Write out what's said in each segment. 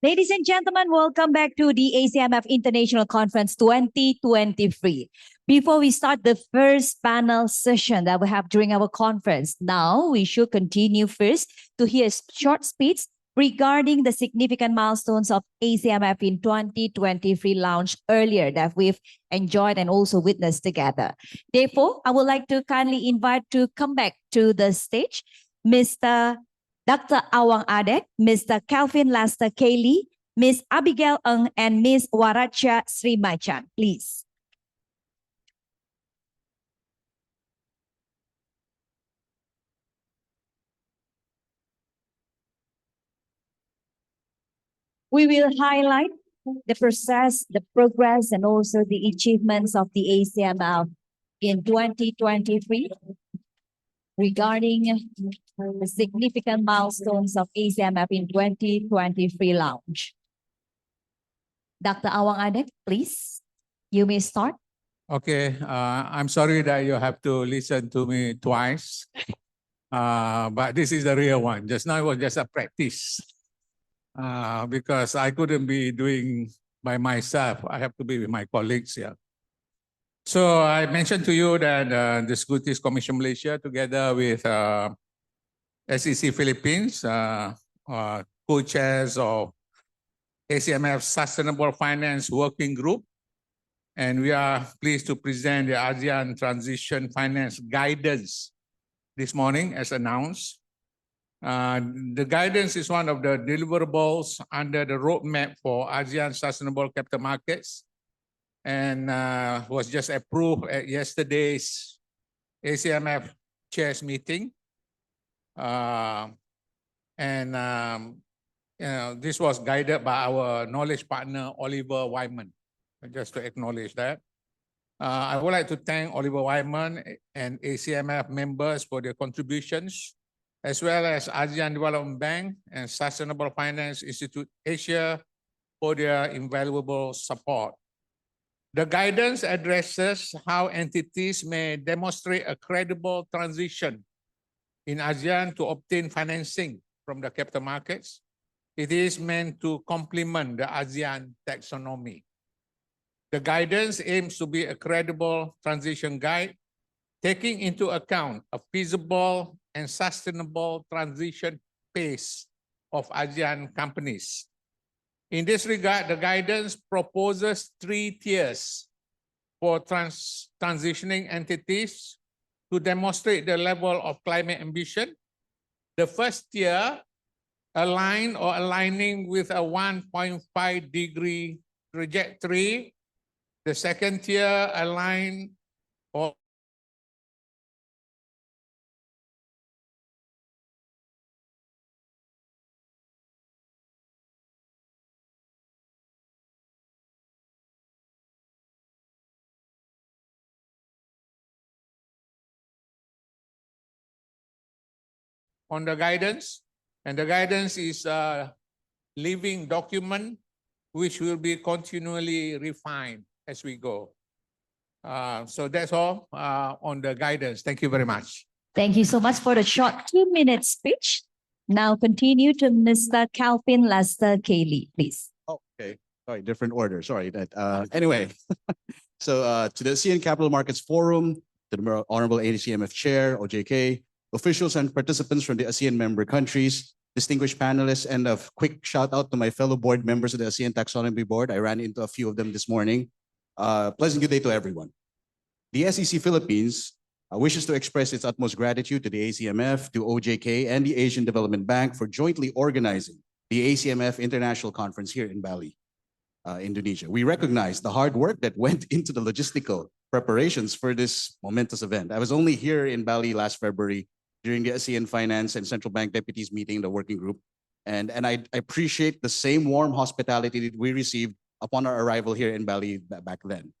Ladies and gentlemen, welcome back to the ACMF International Conference 2023. Before we start the first panel session that we have during our conference, now we should continue first to hear a short speech regarding the significant milestones of ACMF in 2023 launched earlier that we've enjoyed and also witnessed together. Therefore, I would like to kindly invite to come back to the stage Mr. Dr. Awang Adek, Mr. Calvin Lester Cayley, Ms. Abigail Ng, and Ms. Waracha Srimachan, please. We will highlight the process, the progress, and also the achievements of the ACMF in 2023 regarding the significant milestones of ACMF in 2023 launch. Dr. Awang Adek, please, you may start. Okay, I'm sorry that you have to listen to me twice, but this is the real one. Just now it was just a practice because I couldn't be doing by myself. I have to be with my colleagues here. So I mentioned to you that the Securities Commission Malaysia, together with SEC Philippines, co-chairs of ACMF Sustainable Finance Working Group, and we are pleased to present the ASEAN Transition Finance Guidance this morning as announced. The guidance is one of the deliverables under the roadmap for ASEAN Sustainable Capital Markets, and was just approved at yesterday's ACMF chairs meeting. This was guided by our knowledge partner, Oliver Wyman, just to acknowledge that. I would like to thank Oliver Wyman and ACMF members for their contributions, as well as ASEAN Development Bank and Sustainable Finance Institute Asia for their invaluable support. The guidance addresses how entities may demonstrate a credible transition in ASEAN to obtain financing from the capital markets. It is meant to complement the ASEAN taxonomy. The guidance aims to be a credible transition guide, taking into account a feasible and sustainable transition pace of ASEAN companies. In this regard, the guidance proposes 3 tiers for transitioning entities to demonstrate the level of climate ambition. The first tier, aligning with a 1.5-degree trajectory. The second tier, align or on the guidance, and the guidance is a living document which will be continually refined as we go. So that's all on the guidance. Thank you very much. Thank you so much for the short 2-minute speech. Now continue to Mr. Calvin Lester Cayley, please. Oh, okay. Sorry, different order. Sorry. Anyway, so to the ASEAN Capital Markets Forum, to the Honorable ACMF Chair, OJK, officials and participants from the ASEAN member countries, distinguished panelists, and a quick shout out to my fellow board members of the ASEAN Taxonomy Board. I ran into a few of them this morning. Pleasant good day to everyone. The SEC Philippines wishes to express its utmost gratitude to the ACMF, to OJK, and the Asian Development Bank for jointly organizing the ACMF International Conference here in Bali, Indonesia. We recognize the hard work that went into the logistical preparations for this momentous event. I was only here in Bali last February during the ASEAN Finance and Central Bank Deputies meeting, the working group, and I appreciate the same warm hospitality that we received upon our arrival here in Bali back then.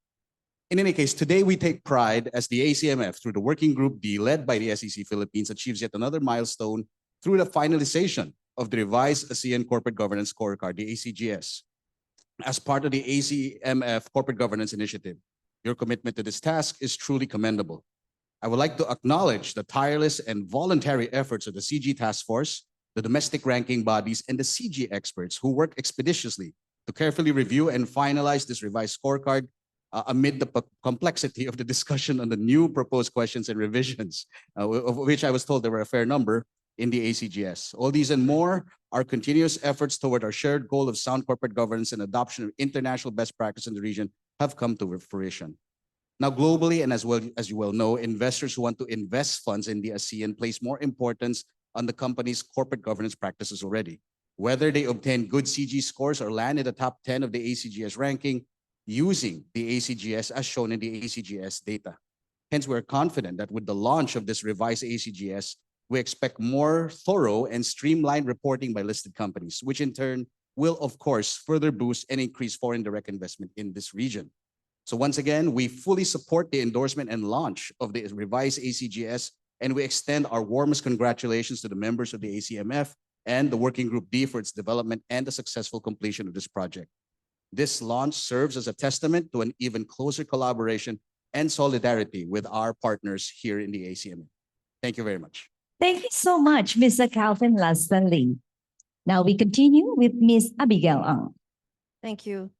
In any case, today we take pride as the ACMF, through the working group led by the SEC Philippines, achieves yet another milestone through the finalization of the revised ASEAN Corporate Governance Scorecard, the ACGS. As part of the ACMF Corporate Governance Initiative, your commitment to this task is truly commendable. I would like to acknowledge the tireless and voluntary efforts of the CG Task Force, the domestic ranking bodies, and the CG experts who work expeditiously to carefully review and finalize this revised scorecard amid the complexity of the discussion on the new proposed questions and revisions, of which I was told there were a fair number in the ACGS. All these and more are continuous efforts toward our shared goal of sound corporate governance and adoption of international best practice in the region have come to fruition. Now, globally, and as well as you well know, investors who want to invest funds in the ASEAN place more importance on the company's corporate governance practices already. Whether they obtain good CG scores or land in the top 10 of the ACGS ranking using the ACGS as shown in the ACGS data. Hence, we're confident that with the launch of this revised ACGS, we expect more thorough and streamlined reporting by listed companies, which in turn will, of course, further boost and increase foreign direct investment in this region. So once again, we fully support the endorsement and launch of the revised ACGS, and we extend our warmest congratulations to the members of the ACMF and the Working Group D for its development and the successful completion of this project. This launch serves as a testament to an even closer collaboration and solidarity with our partners here in the ACMF. Thank you very much. Thank you so much, Mr. Calvin Laston. Now we continue with Ms. Abigail Ang. Thank you.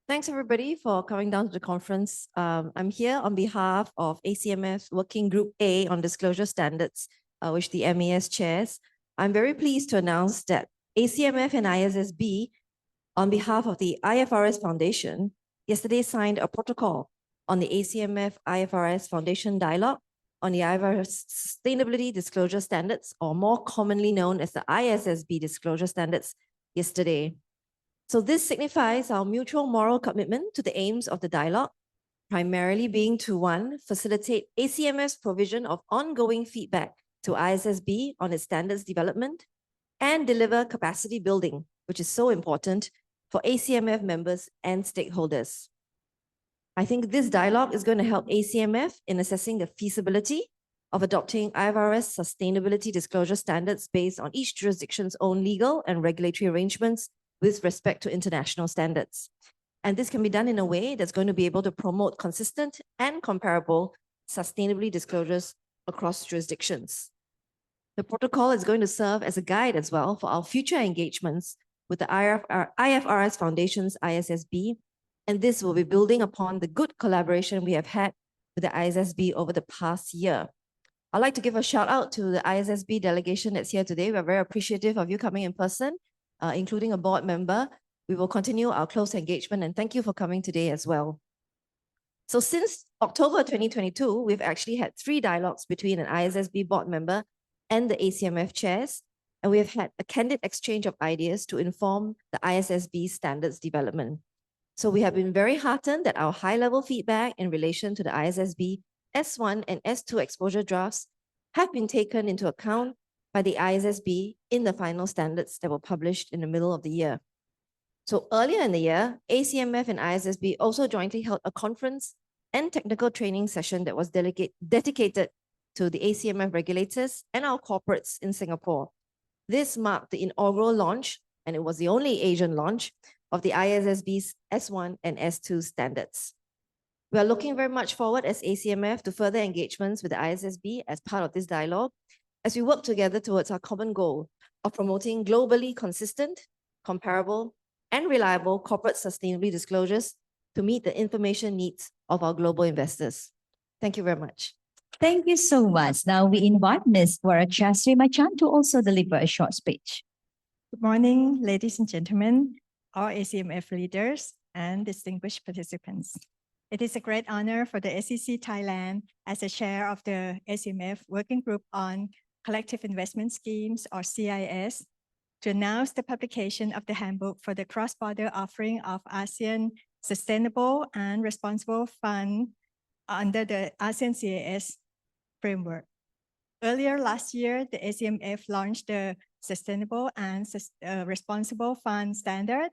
Thanks everybody for coming down to the conference. I'm here on behalf of ACMF Working Group A on Disclosure Standards, which the MAS chairs. I'm very pleased to announce that ACMF and ISSB, on behalf of the IFRS Foundation, yesterday signed a protocol on the ACMF IFRS Foundation Dialogue on the IFRS Sustainability Disclosure Standards, or more commonly known as the ISSB Disclosure Standards, yesterday. So this signifies our mutual moral commitment to the aims of the dialogue, primarily being to, one, facilitate ACMF's provision of ongoing feedback to ISSB on its standards development, and deliver capacity building, which is so important for ACMF members and stakeholders. I think this dialogue is going to help ACMF in assessing the feasibility of adopting IFRS sustainability disclosure standards based on each jurisdiction's own legal and regulatory arrangements with respect to international standards. And this can be done in a way that's going to be able to promote consistent and comparable sustainability disclosures across jurisdictions. The protocol is going to serve as a guide as well for our future engagements with the IFRS Foundation's ISSB, and this will be building upon the good collaboration we have had with the ISSB over the past year. I'd like to give a shout out to the ISSB delegation that's here today. We're very appreciative of you coming in person, including a board member. We will continue our close engagement, and thank you for coming today as well. So since October 2022, we've actually had 3 dialogues between an ISSB board member and the ACMF chairs, and we have had a candid exchange of ideas to inform the ISSB standards development. So we have been very heartened that our high-level feedback in relation to the ISSB S1 and S2 exposure drafts have been taken into account by the ISSB in the final standards that were published in the middle of the year. So earlier in the year, ACMF and ISSB also jointly held a conference and technical training session that was dedicated to the ACMF regulators and our corporates in Singapore. This marked the inaugural launch, and it was the only Asian launch, of the ISSB's S1 and S2 standards. We are looking very much forward as ACMF to further engagements with the ISSB as part of this dialogue, as we work together towards our common goal of promoting globally consistent, comparable, and reliable corporate sustainability disclosures to meet the information needs of our global investors. Thank you very much. Thank you so much. Now we invite Ms. Warachastri Machan to also deliver a short speech. Good morning, ladies and gentlemen, all ACMF leaders and distinguished participants. It is a great honor for the SEC Thailand as a chair of the ACMF Working Group on Collective Investment Schemes, or CIS, to announce the publication of the handbook for the cross-border offering of ASEAN Sustainable and Responsible Fund under the ASEAN CIS framework. Earlier last year, the ACMF launched the Sustainable and Responsible Fund Standard,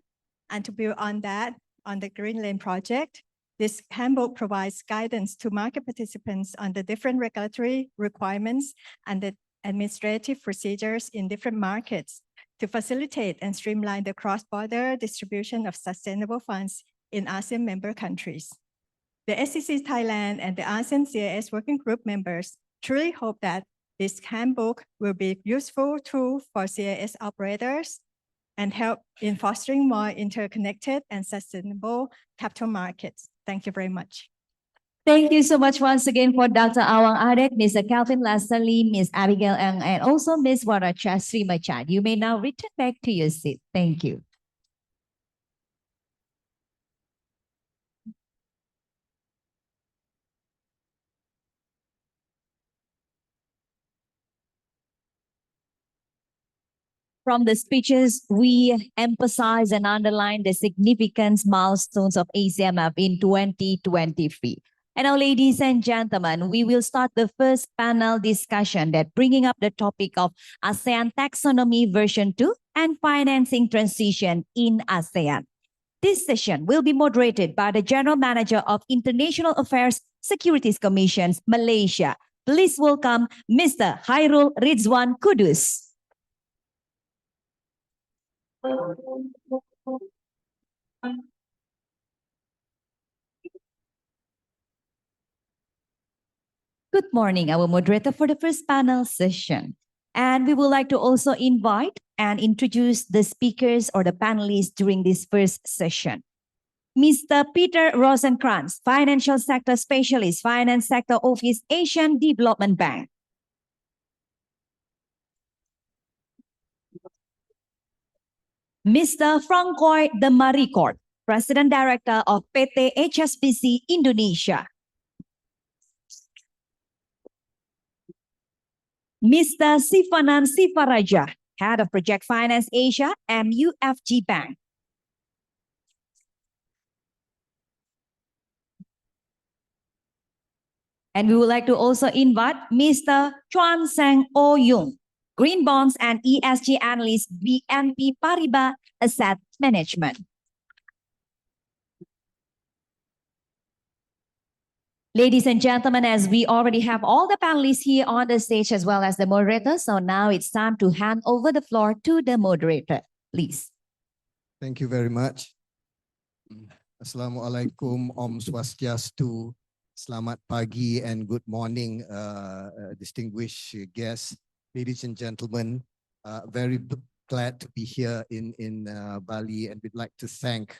and to build on that, on the Green Lane project, this handbook provides guidance to market participants on the different regulatory requirements and the administrative procedures in different markets to facilitate and streamline the cross-border distribution of sustainable funds in ASEAN member countries. The SEC Thailand and the ASEAN CIS Working Group members truly hope that This handbook will be useful tool for CIS operators and help in fostering more interconnected and sustainable capital markets. Thank you very much. Thank you so much once again for Dr. Awang Adek, Mr. Calvin Lasali, Ms. Abigail Ang, and also Ms. Waracha Srimachan. You may now return back to your seat. Thank you. From the speeches, we emphasize and underline the significant milestones of ACMF in 2023. And now, ladies and gentlemen, we will start the first panel discussion that bringing up the topic of ASEAN Taxonomy version 2 and financing transition in ASEAN. This session will be moderated by the General Manager of International Affairs Securities Commissions, Malaysia. Please welcome Mr. Hairul Rizwan Kudus. Good morning, our moderator for the first panel session. And we would like to also invite and introduce the speakers or the panelists during this first session. Mr. Peter Rosenkrantz, Financial Sector Specialist, Finance Sector Office, Asian Development Bank. Mr. Francois de Maricourt, President Director of PT HSBC Indonesia. Mr. Sivanan Sivaraja, Head of Project Finance Asia, MUFG Bank. And we would like to also invite Mr. Chuan Sang Oh Yung, Green Bonds and ESG Analyst, BNP Paribas Asset Management. Ladies and gentlemen, as we already have all the panelists here on the stage as well as the moderator, so now it's time to hand over the floor to the moderator, please. Thank you very much. Assalamualaikum, Om Swastiastu, Selamat pagi and good morning, distinguished guests, ladies and gentlemen. Very glad to be here in Bali, and we'd like to thank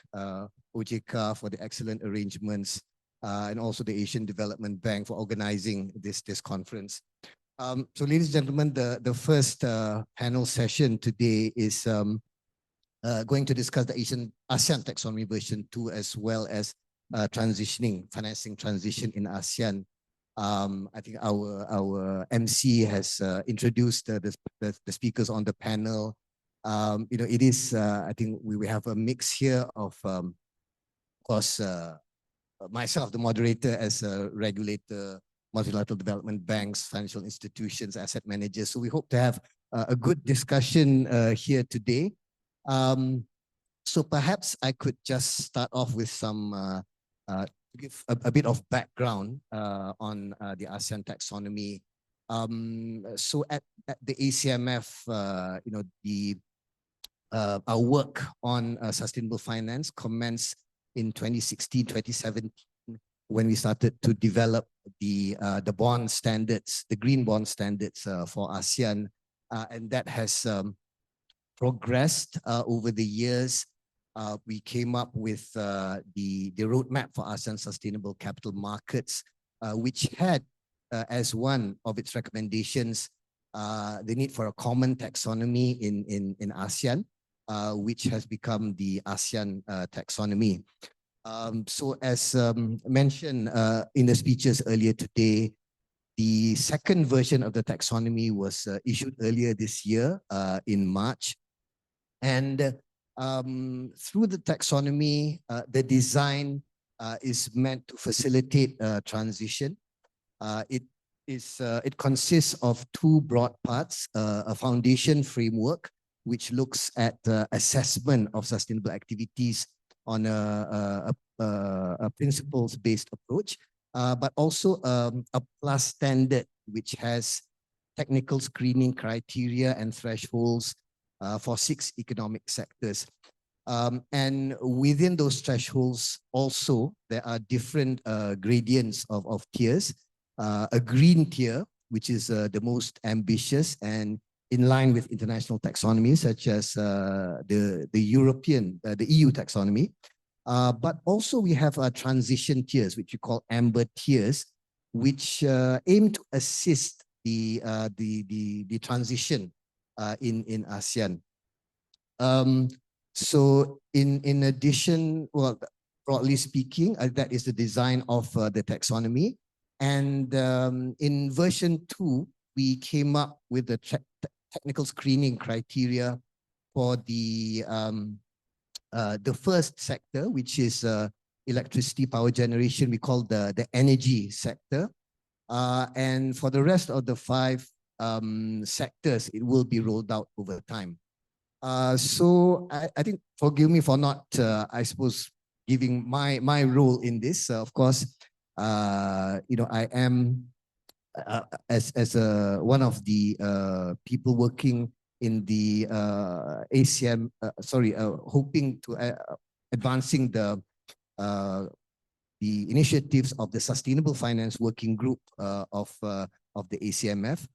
OJK for the excellent arrangements and also the Asian Development Bank for organizing this conference. So ladies and gentlemen, the first panel session today is going to discuss the ASEAN Taxonomy version 2 as well as financing transition in ASEAN. I think our MC has introduced the speakers on the panel. It is, I think we have a mix here of course, myself, the moderator, as a regulator, multilateral development banks, financial institutions, asset managers. So we hope to have a good discussion here today. So perhaps I could just start off with some give a bit of background on the ASEAN taxonomy. So at the ACMF, our work on sustainable finance commenced in 2016, 2017, when we started to develop the bond standards, the green bond standards for ASEAN, and that has progressed over the years. We came up with the roadmap for ASEAN sustainable capital markets, which had as one of its recommendations the need for a common taxonomy in ASEAN, which has become the ASEAN taxonomy. So as mentioned in the speeches earlier today, the second version of the taxonomy was issued earlier this year in March. And through the taxonomy, the design is meant to facilitate transition. It consists of two broad parts, a foundation framework, which looks at assessment of sustainable activities on a principles-based approach, but also a plus standard, which has technical screening criteria and thresholds for 6 economic sectors. And within those thresholds also, there are different gradients of tiers. A green tier which is the most ambitious and in line with international taxonomy, such as the European, the EU taxonomy. But also we have transition tiers, which we call amber tiers, which aim to assist the transition in ASEAN. So in addition, well, broadly speaking, that is the design of the taxonomy. And in version 2, we came up with the technical screening criteria for the first sector, which is electricity power generation. We call the energy sector. And for the rest of the 5 sectors, it will be rolled out over time. So I think, forgive me for not, I suppose, giving my role in this. Of course, you know, I am as one of the people working in the ACM, hoping to advancing the initiatives of the Sustainable Finance Working Group of the ACMF.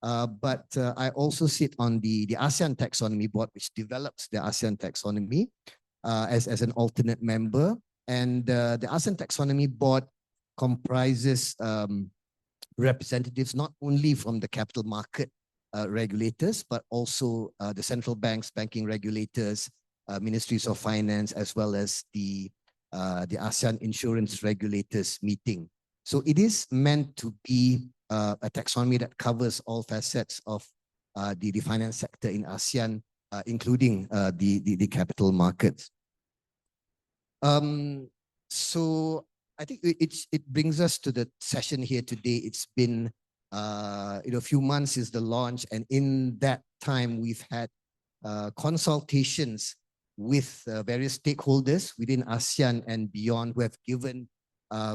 But I also sit on the ASEAN Taxonomy Board, which develops the ASEAN Taxonomy as an alternate member. And the ASEAN Taxonomy Board comprises representatives not only from the capital market regulators, but also the central banks, banking regulators, ministries of finance, as well as the ASEAN insurance regulators meeting. So it is meant to be a taxonomy that covers all facets of the finance sector in ASEAN, including the capital markets. So I think it brings us to the session here today. It's been a few months since the launch, and in that time we've had consultations with various stakeholders within ASEAN and beyond who have given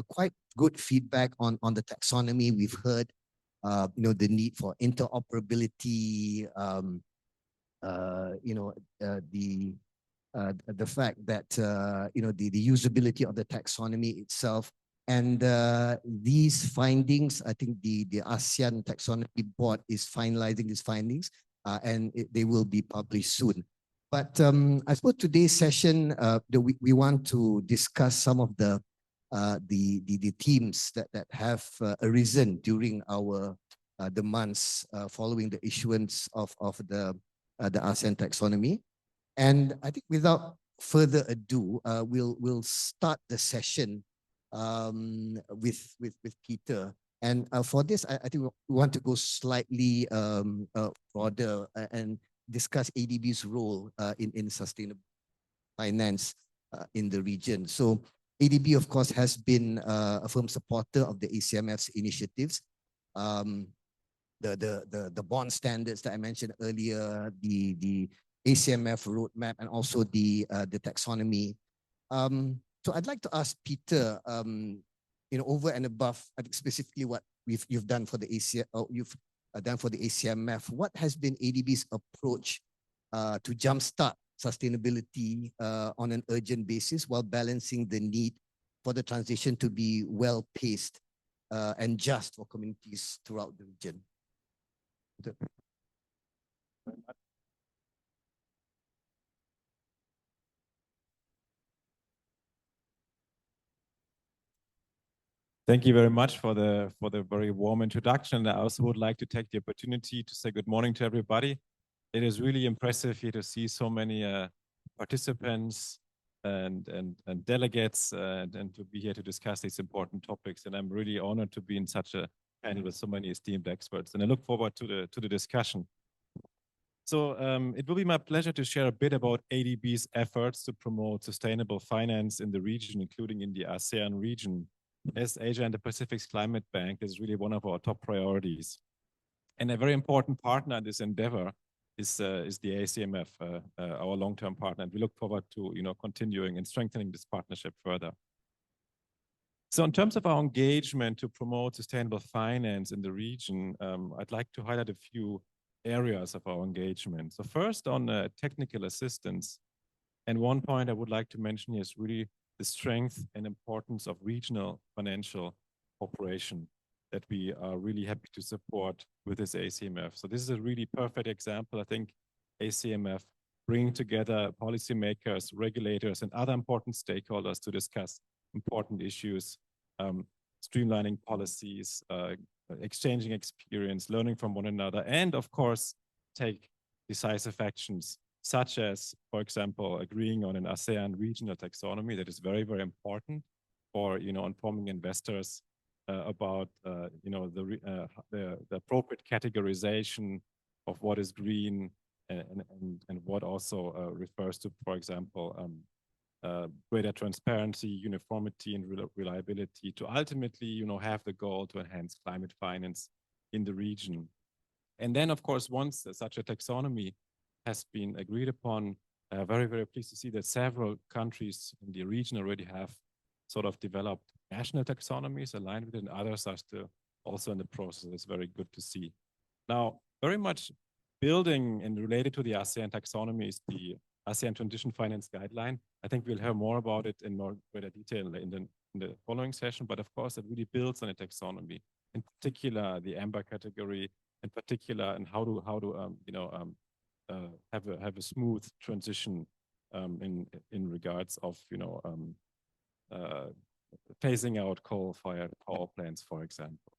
quite good feedback on the taxonomy. We've heard the need for interoperability, the fact that the usability of the taxonomy itself, and these findings, I think the ASEAN Taxonomy Board is finalizing these findings, and they will be published soon. But I suppose today's session, we want to discuss some of the themes that have arisen during the months following the issuance of the ASEAN Taxonomy. And I think without further ado, we'll start the session with Peter. And for this, I think we want to go slightly broader and discuss ADB's role in sustainable finance in the region. So ADB, of course, has been a firm supporter of the ACMF's initiatives. The bond standards that I mentioned earlier, the ACMF roadmap, and also the taxonomy. So I'd like to ask Peter, over and above, I think specifically what you've done for the ACMF, what has been ADB's approach to jumpstart sustainability on an urgent basis while balancing the need for the transition to be well-paced and just for communities throughout the region? Thank you very much for the very warm introduction. I also would like to take the opportunity to say good morning to everybody. It is really impressive here to see so many participants and delegates and to be here to discuss these important topics. And I'm really honored to be in such a panel with so many esteemed experts. And I look forward to the discussion. So it will be my pleasure to share a bit about ADB's efforts to promote sustainable finance in the region, including in the ASEAN region, as Asia and the Pacific's Climate Bank is really one of our top priorities. And a very important partner in this endeavor is the ACMF, our long-term partner. And we look forward to continuing and strengthening this partnership further. So in terms of our engagement to promote sustainable finance in the region, I'd like to highlight a few areas of our engagement. So first on technical assistance. And one point I would like to mention is really the strength and importance of regional financial cooperation. that we are really happy to support with this ACMF. So this is a really perfect example. I think ACMF bringing together policymakers, regulators, and other important stakeholders to discuss important issues, streamlining policies, exchanging experience, learning from one another, and of course, take decisive actions, such as, for example, agreeing on an ASEAN regional taxonomy that is very, very important for, informing investors about, the appropriate categorization of what is green and what also refers to, for example, greater transparency, uniformity, and reliability to ultimately, have the goal to enhance climate finance in the region. And then, of course, once such a taxonomy has been agreed upon, very, very pleased to see that several countries in the region already have sort of developed national taxonomies aligned with it, and others are still also in the process. It's very good to see. Now, very much building and related to the ASEAN taxonomy is the ASEAN Transition Finance Guideline. I think we'll hear more about it in more greater detail in the following session, but of course it really builds on a taxonomy, in particular the amber category, in particular, and how to have a smooth transition in regards of phasing out coal-fired power plants, for example.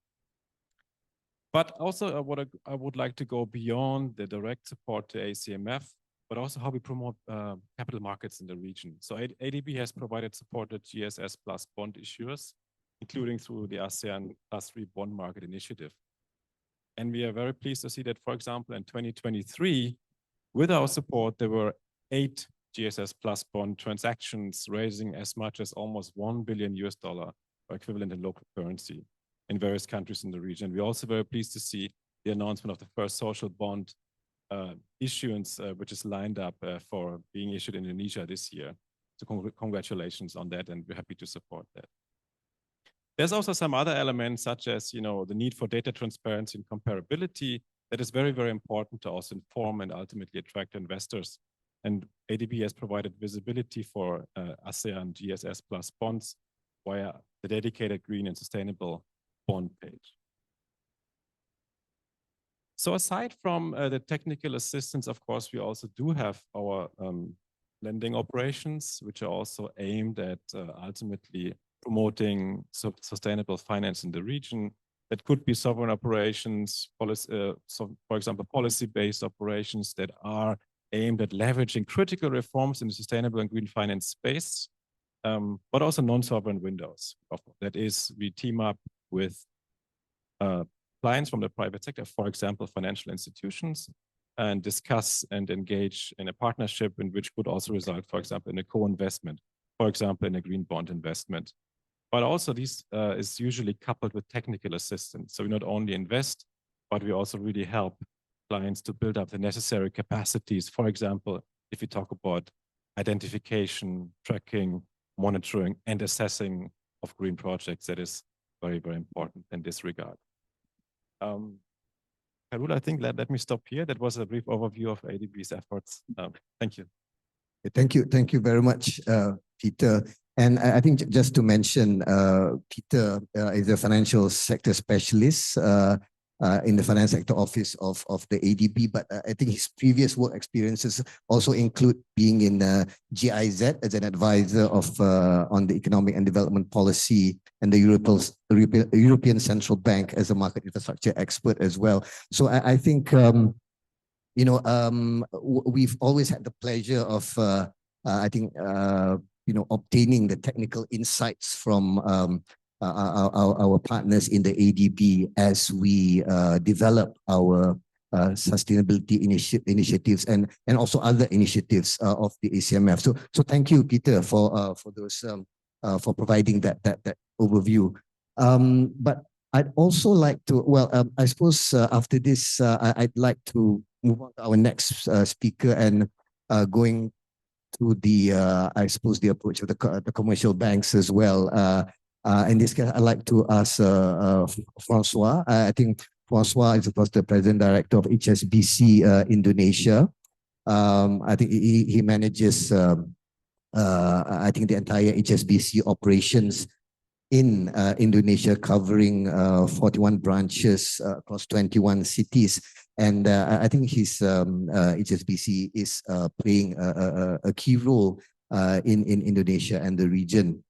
But also what I would like to go beyond the direct support to ACMF, but also how we promote capital markets in the region. So ADB has provided support to GSS plus bond issuers, including through the ASEAN +3 bond market initiative. And we are very pleased to see that, for example, in 2023, with our support, there were 8 GSS plus bond transactions raising as much as almost $1 billion or equivalent in local currency in various countries in the region. We're also very pleased to see the announcement of the first social bond issuance, which is lined up for being issued in Indonesia this year. So congratulations on that, and we're happy to support that. There's also some other elements, such as the need for data transparency and comparability, that is very, very important to also inform and ultimately attract investors. And ADB has provided visibility for ASEAN GSS plus bonds via the dedicated green and sustainable bond page. So aside from the technical assistance, of course, we also do have our lending operations, which are also aimed at ultimately promoting sustainable finance in the region. That could be sovereign operations, so for example, policy-based operations that are aimed at leveraging critical reforms in the sustainable and green finance space, but also non-sovereign windows. That is, we team up with clients from the private sector, for example, financial institutions, and discuss and engage in a partnership in which could also result, for example, in a co-investment, for example, in a green bond investment. But also this is usually coupled with technical assistance. So we not only invest, but we also really help clients to build up the necessary capacities. For example, if we talk about identification, tracking, monitoring, and assessing of green projects, that is very, very important in this regard. Harul, I think let me stop here. That was a brief overview of ADB's efforts. Thank you. Thank you very much, Peter. And I think just to mention, Peter is a financial sector specialist in the finance sector office of the ADB, but I think his previous work experiences also include being in GIZ as an advisor on the economic and development policy, and the European Central Bank as a market infrastructure expert as well. So I think we've always had the pleasure of obtaining the technical insights from our partners in the ADB as we develop our sustainability initiatives and also other initiatives of the ACMF. So thank you, Peter, for those for providing that overview. But I'd also like to, I suppose after this, I'd like to move on to our next speaker and going to the, I suppose, the approach of the commercial banks as well. In this case, I'd like to ask Francois. I think Francois is, of course, the President Director of HSBC Indonesia. I think he manages, I think, the entire HSBC operations in Indonesia, covering 41 branches across 21 cities. And I think his HSBC is playing a key role in Indonesia and the region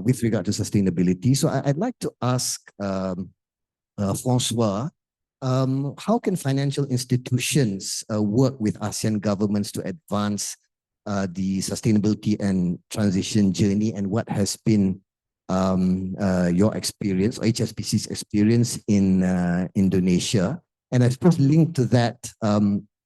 with regard to sustainability. So I'd like to ask Francois, how can financial institutions work with ASEAN governments to advance the sustainability and transition journey, and what has been your experience or HSBC's experience in Indonesia? And I suppose linked to that,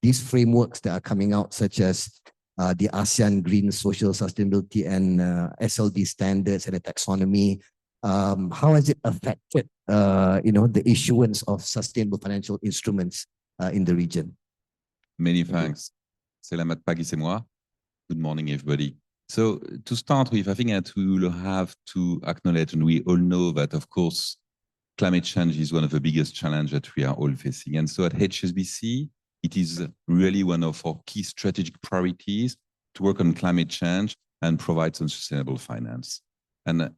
these frameworks that are coming out, such as the ASEAN Green Social Sustainability and SLD standards and the taxonomy, how has it affected the issuance of sustainable financial instruments in the region? Many thanks. Selamat pagi semua. Good morning, everybody. So to start with, I think that we will have to acknowledge, and we all know that, of course, climate change is one of the biggest challenges that we are all facing. And so at HSBC, it is really one of our key strategic priorities to work on climate change and provide some sustainable finance. And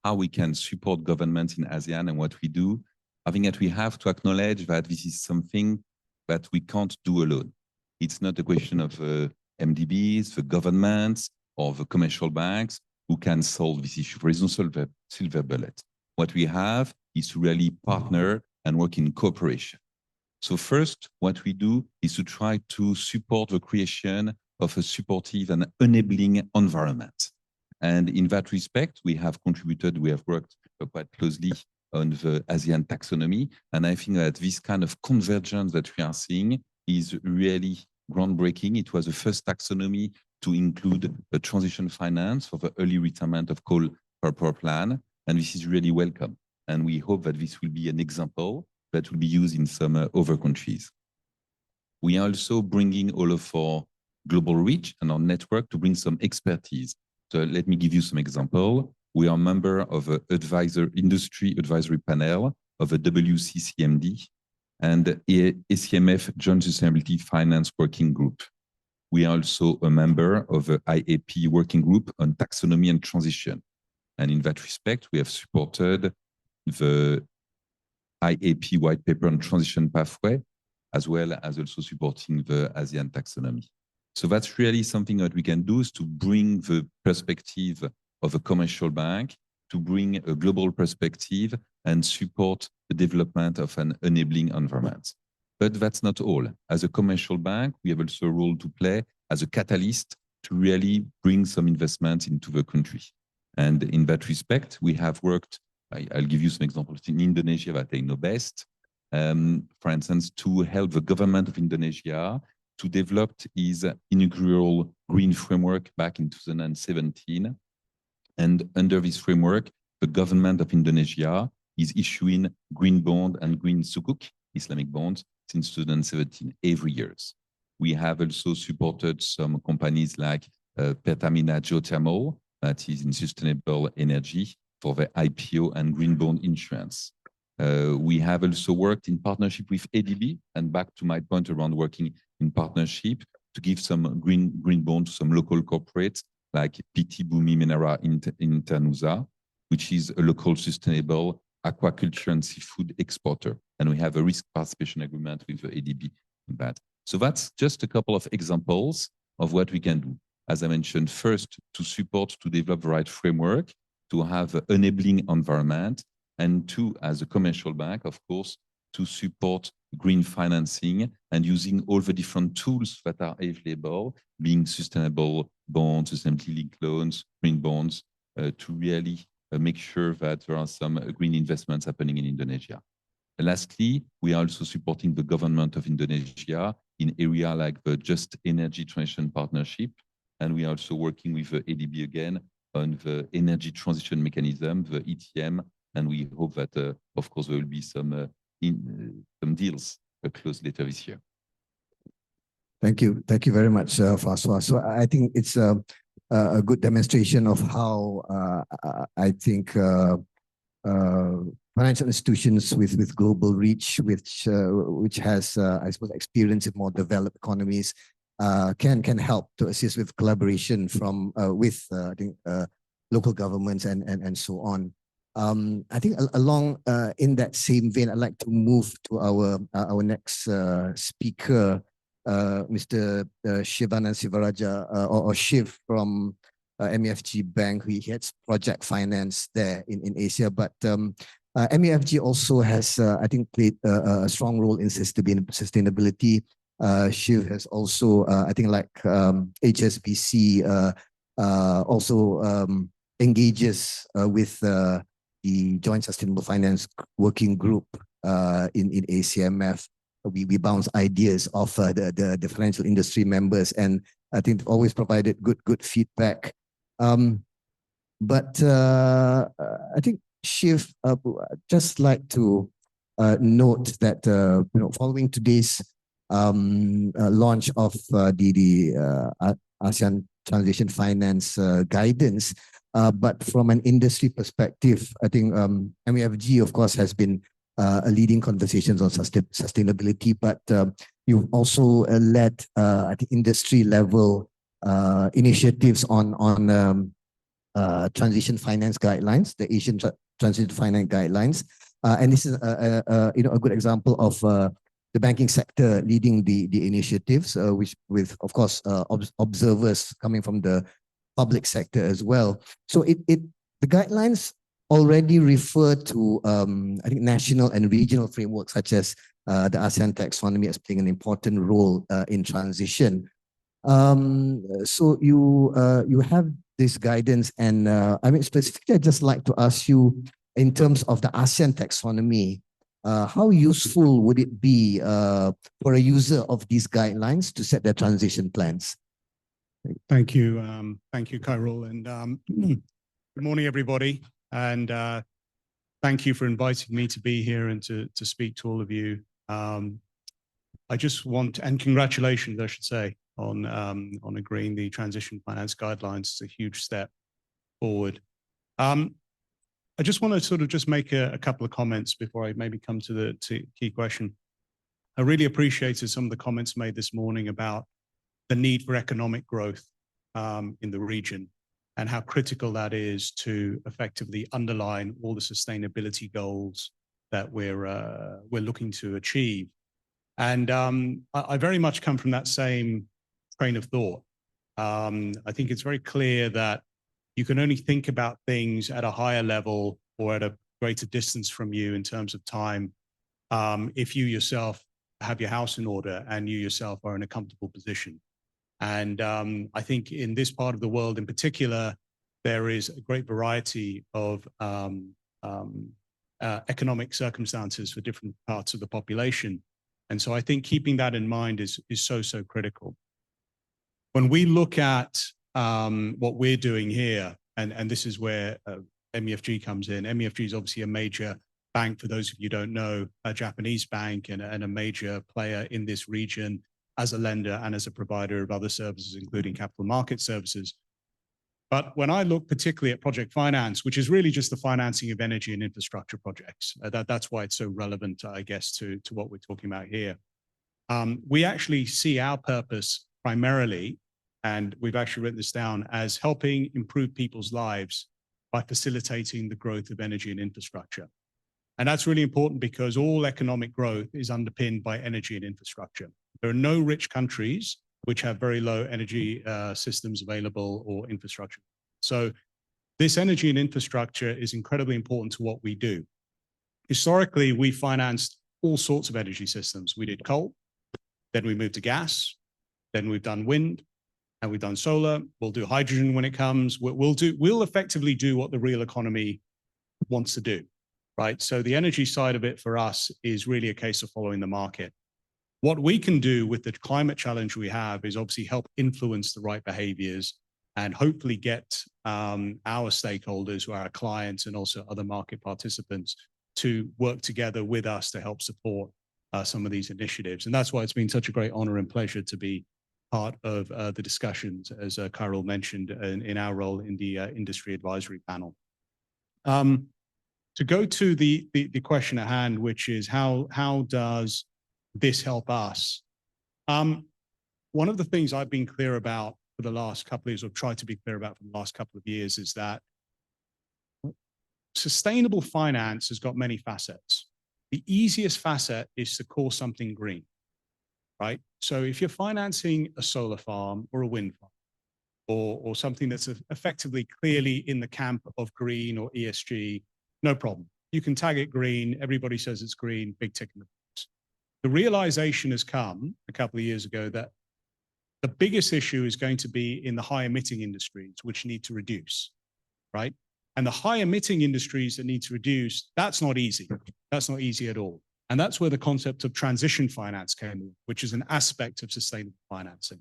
how we can support governments in ASEAN and what we do, I think that we have to acknowledge that this is something that we can't do alone. It's not a question of MDBs, the governments, or the commercial banks who can solve this issue. There is no silver bullet. What we have is to really partner and work in cooperation. So first, what we do is to try to support the creation of a supportive and enabling environment. And in that respect, we have worked quite closely on the ASEAN taxonomy. And I think that this kind of convergence that we are seeing is really groundbreaking. It was the first taxonomy to include a transition finance for the early retirement of coal power plan. And this is really welcome. And we hope that this will be an example that will be used in some other countries. We are also bringing all of our global reach and our network to bring some expertise. So let me give you some example. We are a member of an industry advisory panel of a WCCMD and ACMF Joint Sustainability Finance Working Group. We are also a member of the IAP Working Group on Taxonomy and Transition. And in that respect, we have supported the IAP White Paper on Transition Pathway, as well as also supporting the ASEAN Taxonomy. So that's really something that we can do, is to bring the perspective of a commercial bank, to bring a global perspective and support the development of an enabling environment. But that's not all. As a commercial bank, we have also a role to play as a catalyst to really bring some investments into the country. And in that respect, we have worked, I'll give you some examples in Indonesia that I know best. For instance, to help the government of Indonesia to develop its inaugural green framework back in 2017. And under this framework, the government of Indonesia is issuing green bond and green sukuk, Islamic bonds, since 2017, every year. We have also supported some companies like Pertamina Geothermal, that is in sustainable energy, for the IPO and green bond insurance. We have also worked in partnership with ADB, and back to my point around working in partnership to give some green bond to some local corporates like PT Bumi Menara in Tanusa, which is a local sustainable aquaculture and seafood exporter. And we have a risk participation agreement with the ADB in that. So that's just a couple of examples of what we can do. As I mentioned, first, to support, to develop the right framework, to have an enabling environment, and two, as a commercial bank, of course, to support green financing and using all the different tools that are available, being sustainable bonds, sustainability linked loans, green bonds, to really make sure that there are some green investments happening in Indonesia. And lastly, we are also supporting the government of Indonesia in area like the Just Energy Transition Partnership. And we are also working with the ADB again on the energy transition mechanism, the ETM. And we hope that, of course, there will be some deals closed later this year. Thank you. Thank you very much, Francois. So I think it's a good demonstration of how I think financial institutions with global reach, which has, I suppose, experience in more developed economies, can help to assist with collaboration with I think local governments and so on. I think along in that same vein, I'd like to move to our next speaker, Mr. Shivanand Sivaraja or Shiv from MUFG Bank, who heads project finance there in Asia. But MUFG also has, I think, played a strong role in sustainability. Shiv has also, I think, like HSBC, also engages with the Joint Sustainable Finance Working Group in ACMF. We bounce ideas off the financial industry members, and I think they've always provided good feedback. But I think Shiv, just like to note that following today's launch of the ASEAN Transition Finance guidance, but from an industry perspective, I think MUFG, of course, has been leading conversations on sustainability, but you've also led, I think, industry level initiatives on transition finance guidelines, the Asian Transition Finance Guidelines, and this is a good example of the banking sector leading the initiatives, which with, of course, observers coming from the public sector as well. So the guidelines already refer to, I think, national and regional frameworks such as the ASEAN taxonomy as playing an important role in transition. So you have this guidance, and I mean, specifically, I'd just like to ask you, in terms of the ASEAN taxonomy, how useful would it be for a user of these guidelines to set their transition plans? Thank you, Khairul, and good morning, everybody. And thank you for inviting me to be here and to speak to all of you. I just want, and congratulations, I should say, on agreeing the transition finance guidelines. It's a huge step forward. I just want to sort of just make a couple of comments before I maybe come to the key question. I really appreciated some of the comments made this morning about the need for economic growth in the region and how critical that is to effectively underline all the sustainability goals that we're looking to achieve. And I very much come from that same train of thought. I think it's very clear that you can only think about things at a higher level or at a greater distance from you in terms of time if you yourself have your house in order and you yourself are in a comfortable position. And I think in this part of the world in particular, there is a great variety of economic circumstances for different parts of the population. And so I think keeping that in mind is so critical. When we look at what we're doing here, and this is where MUFG comes in. MUFG is obviously a major bank, for those of you who don't know, a Japanese bank and a major player in this region as a lender and as a provider of other services, including capital market services. But when I look particularly at project finance, which is really just the financing of energy and infrastructure projects, that's why it's so relevant, I guess, to what we're talking about here. We actually see our purpose primarily, and we've actually written this down, as helping improve people's lives by facilitating the growth of energy and infrastructure. And that's really important because all economic growth is underpinned by energy and infrastructure. There are no rich countries which have very low energy systems available or infrastructure. So this energy and infrastructure is incredibly important to what we do. Historically, we financed all sorts of energy systems. We did coal, then we moved to gas, then we've done wind, and we've done solar. We'll do hydrogen when it comes. We'll effectively do what the real economy wants to do, right? So the energy side of it for us is really a case of following the market. What we can do with the climate challenge we have is obviously help influence the right behaviors and hopefully get our stakeholders, who are our clients and also other market participants, to work together with us to help support some of these initiatives. And that's why it's been such a great honor and pleasure to be part of the discussions, as Khairul mentioned, in our role in the industry advisory panel. To go to the question at hand, which is how does this help us? One of the things I've been clear about for the last couple of years, or tried to be clear about for the last couple of years, is that sustainable finance has got many facets. The easiest facet is to call something green, right? So if you're financing a solar farm or a wind farm, or something that's effectively clearly in the camp of green or ESG, no problem. You can tag it green. Everybody says it's green, big tick in the box. The realization has come a couple of years ago that the biggest issue is going to be in the high emitting industries, which need to reduce, right? And the high emitting industries that need to reduce, that's not easy. That's not easy at all. And that's where the concept of transition finance came in, which is an aspect of sustainable financing.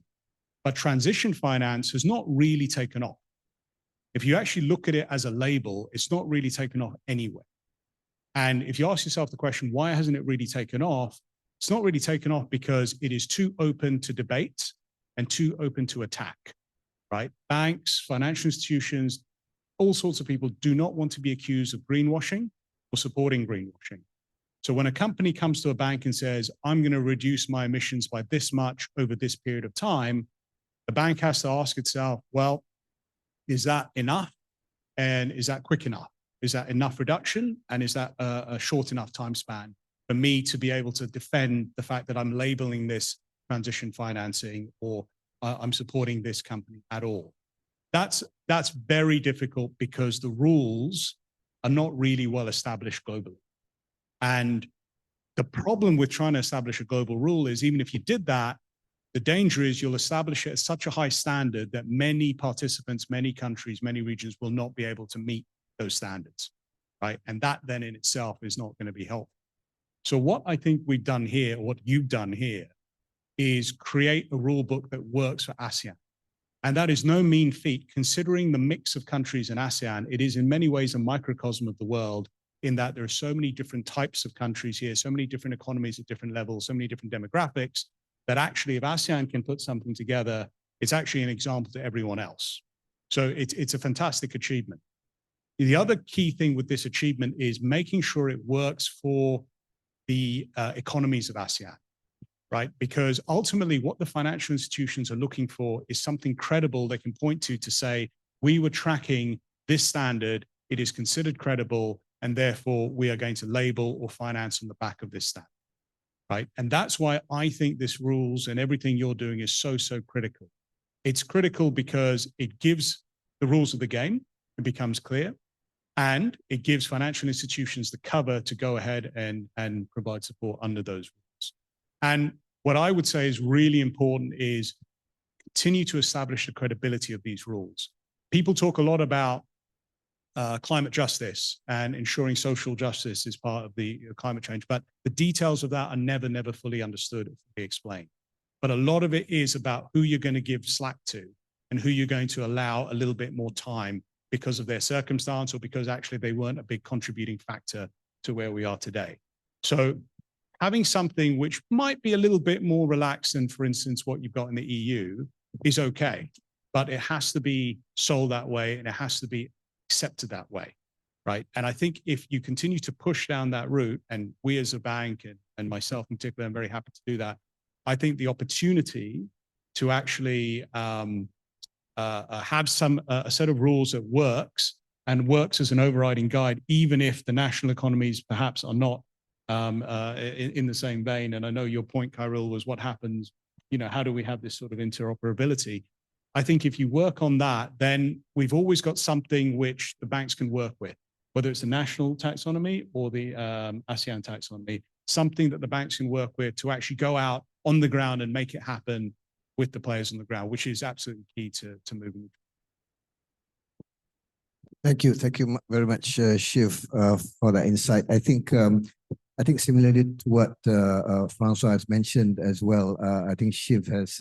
But transition finance has not really taken off. If you actually look at it as a label, it's not really taken off anywhere. And if you ask yourself the question, why hasn't it really taken off? It's not really taken off because it is too open to debate and too open to attack, right? Banks, financial institutions, all sorts of people do not want to be accused of greenwashing or supporting greenwashing. So when a company comes to a bank and says, I'm going to reduce my emissions by this much over this period of time, the bank has to ask itself, well, is that enough? And is that quick enough? Is that enough reduction? And is that a short enough time span for me to be able to defend the fact that I'm labeling this transition financing or I'm supporting this company at all? That's very difficult because the rules are not really well established globally. And the problem with trying to establish a global rule is even if you did that, the danger is you'll establish it at such a high standard that many participants, many countries, many regions will not be able to meet those standards, right? And that then in itself is not going to be helpful. So what I think we've done here, what you've done here, is create a rule book that works for ASEAN. And that is no mean feat, considering the mix of countries in ASEAN. It is in many ways a microcosm of the world in that there are so many different types of countries here, so many different economies at different levels, so many different demographics, that actually if ASEAN can put something together, it's actually an example to everyone else. So it's a fantastic achievement. The other key thing with this achievement is making sure it works for the economies of ASEAN, right? Because ultimately what the financial institutions are looking for is something credible they can point to say, we were tracking this standard, it is considered credible, and therefore we are going to label or finance on the back of this standard. Right? And that's why I think this rules and everything you're doing is so critical. It's critical because it gives the rules of the game, it becomes clear, and it gives financial institutions the cover to go ahead and provide support under those rules. And what I would say is really important is continue to establish the credibility of these rules. People talk a lot about climate justice and ensuring social justice is part of the climate change, but the details of that are never fully understood or fully explained. But a lot of it is about who you're going to give slack to and who you're going to allow a little bit more time because of their circumstance or because actually they weren't a big contributing factor to where we are today. So having something which might be a little bit more relaxed than, for instance, what you've got in the EU is okay, but it has to be sold that way and it has to be accepted that way, right? And I think if you continue to push down that route, and we as a bank and myself in particular, I'm very happy to do that, I think the opportunity to actually have a set of rules that works and works as an overriding guide, even if the national economies perhaps are not in the same vein. And I know your point, Kyril, was what happens, how do we have this sort of interoperability? I think if you work on that, then we've always got something which the banks can work with, whether it's the national taxonomy or the ASEAN taxonomy, something that the banks can work with to actually go out on the ground and make it happen with the players on the ground, which is absolutely key to moving. Thank you very much, Shiv, for that insight. I think similarly to what Francois has mentioned as well, I think Shiv has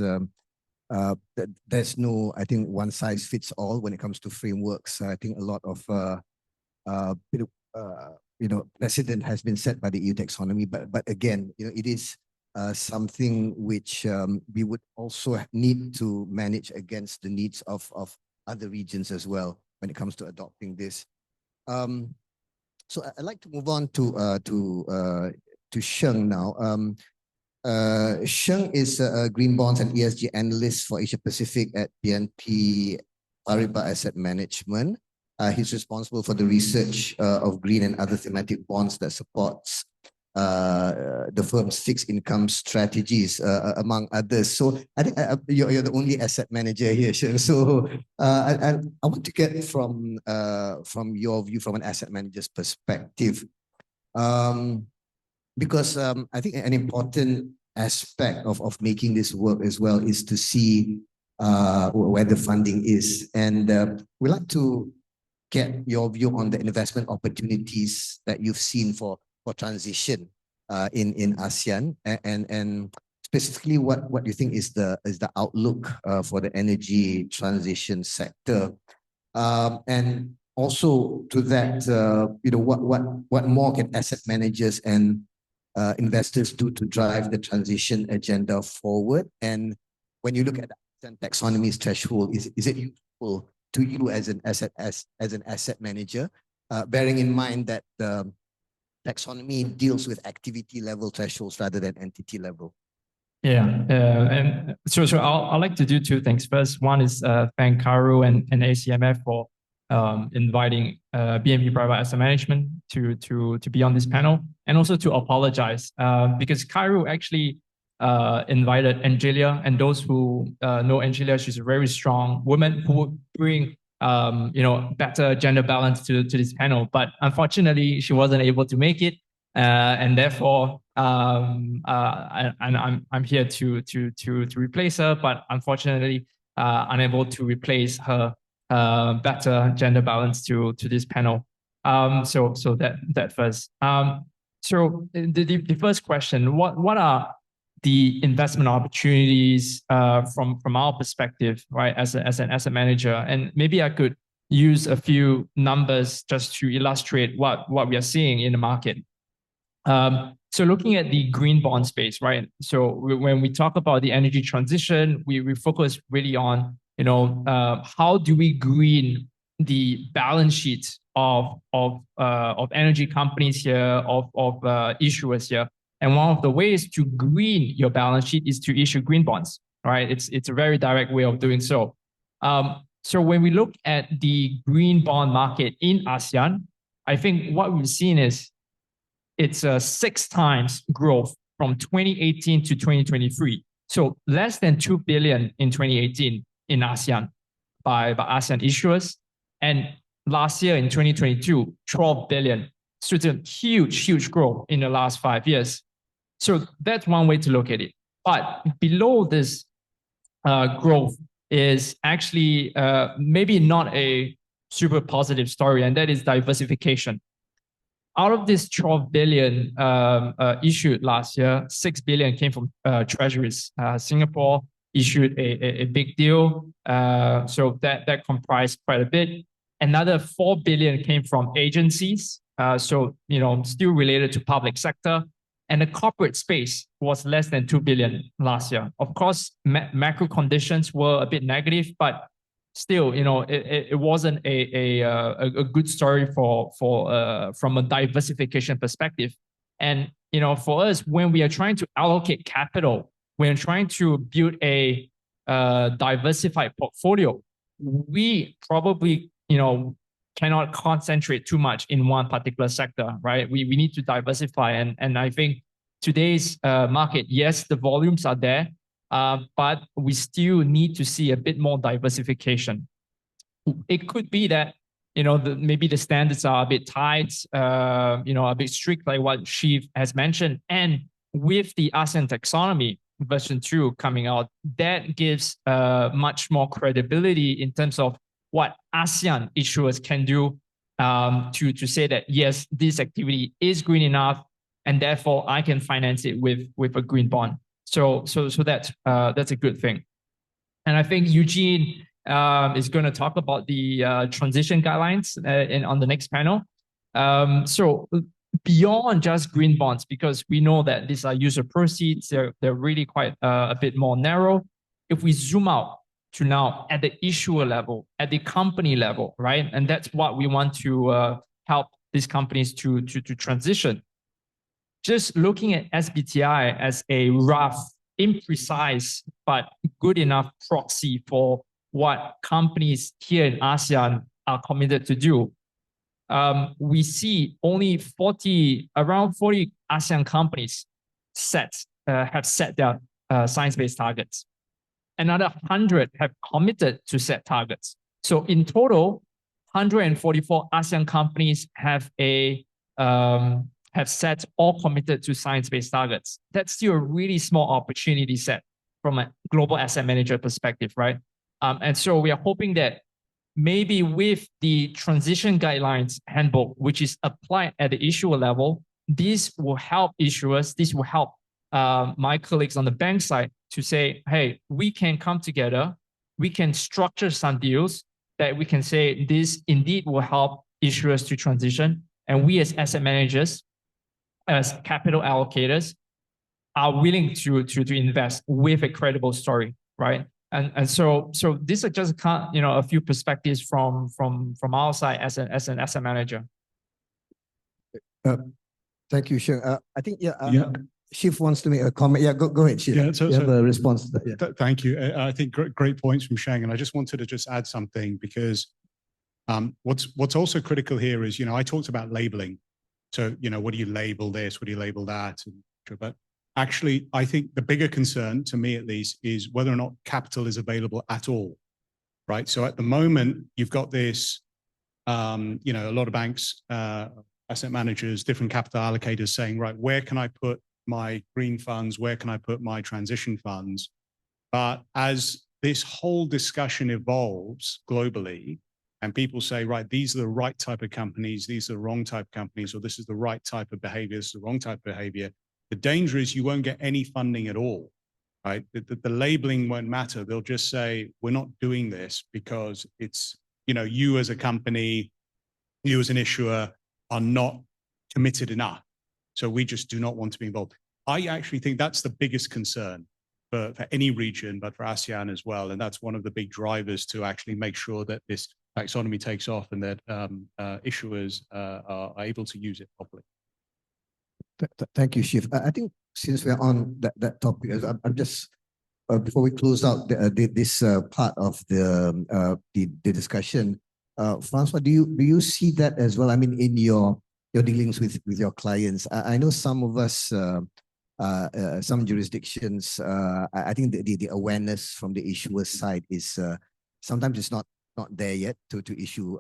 there's no, I think, one size fits all when it comes to frameworks. I think a lot of precedent has been set by the EU taxonomy, but again, it is something which we would also need to manage against the needs of other regions as well when it comes to adopting this. So I'd like to move on to Sheng now. Sheng is a green bonds and ESG analyst for Asia Pacific at BNP Paribas Asset Management. He's responsible for the research of green and other thematic bonds that supports the firm's fixed income strategies, among others. So I think you're the only asset manager here. So I want to get from your view, from an asset manager's perspective, because I think an important aspect of making this work as well is to see where the funding is. And we'd like to get your view on the investment opportunities that you've seen for transition in ASEAN, and specifically what you think is the outlook for the energy transition sector, and also to that, what more can asset managers and investors do to drive the transition agenda forward? And when you look at the taxonomy's threshold, is it useful to you as an asset manager, bearing in mind that the taxonomy deals with activity level thresholds rather than entity level? Yeah, and so I'd like to do two things. First, one is thank Karu and ACMF for inviting BNP Paribas Asset Management to be on this panel, and also to apologize because Karu actually invited Angelia, and those who know Angelia, she's a very strong woman who would bring better gender balance to this panel, but unfortunately she wasn't able to make it, and therefore I'm here to replace her, but unfortunately unable to replace her better gender balance to this panel. So that first. So the first question: what are the investment opportunities from our perspective, right, as an asset manager? And maybe I could use a few numbers just to illustrate what we are seeing in the market. So looking at the green bond space, right? So when we talk about the energy transition, we focus really on, how do we green the balance sheet of energy companies here, of issuers here. And one of the ways to green your balance sheet is to issue green bonds, right? It's a very direct way of doing so. So when we look at the green bond market in ASEAN, I think what we've seen is it's a 6 times growth from 2018 to 2023. So less than 2 billion in 2018 in ASEAN by ASEAN issuers. And last year in 2022, 12 billion. So it's a huge growth in the last 5 years. So that's one way to look at it. But below this growth is actually maybe not a super positive story, and that is diversification. Out of this 12 billion issued last year, 6 billion came from treasuries. Singapore issued a big deal, so that comprised quite a bit. Another 4 billion came from agencies, so still related to public sector. And the corporate space was less than 2 billion last year. Of course, macro conditions were a bit negative, but still, it wasn't a good story from a diversification perspective. And for us, when we are trying to allocate capital, when we're trying to build a diversified portfolio, we probably cannot concentrate too much in one particular sector, right? We need to diversify, and I think today's market, yes, the volumes are there, but we still need to see a bit more diversification. It could be that maybe the standards are a bit tight, a bit strict, like what Shiv has mentioned, and with the ASEAN taxonomy version 2 coming out, that gives much more credibility in terms of what ASEAN issuers can do to say that, yes, this activity is green enough, and therefore I can finance it with a green bond. So that's a good thing. And I think Eugene is going to talk about the transition guidelines on the next panel. So beyond just green bonds, because we know that these are user proceeds, they're really quite a bit more narrow. If we zoom out to now at the issuer level, at the company level, right? And that's what we want to help these companies to transition. Just looking at SBTI as a rough, imprecise, but good enough proxy for what companies here in ASEAN are committed to do. We see only around 40 ASEAN companies have set their science-based targets. Another 100 have committed to set targets. So in total, 144 ASEAN companies have set or committed to science-based targets. That's still a really small opportunity set from a global asset manager perspective, right? And so we are hoping that maybe with the transition guidelines handbook, which is applied at the issuer level, this will help issuers, this will help my colleagues on the bank side to say, hey, we can come together, we can structure some deals that we can say this indeed will help issuers to transition. And we as asset managers, as capital allocators, are willing to invest with a credible story, right? And so these are just a few perspectives from our side as an asset manager. Thank you, Sheng. I think Shiv wants to make a comment. Yeah, go ahead, Shiv. Yeah, you have a response to that. Yeah. Thank you. I think great points from Sheng, and I just wanted to just add something because what's also critical here is, I talked about labeling. So, what do you label this? What do you label that? But actually, I think the bigger concern, to me at least, is whether or not capital is available at all, right? So at the moment, you've got this, a lot of banks, asset managers, different capital allocators saying, right, where can I put my green funds? Where can I put my transition funds? But as this whole discussion evolves globally, and people say, right, these are the right type of companies, these are the wrong type of companies, or this is the right type of behavior, this is the wrong type of behavior, the danger is you won't get any funding at all, right? The labeling won't matter. They'll just say, we're not doing this because it's, you as a company, you as an issuer are not committed enough. So we just do not want to be involved. I actually think that's the biggest concern for any region, but for ASEAN as well. And that's one of the big drivers to actually make sure that this taxonomy takes off and that issuers are able to use it properly. Thank you, Shiv. I think since we're on that topic, I'm just before we close out this part of the discussion, Francois, do you see that as well? I mean, in your dealings with your clients, I know some of us, some jurisdictions, I think the awareness from the issuer side is sometimes it's not there yet to issue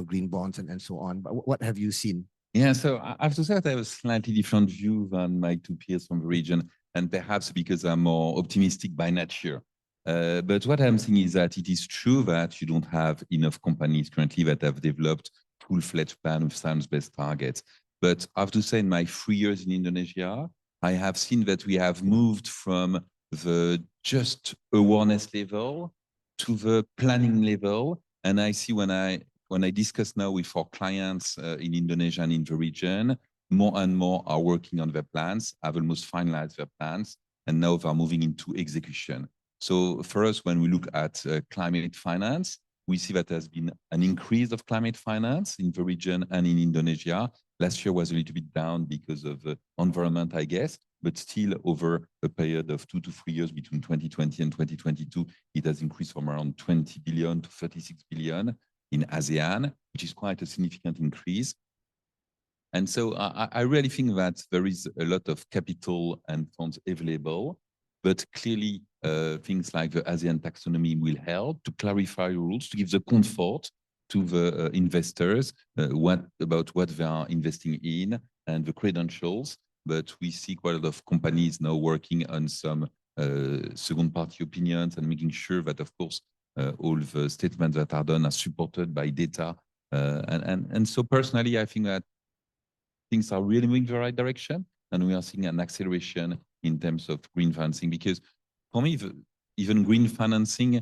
green bonds and so on. But what have you seen? Yeah, so I have to say that I have a slightly different view than my two peers from the region, and perhaps because I'm more optimistic by nature. But what I'm saying is that it is true that you don't have enough companies currently that have developed full-fledged plan with science-based targets. But I have to say, in my 3 years in Indonesia, I have seen that we have moved from the just awareness level to the planning level. And I see when I discuss now with our clients in Indonesia and in the region, more and more are working on their plans, have almost finalized their plans, and now they're moving into execution. So for us, when we look at climate finance, we see that there's been an increase of climate finance in the region and in Indonesia. Last year was a little bit down because of the environment, I guess, but still over a period of 2 to 3 years between 2020 and 2022, it has increased from around 20 billion to 36 billion in ASEAN, which is quite a significant increase. And so I really think that there is a lot of capital and funds available, but clearly things like the ASEAN taxonomy will help to clarify rules, to give the comfort to the investors about what they are investing in and the credentials. But we see quite a lot of companies now working on some second-party opinions and making sure that, of course, all the statements that are done are supported by data. And so personally, I think that things are really moving in the right direction, and we are seeing an acceleration in terms of green financing, because for me, even green financing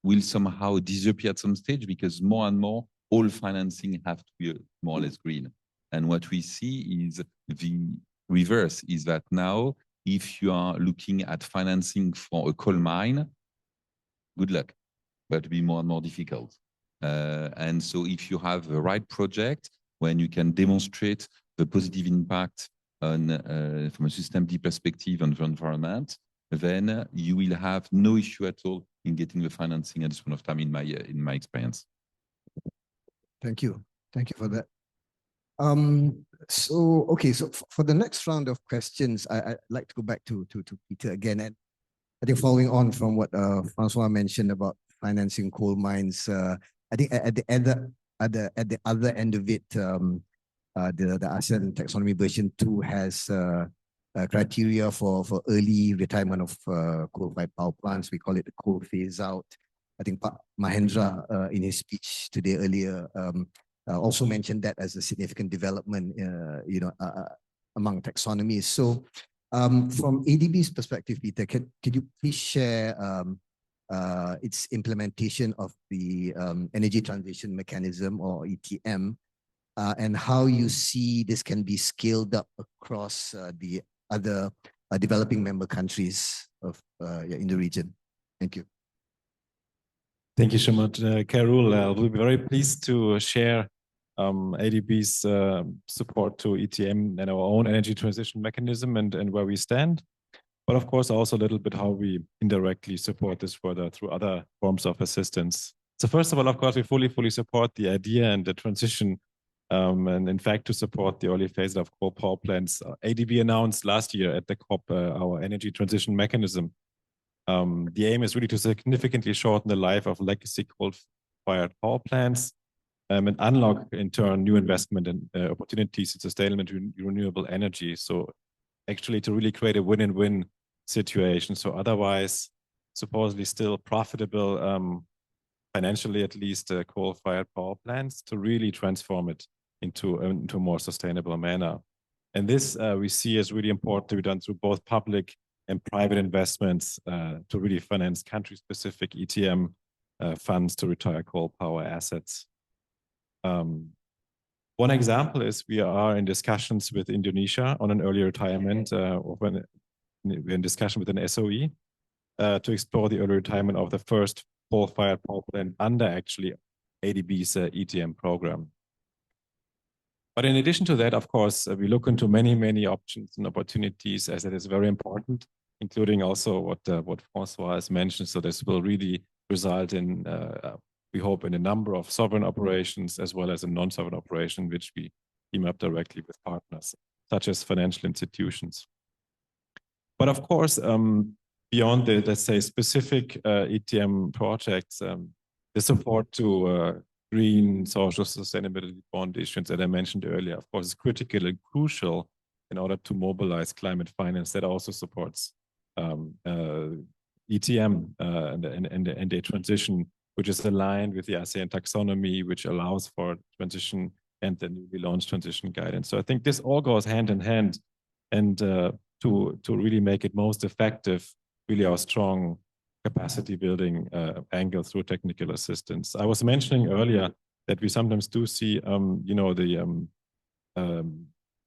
will somehow disappear at some stage, because more and more, all financing have to be more or less green. And what we see is the reverse, is that now, if you are looking at financing for a coal mine, good luck, but it'll be more and more difficult. And so if you have the right project, when you can demonstrate the positive impact on, from a sustainability perspective on the environment, then you will have no issue at all in getting the financing at this point of time, in my experience. Thank you. Thank you for that. So for the next round of questions, I'd like to go back to Peter again. And I think following on from what Francois mentioned about financing coal mines, I think at the other end of it, the ASEAN Taxonomy version 2 has criteria for early retirement of coal-fired power plants. We call it the coal phase out. I think Mahendra in his speech today earlier also mentioned that as a significant development, among taxonomies. So from ADB's perspective, Peter, can you please share its implementation of the Energy Transition Mechanism, or ETM, and how you see this can be scaled up across the other developing member countries of in the region? Thank you. Thank you so much, Carol. We'll be very pleased to share ADB's support to ETM and our own energy transition mechanism and where we stand. But of course, also a little bit how we indirectly support this further through other forms of assistance. So first of all, of course, we fully support the idea and the transition, and in fact, to support the early phase of coal power plants. ADB announced last year at the COP our energy transition mechanism. The aim is really to significantly shorten the life of legacy coal-fired power plants, and unlock, in turn, new investment and opportunities in sustainable and renewable energy. So actually to really create a win-win situation. So otherwise, supposedly still profitable, financially at least, coal-fired power plants, to really transform it into a more sustainable manner. And this we see as really important to be done through both public and private investments to really finance country-specific ETM funds to retire coal power assets. One example is we are in discussions with Indonesia on an early retirement, we're in discussion with an SOE to explore the early retirement of the first coal-fired power plant under actually ADB's ETM program. But in addition to that, of course, we look into many options and opportunities, as it is very important, including also what Francois has mentioned. So this will really result in, we hope, in a number of sovereign operations as well as a non-sovereign operation, which we team up directly with partners, such as financial institutions. But of course, beyond the, let's say, specific ETM projects, the support to green social sustainability bond issuance that I mentioned earlier, of course, is critical and crucial in order to mobilize climate finance that also supports ETM and a transition which is aligned with the ASEAN taxonomy, which allows for transition and the newly launched transition guidance. So I think this all goes hand in hand, and to really make it most effective, really our strong capacity building angle through technical assistance. I was mentioning earlier that we sometimes do see,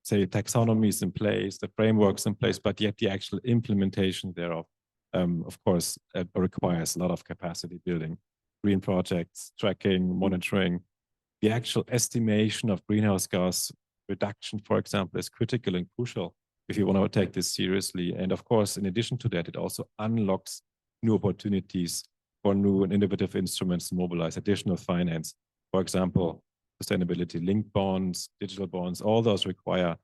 say taxonomies in place, the frameworks in place, but yet the actual implementation thereof, of course, requires a lot of capacity building. Green projects, tracking, monitoring, the actual estimation of greenhouse gas reduction, for example, is critical and crucial if you want to take this seriously. And of course, in addition to that, it also unlocks new opportunities for new and innovative instruments to mobilize additional finance. For example, sustainability-linked bonds, digital bonds, all those require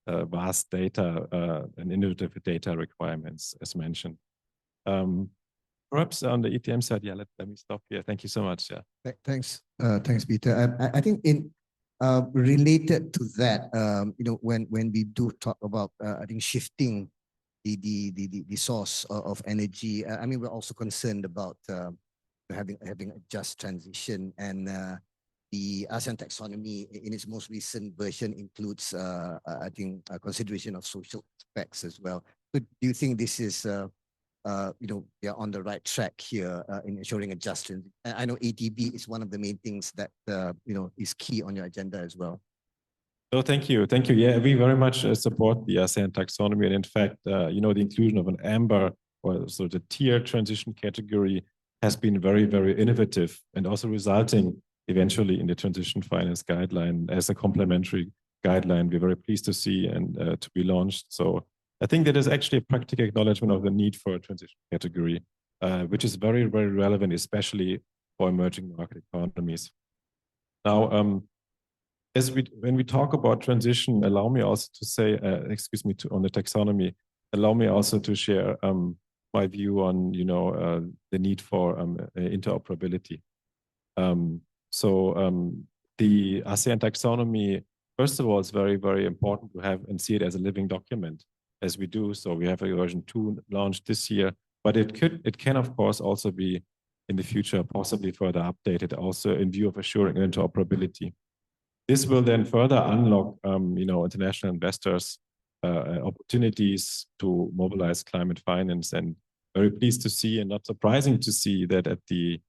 vast data and innovative data requirements, as mentioned. Perhaps on the ETM side, yeah, let me stop here. Thank you so much. Yeah. Thanks, Peter. I think in related to that, when we do talk about, I think shifting the source of energy, I mean, we're also concerned about having a just transition, and the ASEAN taxonomy in its most recent version includes, I think, a consideration of social aspects as well. So do you think this is we are on the right track here in ensuring a just transition? I know ADB is one of the main things that is key on your agenda as well. Oh, thank you. Yeah, we very much support the ASEAN taxonomy, and in fact, the inclusion of an amber, or so the tier transition category, has been very innovative, and also resulting eventually in the transition finance guideline as a complementary guideline. We're very pleased to see and to be launched. So I think that is actually a practical acknowledgement of the need for a transition category, which is very relevant, especially for emerging market economies. Now, when we talk about transition, allow me also to say, on the taxonomy, allow me also to share my view on, the need for interoperability. The ASEAN taxonomy, first of all, is very, very important to have and see it as a living document, as we do. So we have a version 2 launched this year, but it can, of course, also be in the future possibly further updated, also in view of assuring interoperability. This will then further unlock, international investors' opportunities to mobilize climate finance. And very pleased to see, and not surprising to see, that at the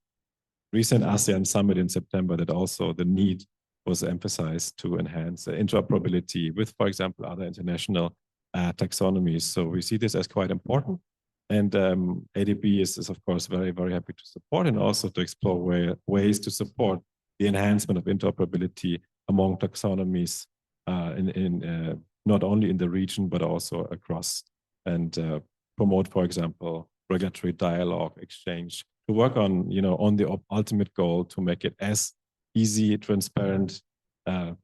recent ASEAN summit in September, that also the need was emphasized to enhance interoperability with, for example, other international taxonomies. So we see this as quite important. And ADB is of course very, very happy to support and also to explore ways to support the enhancement of interoperability among taxonomies not only in the region, but also across, and promote, for example, regulatory dialogue, exchange, to work on, on the ultimate goal to make it as easy, transparent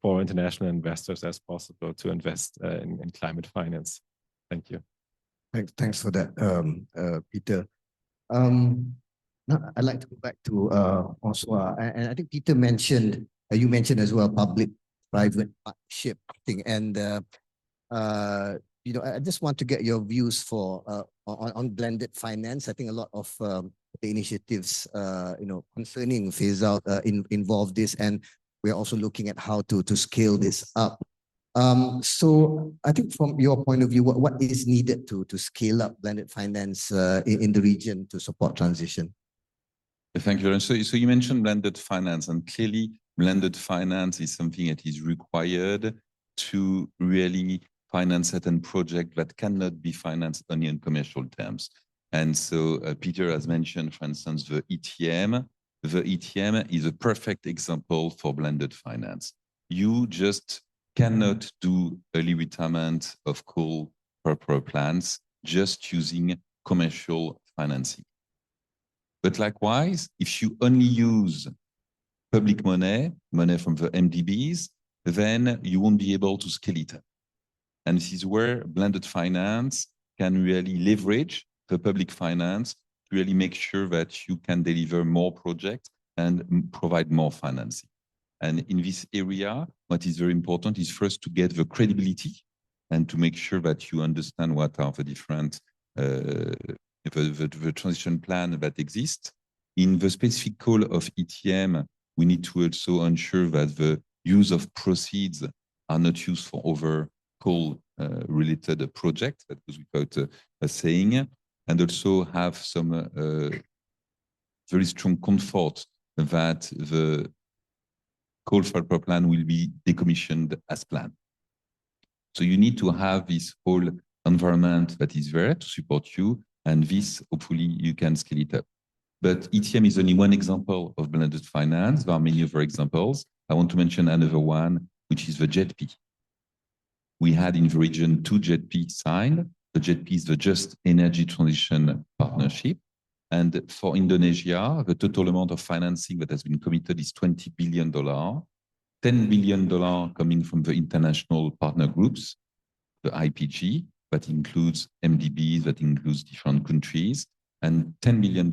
for international investors as possible to invest in climate finance. Thank you. Thanks for that, Peter. Now I'd like to go back to François, and I think Peter mentioned, you mentioned as well, public-private partnership thing, and I just want to get your views on blended finance. I think a lot of the initiatives, concerning phase out involve this, and we're also looking at how to scale this up. So I think from your point of view, what is needed to scale up blended finance in the region to support transition? Thank you. So you mentioned blended finance, and clearly blended finance is something that is required to really finance certain projects that cannot be financed only in commercial terms. And so Peter has mentioned, for instance, the ETM. The ETM is a perfect example for blended finance. You just cannot do early retirement of coal power plants just using commercial financing. But likewise, if you only use public money from the MDBs, then you won't be able to scale it up. And this is where blended finance can really leverage the public finance to really make sure that you can deliver more projects and provide more financing. And in this area, what is very important is first to get the credibility and to make sure that you understand what are the different the transition plan that exists. In the specific call of ETM, we need to also ensure that the use of proceeds are not used for other coal-related projects, that goes without saying, and also have some very strong comfort that the coal-fired power plant will be decommissioned as planned. So you need to have this whole environment that is there to support you, and this, hopefully, you can scale it up. But ETM is only one example of blended finance. There are many other examples. I want to mention another one, which is the JETP. We had in the region 2 JETP signed. The JETP is the Just Energy Transition Partnership. And for Indonesia, the total amount of financing that has been committed is $20 billion, $10 billion coming from the international partner groups, the IPG, that includes MDBs, that includes different countries, and $10 billion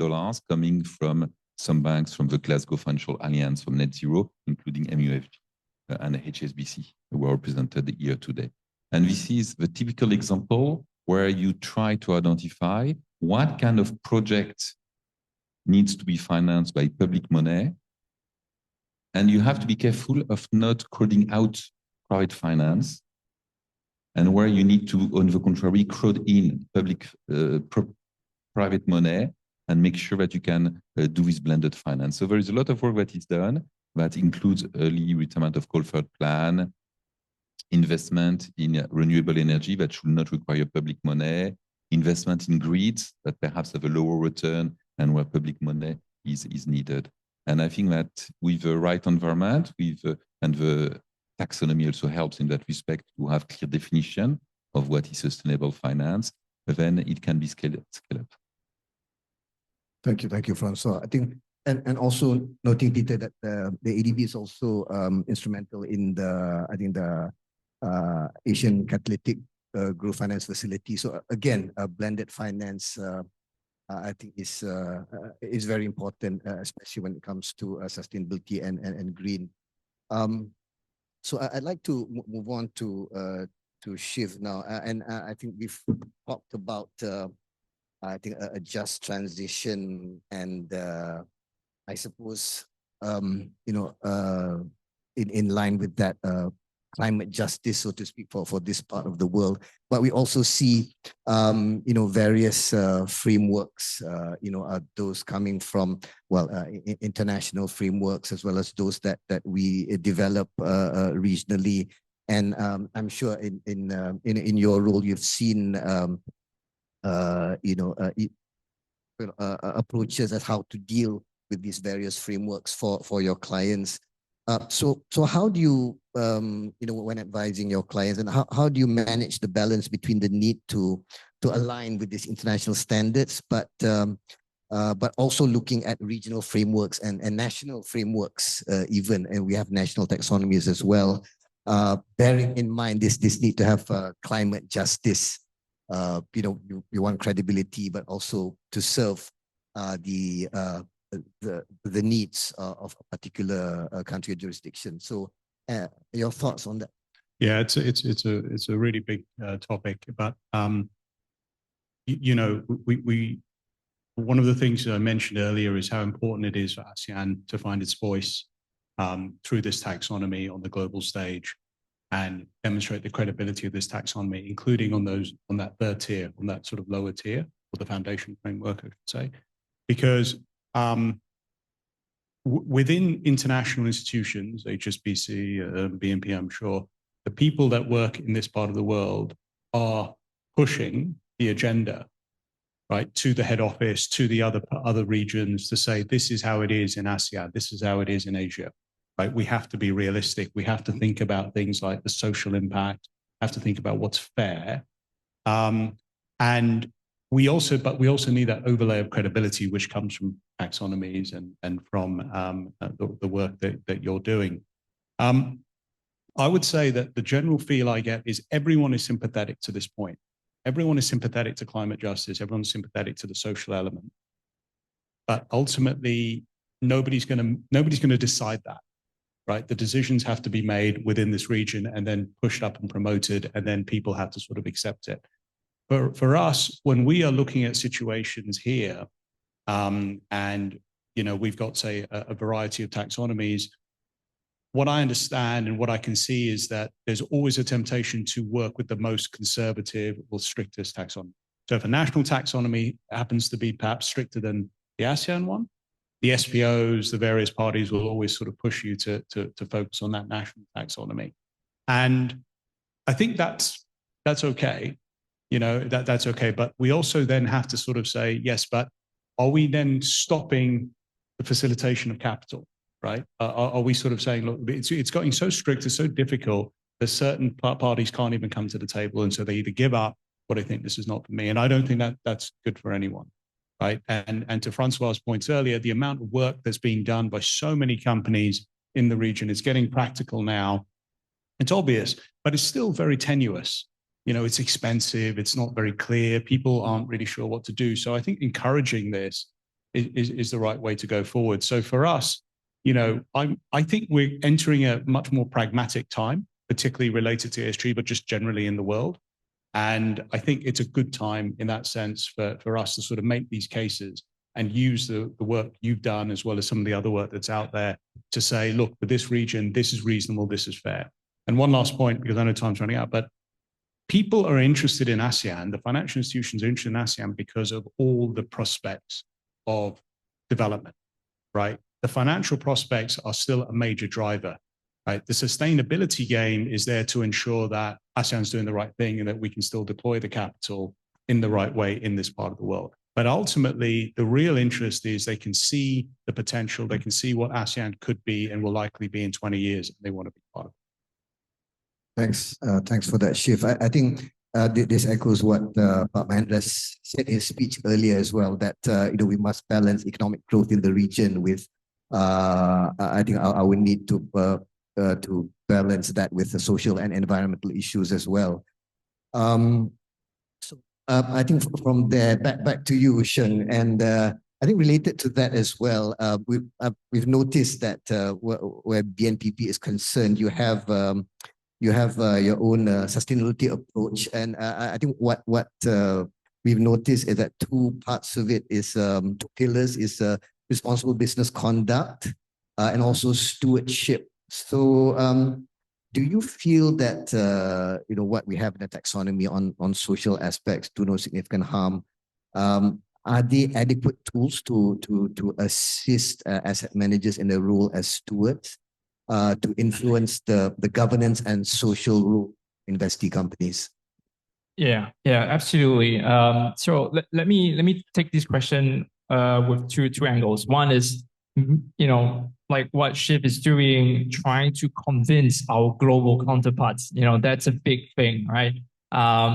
coming from some banks from the Glasgow Financial Alliance from Net Zero, including MUFG and HSBC, who are represented here today. And this is the typical example where you try to identify what kind of project needs to be financed by public money. And you have to be careful of not crowding out private finance, and where you need to, on the contrary, crowd in public private money and make sure that you can do this blended finance. So there is a lot of work that is done that includes early retirement of coal-fired plant, investment in renewable energy that should not require public money, investment in grids that perhaps have a lower return and where public money is needed. And I think that with the right environment, and the taxonomy also helps in that respect to have clear definition of what is sustainable finance, then it can be scaled up. Thank you, François. I think and also noting, Peter, that the ADB is also instrumental in I think the Asian Catalytic Growth Finance Facility. So again, blended finance, I think is very important, especially when it comes to sustainability and green. So I'd like to move on to Shiv now, and I think we've talked about I think a just transition, and I suppose in line with that climate justice, so to speak, for this part of the world. But we also see various frameworks, those coming from international frameworks, as well as those that we develop regionally. And I'm sure in your role you've seen approaches as how to deal with these various frameworks for your clients. So how do you when advising your clients, and how do you manage the balance between the need to align with these international standards, but also looking at regional frameworks and national frameworks even, and we have national taxonomies as well, bearing in mind this need to have climate justice. You want credibility, but also to serve the needs of a particular country or jurisdiction. So, your thoughts on that? Yeah, it's a really big topic, but we one of the things that I mentioned earlier is how important it is for ASEAN to find its voice through this taxonomy on the global stage, and demonstrate the credibility of this taxonomy, including on that third tier, on that sort of lower tier, or the foundation framework, I should say, because within international institutions, HSBC, BNP, I'm sure, the people that work in this part of the world are pushing the agenda, right, to the head office, to the other regions, to say, this is how it is in ASEAN, this is how it is in Asia. Right? We have to be realistic. We have to think about things like the social impact, have to think about what's fair. And we also need that overlay of credibility, which comes from taxonomies and from the work that you're doing. I would say that the general feel I get is everyone is sympathetic to this point. Everyone is sympathetic to climate justice. Everyone's sympathetic to the social element. But ultimately, nobody's going to decide that. Right, the decisions have to be made within this region and then pushed up and promoted, and then people have to sort of accept it. For us, when we are looking at situations here, and we've got, say, a variety of taxonomies, what I understand and what I can see is that there's always a temptation to work with the most conservative or strictest taxonomy. So if a national taxonomy happens to be perhaps stricter than the ASEAN one, the SPOs, the various parties will always sort of push you to focus on that national taxonomy. And I think that's okay, that's okay. But we also then have to sort of say, yes, but are we then stopping the facilitation of capital, right? Are we sort of saying, look, it's getting so strict, it's so difficult that certain parties can't even come to the table, and so they either give up or they think this is not for me. And I don't think that's good for anyone. Right. And to Francois's points earlier, the amount of work that's being done by so many companies in the region is getting practical now. It's obvious, but it's still very tenuous. It's expensive. It's not very clear. People aren't really sure what to do. So I think encouraging this is the right way to go forward. So for us, I think we're entering a much more pragmatic time, particularly related to ESG, but just generally in the world. And I think it's a good time in that sense for us to sort of make these cases and use the work you've done, as well as some of the other work that's out there, to say, look, for this region, this is reasonable, this is fair. And one last point, because I know time's running out, but people are interested in ASEAN, the financial institutions are interested in ASEAN because of all the prospects of development, right? The financial prospects are still a major driver. Right? The sustainability game is there to ensure that ASEAN's doing the right thing and that we can still deploy the capital in the right way in this part of the world. But ultimately, the real interest is they can see the potential, they can see what ASEAN could be and will likely be in 20 years, and they want to be part of it. Thanks for that, Shiv. I think this echoes what Pak Mahendra said in his speech earlier as well, that we must balance economic growth in the region with I think our need to balance that with the social and environmental issues as well. I think from there back to you, Sheng, and I think related to that as well, we've noticed that where BNPP is concerned, you have your own sustainability approach, and I think what we've noticed is that two parts of it is two pillars is responsible business conduct and also stewardship. So do you feel that what we have in the taxonomy on social aspects do no significant harm? Are there adequate tools to assist asset managers in their role as stewards to influence the governance and social role investee companies? Yeah, absolutely. So let me take this question with two angles. One is, like what SHIP is doing, trying to convince our global counterparts. That's a big thing, right?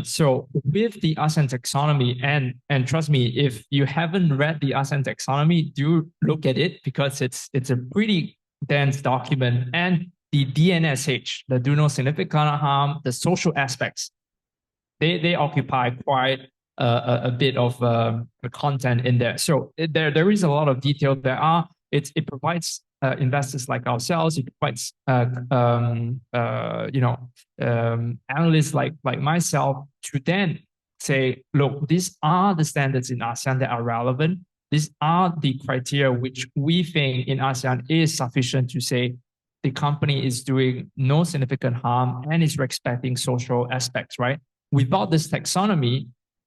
So with the ASEAN taxonomy, and trust me, if you haven't read the ASEAN taxonomy, do look at it, because it's a pretty dense document, and the DNSH, the do no significant harm, the social aspects, they occupy quite a bit of content in there. So there is a lot of detail there. It provides investors like ourselves, it provides analysts like myself to then say, look, these are the standards in ASEAN that are relevant. These are the criteria which we think in ASEAN is sufficient to say the company is doing no significant harm and is respecting social aspects, right? Without this taxonomy,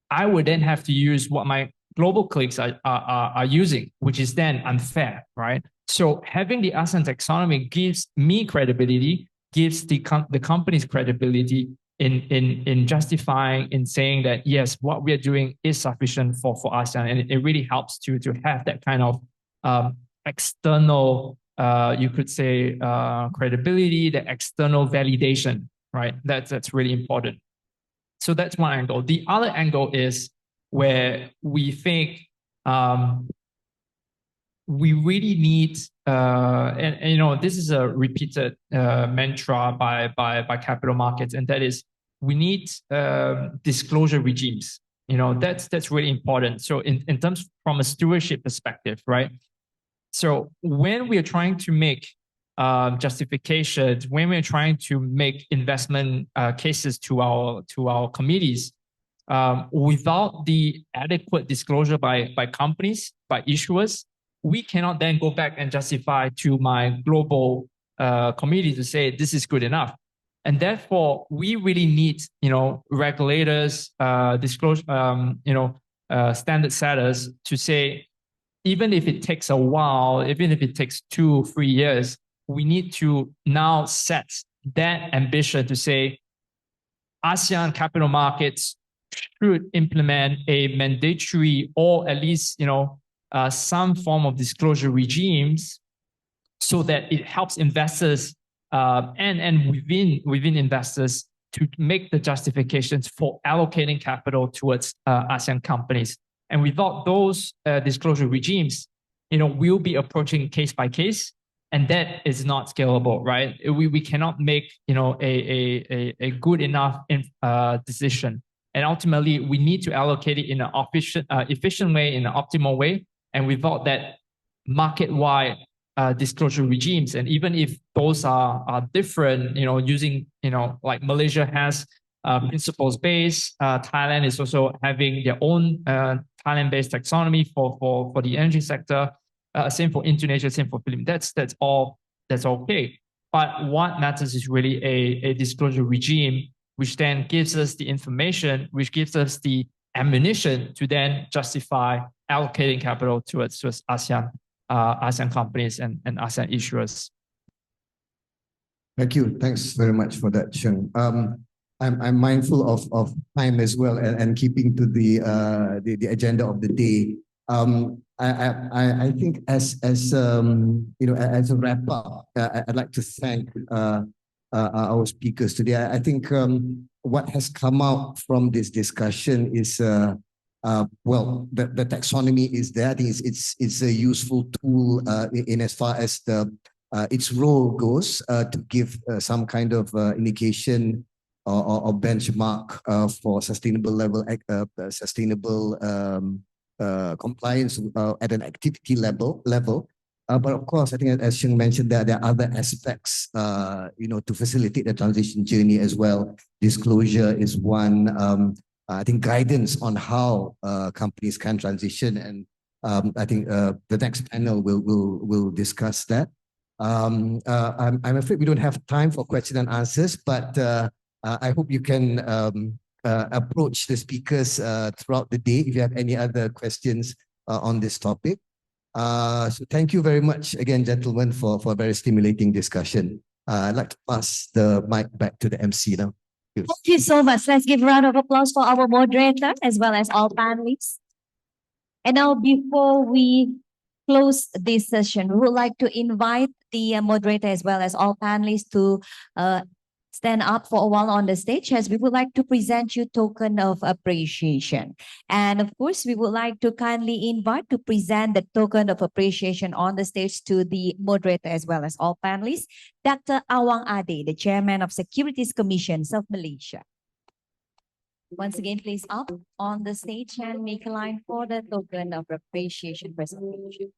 I would then have to use what my global colleagues are using, which is then unfair, right? So having the ASEAN taxonomy gives me credibility, gives the company's credibility in justifying, in saying that, yes, what we are doing is sufficient for ASEAN. And it really helps to have that kind of external, you could say, credibility, the external validation, right? That's really important. So that's one angle. The other angle is where we think we really need, and this is a repeated mantra by capital markets, and that is we need disclosure regimes. That's really important. So in terms from a stewardship perspective, right? So when we are trying to make justifications, when we're trying to make investment cases to our committees, without the adequate disclosure by companies, by issuers, we cannot then go back and justify to my global committee to say this is good enough. And therefore, we really need, regulators, disclosure, standard setters to say, even if it takes a while, even if it takes 2-3 years, we need to now set that ambition to say ASEAN capital markets should implement a mandatory or at least, some form of disclosure regimes so that it helps investors and within investors to make the justifications for allocating capital towards ASEAN companies. And without those disclosure regimes, we'll be approaching case by case, and that is not scalable, right? We cannot make a good enough decision. And ultimately, we need to allocate it in an efficient way, in an optimal way. And without that market-wide disclosure regimes, and even if those are different, using, like Malaysia has principles-based, Thailand is also having their own Thailand-based taxonomy for the energy sector. Same for Indonesia, same for Philippines. That's okay. But what matters is really a disclosure regime, which then gives us the information, which gives us the ammunition to then justify allocating capital towards ASEAN companies and ASEAN issuers. Thank you. Thanks very much for that, Sheng. I'm mindful of time as well, and keeping to the agenda of the day. I think as a wrap up, I'd like to thank our speakers today. I think what has come out from this discussion is, well, the taxonomy is there. I think it's a useful tool in as far as its role goes to give some kind of indication or benchmark for sustainable level, sustainable compliance at an activity level. But of course, I think as Sheng mentioned, there are other aspects, to facilitate the transition journey as well. Disclosure is one. I think guidance on how companies can transition, and I think the next panel will discuss that. I'm afraid we don't have time for question and answers, but I hope you can approach the speakers throughout the day if you have any other questions on this topic. So thank you very much again, gentlemen, for a very stimulating discussion. I'd like to pass the mic back to the MC now. Thank you so much. Let's give a round of applause for our moderator as well as all panelists. And now, before we close this session, we would like to invite the moderator as well as all panelists to stand up for a while on the stage, as we would like to present you token of appreciation. And of course, we would like to kindly invite to present the token of appreciation on the stage to the moderator as well as all panelists, Dr. Awang Ade, the Chairman of Securities Commissions of Malaysia. Once again, please up on the stage and make a line for the token of appreciation presentation.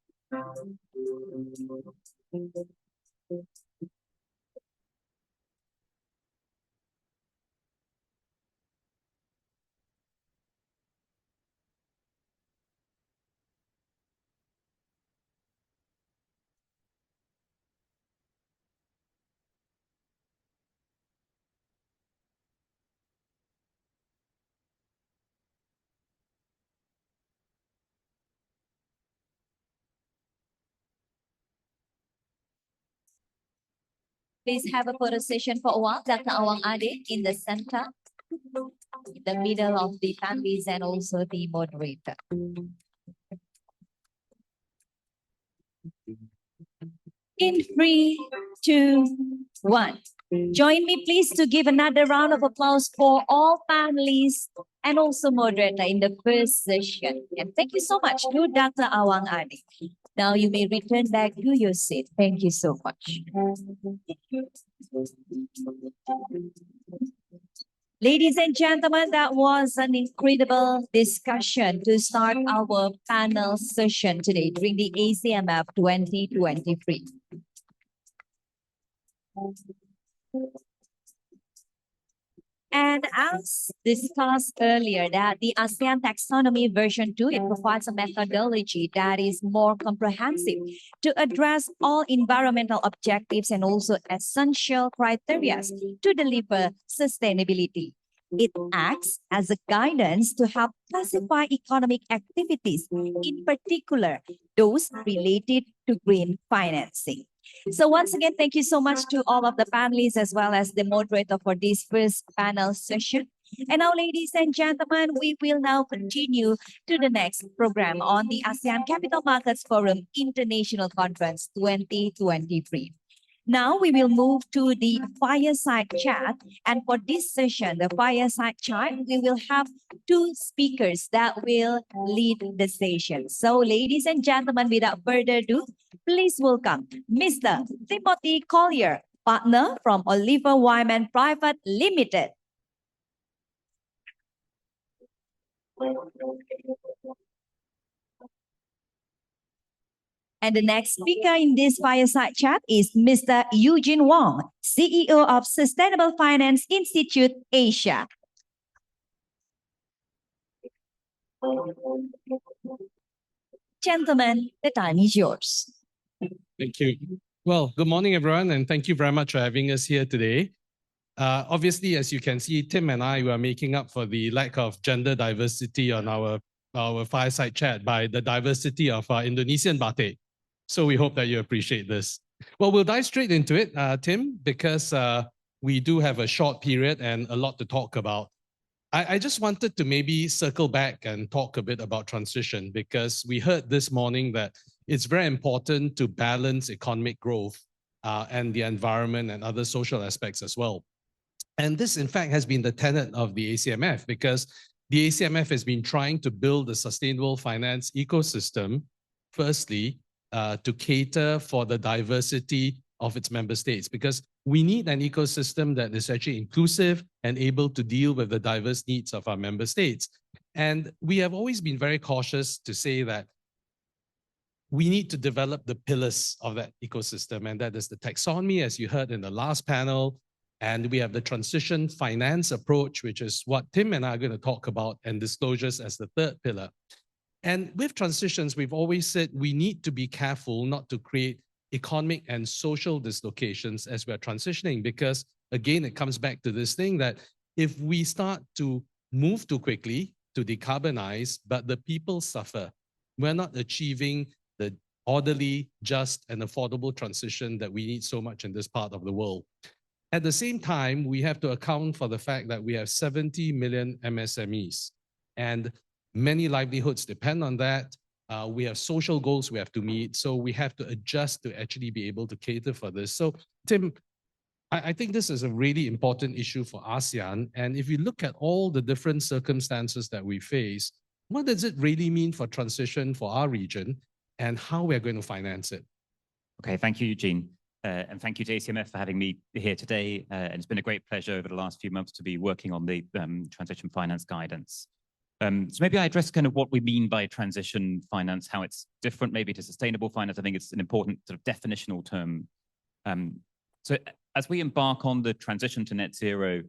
Please have a photo session for a while. Dr. Awang Ade in the center, in the middle of the panelists and also the moderator. In 3, 2, 1. Join me please to give another round of applause for all panelists and also moderator in the first session. And thank you so much to Dr. Awang Ade. Now you may return back to your seat. Thank you so much. Ladies and gentlemen, that was an incredible discussion to start our panel session today during the ACMF 2023. And as discussed earlier, that the ASEAN Taxonomy version 2, it provides a methodology that is more comprehensive to address all environmental objectives and also essential criteria to deliver sustainability. It acts as a guidance to help classify economic activities, in particular, those related to green financing. So once again, thank you so much to all of the panelists as well as the moderator for this first panel session. And now, ladies and gentlemen, we will now continue to the next program on the ASEAN Capital Markets Forum International Conference 2023. Now we will move to the fireside chat. And for this session, the fireside chat, we will have two speakers that will lead the session. So ladies and gentlemen, without further ado, please welcome Mr. Timothy Collier, partner from Oliver Wyman Private Limited. And the next speaker in this fireside chat is Mr. Eugene Wong, CEO of Sustainable Finance Institute Asia. Gentlemen, the time is yours. Thank you. Well, good morning, everyone, and thank you very much for having us here today. Obviously, as you can see, Tim and I were making up for the lack of gender diversity on our fireside chat by the diversity of our Indonesian batik. So we hope that you appreciate this. Well, we'll dive straight into it, Tim, because we do have a short period and a lot to talk about. I just wanted to maybe circle back and talk a bit about transition, because we heard this morning that it's very important to balance economic growth and the environment and other social aspects as well. And this, in fact, has been the tenet of the ACMF, because the ACMF has been trying to build a sustainable finance ecosystem, firstly, to cater for the diversity of its member states, because we need an ecosystem that is actually inclusive and able to deal with the diverse needs of our member states. And we have always been very cautious to say that we need to develop the pillars of that ecosystem, and that is the taxonomy, as you heard in the last panel, and we have the transition finance approach, which is what Tim and I are going to talk about, and disclosures as the third pillar. And with transitions, we've always said we need to be careful not to create economic and social dislocations as we're transitioning, because again, it comes back to this thing that if we start to move too quickly to decarbonize, but the people suffer, we're not achieving the orderly, just, and affordable transition that we need so much in this part of the world. At the same time, we have to account for the fact that we have 70 million MSMEs, and many livelihoods depend on that. We have social goals we have to meet, so we have to adjust to actually be able to cater for this. So, Tim, I think this is a really important issue for ASEAN. And if you look at all the different circumstances that we face, what does it really mean for transition for our region and how we're going to finance it? Okay, thank you, Eugene. And thank you to ACMF for having me here today. And it's been a great pleasure over the last few months to be working on the transition finance guidance. So maybe I address kind of what we mean by transition finance, how it's different maybe to sustainable finance. I think it's an important sort of definitional term. So as we embark on the transition to net zero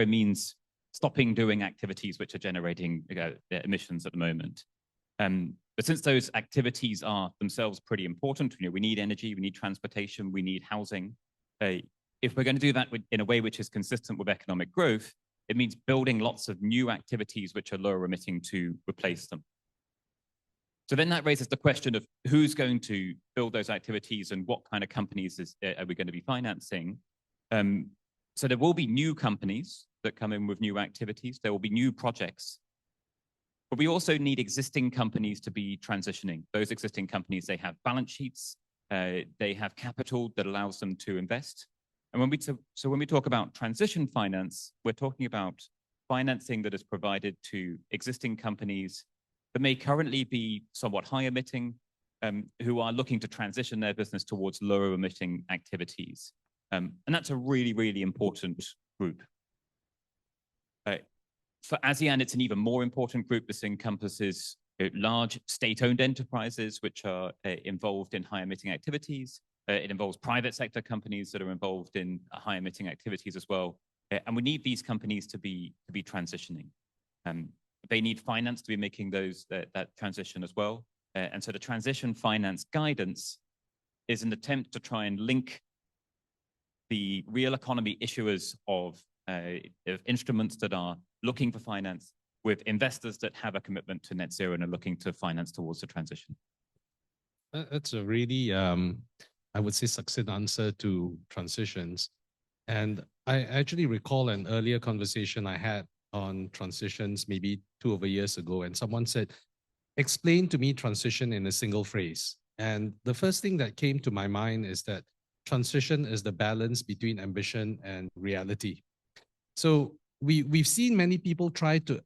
means stopping doing activities which are generating emissions at the moment. But since those activities are themselves pretty important, we need energy, we need transportation, we need housing. If we're going to do that in a way which is consistent with economic growth, it means building lots of new activities which are lower emitting to replace them. So then that raises the question of who's going to build those activities and what kind of companies are we going to be financing? So there will be new companies that come in with new activities. There will be new projects. But we also need existing companies to be transitioning. Those existing companies, they have balance sheets, they have capital that allows them to invest. And when we talk about transition finance, we're talking about financing that is provided to existing companies that may currently be somewhat high emitting, who are looking to transition their business towards lower emitting activities. And that's a really, really important group. For ASEAN, it's an even more important group. This encompasses large state-owned enterprises which are involved in high-emitting activities. It involves private sector companies that are involved in high-emitting activities as well. And we need these companies to be transitioning. They need finance to be making that transition as well. And so the transition finance guidance is an attempt to try and link the real economy issuers of instruments that are looking for finance with investors that have a commitment to net zero and are looking to finance towards the transition. That's a really, I would say, succinct answer to transitions. And I actually recall an earlier conversation I had on transitions maybe 2 years ago, and someone said, explain to me transition in a single phrase. And the first thing that came to my mind is that transition is the balance between ambition and reality. So we've seen many people try to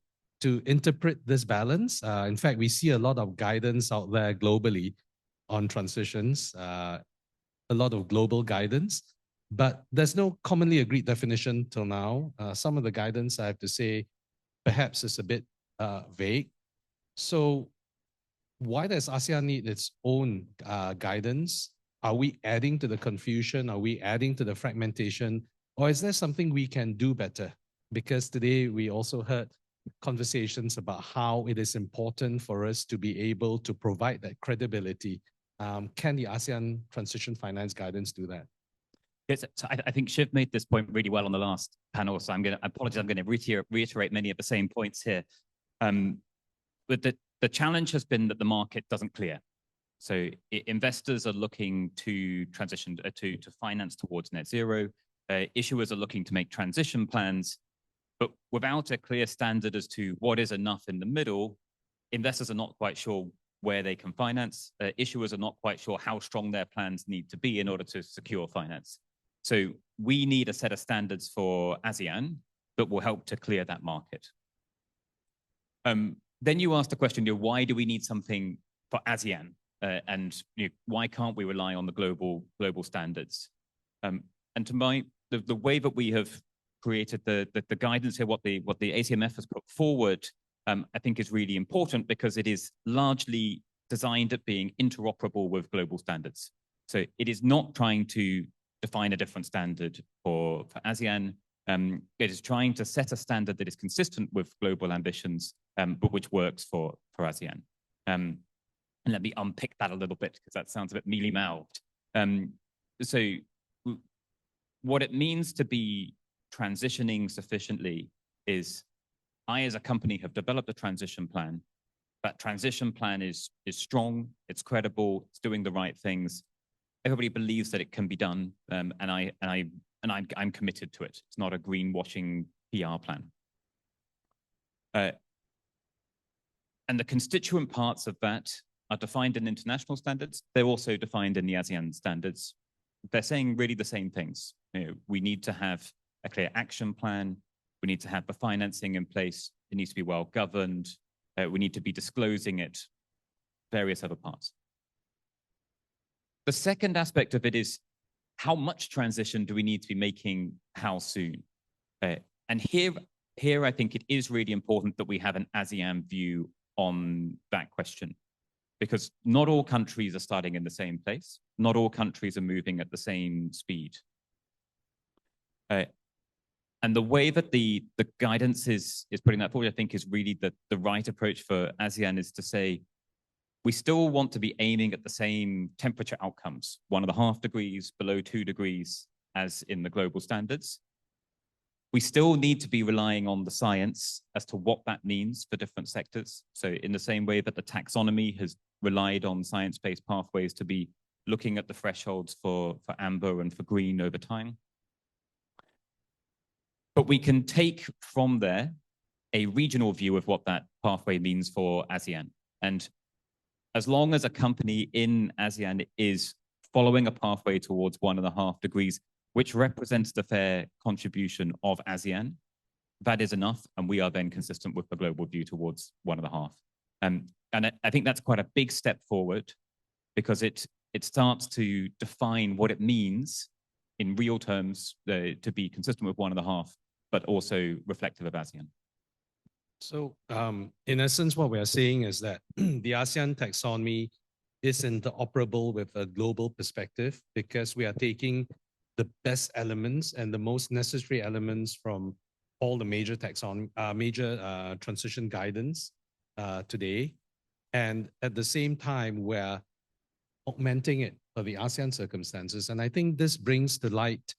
interpret this balance. In fact, we see a lot of guidance out there globally on transitions, a lot of global guidance, but there's no commonly agreed definition till now. Some of the guidance, I have to say, perhaps is a bit vague. So why does ASEAN need its own guidance? Are we adding to the confusion? Are we adding to the fragmentation? Or is there something we can do better? Because today we also heard conversations about how it is important for us to be able to provide that credibility. Can the ASEAN Transition Finance Guidance do that? Yes, so I think Shiv made this point really well on the last panel, so I apologize, I'm going to reiterate many of the same points here. But the challenge has been that the market doesn't clear. So investors are looking to transition to finance towards net zero. Issuers are looking to make transition plans, but without a clear standard as to what is enough in the middle, investors are not quite sure where they can finance. Issuers are not quite sure how strong their plans need to be in order to secure finance. So we need a set of standards for ASEAN that will help to clear that market. Then you asked the question, why do we need something for ASEAN? And why can't we rely on the global standards? And to the way that we have created the guidance here, what the ACMF has put forward, I think is really important because it is largely designed at being interoperable with global standards. So it is not trying to define a different standard for ASEAN. It is trying to set a standard that is consistent with global ambitions, but which works for ASEAN. And let me unpick that a little bit because that sounds a bit mealy-mouthed. So what it means to be transitioning sufficiently is I, as a company, have developed a transition plan. That transition plan is strong, it's credible, it's doing the right things. Everybody believes that it can be done, and I'm committed to it. It's not a greenwashing PR plan. And the constituent parts of that are defined in international standards. They're also defined in the ASEAN standards. They're saying really the same things. We need to have a clear action plan. We need to have the financing in place. It needs to be well governed. We need to be disclosing it, various other parts. The second aspect of it is how much transition do we need to be making, how soon? And here I think it is really important that we have an ASEAN view on that question, because not all countries are starting in the same place. Not all countries are moving at the same speed. And the way that the guidance is putting that forward, I think, is really the right approach for ASEAN is to say, we still want to be aiming at the same temperature outcomes, 1.5 degrees, below 2 degrees, as in the global standards. We still need to be relying on the science as to what that means for different sectors. So in the same way that the taxonomy has relied on science-based pathways to be looking at the thresholds for amber and for green over time. But we can take from there a regional view of what that pathway means for ASEAN. And as long as a company in ASEAN is following a pathway towards 1.5 degrees, which represents the fair contribution of ASEAN, that is enough. And we are then consistent with the global view towards 1.5. And I think that's quite a big step forward because it starts to define what it means in real terms to be consistent with 1.5, but also reflective of ASEAN. So in essence, what we are saying is that the ASEAN taxonomy is interoperable with a global perspective because we are taking the best elements and the most necessary elements from all the major transition guidance today. And at the same time, we're augmenting it for the ASEAN circumstances. And I think this brings to light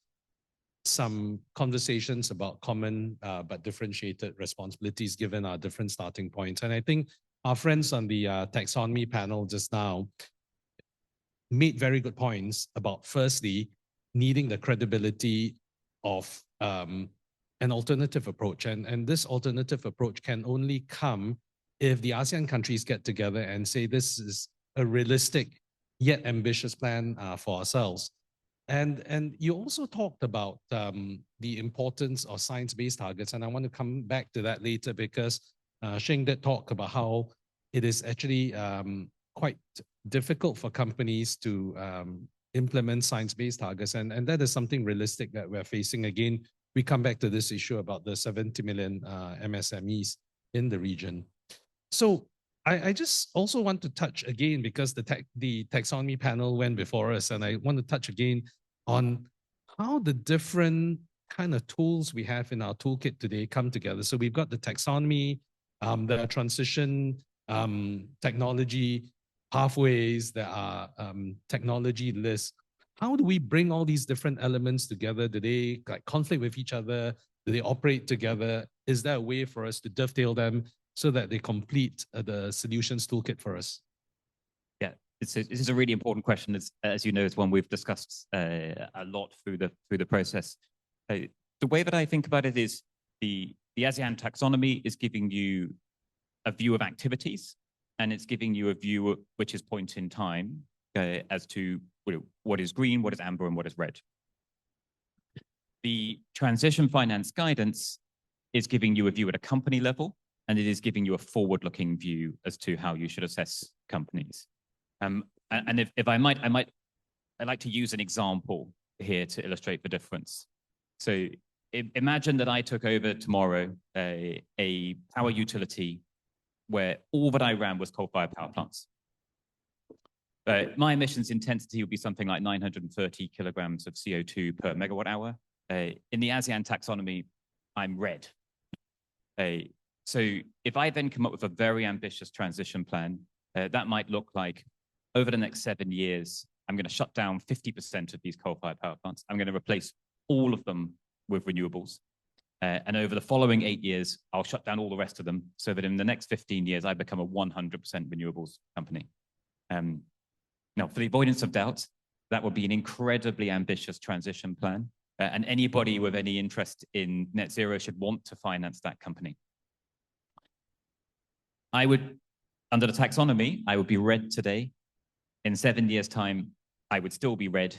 some conversations about common but differentiated responsibilities given our different starting points. And I think our friends on the taxonomy panel just now made very good points about, firstly, needing the credibility of an alternative approach. And this alternative approach can only come if the ASEAN countries get together and say this is a realistic yet ambitious plan for ourselves. And you also talked about the importance of science-based targets, and I want to come back to that later because Shing did talk about how it is actually quite difficult for companies to implement science-based targets, and that is something realistic that we're facing. Again, we come back to this issue about the 70 million MSMEs in the region. So I just also want to touch again, because the taxonomy panel went before us, and I want to touch again on how the different kind of tools we have in our toolkit today come together. So we've got the taxonomy, the transition technology pathways, there are technology lists. How do we bring all these different elements together? Do they like conflict with each other? Do they operate together? Is there a way for us to dovetail them so that they complete the solutions toolkit for us? Yeah, this is a really important question. As you know, it's one we've discussed a lot through the process. The way that I think about it is the ASEAN taxonomy is giving you a view of activities, and it's giving you a view which is point in time as to what is green, what is amber, and what is red. The transition finance guidance is giving you a view at a company level, and it is giving you a forward-looking view as to how you should assess companies. And if I might, I'd like to use an example here to illustrate the difference. So imagine that I took over tomorrow a power utility where all that I ran was coal-fired power plants. My emissions intensity would be something like 930 kilograms of CO2 per megawatt hour. In the ASEAN taxonomy, I'm red. So if I then come up with a very ambitious transition plan, that might look like over the next 7 years, I'm going to shut down 50% of these coal-fired power plants. I'm going to replace all of them with renewables. And over the following 8 years, I'll shut down all the rest of them so that in the next 15 years, I become a 100% renewables company. Now, for the avoidance of doubt, that would be an incredibly ambitious transition plan. And anybody with any interest in net zero should want to finance that company. I would, under the taxonomy, I would be red today. In 7 years' time, I would still be red.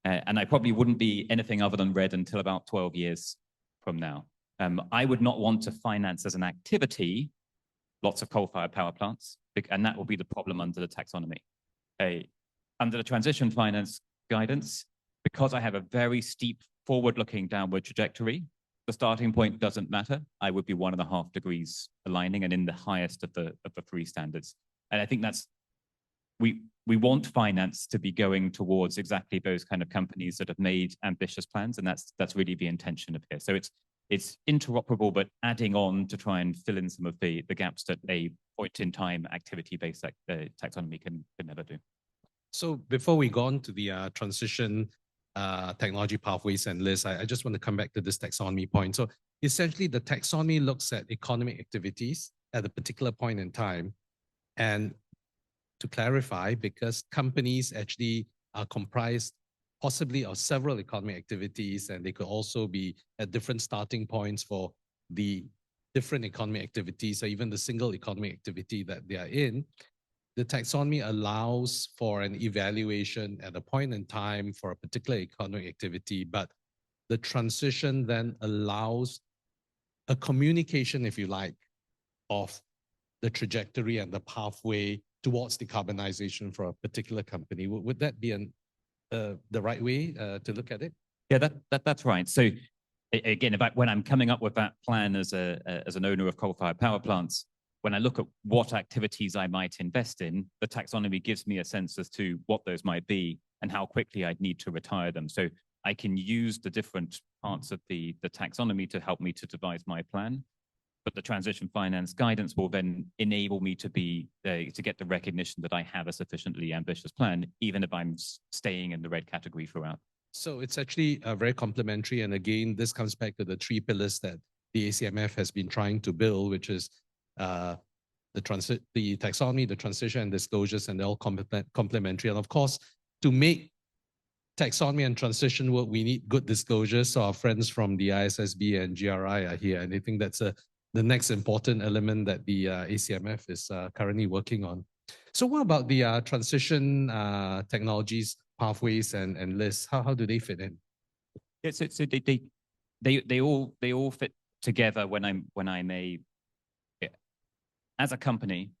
And I probably wouldn't be anything other than red until about 12 years from now. I would not want to finance as an activity lots of coal-fired power plants, and that will be the problem under the taxonomy. Under the transition finance guidance, because I have a very steep forward-looking downward trajectory, the starting point doesn't matter. I would be 1.5 degrees aligning and in the highest of the 3 standards. And I think that's, we want finance to be going towards exactly those kind of companies that have made ambitious plans, and that's really the intention of here. So it's interoperable, but adding on to try and fill in some of the gaps that a point-in-time activity-based taxonomy can never do. So before we go on to the transition technology pathways and lists, I just want to come back to this taxonomy point. So essentially, the taxonomy looks at economic activities at a particular point in time. And to clarify, because companies actually are comprised possibly of several economic activities, and they could also be at different starting points for the different economic activities or even the single economic activity that they are in. The taxonomy allows for an evaluation at a point in time for a particular economic activity, but the transition then allows a communication, if you like, of the trajectory and the pathway towards decarbonization for a particular company. Would that be the right way to look at it? Yeah, that's right. So again, when I'm coming up with that plan as an owner of coal-fired power plants, when I look at what activities I might invest in, the taxonomy gives me a sense as to what those might be and how quickly I'd need to retire them. So I can use the different parts of the taxonomy to help me to devise my plan. But the transition finance guidance will then enable me to get the recognition that I have a sufficiently ambitious plan, even if I'm staying in the red category throughout. So it's actually very complementary. And again, this comes back to the 3 pillars that the ACMF has been trying to build, which is the taxonomy, the transition and disclosures, and they're all complementary. And of course, to make taxonomy and transition work, we need good disclosures. So our friends from the ISSB and GRI are here. And I think that's the next important element that the ACMF is currently working on. So what about the transition technologies, pathways, and lists? How do they fit in? Yeah, so they all fit together when I'm as a company,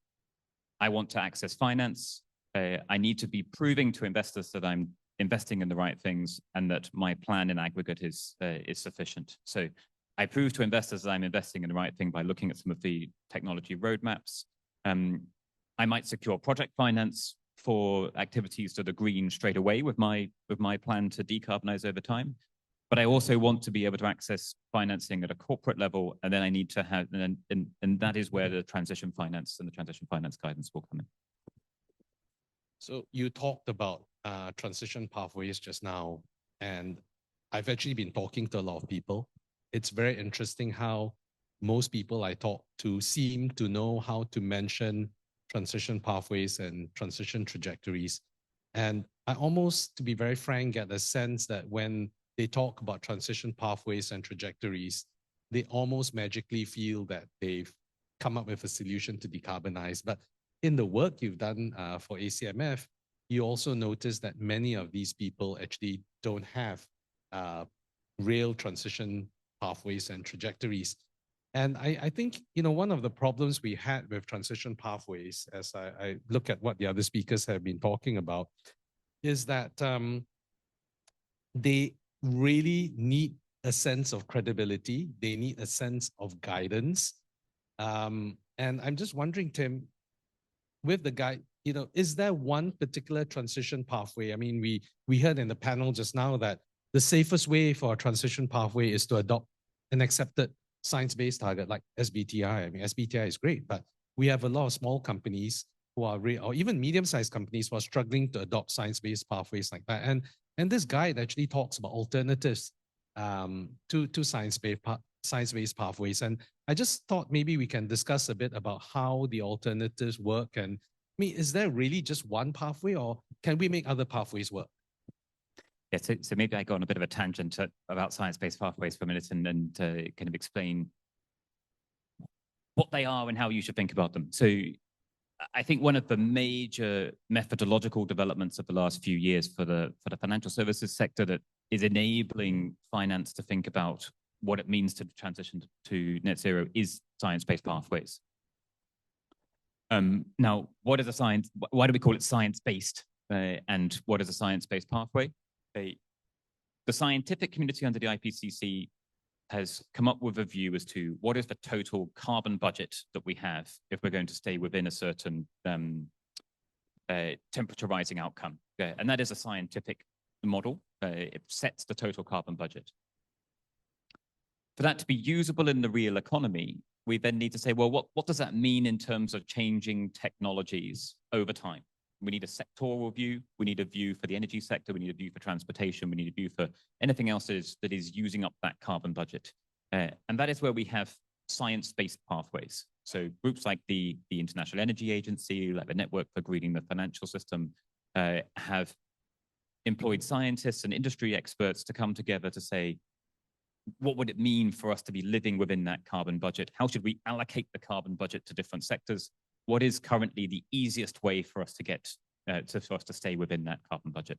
I want to access finance. I need to be proving to investors that I'm investing in the right things and that my plan in aggregate is sufficient. So I prove to investors that I'm investing in the right thing by looking at some of the technology roadmaps. I might secure project finance for activities that are green straight away with my plan to decarbonize over time. But I also want to be able to access financing at a corporate level, and then I need to have, and that is where the transition finance and the transition finance guidance will come in. So you talked about transition pathways just now, and I've actually been talking to a lot of people. It's very interesting how most people I talk to seem to know how to mention transition pathways and transition trajectories. And I almost, to be very frank, get a sense that when they talk about transition pathways and trajectories, they almost magically feel that they've come up with a solution to decarbonize. But in the work you've done for ACMF, you also notice that many of these people actually don't have real transition pathways and trajectories. And I think, one of the problems we had with transition pathways, as I look at what the other speakers have been talking about, is that they really need a sense of credibility. They need a sense of guidance. And I'm just wondering, Tim, with the guide, is there one particular transition pathway? I mean, we heard in the panel just now that the safest way for a transition pathway is to adopt an accepted science-based target like SBTI. I mean, SBTI is great, but we have a lot of small companies who are, or even medium-sized companies who are struggling to adopt science-based pathways like that. And this guide actually talks about alternatives to science-based pathways. And I just thought maybe we can discuss a bit about how the alternatives work. And I mean, is there really just one pathway, or can we make other pathways work? Yeah, so maybe I go on a bit of a tangent about science-based pathways for a minute and kind of explain what they are and how you should think about them. So I think one of the major methodological developments of the last few years for the financial services sector that is enabling finance to think about what it means to transition to net zero is science-based pathways. Now, why do we call it science-based? And what is a science-based pathway? The scientific community under the IPCC has come up with a view as to what is the total carbon budget that we have if we're going to stay within a certain temperature rising outcome. And that is a scientific model. It sets the total carbon budget. For that to be usable in the real economy, we then need to say, well, what does that mean in terms of changing technologies over time? We need a sectoral view. We need a view for the energy sector. We need a view for transportation. We need a view for anything else that is using up that carbon budget. And that is where we have science-based pathways. So groups like the International Energy Agency, like the Network for Greening the Financial System, have employed scientists and industry experts to come together to say, what would it mean for us to be living within that carbon budget? How should we allocate the carbon budget to different sectors? What is currently the easiest way for us to get for us to stay within that carbon budget?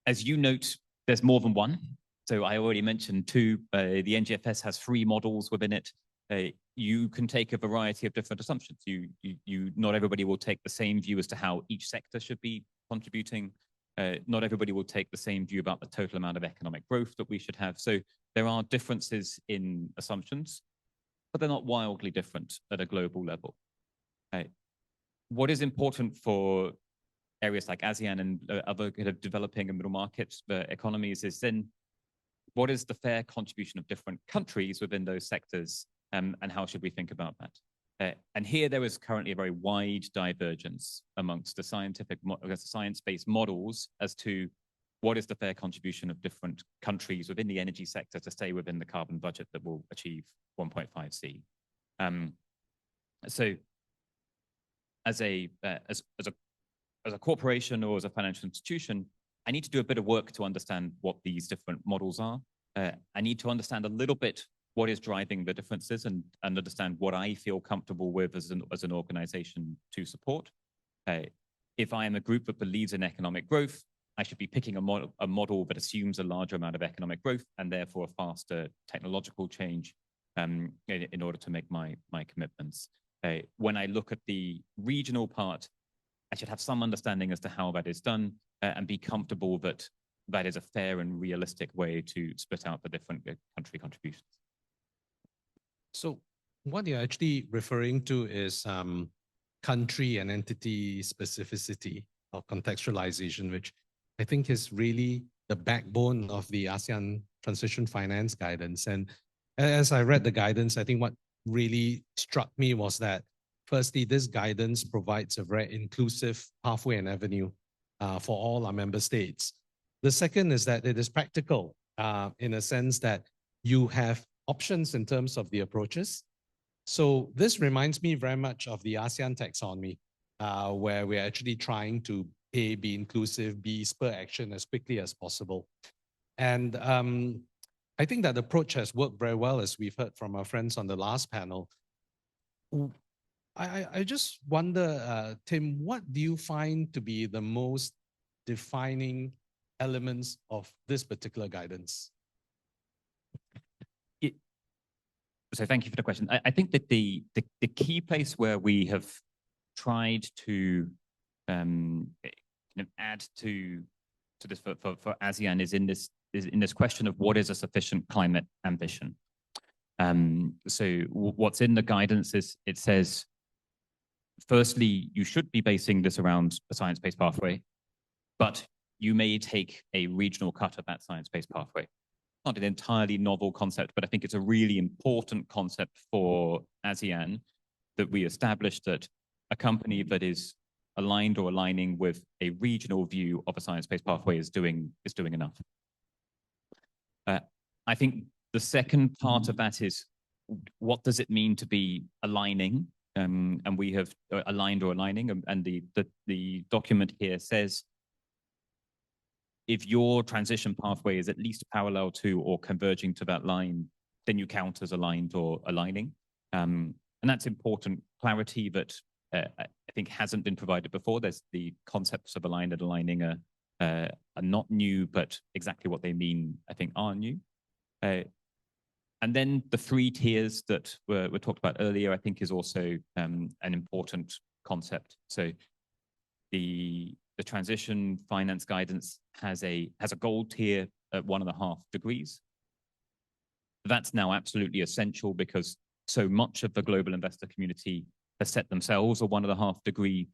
As you note, there's more than one. So I already mentioned two. The NGFS has 3 models within it. You can take a variety of different assumptions. Not everybody will take the same view as to how each sector should be contributing. Not everybody will take the same view about the total amount of economic growth that we should have. So there are differences in assumptions, but they're not wildly different at a global level. What is important for areas like ASEAN and other kind of developing and middle market economies is then what is the fair contribution of different countries within those sectors, and how should we think about that? And here there is currently a very wide divergence amongst the science-based models as to what is the fair contribution of different countries within the energy sector to stay within the carbon budget that will achieve 1.5C. So as a corporation or as a financial institution, I need to do a bit of work to understand what these different models are. I need to understand a little bit what is driving the differences and understand what I feel comfortable with as an organization to support. If I am a group that believes in economic growth, I should be picking a model that assumes a larger amount of economic growth and therefore a faster technological change in order to make my commitments. When I look at the regional part, I should have some understanding as to how that is done and be comfortable that that is a fair and realistic way to split out the different country contributions. So what you're actually referring to is country and entity specificity or contextualization, which I think is really the backbone of the ASEAN Transition Finance Guidance. And as I read the guidance, I think what really struck me was that, firstly, this guidance provides a very inclusive pathway and avenue for all our member states. The second is that it is practical in a sense that you have options in terms of the approaches. So this reminds me very much of the ASEAN taxonomy, where we're actually trying to A, be inclusive, B, spur action as quickly as possible. And I think that approach has worked very well, as we've heard from our friends on the last panel. I just wonder, Tim, what do you find to be the most defining elements of this particular guidance? So thank you for the question. I think that the key place where we have tried to kind of add to this for ASEAN is in this question of what is a sufficient climate ambition. So what's in the guidance is it says, firstly, you should be basing this around a science-based pathway, but you may take a regional cut of that science-based pathway. Not an entirely novel concept, but I think it's a really important concept for ASEAN that we establish that a company that is aligned or aligning with a regional view of a science-based pathway is doing enough. I think the second part of that is what does it mean to be aligning? And we have aligned or aligning, and the document here says if your transition pathway is at least parallel to or converging to that line, then you count as aligned or aligning. And that's important clarity that I think hasn't been provided before. There's the concepts of aligned and aligning are not new, but exactly what they mean, I think, are new. And then the three tiers that were talked about earlier, I think, is also an important concept. So the transition finance guidance has a gold tier at 1.5 degrees. That's now absolutely essential because so much of the global investor community has set themselves a 1.5 degree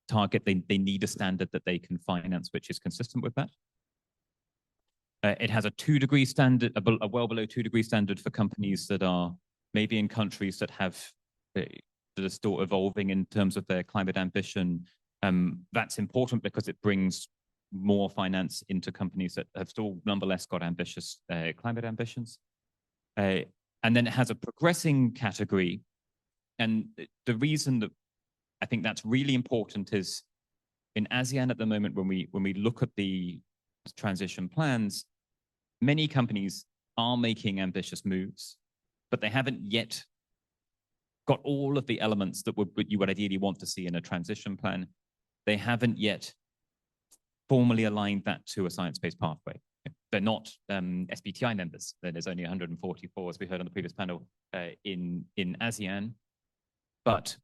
target. They need a standard that they can finance, which is consistent with that. It has a 2-degree standard, a well below 2-degree standard for companies that are maybe in countries that have that are still evolving in terms of their climate ambition. That's important because it brings more finance into companies that have still nonetheless got ambitious climate ambitions. And then it has a progressing category. And the reason that I think that's really important is in ASEAN at the moment, when we look at the transition plans, many companies are making ambitious moves, but they haven't yet got all of the elements that you would ideally want to see in a transition plan. They haven't yet formally aligned that to a science-based pathway. They're not SBTI members. There's only 144, as we heard on the previous panel, in ASEAN, but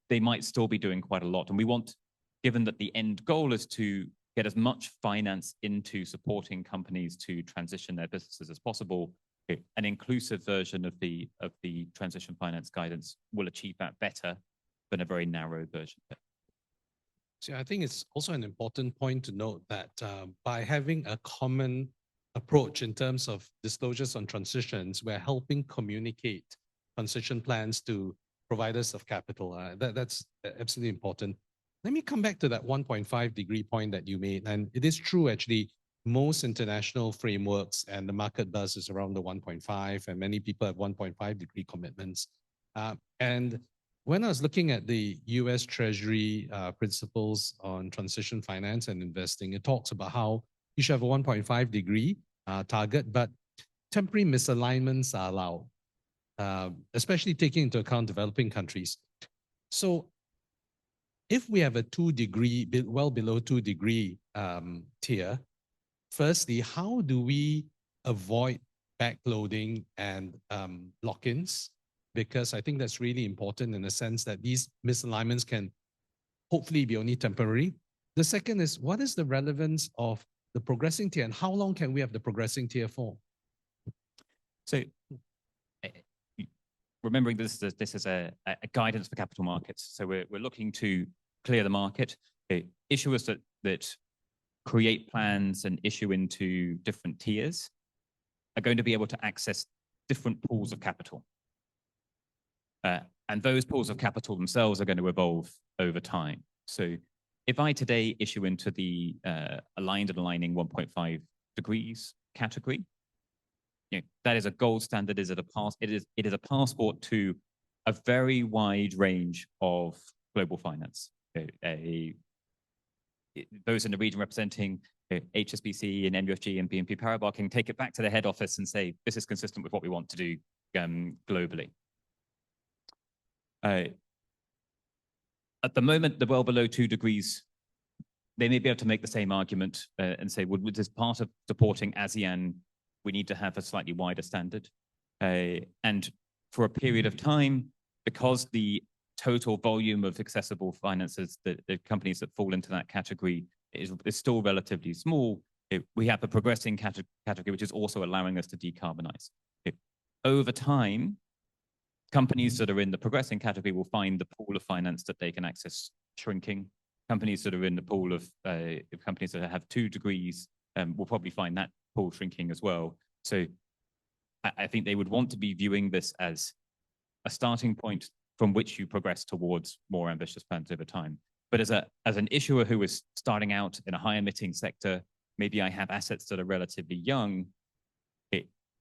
they might still be doing quite a lot. And we want, given that the end goal is to get as much finance into supporting companies to transition their businesses as possible, an inclusive version of the transition finance guidance will achieve that better than a very narrow version. So I think it's also an important point to note that by having a common approach in terms of disclosures on transitions, we're helping communicate transition plans to providers of capital. That's absolutely important. Let me come back to that 1.5 degree point that you made. And it is true, actually, most international frameworks and the market buzz is around the 1.5, and many people have 1.5 degree commitments. And when I was looking at the US Treasury principles on transition finance and investing, it talks about how you should have a 1.5 degree target, but temporary misalignments are allowed, especially taking into account developing countries. So if we have a 2 degree, well below 2 degree tier, firstly, how do we avoid backloading and lock-ins? Because I think that's really important in the sense that these misalignments can hopefully be only temporary. The second is, what is the relevance of the progressing tier and how long can we have the progressing tier for? So remembering this is a guidance for capital markets. So we're looking to clear the market. Issuers that create plans and issue into different tiers are going to be able to access different pools of capital. And those pools of capital themselves are going to evolve over time. So if I today issue into the aligned and aligning 1.5 degrees category, that is a gold standard. It is a passport to a very wide range of global finance. Those in the region representing HSBC and MUFG and BNP Paribas can take it back to their head office and say, this is consistent with what we want to do globally. At the moment, the well below 2 degrees, they may be able to make the same argument and say, well, as part of supporting ASEAN, we need to have a slightly wider standard. And for a period of time, because the total volume of accessible finances, the companies that fall into that category is still relatively small, we have a progressing category, which is also allowing us to decarbonize. Over time, companies that are in the progressing category will find the pool of finance that they can access shrinking. Companies that are in the pool of companies that have 2 degrees will probably find that pool shrinking as well. So I think they would want to be viewing this as a starting point from which you progress towards more ambitious plans over time. But as an issuer who is starting out in a high emitting sector, maybe I have assets that are relatively young,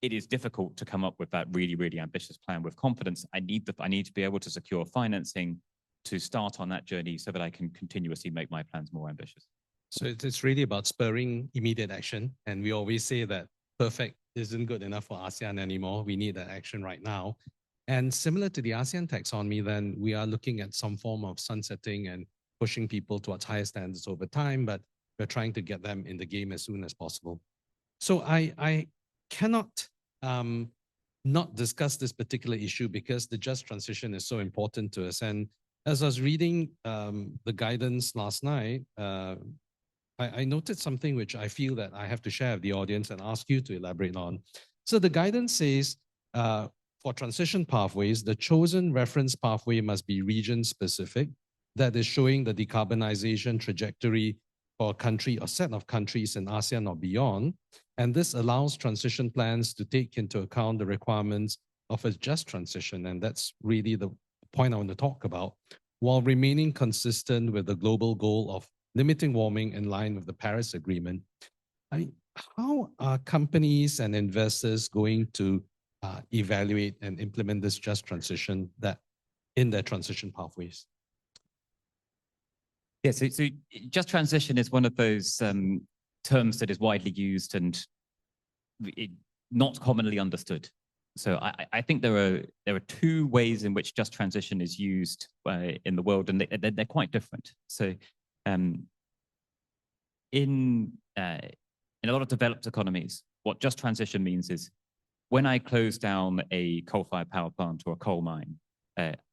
it is difficult to come up with that really, really ambitious plan with confidence. I need to be able to secure financing to start on that journey so that I can continuously make my plans more ambitious. So it's really about spurring immediate action. And we always say that perfect isn't good enough for ASEAN anymore. We need that action right now. And similar to the ASEAN taxonomy, then we are looking at some form of sunsetting and pushing people towards higher standards over time, but we're trying to get them in the game as soon as possible. So I cannot not discuss this particular issue because the just transition is so important to us. And as I was reading the guidance last night, I noted something which I feel that I have to share with the audience and ask you to elaborate on. So the guidance says, for transition pathways, the chosen reference pathway must be region-specific, that is showing the decarbonization trajectory for a country or set of countries in ASEAN or beyond. And this allows transition plans to take into account the requirements of a just transition. And that's really the point I want to talk about, while remaining consistent with the global goal of limiting warming in line with the Paris Agreement. I mean, how are companies and investors going to evaluate and implement this just transition in their transition pathways? Yeah, so just transition is one of those terms that is widely used and not commonly understood. So I think there are 2 ways in which just transition is used in the world, and they're quite different. So in a lot of developed economies, what just transition means is when I close down a coal-fired power plant or a coal mine,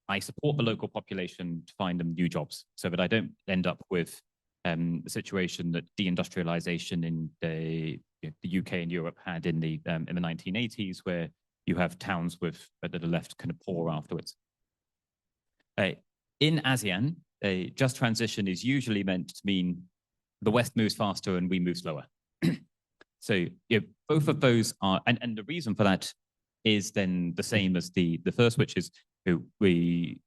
I support the local population to find them new jobs so that I don't end up with the situation that deindustrialization in the UK and Europe had in the 1980s, where you have towns that are left kind of poor afterwards. In ASEAN, a just transition is usually meant to mean the West moves faster and we move slower. So both of those are, and the reason for that is then the same as the first, which is the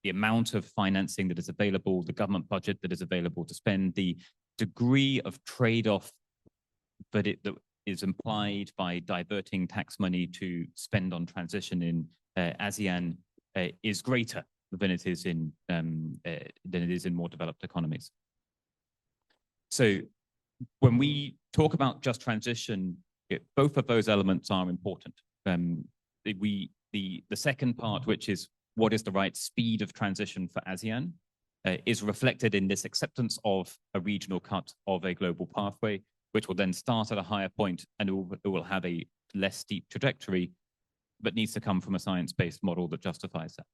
amount of financing that is available, the government budget that is available to spend, the degree of trade-off that is implied by diverting tax money to spend on transition in ASEAN is greater than it is in more developed economies. So when we talk about just transition, both of those elements are important. The second part, which is what is the right speed of transition for ASEAN, is reflected in this acceptance of a regional cut of a global pathway, which will then start at a higher point and it will have a less steep trajectory, but needs to come from a science-based model that justifies that.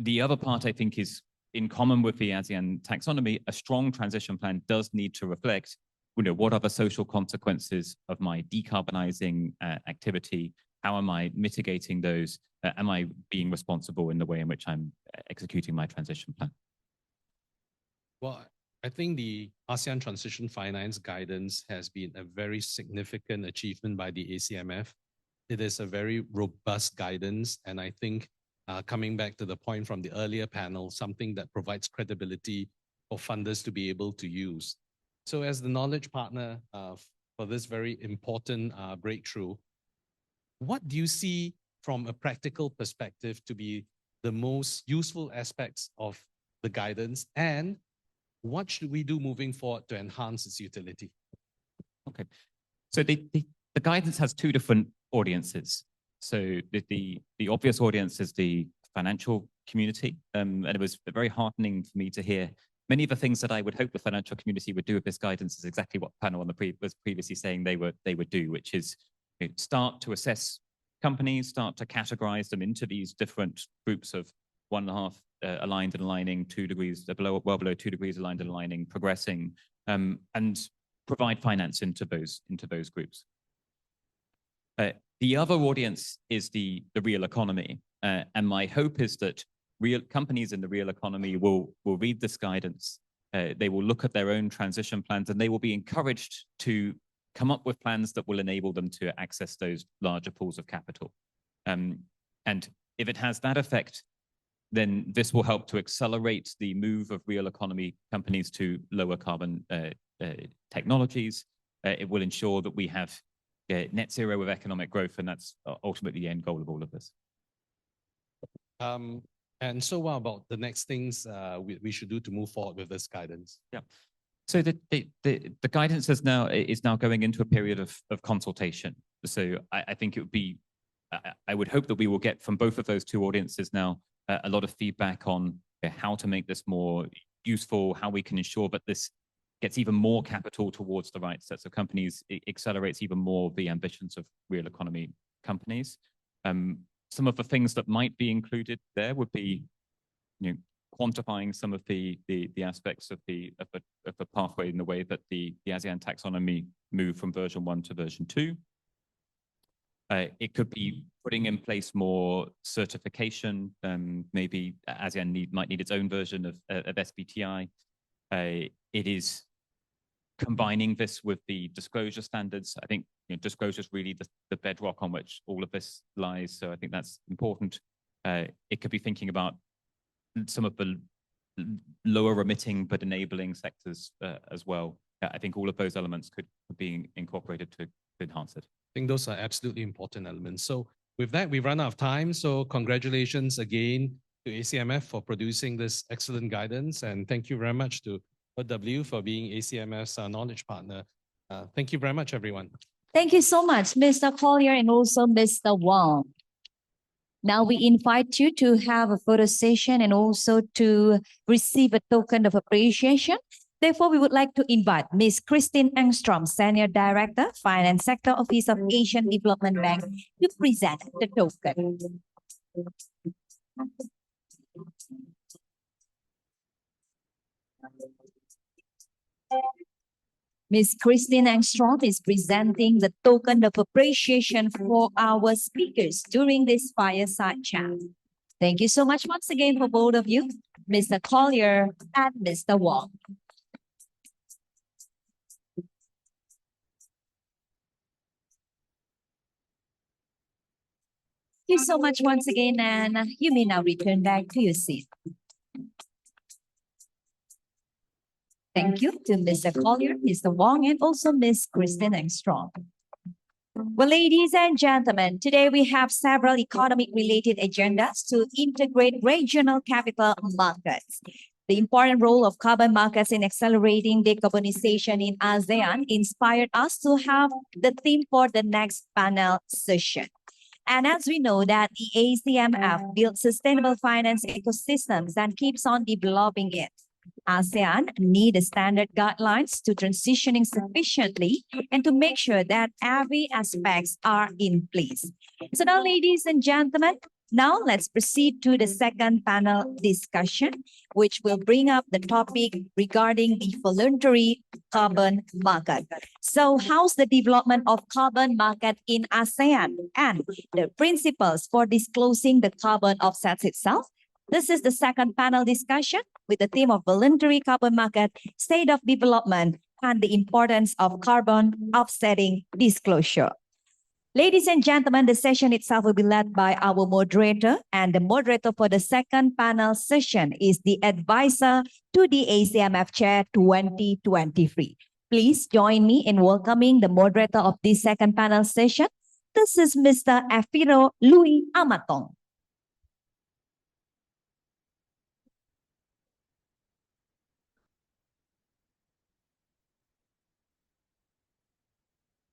The other part, I think, is in common with the ASEAN taxonomy. A strong transition plan does need to reflect, what are the social consequences of my decarbonizing activity? How am I mitigating those? Am I being responsible in the way in which I'm executing my transition plan? Well, I think the ASEAN Transition Finance Guidance has been a very significant achievement by the ACMF. It is a very robust guidance, and I think coming back to the point from the earlier panel, something that provides credibility for funders to be able to use. So as the knowledge partner for this very important breakthrough, what do you see from a practical perspective to be the most useful aspects of the guidance, and what should we do moving forward to enhance its utility? Okay, so the guidance has 2 different audiences. So the obvious audience is the financial community. And it was very heartening for me to hear many of the things that I would hope the financial community would do with this guidance is exactly what the panel on the was previously saying they would do, which is start to assess companies, start to categorize them into these different groups of 1.5 aligned and aligning, 2 degrees below, well below 2 degrees aligned and aligning, progressing, and provide finance into those groups. The other audience is the real economy, and my hope is that real companies in the real economy will read this guidance. They will look at their own transition plans, and they will be encouraged to come up with plans that will enable them to access those larger pools of capital. And if it has that effect, then this will help to accelerate the move of real economy companies to lower carbon technologies. It will ensure that we have net zero with economic growth, and that's ultimately the end goal of all of this. And so what about the next things we should do to move forward with this guidance? Yeah. So the guidance is now going into a period of consultation. So I think it would be, I would hope that we will get from both of those two audiences now a lot of feedback on how to make this more useful, how we can ensure that this gets even more capital towards the right sets of companies, it accelerates even more the ambitions of real economy companies. Some of the things that might be included there would be, quantifying some of the aspects of the pathway in the way that the ASEAN taxonomy moved from version 1 to version 2. It could be putting in place more certification. Maybe ASEAN might need its own version of SBTI. It is combining this with the disclosure standards. I think disclosure is really the bedrock on which all of this lies. So I think that's important. It could be thinking about some of the lower emitting but enabling sectors as well. I think all of those elements could be incorporated to enhance it. I think those are absolutely important elements. So with that, we've run out of time. So congratulations again to ACMF for producing this excellent guidance. And thank you very much to W for being ACMF's knowledge partner. Thank you very much, everyone. Thank you so much, Mr. Collier and also Mr. Wong. Now we invite you to have a photo session and also to receive a token of appreciation. Therefore, we would like to invite Ms. Christine Engstrom, Senior Director, Finance Sector Office of Asian Development Bank, to present the token. Ms. Christine Engstrom is presenting the token of appreciation for our speakers during this fireside chat. Thank you so much once again for both of you, Mr. Collier and Mr. Wong. Thank you so much once again, and you may now return back to your seat. Thank you to Mr. Collier, Mr. Wong, and also Ms. Christine Engstrom. Well, ladies and gentlemen, today we have several economic-related agendas to integrate regional capital markets. The important role of carbon markets in accelerating decarbonization in ASEAN inspired us to have the theme for the next panel session. And as we know that the ACMF builds sustainable finance ecosystems and keeps on developing it, ASEAN need standard guidelines to transitioning sufficiently and to make sure that every aspects are in place. So now, ladies and gentlemen, now let's proceed to the second panel discussion, which will bring up the topic regarding the voluntary carbon market. So how's the development of carbon market in ASEAN and the principles for disclosing the carbon offsets itself? This is the second panel discussion with the theme of voluntary carbon market, state of development, and the importance of carbon offsetting disclosure. Ladies and gentlemen, the session itself will be led by our moderator, and the moderator for the second panel session is the advisor to the ACMF Chair 2023. Please join me in welcoming the moderator of this second panel session. This is Mr. Efiro Louis Amatong.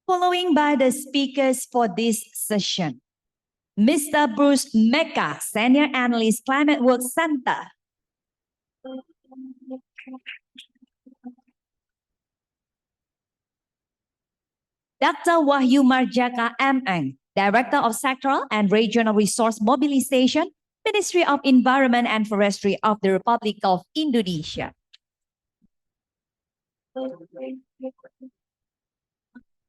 Following by the speakers for this session. Mr. Bruce Mecca, Senior Analyst, Climate Work Center. Dr. Wahyu Marjaka MM, Director of Sectoral and Regional Resource Mobilization, Ministry of Environment and Forestry of the Republic of Indonesia.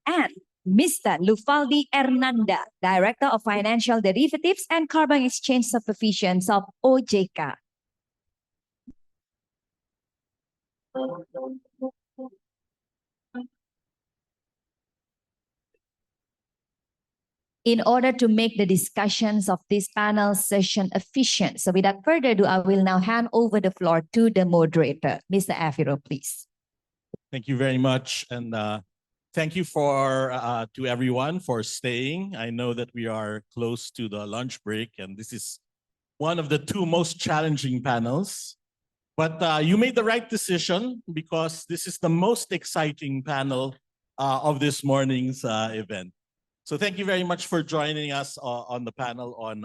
And Mr. Lufaldi Hernanda, Director of Financial Derivatives and Carbon Exchange Supervision of OJK. In order to make the discussions of this panel session efficient, so without further ado, I will now hand over the floor to the moderator. Mr. Afiro, please. Thank you very much. And thank you to everyone for staying. I know that we are close to the lunch break, and this is one of the two most challenging panels. But you made the right decision because this is the most exciting panel of this morning's event. So thank you very much for joining us on the panel on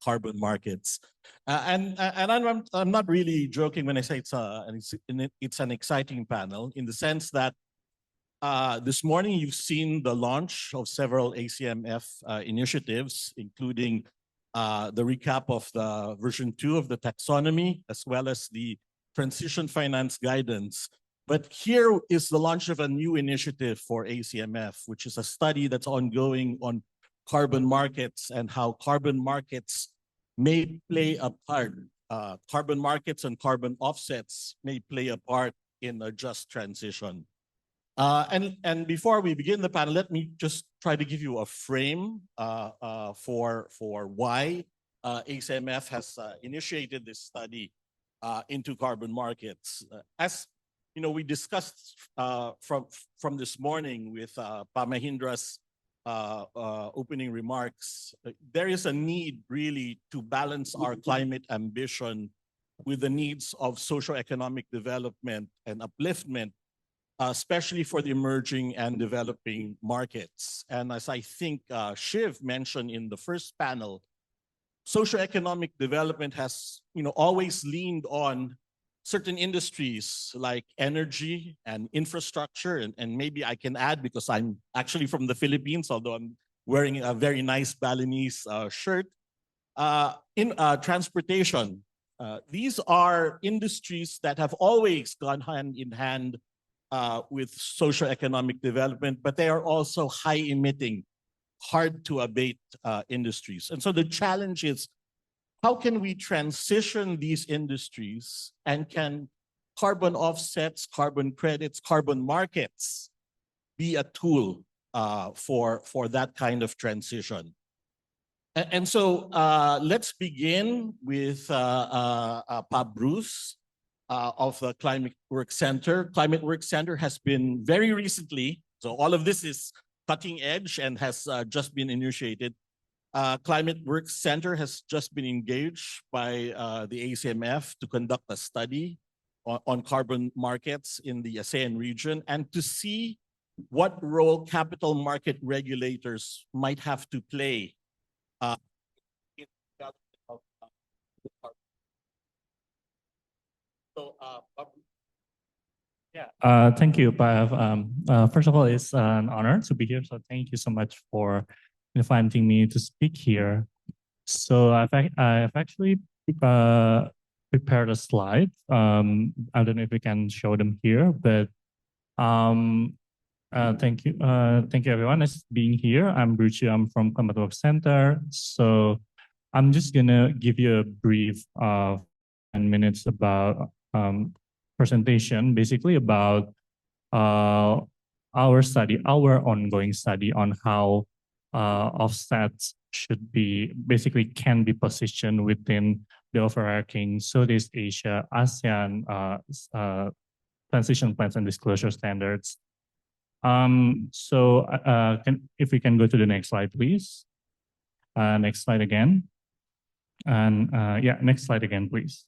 carbon markets. And I'm not really joking when I say it's an exciting panel in the sense that this morning you've seen the launch of several ACMF initiatives, including the recap of the version 2 of the taxonomy, as well as the transition finance guidance. But here is the launch of a new initiative for ACMF, which is a study that's ongoing on carbon markets and how carbon markets may play a part. Carbon markets and carbon offsets may play a part in a just transition. And before we begin the panel, let me just try to give you a frame for why ACMF has initiated this study into carbon markets. As you know, we discussed from this morning with Pa Mahindra's opening remarks, there is a need really to balance our climate ambition with the needs of socioeconomic development and upliftment, especially for the emerging and developing markets. And as I think Shiv mentioned in the first panel, socioeconomic development has always leaned on certain industries like energy and infrastructure, and maybe I can add, because I'm actually from the Philippines, although I'm wearing a very nice Balinese shirt, in transportation. These are industries that have always gone hand in hand with socioeconomic development, but they are also high emitting, hard to abate industries. And so the challenge is, how can we transition these industries, and can carbon offsets, carbon credits, carbon markets be a tool for that kind of transition? And so let's begin with Pa Bruce of the Climate Work Center. Climate Work Center has been very recently, so all of this is cutting edge and has just been initiated. Climate Work Center has just been engaged by the ACMF to conduct a study on carbon markets in the ASEAN region, and to see what role capital market regulators might have to play in the development of the carbon. So, yeah. Thank you, Pav. First of all, it's an honor to be here. So thank you so much for inviting me to speak here. So I've actually prepared a slide. I don't know if we can show them here, but thank you everyone for being here. I'm Bruce. I'm from Climate Work Center. So I'm just gonna give you a brief 10 minutes about presentation, basically about our study, our ongoing study on how offsets should be, basically can be positioned within the overarching Southeast Asia, ASEAN transition plans and disclosure standards. So if we can go to the next slide, please. Next slide again. And yeah, next slide again, please.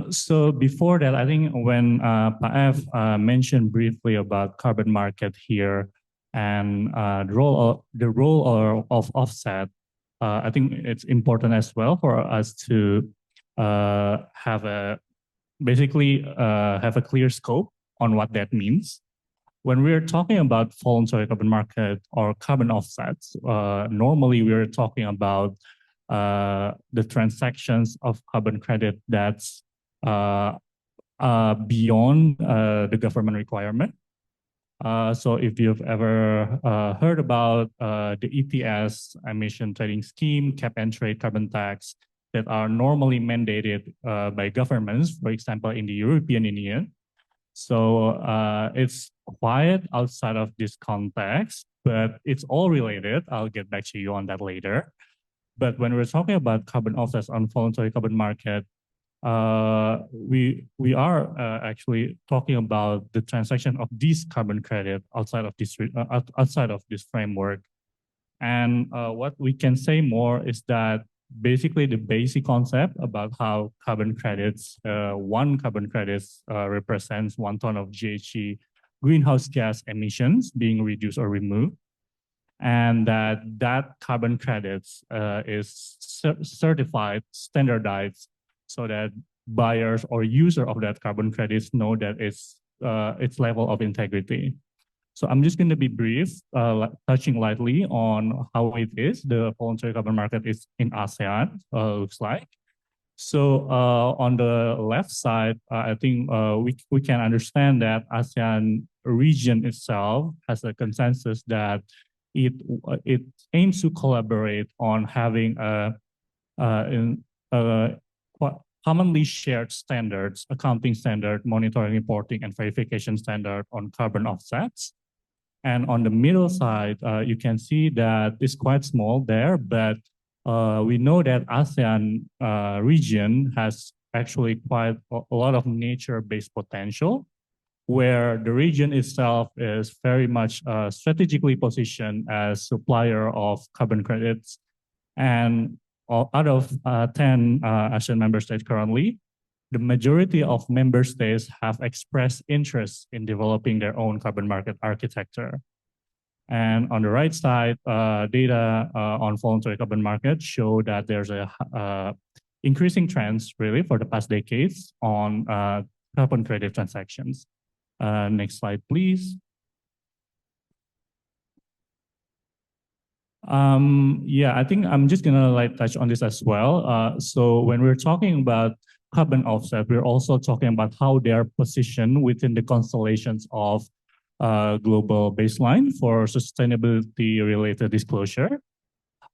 So before that, I think when Pa F mentioned briefly about carbon market here and the role of offset, I think it's important as well for us to have a clear scope on what that means. When we're talking about voluntary carbon market or carbon offsets, normally we're talking about the transactions of carbon credit that's beyond the government requirement. So if you've ever heard about the ETS, emission trading scheme, cap and trade carbon tax that are normally mandated by governments, for example, in the European Union. So it's quite outside of this context, but it's all related. I'll get back to you on that later. But when we're talking about carbon offsets on voluntary carbon market, we are actually talking about the transaction of these carbon credit outside of this framework. And what we can say more is that basically the basic concept about how carbon credits, one carbon credits represents 1 ton of GHG greenhouse gas emissions being reduced or removed, and that carbon credits is certified, standardized, so that buyers or user of that carbon credits know that its level of integrity. So I'm just going to be brief, touching lightly on how it is. The voluntary carbon market is in ASEAN, looks like. So on the left side, I think we can understand that ASEAN region itself has a consensus that it aims to collaborate on having a commonly shared standards, accounting standard, monitoring, reporting, and verification standard on carbon offsets. And on the middle side, you can see that it's quite small there, but we know that ASEAN region has actually quite a lot of nature-based potential, where the region itself is very much strategically positioned as supplier of carbon credits. And out of 10 ASEAN member states currently, the majority of member states have expressed interest in developing their own carbon market architecture. And on the right side, data on voluntary carbon market show that there's a increasing trends really for the past decades on carbon credit transactions. Next slide, please. Yeah, I think I'm just gonna touch on this as well. So when we're talking about carbon offset, we're also talking about how they are positioned within the constellations of global baseline for sustainability related disclosure.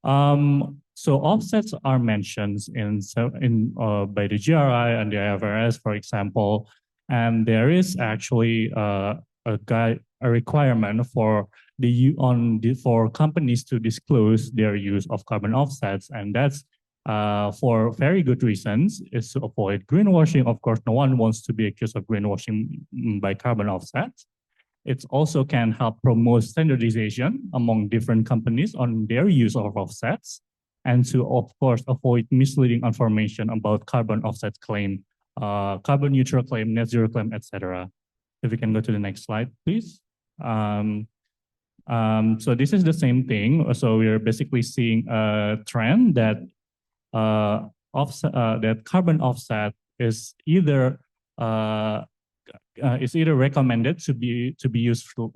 So offsets are mentioned by the GRI and the IFRS, for example, and there is actually a requirement for for companies to disclose their use of carbon offsets, and that's for very good reasons. Is to avoid greenwashing. Of course, no one wants to be accused of greenwashing by carbon offsets. It also can help promote standardization among different companies on their use of offsets, and to, of course, avoid misleading information about carbon offset claim, carbon neutral claim, net zero claim, etc. If we can go to the next slide, please. So this is the same thing. So we're basically seeing a trend that that carbon offset is either recommended to be used for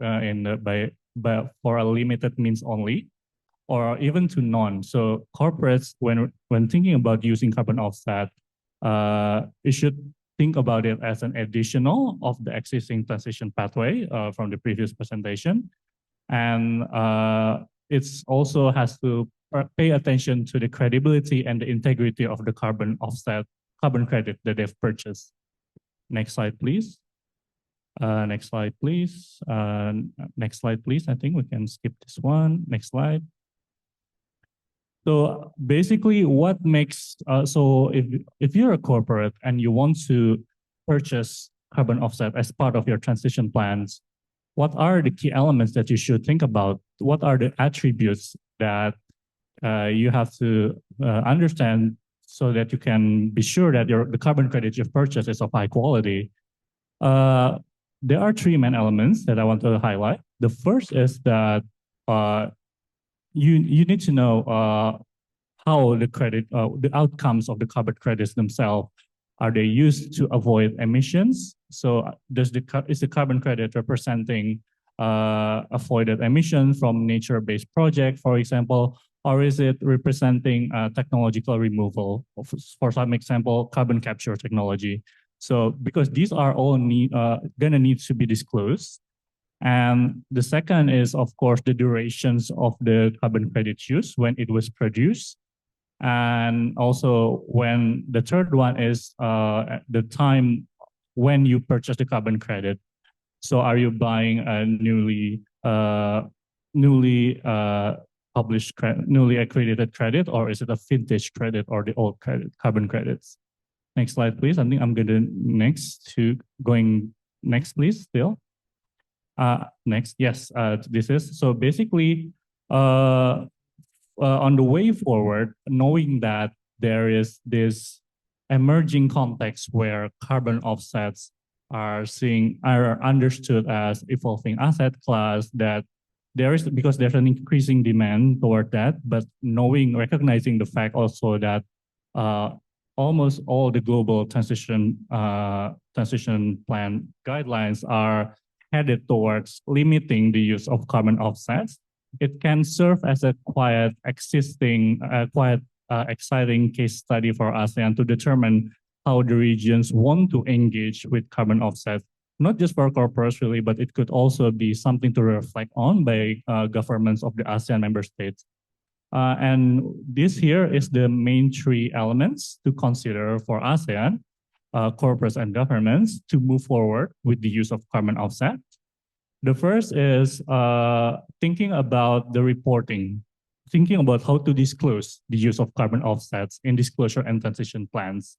a limited means only, or even to none. So corporates, when thinking about using carbon offset, it should think about it as an additional of the existing transition pathway from the previous presentation. And it also has to pay attention to the credibility and the integrity of the carbon credit that they've purchased. Next slide, please. Next slide, please. Next slide, please. I think we can skip this one. Next slide. So basically what makes, so if you're a corporate and you want to purchase carbon offset as part of your transition plans, what are the key elements that you should think about? What are the attributes that you have to understand so that you can be sure that the carbon credit you've purchased is of high quality? There are 3 main elements that I want to highlight. The first is that you need to know how the outcomes of the carbon credits themselves, are they used to avoid emissions? So is the carbon credit representing avoided emission from nature-based project, for example, or is it representing technological removal? For some example, carbon capture technology. So because these are all gonna need to be disclosed. And the second is, of course, the durations of the carbon credit use when it was produced. And also when the third one is the time when you purchase the carbon credit. So are you buying a newly accredited credit, or is it a vintage credit or the old carbon credits? Next slide, please. I think I'm going next, please, still. Next, yes, this is, so basically, on the way forward, knowing that there is this emerging context where carbon offsets are understood as evolving asset class, that because there's an increasing demand toward that, but recognizing the fact also that almost all the global transition plan guidelines are headed towards limiting the use of carbon offsets. It can serve as a exciting case study for ASEAN to determine how the regions want to engage with carbon offsets, not just for corporates really, but it could also be something to reflect on by governments of the ASEAN member states. And this here is the main three elements to consider for ASEAN, corporates and governments to move forward with the use of carbon offset. The first is thinking about the reporting, thinking about how to disclose the use of carbon offsets in disclosure and transition plans.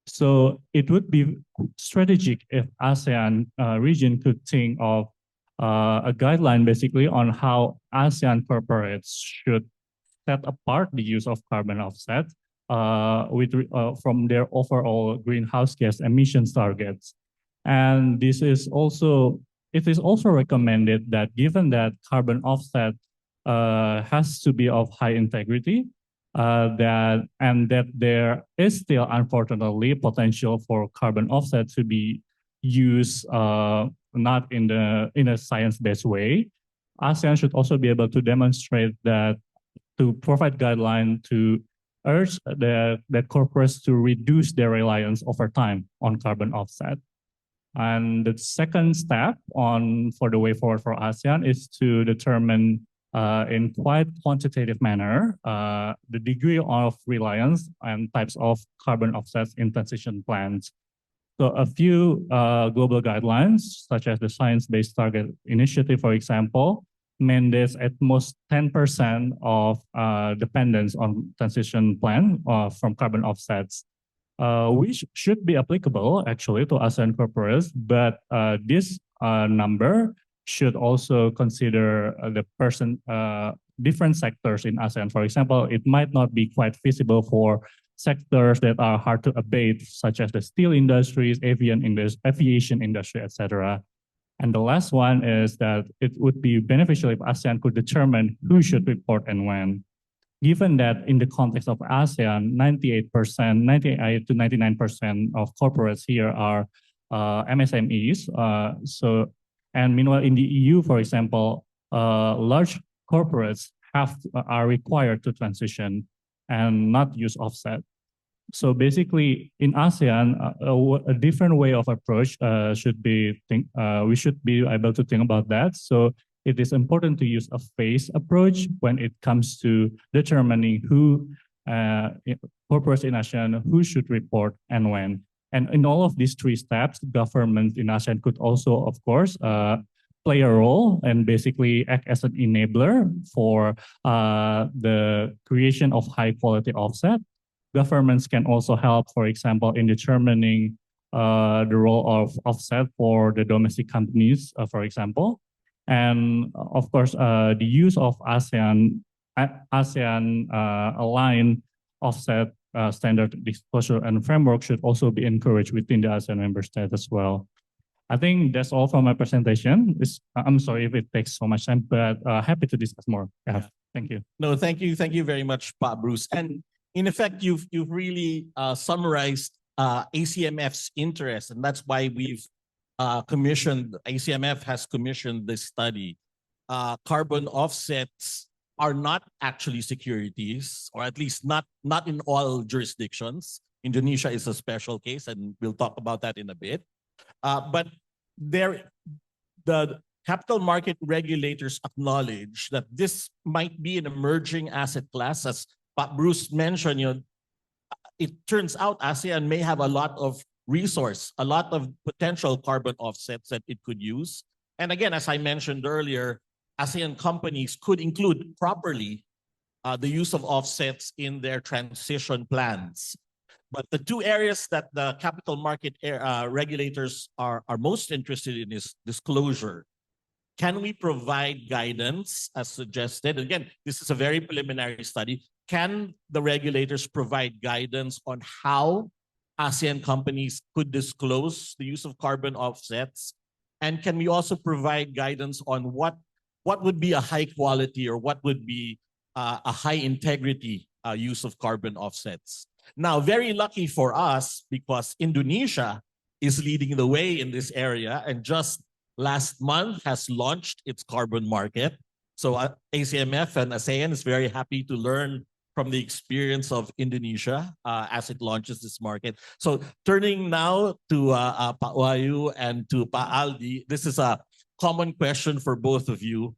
So it would be strategic if ASEAN region could think of a guideline basically on how ASEAN corporates should set apart the use of carbon offset from their overall greenhouse gas emissions targets. And it is also recommended that given that carbon offset has to be of high integrity, that there is still unfortunately potential for carbon offset to be used not in a science-based way. ASEAN should also be able to demonstrate that, to provide guidelines to urge that corporates to reduce their reliance over time on carbon offset. And the second step for the way forward for ASEAN is to determine in quite quantitative manner the degree of reliance and types of carbon offsets in transition plans. So a few global guidelines, such as the Science-Based Target Initiative, for example, mandates at most 10% of dependence on transition plan from carbon offsets, which should be applicable actually to ASEAN corporates, but this number should also consider different sectors in ASEAN. For example, it might not be quite feasible for sectors that are hard to abate, such as the steel industries, aviation industry, etc. And the last one is that it would be beneficial if ASEAN could determine who should report and when. Given that in the context of ASEAN, 98% to 99% of corporates here are MSMEs. And meanwhile, in the EU, for example, large corporates are required to transition and not use offset. So basically, in ASEAN, a different way of approach we should be able to think about that. So it is important to use a phased approach when it comes to determining who corporates in ASEAN who should report and when. And in all of these three steps, governments in ASEAN could also, of course, play a role and basically act as an enabler for the creation of high quality offset. Governments can also help, for example, in determining the role of offset for the domestic companies, for example. And of course, the use of ASEAN aligned offset standard disclosure and framework should also be encouraged within the ASEAN member states as well. I think that's all from my presentation. I'm sorry if it takes so much time, but happy to discuss more. Yeah. Thank you. No, thank you very much, Pa Bruce. And in effect, you've really summarized ACMF's interest, and that's why we've ACMF has commissioned this study. Carbon offsets are not actually securities, or at least not in all jurisdictions. Indonesia is a special case, and we'll talk about that in a bit. But the capital market regulators acknowledge that this might be an emerging asset class. As Pat Bruce mentioned, it turns out ASEAN may have a lot of resource, a lot of potential carbon offsets that it could use. And again, as I mentioned earlier, ASEAN companies could include properly the use of offsets in their transition plans. But the two areas that the capital market regulators are most interested in is disclosure. Can we provide guidance as suggested? Again, this is a very preliminary study. Can the regulators provide guidance on how ASEAN companies could disclose the use of carbon offsets? And can we also provide guidance on what would be a high quality or what would be a high integrity use of carbon offsets? Now, very lucky for us because Indonesia is leading the way in this area and just last month has launched its carbon market. So ACMF and ASEAN is very happy to learn from the experience of Indonesia as it launches this market. So turning now to Pa Wahyu and to Pa Aldi, this is a common question for both of you.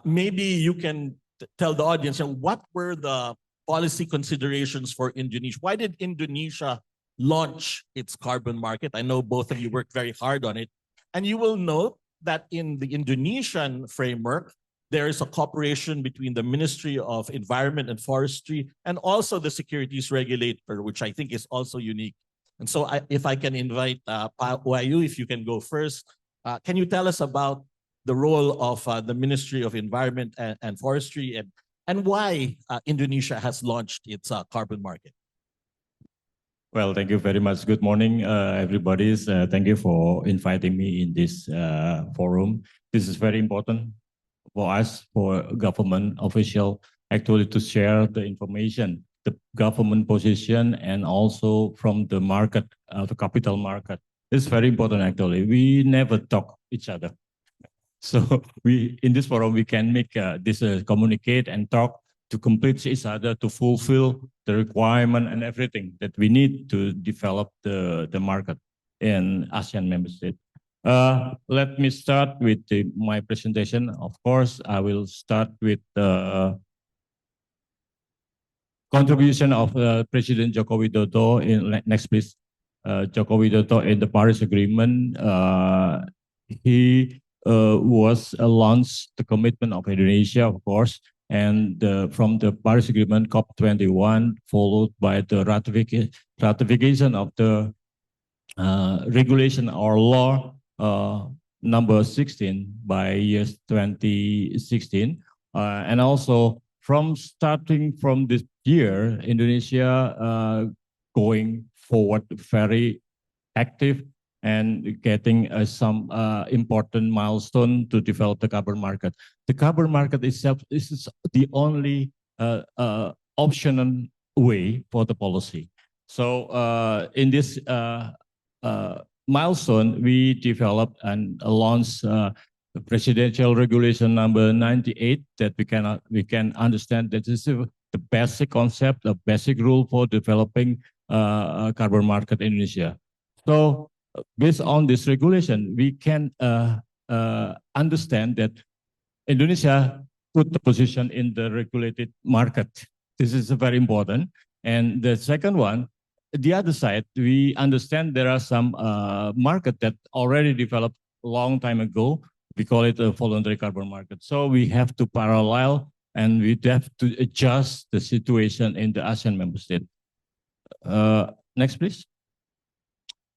Maybe you can tell the audience, what were the policy considerations for Indonesia? Why did Indonesia launch its carbon market? I know both of you worked very hard on it. And you will note that in the Indonesian framework, there is a cooperation between the Ministry of Environment and Forestry and also the securities regulator, which I think is also unique. And so if I can invite Pa Wahyu, if you can go first, can you tell us about the role of the Ministry of Environment and Forestry and why Indonesia has launched its carbon market? Well, thank you very much. Good morning, everybody. Thank you for inviting me in this forum. This is very important for us, for government official, actually to share the information, the government position, and also from the market, the capital market. It's very important, actually. We never talk each other. So in this forum, we can make this communicate and talk to complete each other, to fulfill the requirement and everything that we need to develop the market in ASEAN member states. Let me start with my presentation. Of course, I will start with the contribution of President Joko Widodo in next please. Joko Widodo in the Paris Agreement. He was launched the commitment of Indonesia, of course, and from the Paris Agreement COP21, followed by the ratification of the regulation or law number 16 by years 2016, and also starting from this year, Indonesia going forward very active and getting some important milestone to develop the carbon market. The carbon market itself is the only optional way for the policy. So in this milestone, we developed and launched the presidential regulation number 98 that we can understand that this is the basic concept, the basic rule for developing a carbon market in Indonesia. So based on this regulation, we can understand that Indonesia put the position in the regulated market. This is very important. And the second one, the other side, we understand there are some market that already developed a long time ago. We call it a voluntary carbon market. So we have to parallel and we have to adjust the situation in the ASEAN member state. Next, please.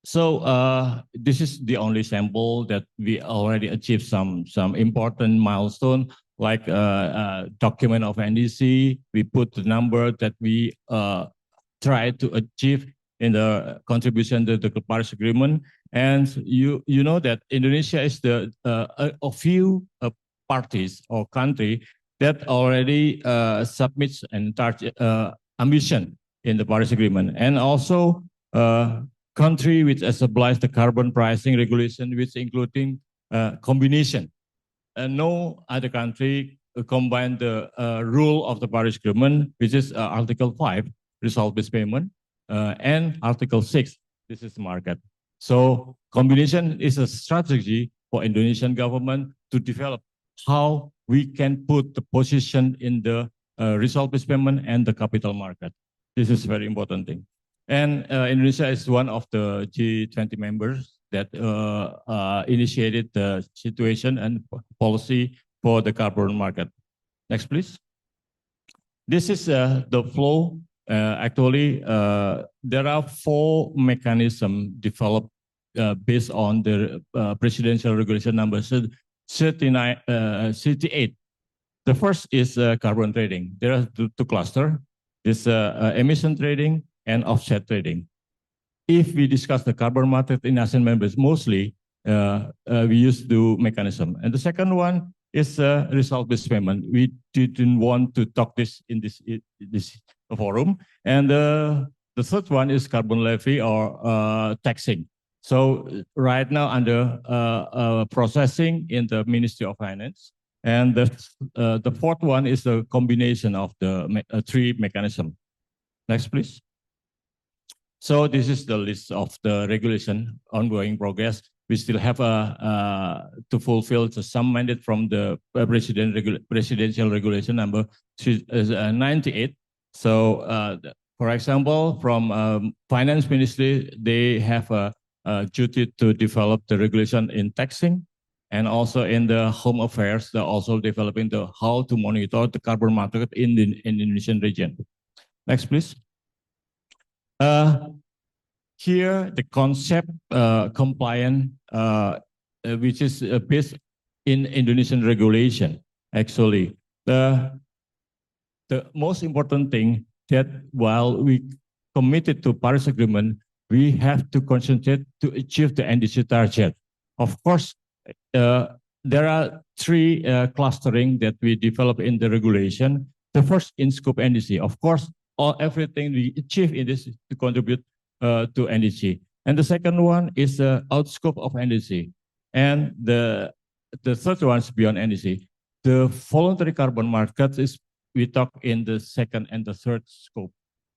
So this is the only sample that we already achieved some important milestone, like document of NDC. We put the number that we try to achieve in the contribution to the Paris Agreement. And you know that Indonesia is a few parties or country that already submits and ambition in the Paris Agreement, and also country which established the carbon pricing regulation, which including combination. No other country combined the rule of the Paris Agreement, which is Article 5, result-based payment, and Article 6, this is the market. So combination is a strategy for Indonesian government to develop how we can put the position in the result-based payment and the capital market. This is very important thing. And Indonesia is one of the G20 members that initiated the situation and policy for the carbon market. Next, please. This is the flow. Actually, there are 4 mechanisms developed based on the presidential regulation number 38. The first is carbon trading. There are two clusters. This emission trading and offset trading. If we discuss the carbon market in ASEAN members, mostly we use the mechanism. And the second one is result-based payment. We didn't want to talk this in this forum. And the third one is carbon levy or taxing. So right now under processing in the Ministry of Finance. And the fourth one is the combination of the 3 mechanisms. Next, please. So this is the list of the regulation ongoing progress. We still have to fulfill some mandate from the presidential regulation number 98. So, for example, from Finance Ministry, they have a duty to develop the regulation in taxing, and also in the Home Affairs, they're also developing the how to monitor the carbon market in the Indonesian region. Next, please. Here, the concept compliant, which is based in Indonesian regulation. Actually, the most important thing that while we committed to Paris Agreement, we have to concentrate to achieve the NDC target. Of course, there are 3 clustering that we develop in the regulation. The first in scope NDC. Of course, everything we achieve in this to contribute to NDC. And the second one is the outscope of NDC. And the third one is beyond NDC. The voluntary carbon market is, we talk in the second and the third scope.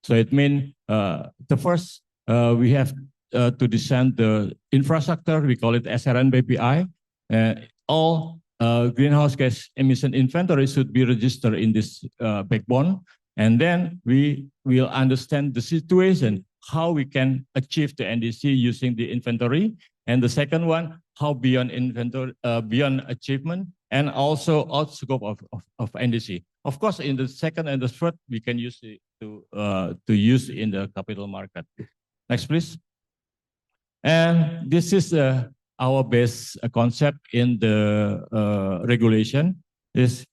So it means the first, we have to design the infrastructure, we call it SRN BPI. All greenhouse gas emission inventory should be registered in this backbone. And then we will understand the situation, how we can achieve the NDC using the inventory. And the second one, how beyond inventory, beyond achievement, and also outscope of NDC. Of course, in the second and the third, we can use it to use in the capital market. Next, please. And this is our base concept in the regulation. Is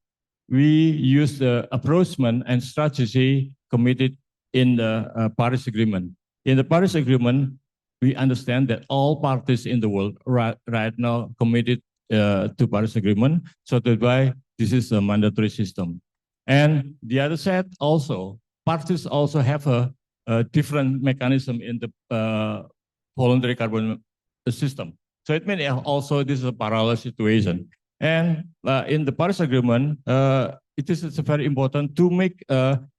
we use the approachment and strategy committed in the Paris Agreement. In the Paris Agreement, we understand that all parties in the world right now committed to Paris Agreement. So that's why this is a mandatory system. And the other side also, parties also have a different mechanism in the voluntary carbon system. So it means also this is a parallel situation. And in the Paris Agreement, it is very important to make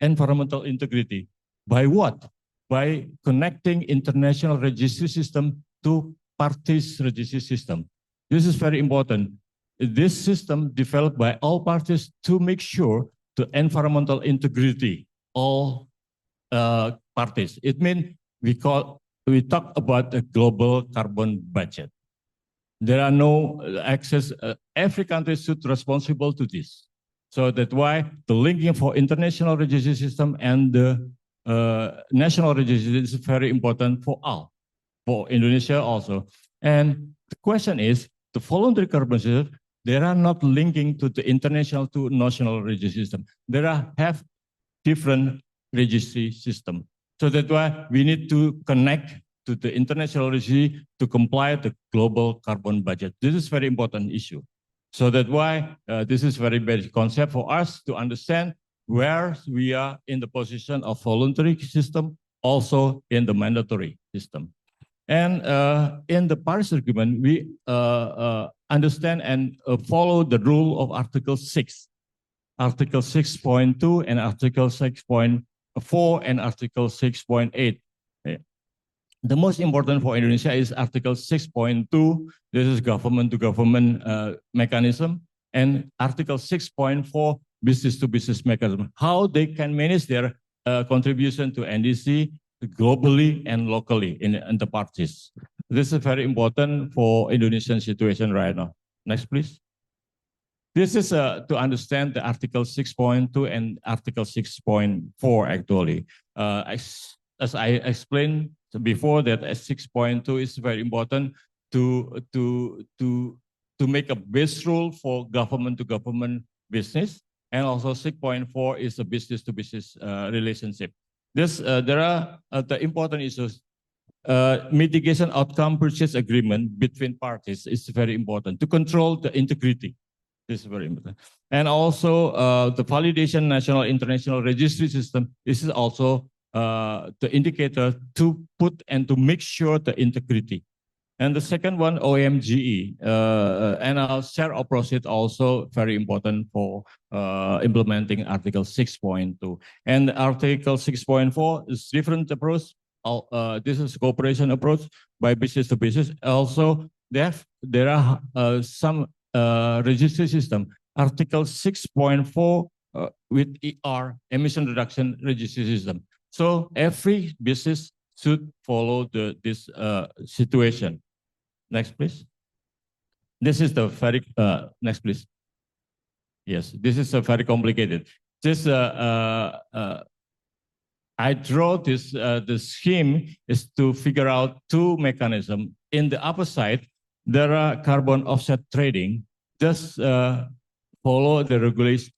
environmental integrity. By what? By connecting international registry system to parties registry system. This is very important. This system developed by all parties to make sure the environmental integrity, all parties. It means we talk about a global carbon budget. There are no access, every country should be responsible to this. So that's why the linking for international registry system and the national registry is very important for all, for Indonesia also. And the question is, the voluntary carbon system, they are not linking to the international to national registry system. There have different registry system. So that's why we need to connect to the international registry to comply with the global carbon budget. This is very important issue. So that's why this is very basic concept for us to understand where we are in the position of voluntary system, also in the mandatory system. And in the Paris Agreement, we understand and follow the rule of Article 6, Article 6.2 and Article 6.4 and Article 6.8. The most important for Indonesia is Article 6.2. This is government-to-government mechanism, and Article 6.4, business-to-business mechanism. How they can manage their contribution to NDC globally and locally in the parties. This is very important for Indonesian situation right now. Next, please. This is to understand the Article 6.2 and Article 6.4 actually. As I explained before, that 6.2 is very important to make a base rule for government-to-government business, and also 6.4 is a business-to-business relationship. There are the important issues. Mitigation outcome purchase agreement between parties is very important to control the integrity. This is very important. And also the validation national international registry system. This is also the indicator to put and to make sure the integrity. And the second one, OMGE, and our share of profit also very important for implementing Article 6.2. And Article 6.4 is different approach. This is cooperation approach by business to business. Also, there are some registry system. Article 6.4 with ER, emission reduction registry system. So every business should follow this situation. Next, please. This is the very, next, please. Yes, this is a very complicated. This, I draw this, the scheme is to figure out two mechanisms. In the upper side, there are carbon offset trading, just follow the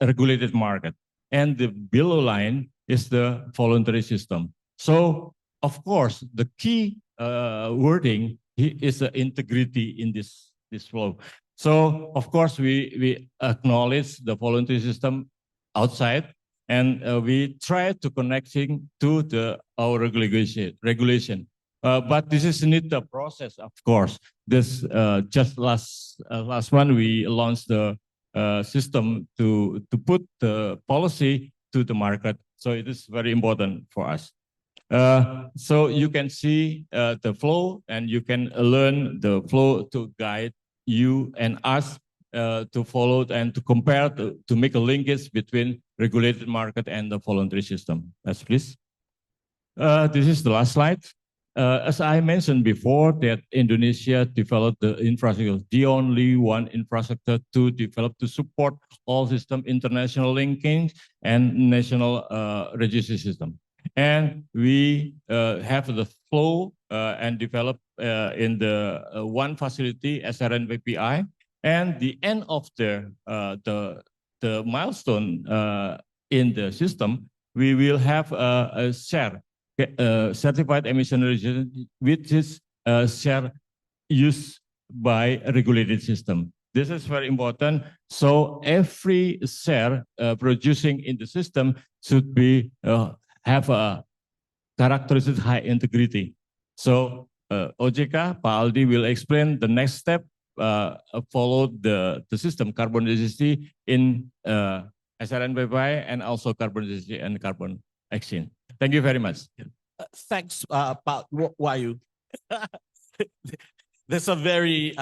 regulated market. And the below line is the voluntary system. So, of course, the key wording is the integrity in this flow. So, of course, we acknowledge the voluntary system outside, and we try to connecting to our regulation. But this is need the process, of course. This just last one we launched the system to put the policy to the market. So it is very important for us. So you can see the flow, and you can learn the flow to guide you and us to follow and to compare to make a linkage between regulated market and the voluntary system. Next, please. This is the last slide. As I mentioned before, that Indonesia developed the infrastructure, the only one infrastructure to develop to support all system international linking and national registry system. And we have the flow and develop in the one facility SRNPPI, and the end of the milestone in the system, we will have a share. Certified emission registry, which is share used by a regulated system. This is very important. So every share producing in the system should be have a characteristic high integrity. So OJK, Pak Aldi will explain the next step. Follow the system carbon registry in SRNPPI and also carbon registry and carbon exchange. Thank you very much. Thanks, Pak Wayu. That's a very,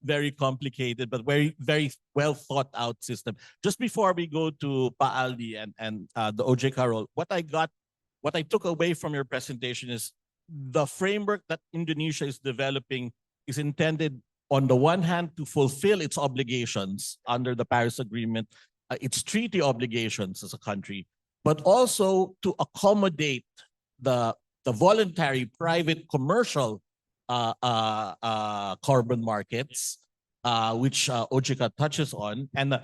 very complicated but very, very well thought out system. Just before we go to Pak Aldi and the OJK role, what I took away from your presentation is the framework that Indonesia is developing is intended, on the one hand, to fulfill its obligations under the Paris Agreement, its treaty obligations as a country, but also to accommodate the voluntary private commercial carbon markets, which OJK touches on. And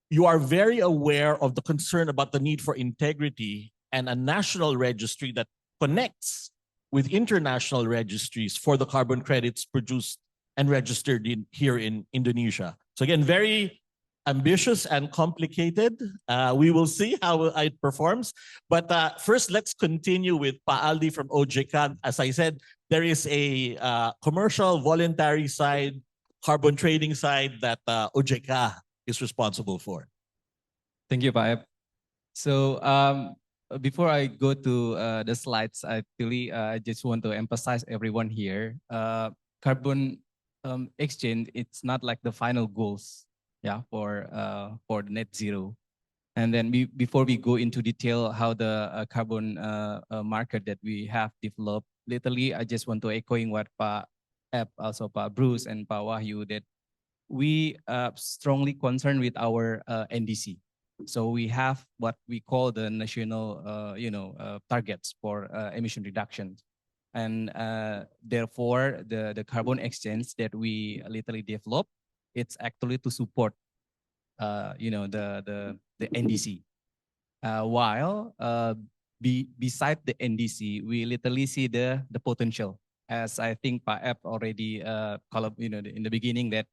you are very aware of the concern about the need for integrity and a national registry that connects with international registries for the carbon credits produced and registered here in Indonesia. So again, very ambitious and complicated. We will see how it performs. But first, let's continue with Pa Aldi from OJK. As I said, there is a commercial voluntary side, carbon trading side that OJK is responsible for. Thank you, Pak. So before I go to the slides, actually, I just want to emphasize everyone here. Carbon exchange, it's not like the final goals, yeah, for the net zero. And then before we go into detail how the carbon market that we have developed, literally, I just want to echoing what Pak Ep, also Pak Bruce and Pak Wahyu, that we strongly concerned with our NDC. So we have what we call the national, targets for emission reduction. And therefore, the carbon exchange that we literally develop, it's actually to support, the NDC. While beside the NDC, we literally see the potential. As I think Pak Ep already in the beginning, that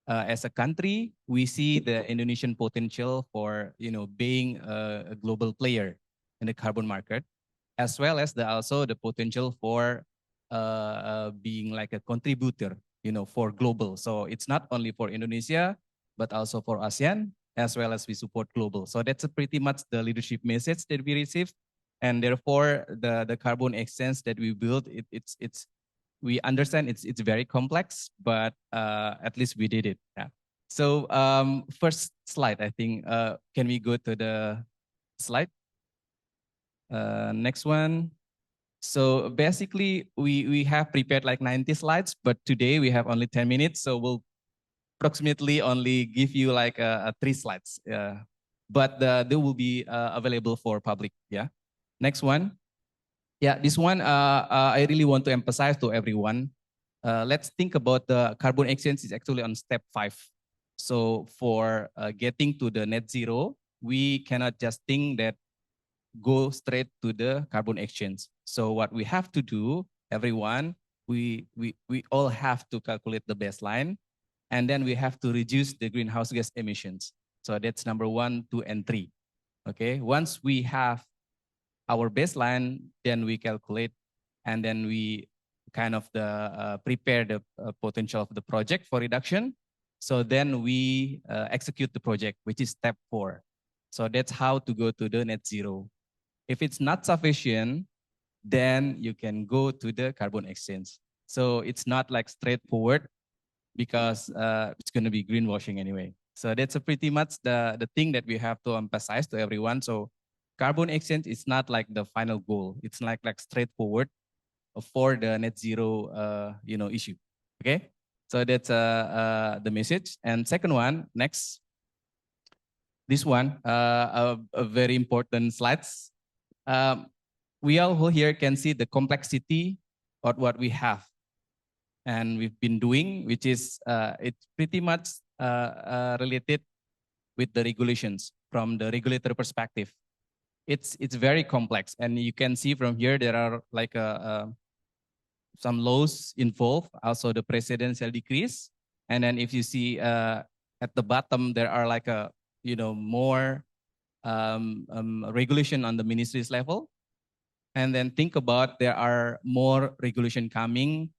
as a country, we see the Indonesian potential for being a global player in the carbon market, as well as also the potential for being like a contributor, for global. So it's not only for Indonesia, but also for ASEAN, as well as we support global. So that's pretty much the leadership message that we received, and therefore the carbon exchange that we built, we understand it's very complex, but at least we did it. Yeah. So first slide, I think. Can we go to the slide? Next one. So basically, we have prepared like 90 slides, but today we have only 10 minutes. So we'll approximately only give you like 3 slides. But they will be available for public. Yeah. Next one. Yeah, this one I really want to emphasize to everyone. Let's think about the carbon exchange is actually on step 5. So for getting to the net zero, we cannot just think that go straight to the carbon exchange. So what we have to do, everyone, we all have to calculate the baseline, and then we have to reduce the greenhouse gas emissions. So that's number 1, 2, and 3. Okay, once we have our baseline, then we calculate, and then we kind of prepare the potential of the project for reduction. So then we execute the project, which is step 4. So that's how to go to the net zero. If it's not sufficient, then you can go to the carbon exchange. So it's not like straightforward, because it's going to be greenwashing anyway. So that's pretty much the thing that we have to emphasize to everyone. So carbon exchange is not like the final goal. It's like straightforward for the net zero issue. Okay, so that's the message. And second one, next, this one, a very important slides. We all here can see the complexity of what we have and we've been doing, which is it's pretty much related with the regulations from the regulator perspective. It's very complex, and you can see from here there are like some laws involved, also the presidential decrees, and then if you see at the bottom there are like more regulation on the ministries level, and then think about there are more regulation coming,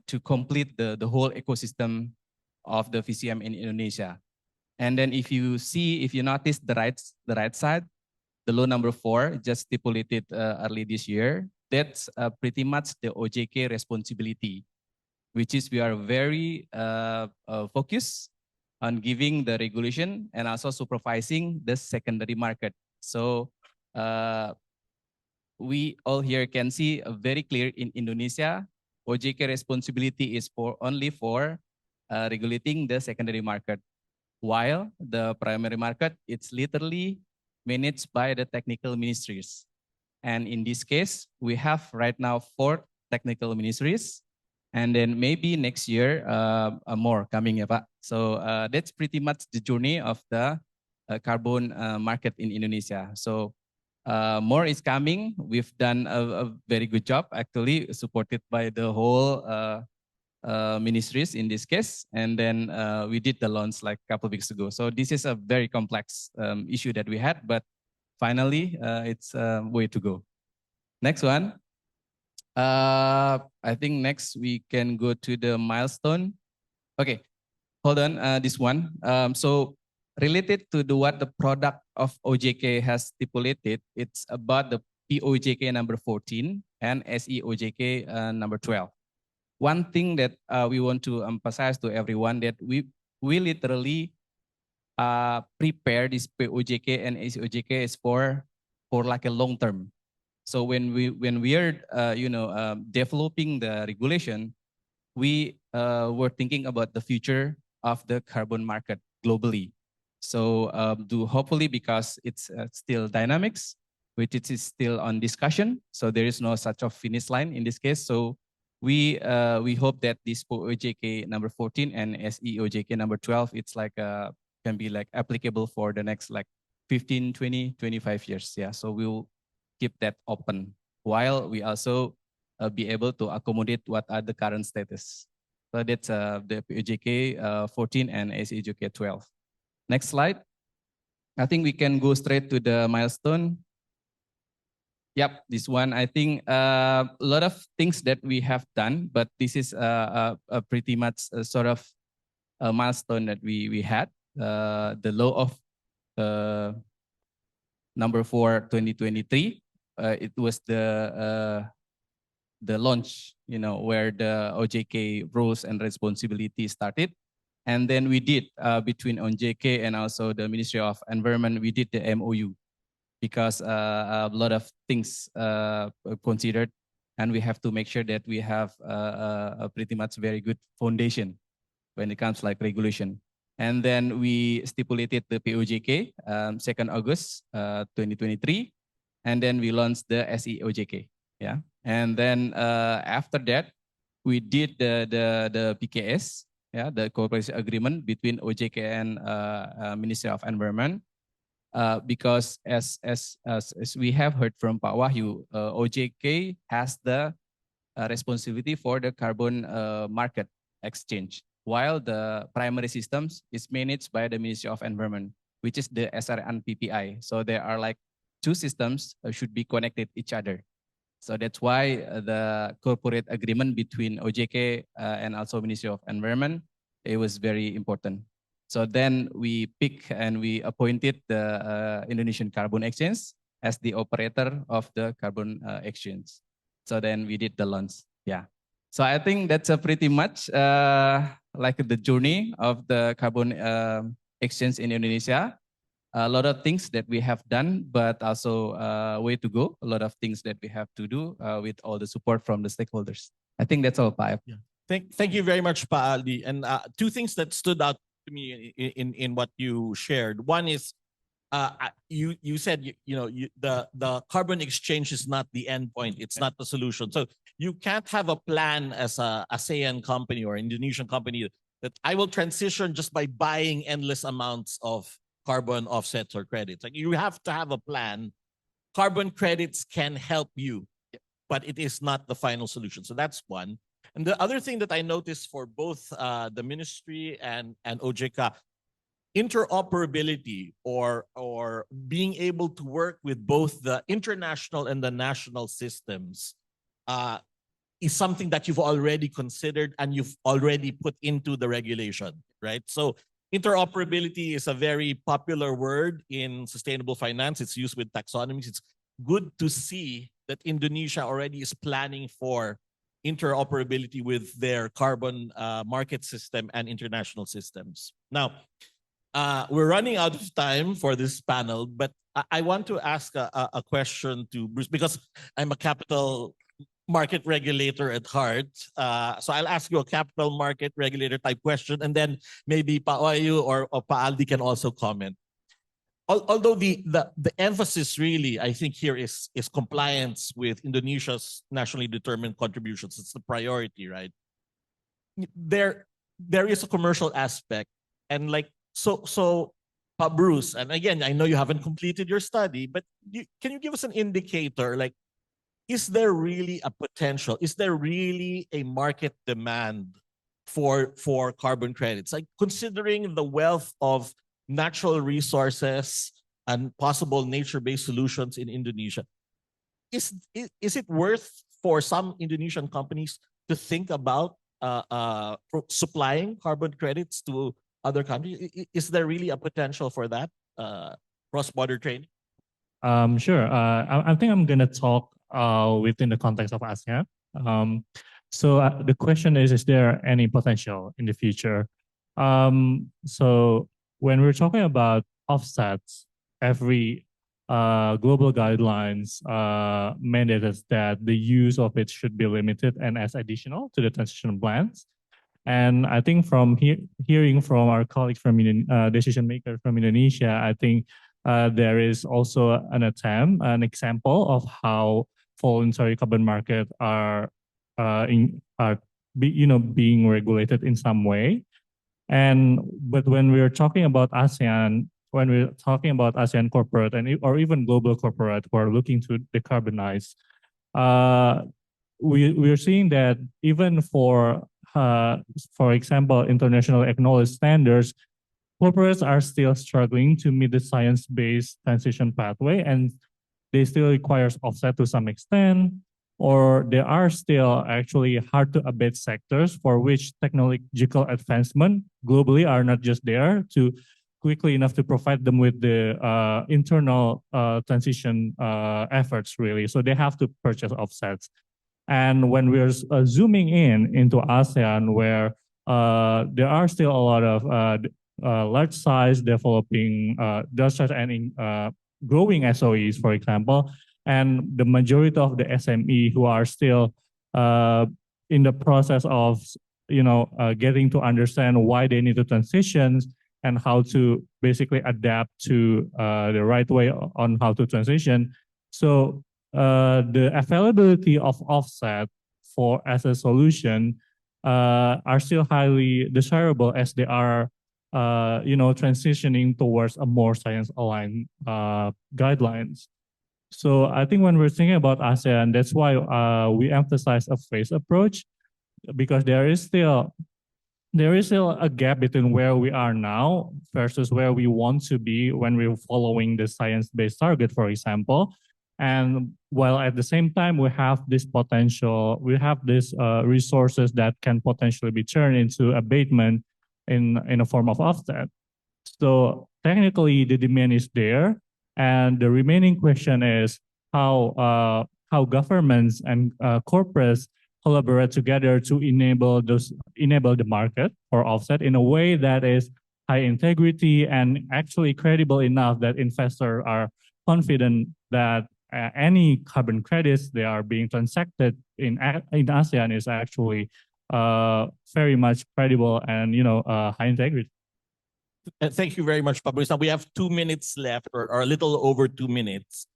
to complete the whole ecosystem of the VCM in Indonesia. And then if you notice the right side, the law number 4 just stipulated early this year, that's pretty much the OJK responsibility, which is we are very focused on giving the regulation and also supervising the secondary market. So we all here can see very clear in Indonesia, OJK responsibility is only for regulating the secondary market, while the primary market, it's literally managed by the technical ministries. And in this case, we have right now 4 technical ministries, and then maybe next year more coming. So that's pretty much the journey of the carbon market in Indonesia. So more is coming. We've done a very good job, actually, supported by the whole ministries in this case, and then we did the launch like a couple of weeks ago. So this is a very complex issue that we had, but finally it's way to go. Next one. I think next we can go to the milestone. Okay, hold on, this one. So related to what the product of OJK has stipulated, it's about the POJK number 14 and SEOJK number 12. One thing that we want to emphasize to everyone that we literally prepare this POJK and SEOJK is for like a long term. So when we are developing the regulation, we were thinking about the future of the carbon market globally. So hopefully, because it's still dynamics, which it is still on discussion, so there is no such a finish line in this case. So we hope that this OJK number 14 and SEOJK number 12, it's like can be like applicable for the next like 15, 20, 25 years. Yeah, so we'll keep that open while we also be able to accommodate what are the current status. So that's the OJK 14 and SEOJK 12. Next slide. I think we can go straight to the milestone. Yep, this one, I think a lot of things that we have done, but this is a pretty much a sort of a milestone that we had. The law of number 4, 2023. It was the launch, where the OJK roles and responsibilities started. And then we did between OJK and also the Ministry of Environment, we did the MOU because a lot of things considered, and we have to make sure that we have a pretty much very good foundation when it comes like regulation. And then we stipulated the POJK 2nd August 2023, and then we launched the SEOJK. Yeah, and then after that we did the PKS. Yeah, the cooperation agreement between OJK and Ministry of Environment, because as we have heard from Pak Wahyu, OJK has the responsibility for the carbon market exchange, while the primary systems is managed by the Ministry of Environment, which is the SRN PPI. So there are like two systems should be connected each other. So that's why the corporate agreement between OJK and also Ministry of Environment, it was very important. So then we pick and we appointed the Indonesian Carbon Exchange as the operator of the carbon exchange. So then we did the launch. Yeah. So I think that's a pretty much like the journey of the carbon exchange in Indonesia. A lot of things that we have done, but also way to go. A lot of things that we have to do with all the support from the stakeholders. I think that's all, Pak. Yeah. Thank you very much, Pak Aldi. And two things that stood out to me in what you shared. One is you said the carbon exchange is not the end point. It's not the solution. So you can't have a plan as a ASEAN company or Indonesian company that I will transition just by buying endless amounts of carbon offsets or credits. Like, you have to have a plan. Carbon credits can help you, but it is not the final solution. So that's one. And the other thing that I noticed for both the ministry and OJK, interoperability or being able to work with both the international and the national systems is something that you've already considered and you've already put into the regulation, right? So interoperability is a very popular word in sustainable finance. It's used with taxonomies. It's good to see that Indonesia already is planning for interoperability with their carbon market system and international systems. Now, we're running out of time for this panel, but I want to ask a question to Bruce, because I'm a capital market regulator at heart. So I'll ask you a capital market regulator type question, and then maybe Pa Wahyu or Pa Aldi can also comment. Although the emphasis really, I think here is compliance with Indonesia's nationally determined contributions. It's the priority, right? There is a commercial aspect, and like so Pa Bruce, and again, I know you haven't completed your study, but can you give us an indicator, like, is there really a potential? Is there really a market demand for carbon credits? Like considering the wealth of natural resources and possible nature-based solutions in Indonesia, is it worth for some Indonesian companies to think about supplying carbon credits to other countries? Is there really a potential for that cross-border trade? Sure. I think I'm going to talk within the context of ASEAN. So the question is there any potential in the future? So when we're talking about offsets, every global guidelines mandated that the use of it should be limited and as additional to the transition plans. And I think from hearing from our colleagues from decision makers from Indonesia, I think there is also an example of how voluntary carbon market are being regulated in some way. But when we're talking about ASEAN, when we're talking about ASEAN corporate or even global corporate who are looking to decarbonize, we're seeing that even for example, international acknowledged standards, corporates are still struggling to meet the science-based transition pathway, and they still require offset to some extent, or there are still actually hard to abate sectors for which technological advancement globally are not just there to quickly enough to provide them with the internal transition efforts really. So they have to purchase offsets. And when we're zooming into ASEAN, where there are still a lot of large size developing, growing SOEs, for example, and the majority of the SME who are still in the process of, getting to understand why they need to transition and how to basically adapt to the right way on how to transition. So the availability of offset as a solution are still highly desirable as they are, transitioning towards a more science-aligned guidelines. So I think when we're thinking about ASEAN, that's why we emphasize a phased approach, because there is still a gap between where we are now versus where we want to be when we're following the science-based target, for example. And while at the same time, we have this potential, we have these resources that can potentially be turned into abatement in a form of offset. So technically the demand is there. And the remaining question is how governments and corporates collaborate together to enable the market for offset in a way that is high integrity and actually credible enough that investors are confident that any carbon credits they are being transacted in ASEAN is actually very much credible and high integrity. Thank you very much, Fabrice. Now we have 2 minutes left, or a little over 2 minutes.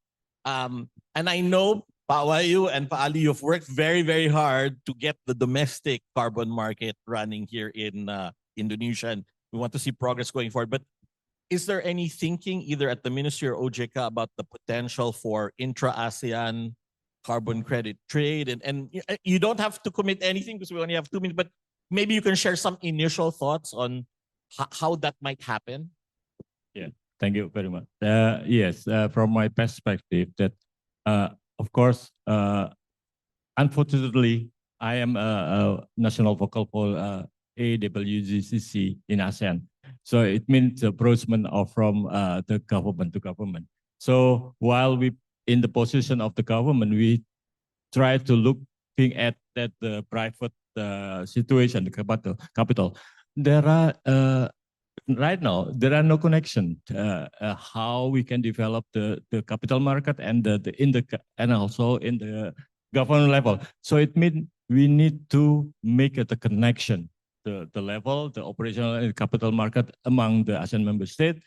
And I know Pa Wahyu and Pa Ali, you've worked very, very hard to get the domestic carbon market running here in Indonesia, and we want to see progress going forward. But is there any thinking either at the Ministry or OJK about the potential for intra-ASEAN carbon credit trade? And you don't have to commit anything because we only have 2 minutes, but maybe you can share some initial thoughts on how that might happen. Yeah, thank you very much. Yes, from my perspective, that of course, unfortunately, I am a national vocal for AWGCC in ASEAN. So it means approachment from the government to government. So while we in the position of the government, we try to looking at the private situation, the capital. There are right now there are no connection how we can develop the capital market and and also in the government level. So it means we need to make the connection, the level, the operational and capital market among the ASEAN member states.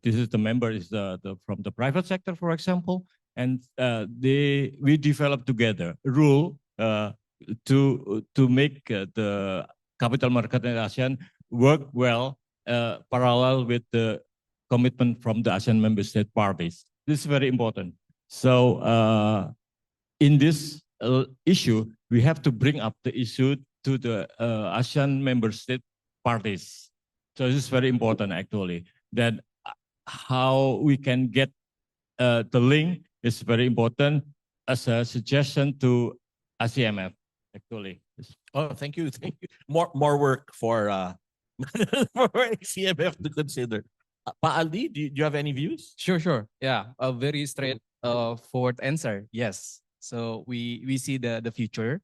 This is the members from the private sector, for example, and we develop together a rule to make the capital market in ASEAN work well parallel with the commitment from the ASEAN member state parties. This is very important. So in this issue, we have to bring up the issue to the ASEAN member state parties. So this is very important actually, that how we can get the link is very important as a suggestion to ACMF actually. Oh, thank you. Thank you. More work for for ACMF to consider. Pa Aldi, do you have any views? Sure. Yeah, a very straight forward answer. Yes. So we see the future.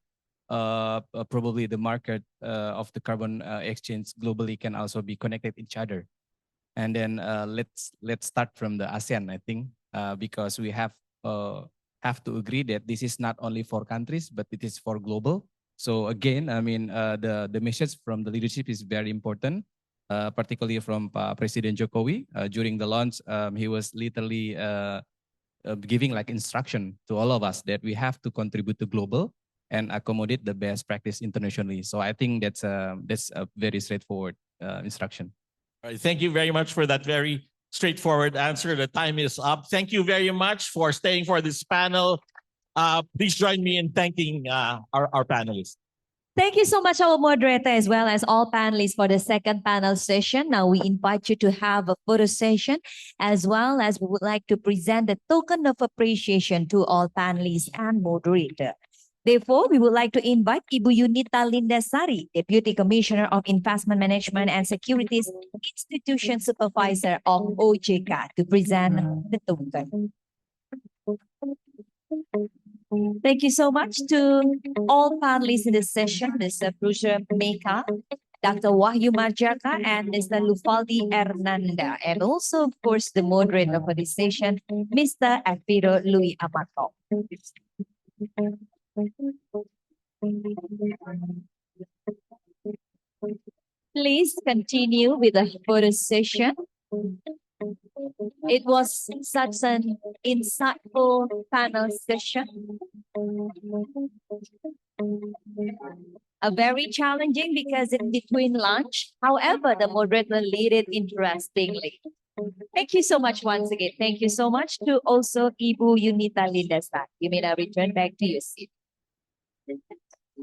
Probably the market of the carbon exchange globally can also be connected each other. And then let's start from the ASEAN, I think, because we have to agree that this is not only for countries, but it is for global. So again, I mean, the message from the leadership is very important, particularly from President Jokowi. During the launch, he was literally giving like instruction to all of us that we have to contribute to global and accommodate the best practice internationally. So I think that's a very straightforward instruction. All right, thank you very much for that very straightforward answer. The time is up. Thank you very much for staying for this panel. Please join me in thanking our panelists. Thank you so much, our moderator, as well as all panelists for the second panel session. Now we invite you to have a photo session, as well as we would like to present the token of appreciation to all panelists and moderator. Therefore, we would like to invite Ibu Yunita Lindasari, Deputy Commissioner of Investment Management and Securities Institution Supervisor of OJK, to present the token. Thank you so much to all panelists in this session, Mr. Prusha Meka, Dr. Wahyu Marjaka, and Mr. Lufaldi Hernanda, and also, of course, the moderator for this session, Mr. Alfredo Louis Amato. Please continue with the photo session. It was such an insightful panel session. A very challenging because in between lunch. However, the moderator led it interestingly. Thank you so much once again. Thank you so much to also Ibu Yunita Lindasari. You may now return back to your seat.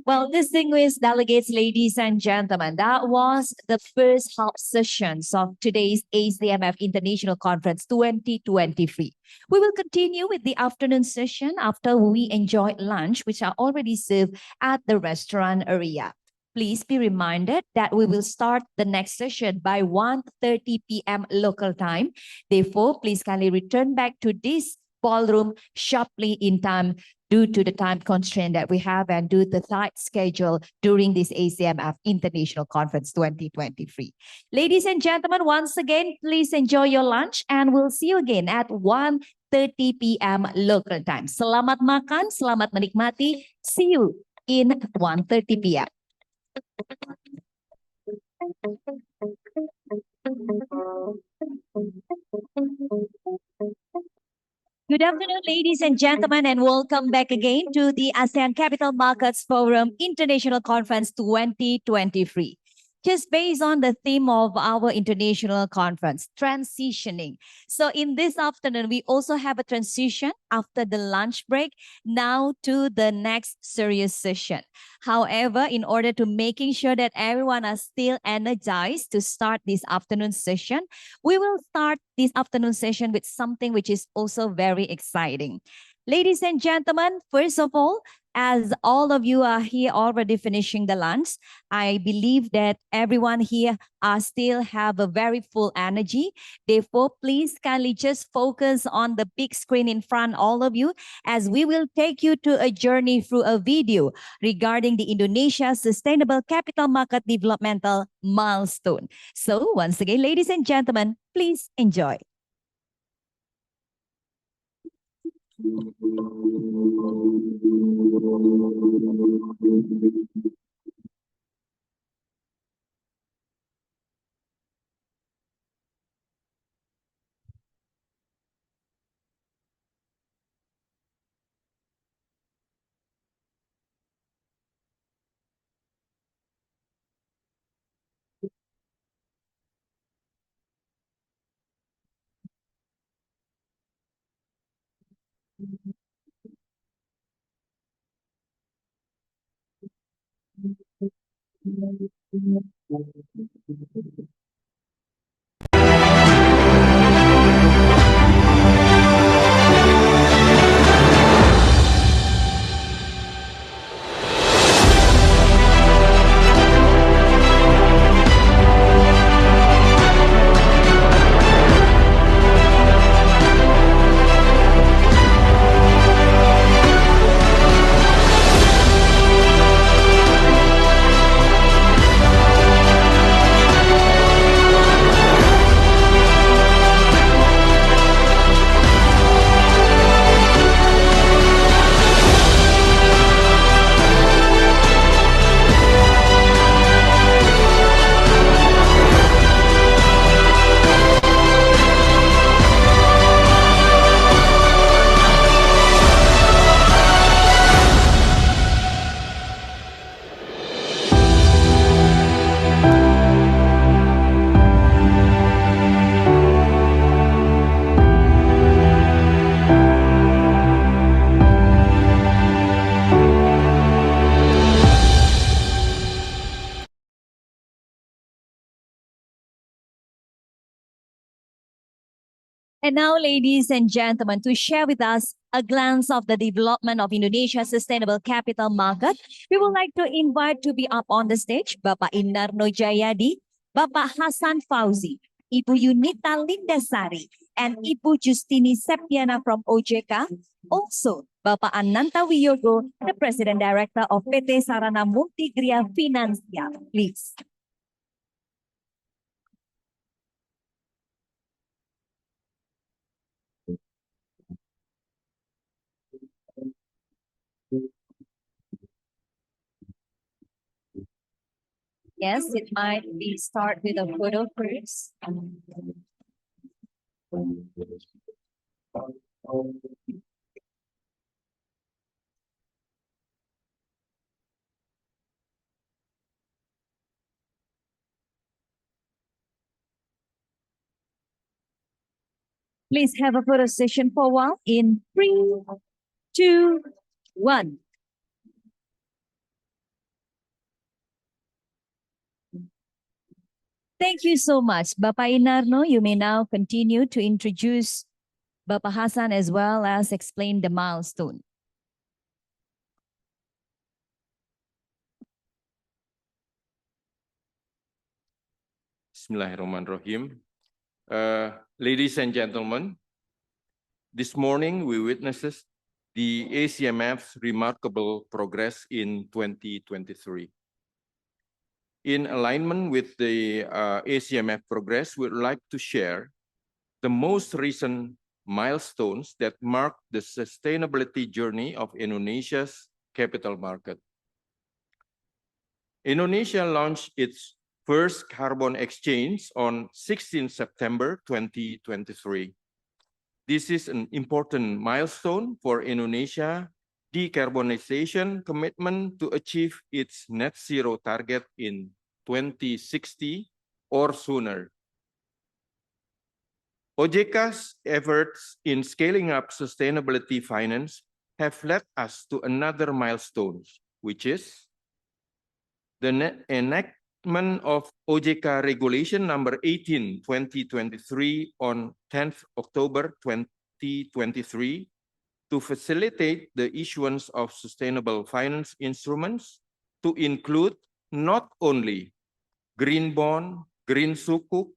Well, distinguished delegates, ladies and gentlemen, that was the first half sessions of today's ACMF International Conference 2023. We will continue with the afternoon session after we enjoy lunch, which are already served at the restaurant area. Please be reminded that we will start the next session by 1:30 p.m. local time. Therefore, please kindly return back to this ballroom sharply in time due to the time constraint that we have and due to the tight schedule during this ACMF International Conference 2023. Ladies and gentlemen, once again, please enjoy your lunch and we'll see you again at 1:30 p.m. local time. Selamat makan, selamat menikmati. See you in 1:30 p.m. Good afternoon, ladies and gentlemen, and welcome back again to the ASEAN Capital Markets Forum International Conference 2023. Just based on the theme of our international conference, transitioning. So in this afternoon, we also have a transition after the lunch break now to the next serious session. However, in order to making sure that everyone are still energized to start this afternoon session, we will start this afternoon session with something which is also very exciting. Ladies and gentlemen, first of all, as all of you are here already finishing the lunch, I believe that everyone here still have a very full energy. Therefore, please kindly just focus on the big screen in front, all of you, as we will take you to a journey through a video regarding the Indonesia Sustainable Capital Market Developmental Milestone. So once again, ladies and gentlemen, please enjoy. And now, ladies and gentlemen, to share with us a glance of the development of Indonesia's sustainable capital market, we would like to invite to be up on the stage Bapak Indarno Jayadi, Bapak Hasan Fauzi, Ibu Yunita Lindasari, and Ibu Justini Septiana from OJK. Also, Bapak Ananta Wiyogo, the President Director of PT Sarana Multigria Finansial. Please. Yes, it might be start with a photo first. Please have a photo session for a while in 3, 2, 1. Thank you so much. Bapak Inarno, you may now continue to introduce Bapak Hasan as well as explain the milestone. Bismillahirrahmanirrahim. Ladies and gentlemen, this morning we witnessed the ACMF's remarkable progress in 2023. In alignment with the ACMF progress, we'd like to share the most recent milestones that mark the sustainability journey of Indonesia's capital market. Indonesia launched its first carbon exchange on 16 September 2023. This is an important milestone for Indonesia decarbonization commitment to achieve its net zero target in 2060 or sooner. OJK's efforts in scaling up sustainability finance have led us to another milestone, which is the enactment of OJK Regulation number 18/2023 on 10th October 2023 to facilitate the issuance of sustainable finance instruments to include not only green bond, green sukuk,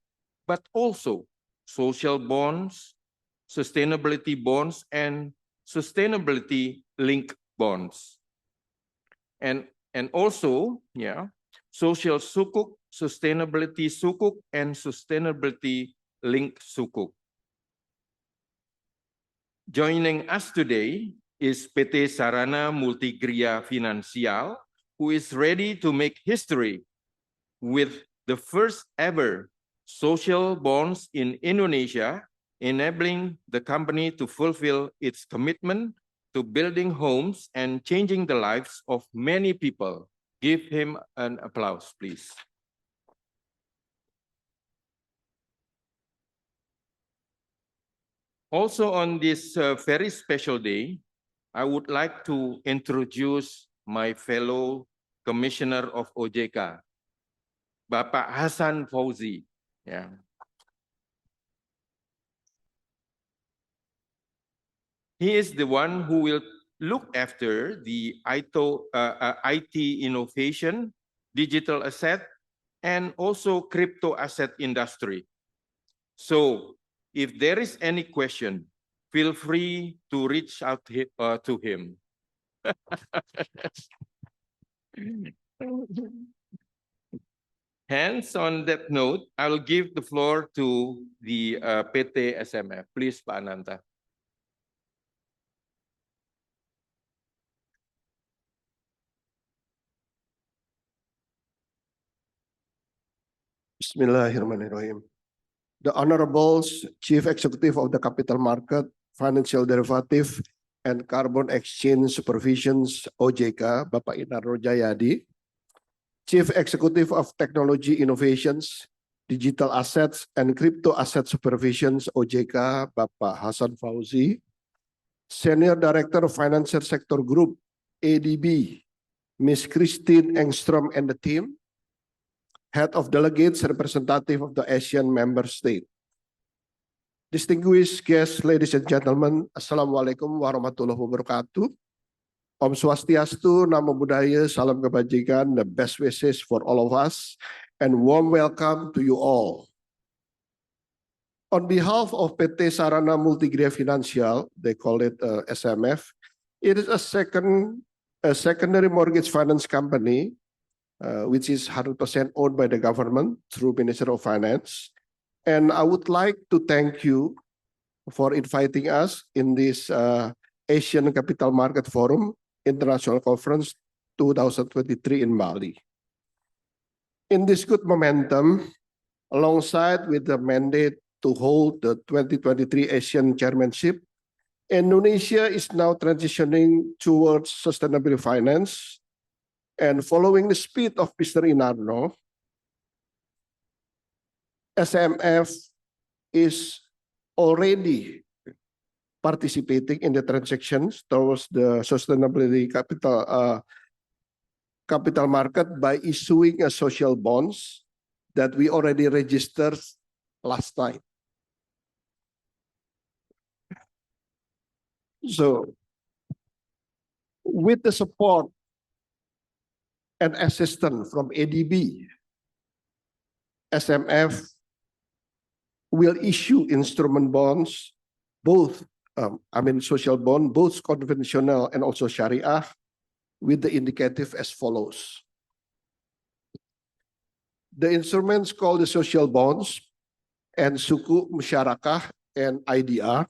but also social bonds, sustainability bonds, and sustainability-linked bonds. And also, social sukuk, sustainability sukuk, and sustainability-linked sukuk. Joining us today is PT Sarana Multigria Finansial, who is ready to make history with the first ever social bonds in Indonesia, enabling the company to fulfill its commitment to building homes and changing the lives of many people. Give him an applause, please. Also on this very special day, I would like to introduce my fellow commissioner of OJK, Bapak Hasan Fauzi. Yeah. He is the one who will look after the IT innovation, digital asset, and also crypto asset industry. So if there is any question, feel free to reach out to him. Hence, on that note, I will give the floor to the PT ACMF. Please, Pak Ananta. Bismillahirrahmanirrahim. The Honorable Chief Executive of the Capital Market, Financial Derivative, and Carbon Exchange Supervisions OJK, Bapak Inarno Jayadi, Chief Executive of Technology Innovations, Digital Assets, and Crypto Asset Supervisions OJK, Bapak Hasan Fauzi, Senior Director of Financial Sector Group, ADB, Ms. Christine Engstrom and the team, Head of Delegates, representative of the Asian member state. Distinguished guests, ladies and gentlemen, Assalamualaikum warahmatullahi wabarakatuh. Om Swastiastu, Namo Buddhaya, Salam Kebajikan, the best wishes for all of us, and warm welcome to you all. On behalf of PT Sarana Multigria Financial, they call it ACMF, it is a secondary mortgage finance company which is 100% owned by the government through Ministry of Finance. And I would like to thank you for inviting us in this Asian Capital Market Forum International Conference 2023 in Bali. In this good momentum, alongside with the mandate to hold the 2023 Asian Chairmanship, Indonesia is now transitioning towards sustainable finance. And following the speed of Mr. Inarno, ACMF is already participating in the transactions towards the sustainability capital market by issuing a social bonds that we already registered last night. So, with the support and assistance from ADB, ACMF will issue instrument bonds, both, social bond, both conventional and also Sharia, with the indicative as follows. The instruments called the social bonds and Suku Musyarakah and IDR.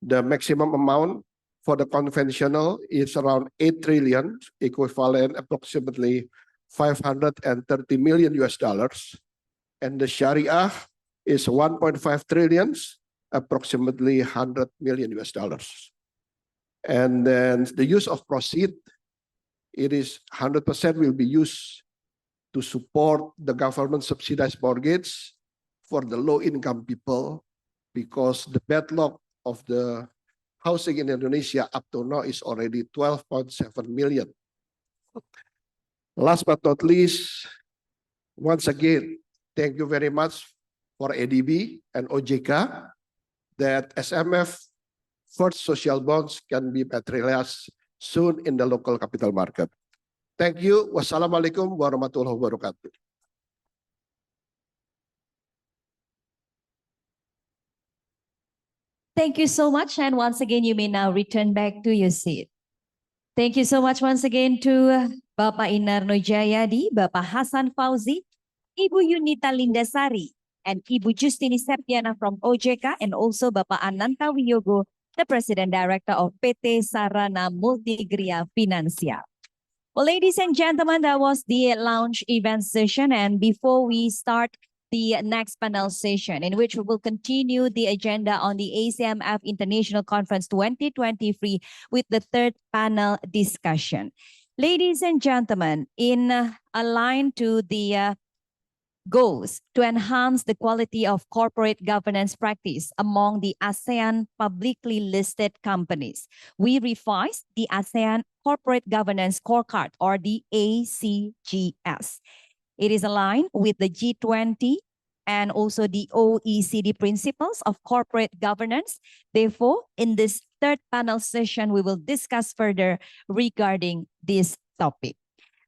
The maximum amount for the conventional is around 8 trillion, equivalent approximately $530 million US. And the Sharia is 1.5 trillion, approximately $100 million US. And then the use of proceed, it is 100% will be used to support the government subsidized mortgage for the low income people, because the backlog of the housing in Indonesia up to now is already 12.7 million. Last but not least, once again, thank you very much for ADB and OJK that ACMF first social bonds can be materialized soon in the local capital market. Thank you. Wassalamualaikum warahmatullahi wabarakatuh. Thank you so much. And once again, you may now return back to your seat. Thank you so much once again to Bapak Inarno Jayadi, Bapak Hasan Fauzi, Ibu Yunita Lindasari, and Ibu Justini Septiana from OJK, and also Bapak Ananta Wiyogo, the President Director of PT Sarana Multigria Financial. Well, ladies and gentlemen, that was the launch event session. And before we start the next panel session, in which we will continue the agenda on the ACMF International Conference 2023 with the third panel discussion. Ladies and gentlemen, in line to the goals to enhance the quality of corporate governance practice among the ASEAN publicly listed companies, we revised the ASEAN Corporate Governance Scorecard, or the ACGS. It is aligned with the G20 and also the OECD principles of corporate governance. Therefore, in this third panel session, we will discuss further regarding this topic.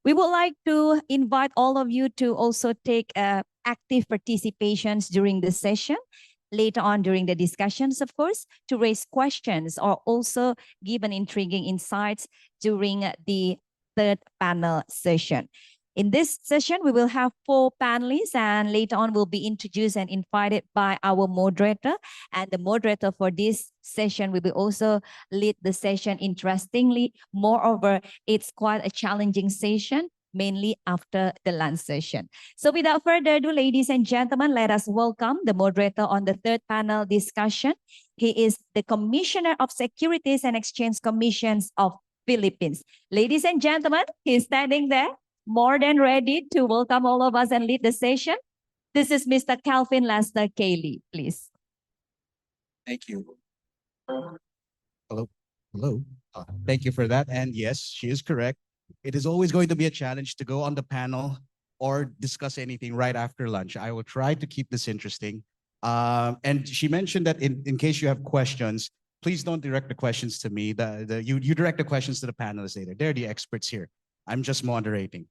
We would like to invite all of you to also take active participations during the session, later on during the discussions, of course, to raise questions or also give an intriguing insights during the third panel session. In this session, we will have 4 panelists, and later on will be introduced and invited by our moderator. And the moderator for this session will be also lead the session interestingly. Moreover, it's quite a challenging session, mainly after the lunch session. So without further ado, ladies and gentlemen, let us welcome the moderator on the third panel discussion. He is the Commissioner of Securities and Exchange Commissions of Philippines. Ladies and gentlemen, he's standing there, more than ready to welcome all of us and lead the session. This is Mr. Calvin Lester Cayley, please. Thank you. Hello. Hello. Thank you for that. And yes, she is correct. It is always going to be a challenge to go on the panel or discuss anything right after lunch. I will try to keep this interesting. And she mentioned that in case you have questions, please don't direct the questions to me. You direct the questions to the panelists later. They're the experts here. I'm just moderating.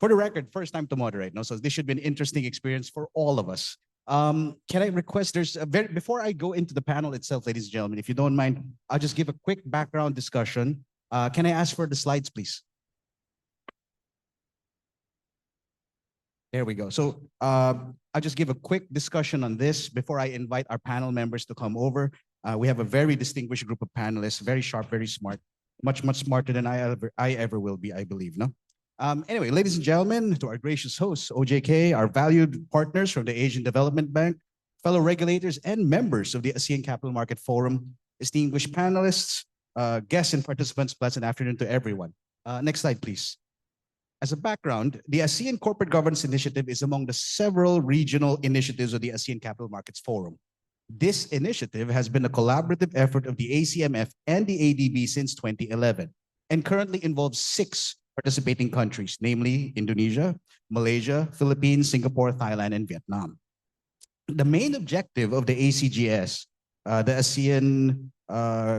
For the record, first time to moderate, no? So this should be an interesting experience for all of us. Can I request, before I go into the panel itself, ladies and gentlemen, if you don't mind, I'll just give a quick background discussion. Can I ask for the slides, please? There we go. So I'll just give a quick discussion on this before I invite our panel members to come over. We have a very distinguished group of panelists, very sharp, very smart, much smarter than I ever will be, I believe, no? Anyway, ladies and gentlemen, to our gracious hosts, OJK, our valued partners from the Asian Development Bank, fellow regulators and members of the ASEAN Capital Market Forum, distinguished panelists, guests and participants, pleasant afternoon to everyone. Next slide, please. As a background, the ASEAN Corporate Governance Initiative is among the several regional initiatives of the ASEAN Capital Markets Forum. This initiative has been a collaborative effort of the ACMF and the ADB since 2011 and currently involves 6 participating countries, namely Indonesia, Malaysia, Philippines, Singapore, Thailand, and Vietnam. The main objective of the ACGS, the ASEAN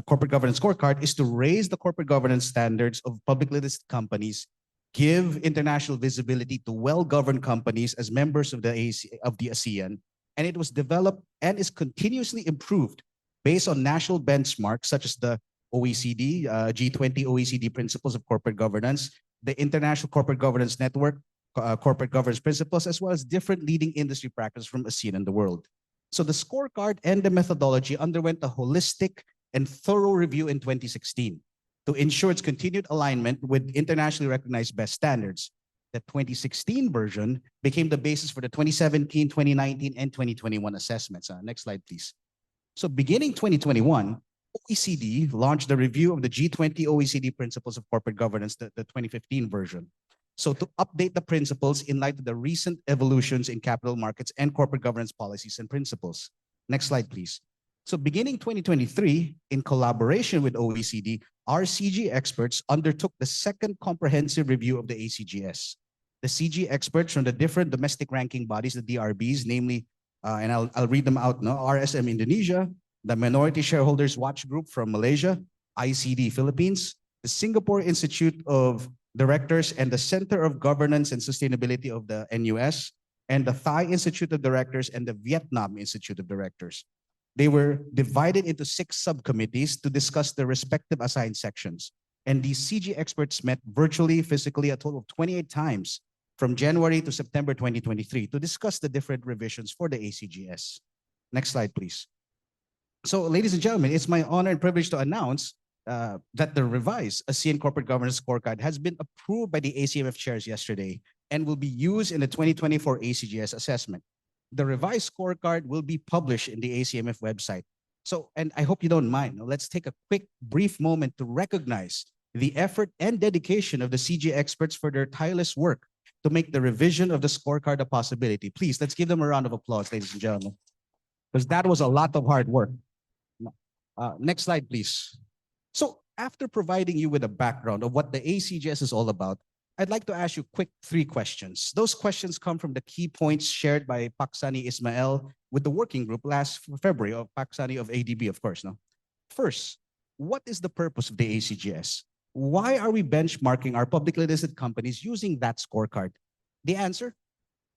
Corporate Governance Scorecard, is to raise the corporate governance standards of publicly listed companies, give international visibility to well-governed companies as members of the ASEAN, and it was developed and is continuously improved based on national benchmarks such as the OECD, G20 OECD Principles of Corporate Governance, the International Corporate Governance Network, Corporate Governance Principles, as well as different leading industry practices from ASEAN and the world. So the scorecard and the methodology underwent a holistic and thorough review in 2016 to ensure its continued alignment with internationally recognized best standards. The 2016 version became the basis for the 2017, 2019, and 2021 assessments. Next slide, please. So beginning 2021, OECD launched the review of the G20 OECD Principles of Corporate Governance, the 2015 version. So to update the principles in light of the recent evolutions in capital markets and corporate governance policies and principles. Next slide, please. So beginning 2023, in collaboration with OECD, our CG experts undertook the second comprehensive review of the ACGS. The CG experts from the different domestic ranking bodies, the DRBs, namely, and I'll read them out now, RSM Indonesia, the Minority Shareholders Watch Group from Malaysia, ICD Philippines, the Singapore Institute of Directors and the Center of Governance and Sustainability of the NUS, and the Thai Institute of Directors and the Vietnam Institute of Directors. They were divided into 6 subcommittees to discuss their respective assigned sections. And these CG experts met virtually, physically, a total of 28 times from January to September 2023 to discuss the different revisions for the ACGS. Next slide, please. So, ladies and gentlemen, it's my honor and privilege to announce that the revised ASEAN Corporate Governance Scorecard has been approved by the ACMF chairs yesterday and will be used in the 2024 ACGS assessment. The revised scorecard will be published in the ACMF website. So, and I hope you don't mind, let's take a quick, brief moment to recognize the effort and dedication of the CG experts for their tireless work to make the revision of the scorecard a possibility. Please, let's give them a round of applause, ladies and gentlemen, because that was a lot of hard work. Next slide, please. So after providing you with a background of what the ACGS is all about, I'd like to ask you quick 3 questions. Those questions come from the key points shared by Paksani Ismail with the working group last February of Paksani of ADB, of course. No? First, what is the purpose of the ACGS? Why are we benchmarking our publicly listed companies using that scorecard? The answer,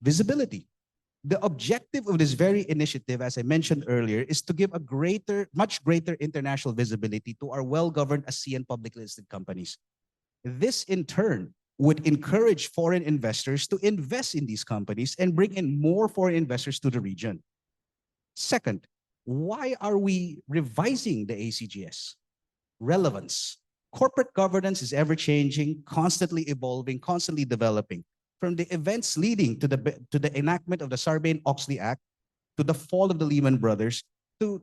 visibility. The objective of this very initiative, as I mentioned earlier, is to give a much greater international visibility to our well-governed ASEAN publicly listed companies. This, in turn, would encourage foreign investors to invest in these companies and bring in more foreign investors to the region. Second, why are we revising the ACGS? Relevance. Corporate governance is ever-changing, constantly evolving, constantly developing. From the events leading to the enactment of the Sarbanes-Oxley Act, to the fall of the Lehman Brothers, to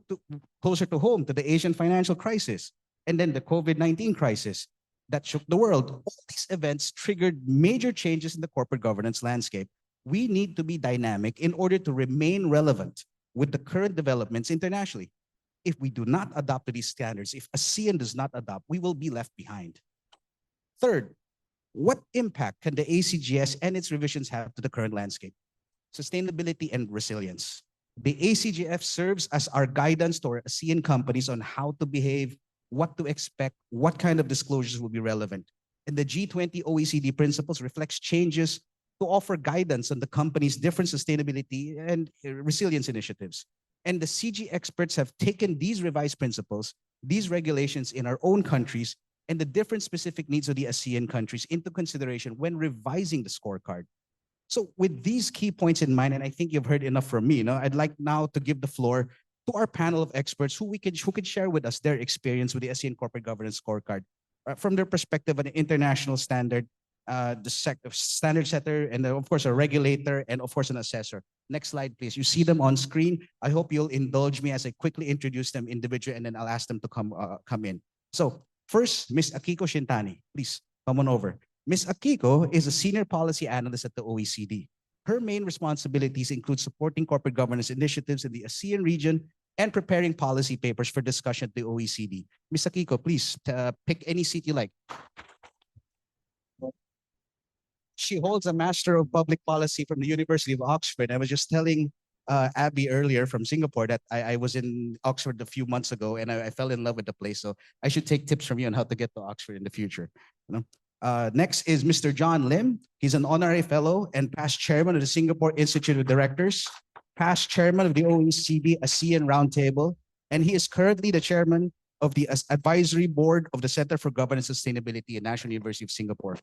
closer to home, to the Asian financial crisis, and then the COVID-19 crisis that shook the world. All these events triggered major changes in the corporate governance landscape. We need to be dynamic in order to remain relevant with the current developments internationally. If we do not adopt to these standards, if ASEAN does not adopt, we will be left behind. Third, what impact can the ACGS and its revisions have to the current landscape? Sustainability and resilience. The ACGF serves as our guidance to our ASEAN companies on how to behave, what to expect, what kind of disclosures will be relevant. And the G20 OECD principles reflects changes to offer guidance on the company's different sustainability and resilience initiatives. And the CG experts have taken these revised principles, these regulations in our own countries, and the different specific needs of the ASEAN countries into consideration when revising the scorecard. So with these key points in mind, and I think you've heard enough from me, I'd like now to give the floor to our panel of experts who could share with us their experience with the ASEAN Corporate Governance Scorecard from their perspective of an international standard, the standard setter, and of course a regulator, and of course an assessor. Next slide, please. You see them on screen. I hope you'll indulge me as I quickly introduce them individually, and then I'll ask them to come in. So first, Ms. Akiko Shintani, please come on over. Ms. Akiko is a senior policy analyst at the OECD. Her main responsibilities include supporting corporate governance initiatives in the ASEAN region and preparing policy papers for discussion at the OECD. Ms. Akiko, please pick any seat you like. She holds a Master of Public Policy from the University of Oxford. I was just telling Abby earlier from Singapore that I was in Oxford a few months ago and I fell in love with the place. So I should take tips from you on how to get to Oxford in the future. Next is Mr. John Lim. He's an honorary fellow and past chairman of the Singapore Institute of Directors, past chairman of the OECD ASEAN Roundtable, and he is currently the chairman of the advisory board of the Center for Governance and Sustainability at National University of Singapore.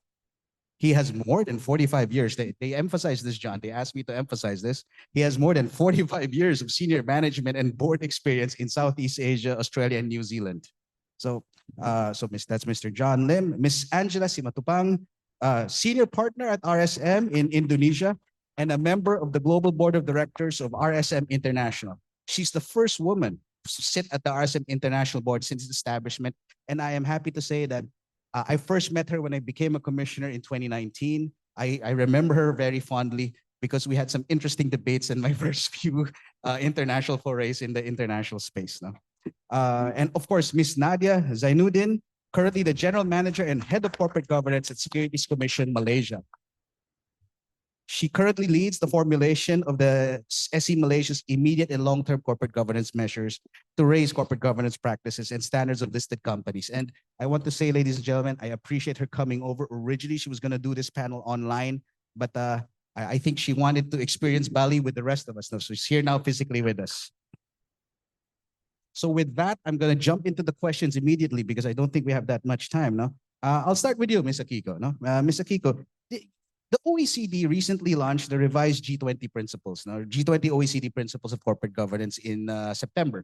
He has more than 45 years. They emphasize this, John. They asked me to emphasize this. He has more than 45 years of senior management and board experience in Southeast Asia, Australia, and New Zealand. So that's Mr. John Lim. Ms. Angela Simatupang, senior partner at RSM in Indonesia and a member of the global board of directors of RSM International. She's the first woman to sit at the RSM International board since its establishment. And I am happy to say that I first met her when I became a commissioner in 2019. I remember her very fondly because we had some interesting debates in my first few international forays in the international space. And of course, Ms. Nadia Zainuddin, currently the General Manager and Head of Corporate Governance at Securities Commission Malaysia. She currently leads the formulation of the SE Malaysia's immediate and long-term corporate governance measures to raise corporate governance practices and standards of listed companies. And I want to say, ladies and gentlemen, I appreciate her coming over. Originally, she was going to do this panel online, but I think she wanted to experience Bali with the rest of us. So she's here now physically with us. So with that, I'm going to jump into the questions immediately because I don't think we have that much time. I'll start with you, Ms. Akiko. Ms. Akiko, the OECD recently launched the revised G20 principles, G20 OECD principles of corporate governance in September.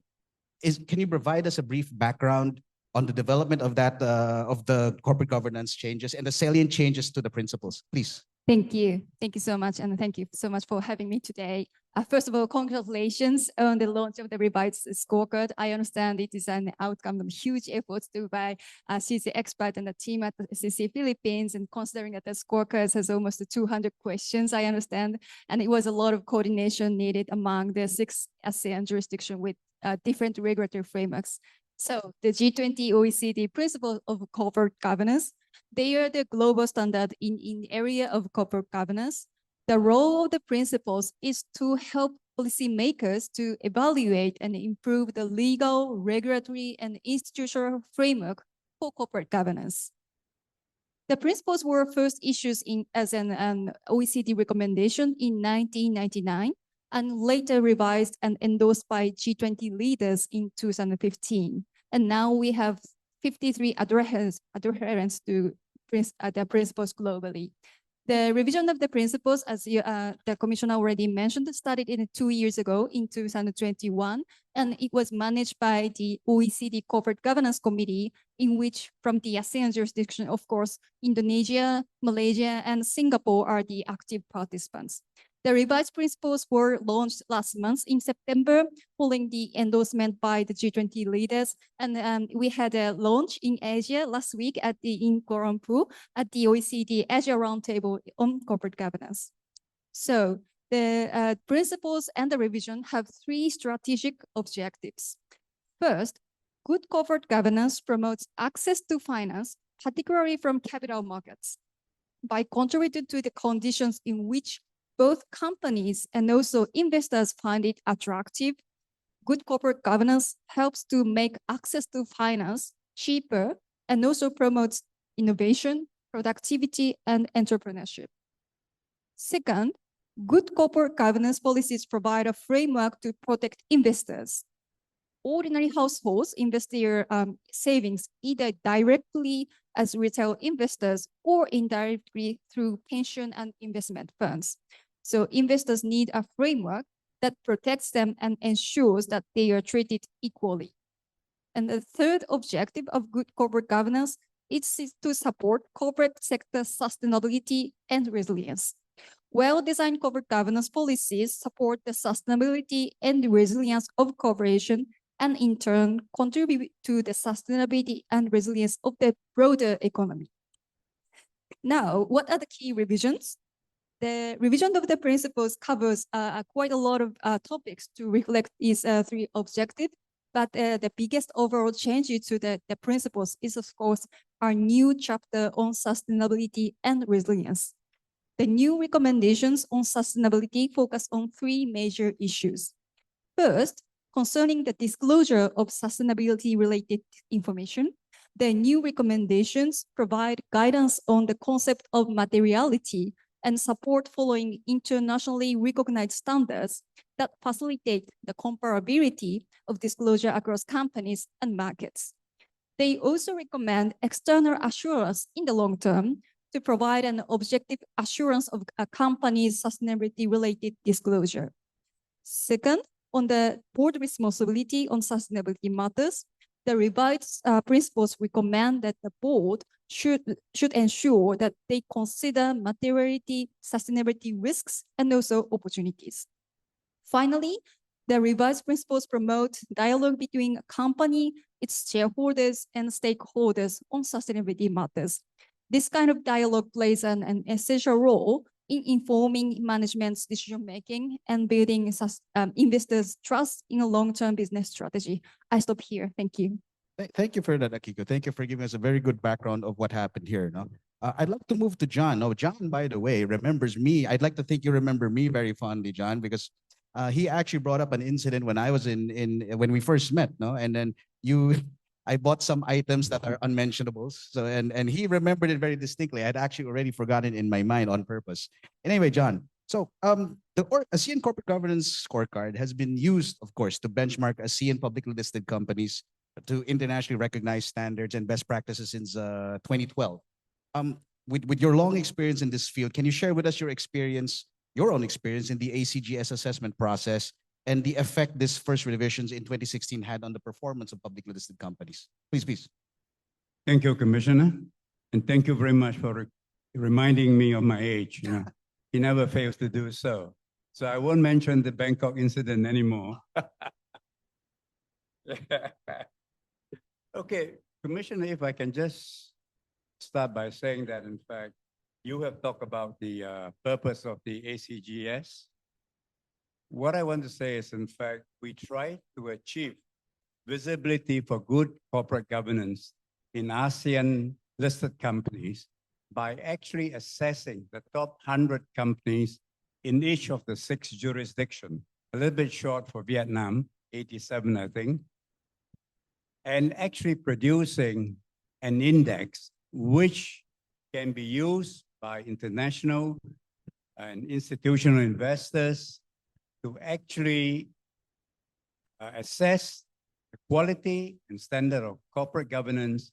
Can you provide us a brief background on the development of that, of the corporate governance changes and the salient changes to the principles, please? Thank you. Thank you so much. And thank you so much for having me today. First of all, congratulations on the launch of the revised scorecard. I understand it is an outcome of huge efforts done by CC expert and the team at the CC Philippines, and considering that the scorecard has almost 200 questions, I understand. And it was a lot of coordination needed among the 6 ASEAN jurisdictions with different regulatory frameworks. So the G20 OECD principle of corporate governance They are the global standard in area of corporate governance. The role of the principles is to help policymakers to evaluate and improve the legal, regulatory, and institutional framework for corporate governance. The principles were first issued as an OECD recommendation in 1999 and later revised and endorsed by G20 leaders in 2015. And now we have 53 adherents to the principles globally. The revision of the principles, as the commissioner already mentioned, started 2 years ago in 2021, and it was managed by the OECD Corporate Governance Committee, in which from the ASEAN jurisdiction, of course, Indonesia, Malaysia, and Singapore are the active participants. The revised principles were launched last month in September, following the endorsement by the G20 leaders. And we had a launch in Asia last week in Kuala Lumpur at the OECD Asia Roundtable on Corporate Governance. So the principles and the revision have 3 strategic objectives. First, good corporate governance promotes access to finance, particularly from capital markets, by contributing to the conditions in which both companies and also investors find it attractive. Good corporate governance helps to make access to finance cheaper and also promotes innovation, productivity, and entrepreneurship. Second, good corporate governance policies provide a framework to protect investors. Ordinary households invest their savings either directly as retail investors or indirectly through pension and investment funds. So investors need a framework that protects them and ensures that they are treated equally. And the third objective of good corporate governance is to support corporate sector sustainability and resilience. Well-designed corporate governance policies support the sustainability and resilience of corporation and in turn contribute to the sustainability and resilience of the broader economy. Now, what are the key revisions? The revision of the principles covers quite a lot of topics to reflect these 3 objectives, but the biggest overall change to the principles is, of course, our new chapter on sustainability and resilience. The new recommendations on sustainability focus on 3 major issues. First, concerning the disclosure of sustainability-related information, the new recommendations provide guidance on the concept of materiality and support following internationally recognized standards that facilitate the comparability of disclosure across companies and markets. They also recommend external assurance in the long term to provide an objective assurance of a company's sustainability-related disclosure. Second, on the board responsibility on sustainability matters, the revised principles recommend that the board should ensure that they consider materiality, sustainability risks, and also opportunities. Finally, the revised principles promote dialogue between a company, its shareholders, and stakeholders on sustainability matters. This kind of dialogue plays an essential role in informing management's decision-making and building investors' trust in a long-term business strategy. I stop here. Thank you. Thank you for that, Akiko. Thank you for giving us a very good background of what happened here. No? I'd like to move to John. Oh, John, by the way, remembers me. I'd like to think you remember me very fondly, John, because he actually brought up an incident when I was when we first met, no? And then I bought some items that are unmentionables. So and he remembered it very distinctly. I'd actually already forgotten it in my mind on purpose. Anyway, John. So the ASEAN Corporate Governance Scorecard has been used, of course, to benchmark ASEAN publicly listed companies to internationally recognized standards and best practices since 2012. With your long experience in this field, can you share with us your own experience in the ACGS assessment process and the effect this first revisions in 2016 had on the performance of publicly listed companies? Please. Thank you, Commissioner. And thank you very much for reminding me of my age. You know, he never fails to do so. So I won't mention the Bangkok incident anymore. Okay, Commissioner, if I can just start by saying that, in fact, you have talked about the purpose of the ACGS. What I want to say is, in fact, we try to achieve visibility for good corporate governance in ASEAN listed companies by actually assessing the top 100 companies in each of the 6 jurisdictions, a little bit short for Vietnam, 87, I think, and actually producing an index which can be used by international and institutional investors to actually assess the quality and standard of corporate governance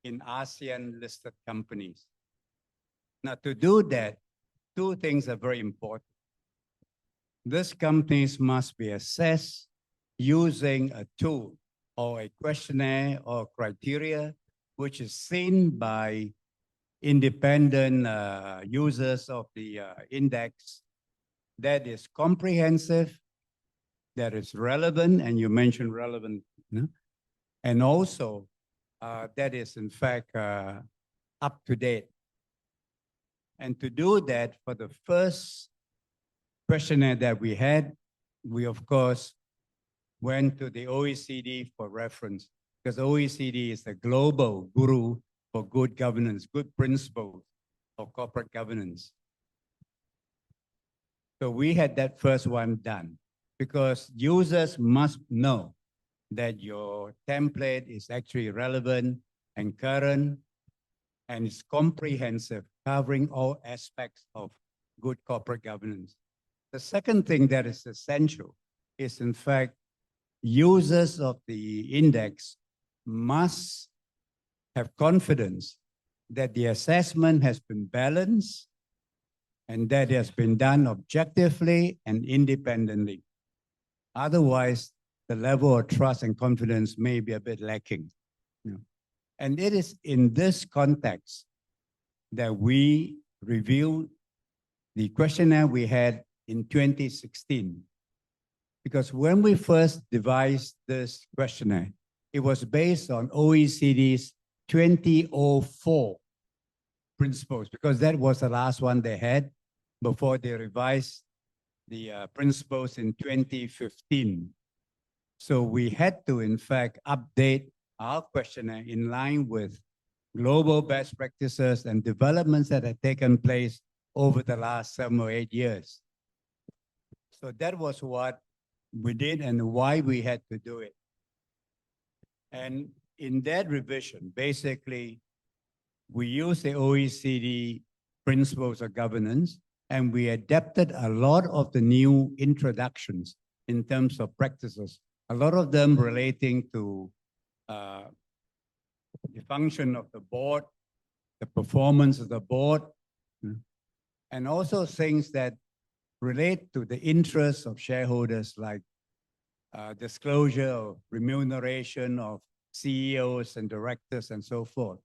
in ASEAN listed companies. Now, to do that, 2 things are very important. These companies must be assessed using a tool or a questionnaire or criteria which is seen by independent users of the index that is comprehensive, that is relevant, and you mentioned relevant, and also that is in fact up to date. And to do that, for the first questionnaire that we had, we of course went to the OECD for reference, because OECD is the global guru for good governance, good principles of corporate governance. So we had that first one done, because users must know that your template is actually relevant and current and is comprehensive, covering all aspects of good corporate governance. The second thing that is essential is, in fact, users of the index must have confidence that the assessment has been balanced and that it has been done objectively and independently. Otherwise, the level of trust and confidence may be a bit lacking. And it is in this context that we reviewed the questionnaire we had in 2016. Because when we first devised this questionnaire, it was based on OECD's 2004 principles, because that was the last one they had before they revised the principles in 2015. So we had to, in fact, update our questionnaire in line with global best practices and developments that had taken place over the last 7 or 8 years. So that was what we did and why we had to do it. And in that revision, basically, we used the OECD principles of governance, and we adapted a lot of the new introductions in terms of practices, a lot of them relating to the function of the board, the performance of the board, and also things that relate to the interests of shareholders, like disclosure of remuneration of CEOs and directors and so forth.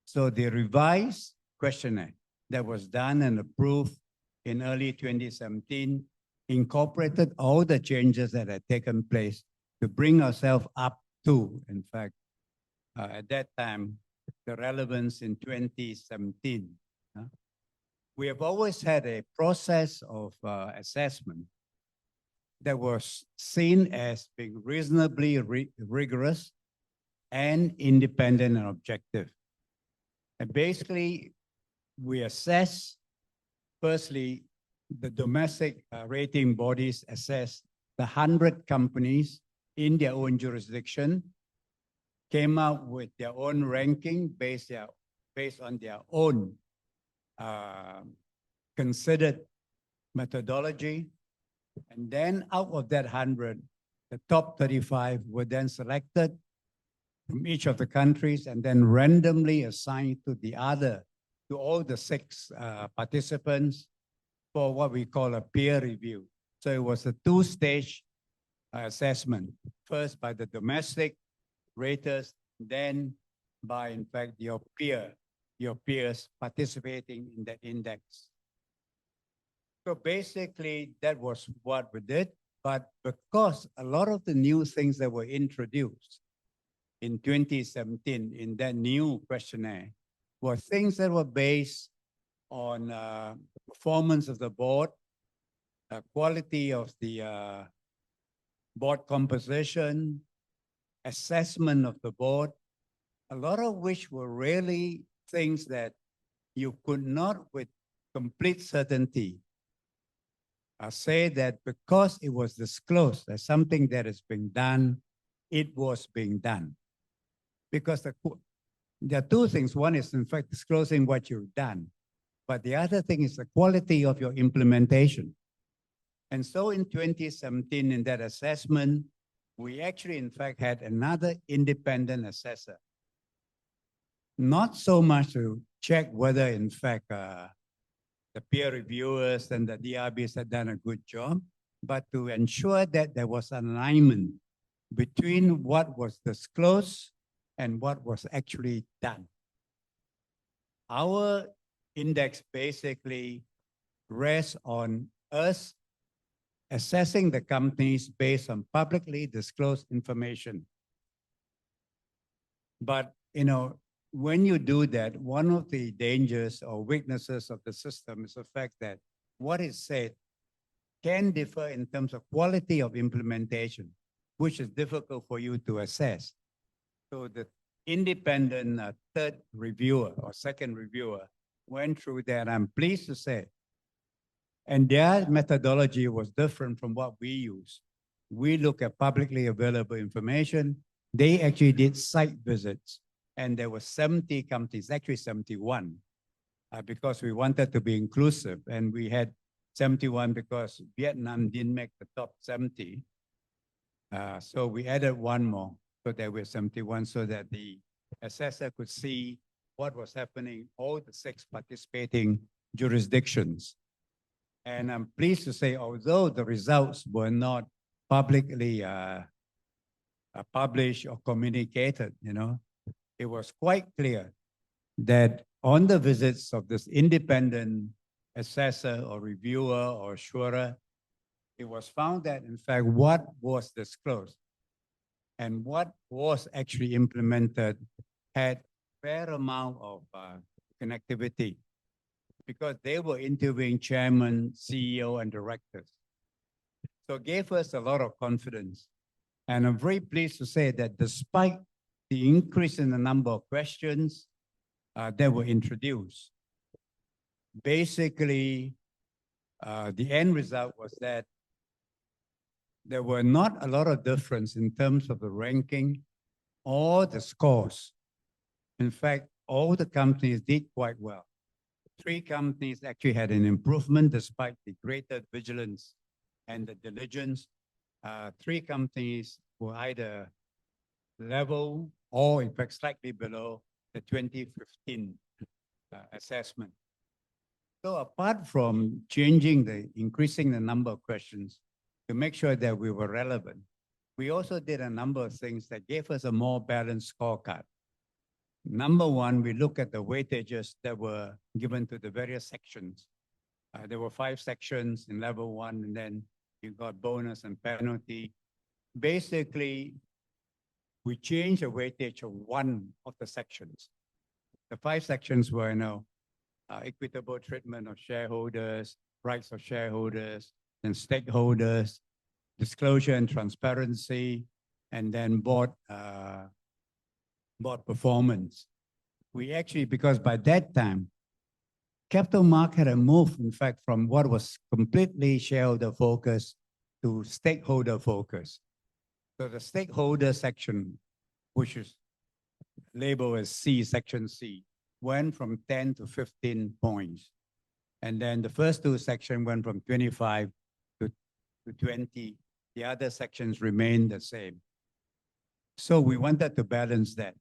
So the revised questionnaire that was done and approved in early 2017 incorporated all the changes that had taken place to bring ourselves up to, in fact, at that time, the relevance in 2017. We have always had a process of assessment that was seen as being reasonably rigorous and independent and objective. And basically, we assess, firstly, the domestic rating bodies assess the 100 companies in their own jurisdiction, came out with their own ranking based on their own considered methodology. And then out of that 100, the top 35 were then selected from each of the countries and then randomly assigned to all the 6 participants for what we call a peer review. So it was a 2-stage assessment, first by the domestic raters, then by, in fact, your peers participating in the index. So basically, that was what we did. But because a lot of the new things that were introduced in 2017 in that new questionnaire were things that were based on the performance of the board, quality of the board composition, assessment of the board, a lot of which were really things that you could not with complete certainty say that because it was disclosed as something that is being done, it was being done. Because there are two things. One is, in fact, disclosing what you've done. But the other thing is the quality of your implementation. And so in 2017, in that assessment, we actually, in fact, had another independent assessor. Not so much to check whether, in fact, the peer reviewers and the DRBs had done a good job, but to ensure that there was alignment between what was disclosed and what was actually done. Our index basically rests on us assessing the companies based on publicly disclosed information. But, when you do that, one of the dangers or weaknesses of the system is the fact that what is said can differ in terms of quality of implementation, which is difficult for you to assess. So the independent third reviewer or second reviewer went through that, I'm pleased to say. And their methodology was different from what we use. We look at publicly available information. They actually did site visits. And there were 70 companies, actually 71, because we wanted to be inclusive. And we had 71 because Vietnam didn't make the top 70. So we added one more, so there were 71, so that the assessor could see what was happening, all the 6 participating jurisdictions. And I'm pleased to say, although the results were not publicly published or communicated, it was quite clear that on the visits of this independent assessor or reviewer or assurer, it was found that, in fact, what was disclosed and what was actually implemented had fair amount of connectivity, because they were interviewing chairman, CEO, and directors. So it gave us a lot of confidence. And I'm very pleased to say that despite the increase in the number of questions that were introduced, basically, the end result was that there were not a lot of difference in terms of the ranking or the scores. In fact, all the companies did quite well. 3 companies actually had an improvement despite the greater vigilance and the diligence. 3 companies were either level or, in fact, slightly below the 2015 assessment. So apart from increasing the number of questions to make sure that we were relevant, we also did a number of things that gave us a more balanced scorecard. Number one, we look at the weightages that were given to the various sections. There were 5 sections in level 1, and then you got bonus and penalty. Basically, we changed the weightage of 1 of the sections. The 5 sections were, equitable treatment of shareholders, rights of shareholders, and stakeholders, disclosure and transparency, and then board performance. We actually, because by that time, capital market had moved, in fact, from what was completely shareholder focus to stakeholder focus. So the stakeholder section, which is labeled as C, section C, went from 10 to 15 points. And then the first 2 sections went from 25 to 20. The other sections remained the same. So we wanted to balance that.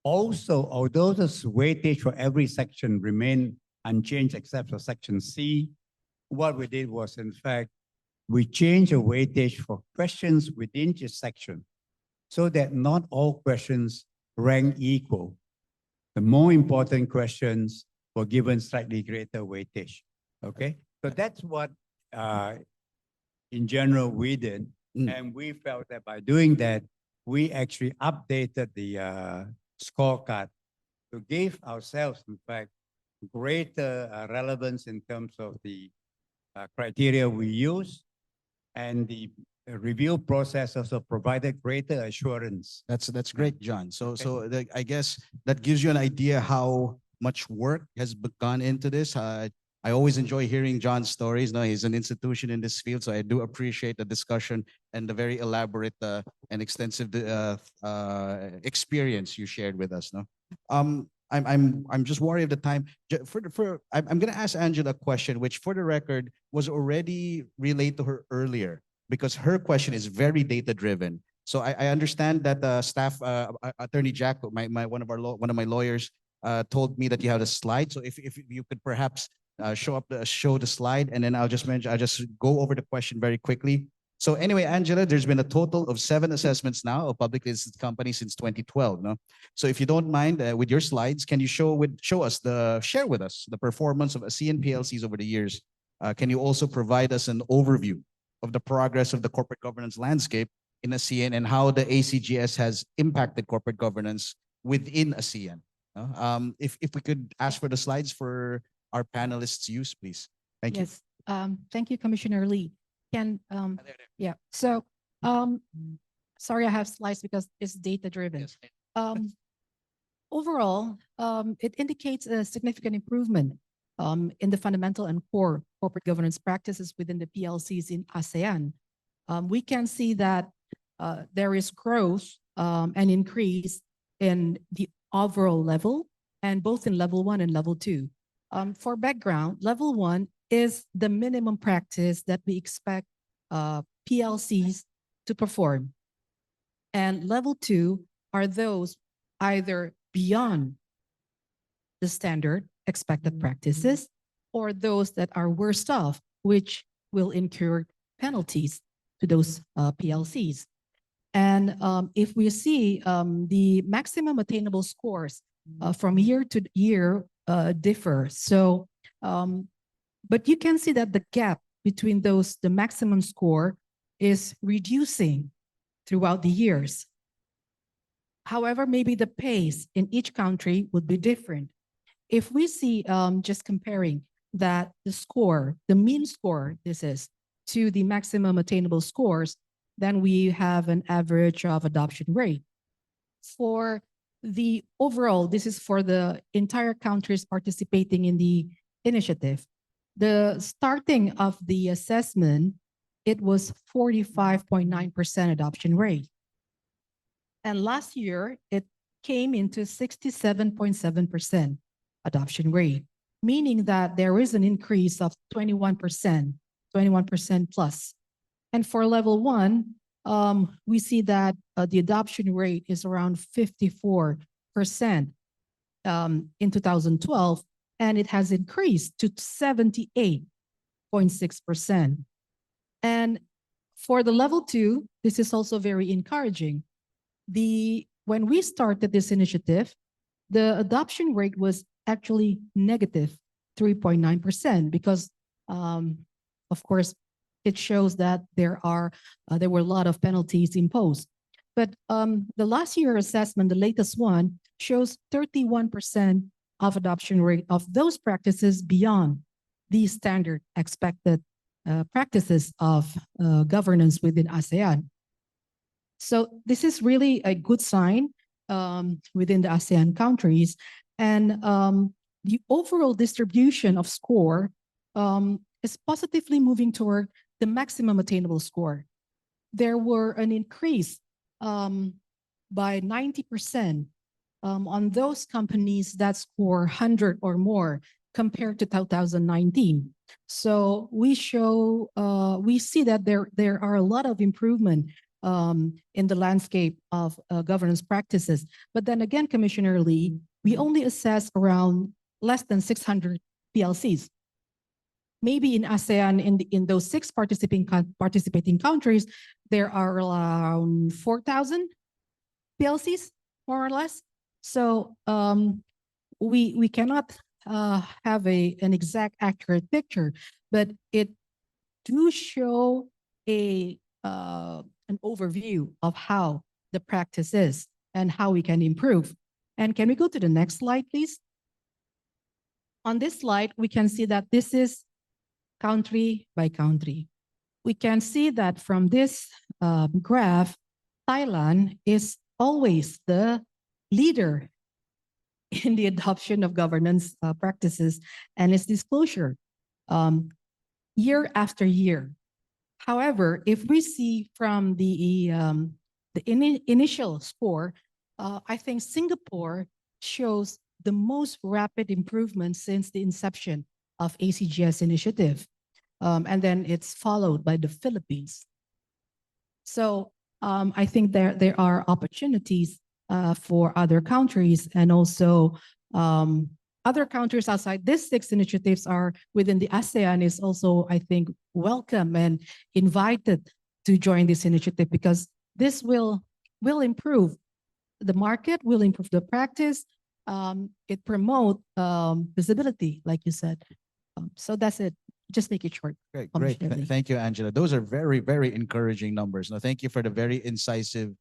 Also, although the weightage for every section remained unchanged except for section C, what we did was, in fact, we changed the weightage for questions within each section so that not all questions rank equal. The more important questions were given slightly greater weightage. Okay, so that's what, in general, we did. And we felt that by doing that, we actually updated the scorecard to give ourselves, in fact, greater relevance in terms of the criteria we use and the review process also provided greater assurance. That's great, John. I guess that gives you an idea how much work has gone into this. I always enjoy hearing John's stories. No, he's an institution in this field, so I do appreciate the discussion and the very elaborate and extensive experience you shared with us. No, I'm just worried of the time. I'm gonna ask Angela a question, which for the record was already relayed to her earlier, because her question is very data driven. So I understand that staff attorney Jack, one of my lawyers, told me that you have a slide. So if you could perhaps show the slide, and then I'll just go over the question very quickly. So anyway, Angela, there's been a total of 7 assessments now of publicly listed companies since 2012. No, so if you don't mind, with your slides, can you share with us the performance of ASEAN PLCs over the years? Can you also provide us an overview of the progress of the corporate governance landscape in ASEAN and how the ACGS has impacted corporate governance within ASEAN? If we could ask for the slides for our panelists' use, please. Thank you. Yes. Thank you, Commissioner Lee. Yeah. So, sorry, I have slides because it's data driven. Overall, it indicates a significant improvement in the fundamental and core corporate governance practices within the PLCs in ASEAN. We can see that there is growth and increase in the overall level, and both in level 1 and level 2. For background, level 1 is the minimum practice that we expect PLCs to perform. And level 2 are those either beyond the standard expected practices or those that are worse off, which will incur penalties to those PLCs. And if we see the maximum attainable scores from year to year differ. So, but you can see that the gap between those, the maximum score is reducing throughout the years. However, maybe the pace in each country would be different. If we see, just comparing that the score, the mean score, this is, to the maximum attainable scores, then we have an average of adoption rate. For the overall, this is for the entire countries participating in the initiative. The starting of the assessment, it was 45.9% adoption rate. And last year, it came into 67.7% adoption rate, meaning that there is an increase of 21%, 21% plus. And for level 1, we see that the adoption rate is around 54% in 2012, and it has increased to 78.6%. And for the level 2, this is also very encouraging. When we started this initiative, the adoption rate was actually negative 3.9% because, of course, it shows that there were a lot of penalties imposed. But the last year assessment, the latest one, shows 31% of adoption rate of those practices beyond the standard expected practices of governance within ASEAN. So this is really a good sign within the ASEAN countries. And the overall distribution of score is positively moving toward the maximum attainable score. There were an increase by 90% on those companies that score 100 or more compared to 2019. So we see that there are a lot of improvement in the landscape of governance practices. But then again, Commissioner Lee, we only assess around less than 600 PLCs. Maybe in ASEAN, in those 6 participating countries, there are around 4,000 PLCs, more or less. So we cannot have an exact accurate picture, but it do show an overview of how the practice is and how we can improve. And can we go to the next slide, please? On this slide, we can see that this is country by country. we can see that from this graph, Thailand is always the leader in the adoption of governance practices and its disclosure year after year. However, if we see from the initial score, I think Singapore shows the most rapid improvement since the inception of ACGS initiative. And then it's followed by the Philippines. So I think there are opportunities for other countries, and also other countries outside these 6 initiatives are within the ASEAN is also, I think, welcome and invited to join this initiative, because this will improve the market, will improve the practice. It promote visibility, like you said. So that's it. Just make it short. Great. Commissioner Lee. Thank you, Angela. Those are very, very encouraging numbers. Now, thank you for the very incisive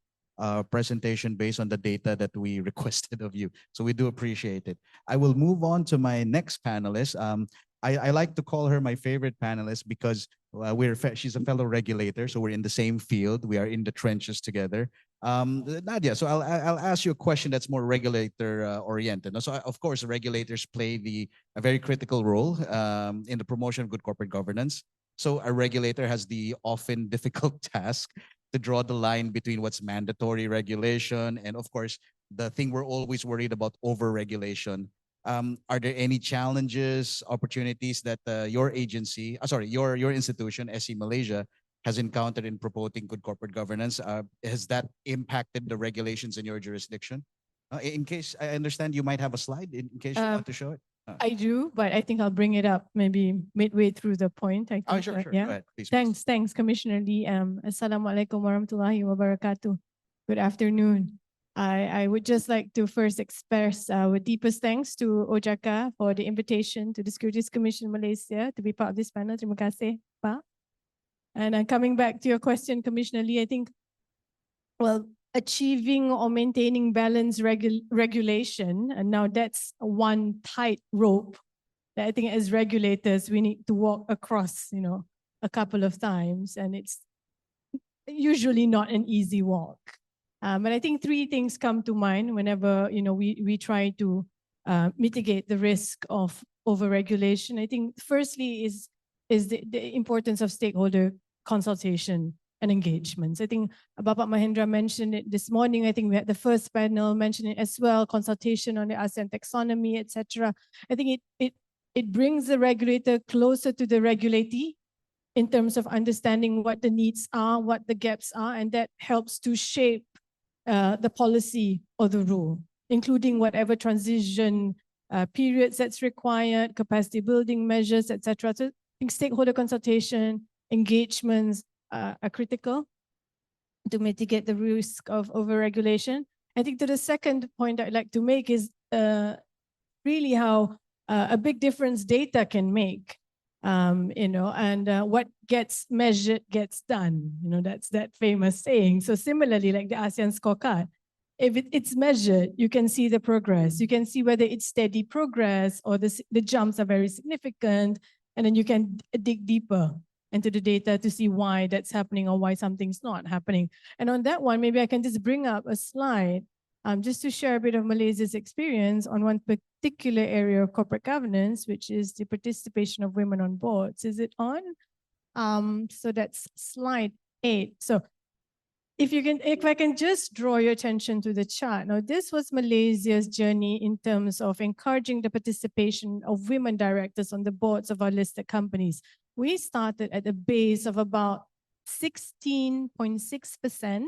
presentation based on the data that we requested of you. So we do appreciate it. I will move on to my next panelist. I like to call her my favorite panelist because she's a fellow regulator, so we're in the same field. We are in the trenches together. Nadia, so I'll ask you a question that's more regulator oriented. So of course, regulators play a very critical role in the promotion of good corporate governance. So a regulator has the often difficult task to draw the line between what's mandatory regulation and, of course, the thing we're always worried about, over-regulation. Are there any challenges, opportunities that your agency, your institution, SE Malaysia, has encountered in promoting good corporate governance? Has that impacted the regulations in your jurisdiction? In case, I understand you might have a slide in case you want to show it. I do, but I think I'll bring it up maybe midway through the point. I think, Sure. yeah. Go ahead, please. Thanks, Commissioner Lee. Assalamualaikum warahmatullahi wabarakatuh. Good afternoon. I would just like to first express our deepest thanks to OJAKA for the invitation to the Securities Commission Malaysia to be part of this panel. Terima kasih, Pak. And coming back to your question, Commissioner Lee, I think, well, achieving or maintaining balanced regulation, and now that's one tight rope that I think as regulators we need to walk across, a couple of times, and it's usually not an easy walk. But I think 3 things come to mind whenever we try to mitigate the risk of overregulation. I think firstly is the importance of stakeholder consultation and engagements. I think Bapak Mahendra mentioned it this morning. I think we had the first panel mention it as well, consultation on the ASEAN taxonomy, etc. I think it brings the regulator closer to the regulatee in terms of understanding what the needs are, what the gaps are, and that helps to shape the policy or the rule, including whatever transition periods that's required, capacity building measures, etc. So I think stakeholder consultation, engagements are critical to mitigate the risk of overregulation. I think the second point I'd like to make is really how a big difference data can make, and what gets measured gets done. That's that famous saying. So similarly, like the ASEAN scorecard, if it's measured, you can see the progress. You can see whether it's steady progress or the jumps are very significant, and then you can dig deeper into the data to see why that's happening or why something's not happening. And on that one, maybe I can just bring up a slide just to share a bit of Malaysia's experience on one particular area of corporate governance, which is the participation of women on boards. Is it on? So that's slide 8. So if I can just draw your attention to the chart. Now, this was Malaysia's journey in terms of encouraging the participation of women directors on the boards of our listed companies. We started at a base of about 16.6%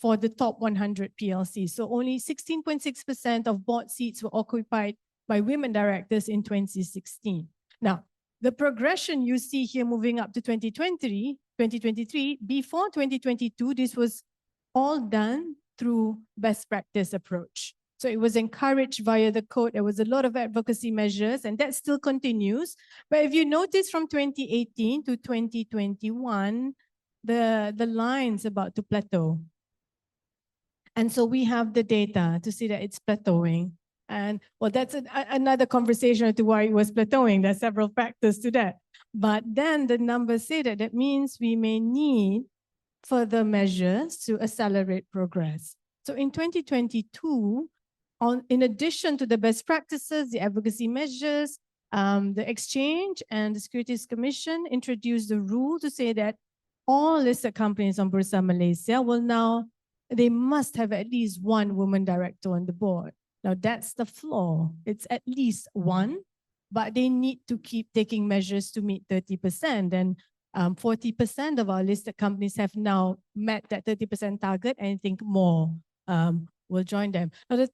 for the top 100 PLCs. So only 16.6% of board seats were occupied by women directors in 2016. Now, the progression you see here moving up to 2023, before 2022, this was all done through best practice approach. So it was encouraged via the code. There was a lot of advocacy measures, and that still continues. But if you notice from 2018 to 2021, the line's about to plateau. And so we have the data to see that it's plateauing. And well, that's another conversation as to why it was plateauing. There's several factors to that. But then the numbers say that that means we may need further measures to accelerate progress. So in 2022, in addition to the best practices, the advocacy measures, the exchange and the Securities Commission introduced the rule to say that all listed companies on Bursa Malaysia they must have at least one woman director on the board. Now that's the flaw. It's at least one, but they need to keep taking measures to meet 30%. And 40% of our listed companies have now met that 30% target, and I think more will join them. Now the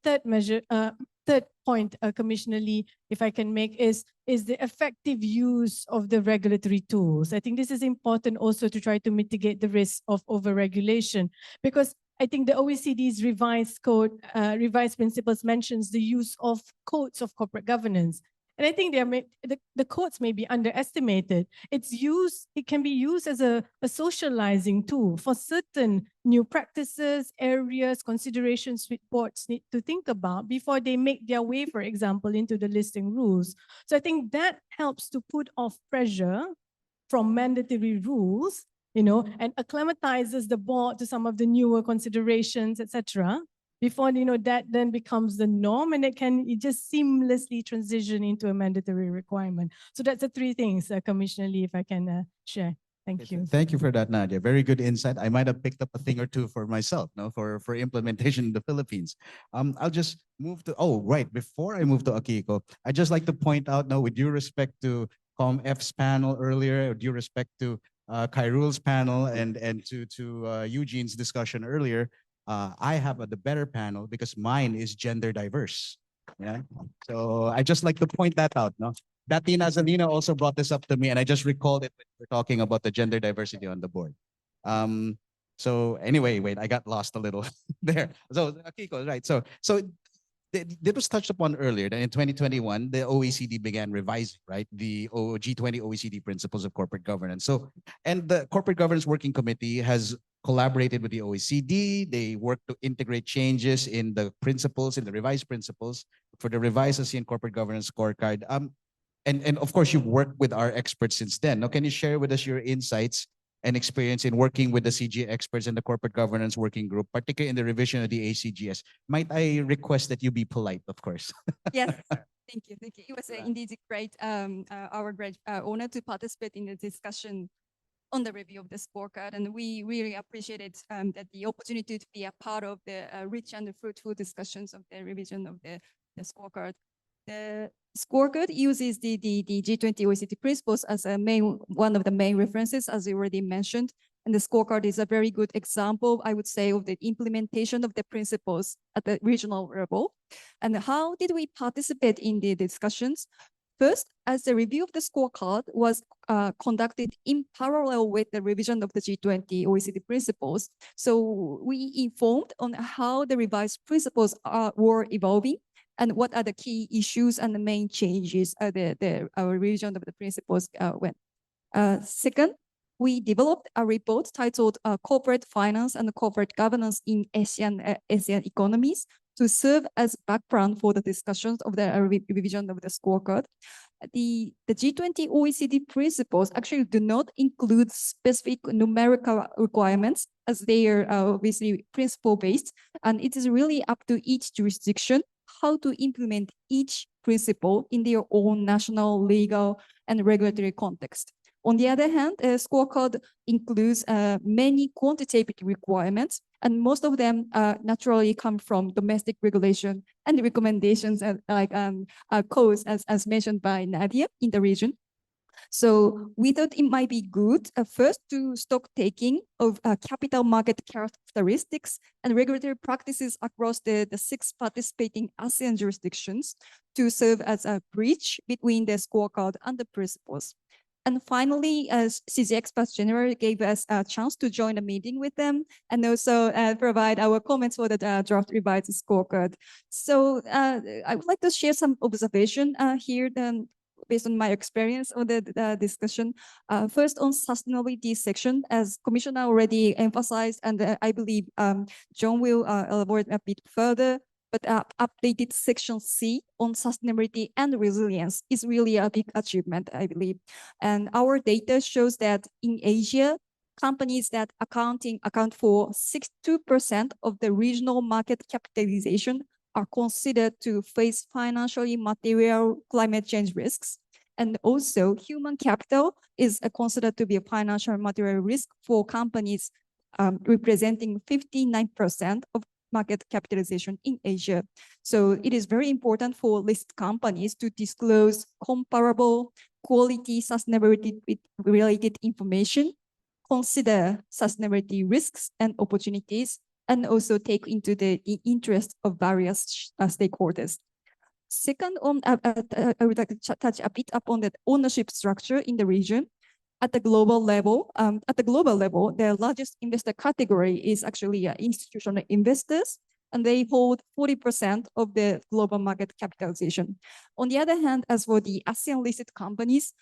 third point, Commissioner Lee, if I can make, is the effective use of the regulatory tools. I think this is important also to try to mitigate the risk of overregulation, because I think the OECD's revised principles mentions the use of codes of corporate governance. And I think the codes may be underestimated. It can be used as a socializing tool for certain new practices, areas, considerations which boards need to think about before they make their way, for example, into the listing rules. So I think that helps to put off pressure from mandatory rules, and acclimatizes the board to some of the newer considerations, etc. Before that then becomes the norm, and it just seamlessly transition into a mandatory requirement. So that's the three things, Commissioner Lee, if I can share. Thank you. Thank you for that, Nadia. Very good insight. I might have picked up a thing or two for myself, for implementation in the Philippines. I'll just move to, before I move to Akiko, I'd just like to point out now, with due respect to ComF's panel earlier, with due respect to Khairul's panel and to Eugene's discussion earlier, I have the better panel because mine is gender diverse. Yeah. So I just like to point that out. No, Dati Nazalina also brought this up to me, and I just recalled it when we were talking about the gender diversity on the board. So anyway, wait, I got lost a little there. So Akiko, right? So it was touched upon earlier that in 2021, the OECD began revising, right, the G20 OECD principles of corporate governance. So, and the Corporate Governance Working Committee has collaborated with the OECD. They work to integrate changes in the principles, in the revised principles for the revised ASEAN Corporate Governance Scorecard. And of course, you've worked with our experts since then. Now, can you share with us your insights and experience in working with the CG experts and the Corporate Governance Working Group, particularly in the revision of the ACGS? Might I request that you be polite, of course? Yes. Thank you. Thank you. It was indeed our great honor to participate in the discussion on the review of the scorecard, and we really appreciated that the opportunity to be a part of the rich and fruitful discussions of the revision of the scorecard. The scorecard uses the G20 OECD principles as one of the main references, as you already mentioned. And the scorecard is a very good example, I would say, of the implementation of the principles at the regional level. And how did we participate in the discussions? First, as the review of the scorecard was conducted in parallel with the revision of the G20 OECD principles, so we informed on how the revised principles were evolving and what are the key issues and the main changes our revision of the principles went. Second, we developed a report titled Corporate Finance and Corporate Governance in ASEAN Economies to serve as background for the discussions of the revision of the scorecard. The G20 OECD principles actually do not include specific numerical requirements, as they are obviously principle-based, and it is really up to each jurisdiction how to implement each principle in their own national, legal, and regulatory context. On the other hand, a scorecard includes many quantitative requirements, and most of them naturally come from domestic regulation and recommendations like codes, as mentioned by Nadia in the region. So we thought it might be good first to stock taking of capital market characteristics and regulatory practices across the 6 participating ASEAN jurisdictions to serve as a bridge between the scorecard and the principles. And finally, CG Experts General gave us a chance to join a meeting with them and also provide our comments for the draft revised scorecard. So I would like to share some observation here based on my experience on the discussion. First, on sustainability section, as Commissioner already emphasized, and I believe John will elaborate a bit further, but updated section C on sustainability and resilience is really a big achievement, I believe. And our data shows that in Asia, companies that account for 62% of the regional market capitalization are considered to face financially material climate change risks. And also human capital is considered to be a financial material risk for companies representing 59% of market capitalization in Asia. So it is very important for listed companies to disclose comparable quality sustainability related information, consider sustainability risks and opportunities, and also take into the interest of various stakeholders. Second, I would like to touch a bit upon the ownership structure in the region. At the global level, the largest investor category is actually institutional investors, and they hold 40% of the global market capitalization. On the other hand, as for the ASEAN-listed companies,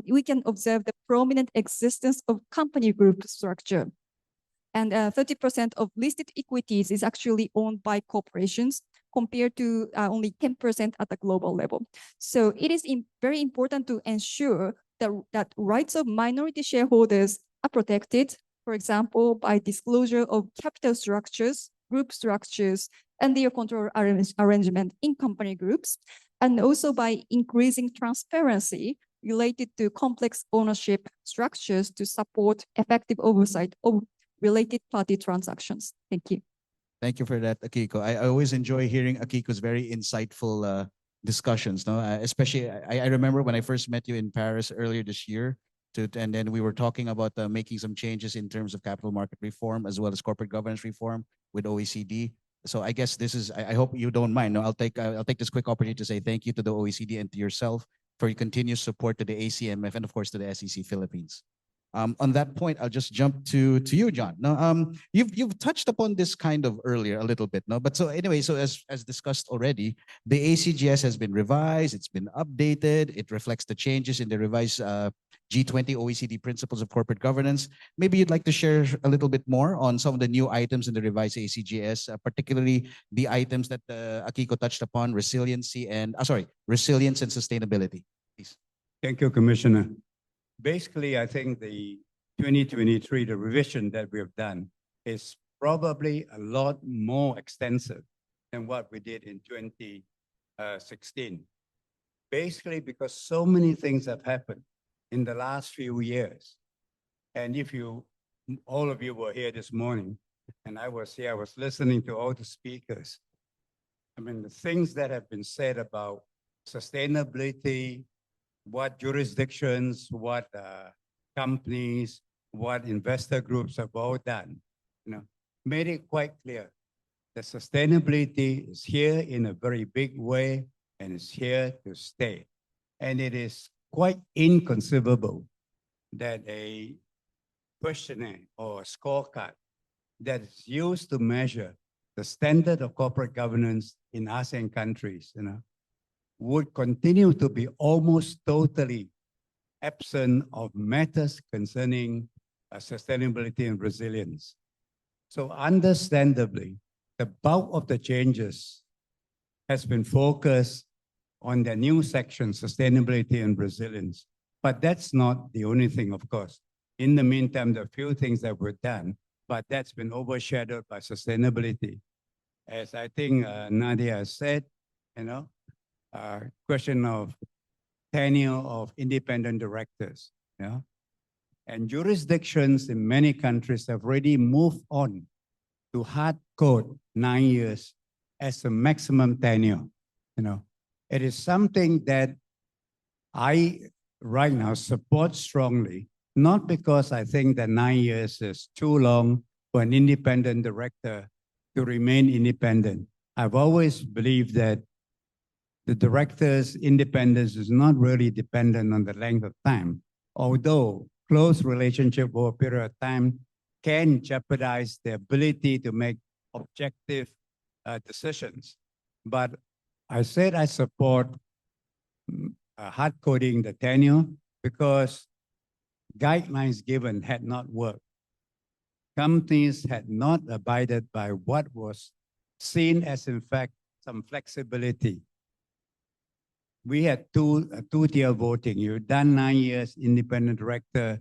we can observe the prominent existence of company group structure. And 30% of listed equities is actually owned by corporations compared to only 10% at the global level. So it is very important to ensure that rights of minority shareholders are protected, for example, by disclosure of capital structures, group structures, and their control arrangement in company groups, and also by increasing transparency related to complex ownership structures to support effective oversight of related party transactions. Thank you. Thank you for that, Akiko. I always enjoy hearing Akiko's very insightful discussions. No, especially I remember when I first met you in Paris earlier this year, and then we were talking about making some changes in terms of capital market reform as well as corporate governance reform with OECD. So I guess this is. I hope you don't mind. No, I'll take this quick opportunity to say thank you to the OECD and to yourself for your continued support to the ACMF and of course to the SEC Philippines. On that point, I'll just jump to you, John. Now, you've touched upon this kind of earlier a little bit, no? But so anyway, so as discussed already, the ACGS has been revised, it's been updated, it reflects the changes in the revised G20 OECD principles of corporate governance. Maybe you'd like to share a little bit more on some of the new items in the revised ACGS, particularly the items that Akiko touched upon, resilience and sustainability. Please. Thank you, Commissioner. Basically, I think the 2023, the revision that we have done is probably a lot more extensive than what we did in 2016. Basically, because so many things have happened in the last few years. And if all of you were here this morning, and I was here, I was listening to all the speakers. I mean, the things that have been said about sustainability, what jurisdictions, what companies, what investor groups have all done, made it quite clear that sustainability is here in a very big way and is here to stay. And it is quite inconceivable that a questionnaire or a scorecard that is used to measure the standard of corporate governance in ASEAN countries, would continue to be almost totally absent of matters concerning sustainability and resilience. So understandably, the bulk of the changes has been focused on the new section, sustainability and resilience. But that's not the only thing, of course. In the meantime, there are a few things that were done, but that's been overshadowed by sustainability. As I think Nadia has said, question of tenure of independent directors, and jurisdictions in many countries have already moved on to hard code 9 years as a maximum tenure. It is something that I right now support strongly, not because I think that 9 years is too long for an independent director to remain independent. I've always believed that the director's independence is not really dependent on the length of time, although close relationship over a period of time can jeopardize the ability to make objective decisions. But I said I support hard coding the tenure because guidelines given had not worked. Companies had not abided by what was seen as, in fact, some flexibility. We had two-tier voting. You've done 9 years independent director,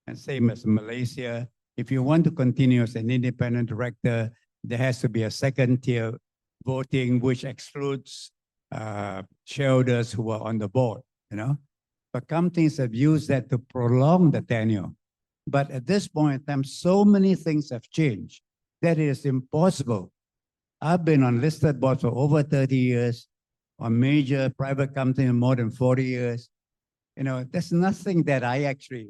and same as Malaysia. If you want to continue as an independent director, there has to be a second-tier voting, which excludes shareholders who are on the board, you know. But companies have used that to prolong the tenure. But at this point in time, so many things have changed that it is impossible. I've been on listed boards for over 30 years, on major private companies more than 40 years. You know, there's nothing that I actually,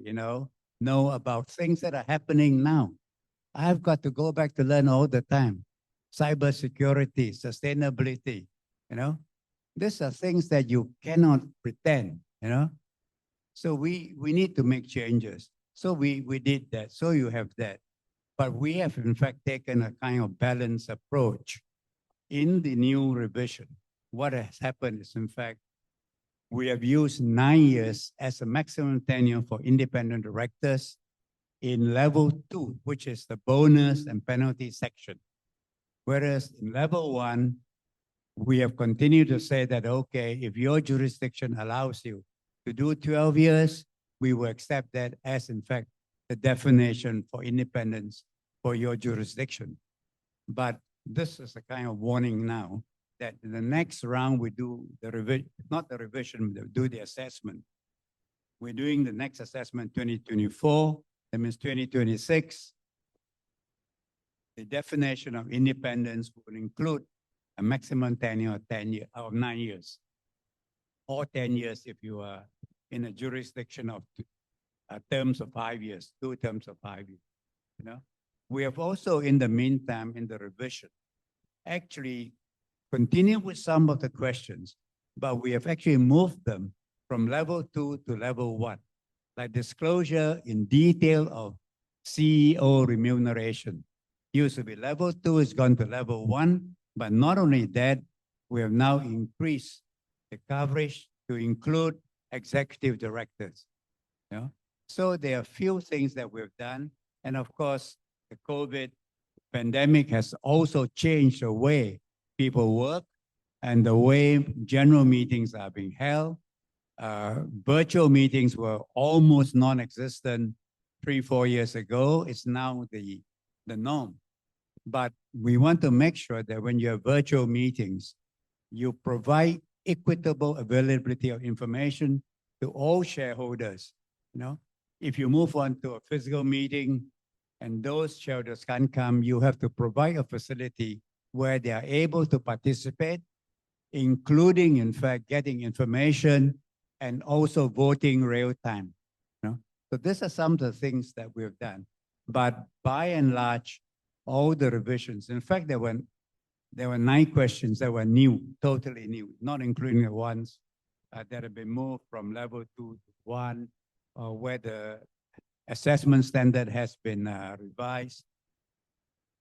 know about things that are happening now. I've got to go back to learn all the time. Cybersecurity, sustainability, you know. These are things that you cannot pretend, you know. So we need to make changes. So we did that. So you have that. But we have in fact taken a kind of balanced approach in the new revision. What has happened is in fact, we have used 9 years as a maximum tenure for independent directors in level 2, which is the bonus and penalty section. Whereas in level 1, we have continued to say that, okay, if your jurisdiction allows you to do 12 years, we will accept that as in fact the definition for independence for your jurisdiction. But this is a kind of warning now that in the next round we do the revision, not the revision, we do the assessment. We're doing the next assessment 2024, that means 2026. The definition of independence will include a maximum tenure of 9 years, or 10 years if you are in a jurisdiction of terms of 5 years, 2 terms of 5 years. You know, we have also, in the meantime, in the revision, actually continued with some of the questions, but we have actually moved them from level 2 to level 1, like disclosure in detail of CEO remuneration. Used to be level 2, it's gone to level 1, but not only that, we have now increased the coverage to include executive directors. You know? So there are a few things that we've done. And of course, the COVID pandemic has also changed the way people work and the way general meetings are being held. Virtual meetings were almost non-existent 3-4 years ago. It's now the norm. But we want to make sure that when you have virtual meetings, you provide equitable availability of information to all shareholders. You know, if you move on to a physical meeting and those shareholders can't come, you have to provide a facility where they are able to participate, including, in fact, getting information and also voting real time. You know? So these are some of the things that we've done. But by and large, all the revisions, in fact, there were 9 questions that were new, totally new, not including the ones that have been moved from level 2 to 1, or where the assessment standard has been revised.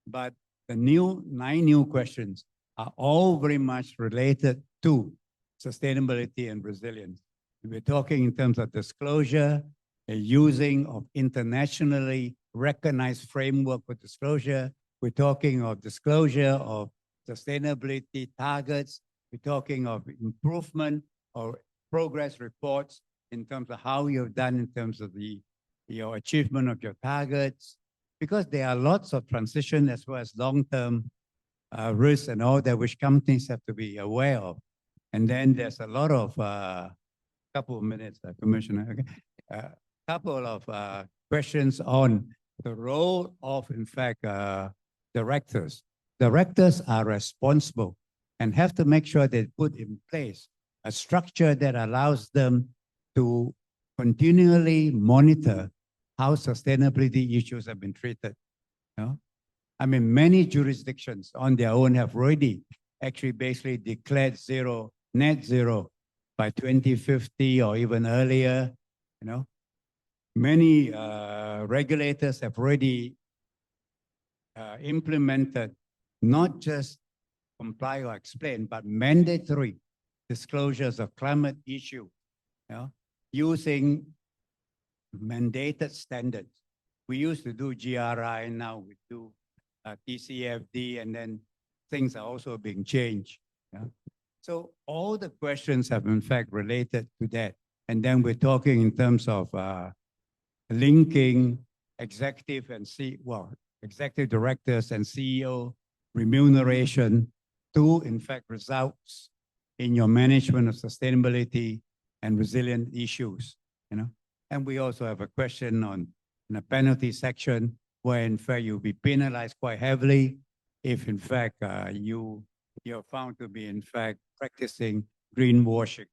But the 9 new questions are all very much related to sustainability and resilience. We're talking in terms of disclosure, using of internationally recognized framework for disclosure. We're talking of disclosure of sustainability targets. We're talking of improvement or progress reports in terms of how you've done in terms of your achievement of your targets, because there are lots of transition as well as long-term risks and all that which companies have to be aware of. And then there's a lot of, couple of minutes, Commissioner, okay? Couple of questions on the role of, in fact, directors. Directors are responsible and have to make sure they put in place a structure that allows them to continually monitor how sustainability issues have been treated. You know? I mean, many jurisdictions on their own have already actually basically declared net zero by 2050 or even earlier. You know, many regulators have already implemented not just comply or explain, but mandatory disclosures of climate issue, you know, using mandated standards. We used to do GRI, now we do TCFD, and then things are also being changed. Yeah. So all the questions have in fact related to that. And then we're talking in terms of linking executive and executive directors and CEO remuneration to in fact results in your management of sustainability and resilient issues, you know. And we also have a question on in a penalty section where in fact you'll be penalized quite heavily if in fact you're found to be in fact practicing greenwashing,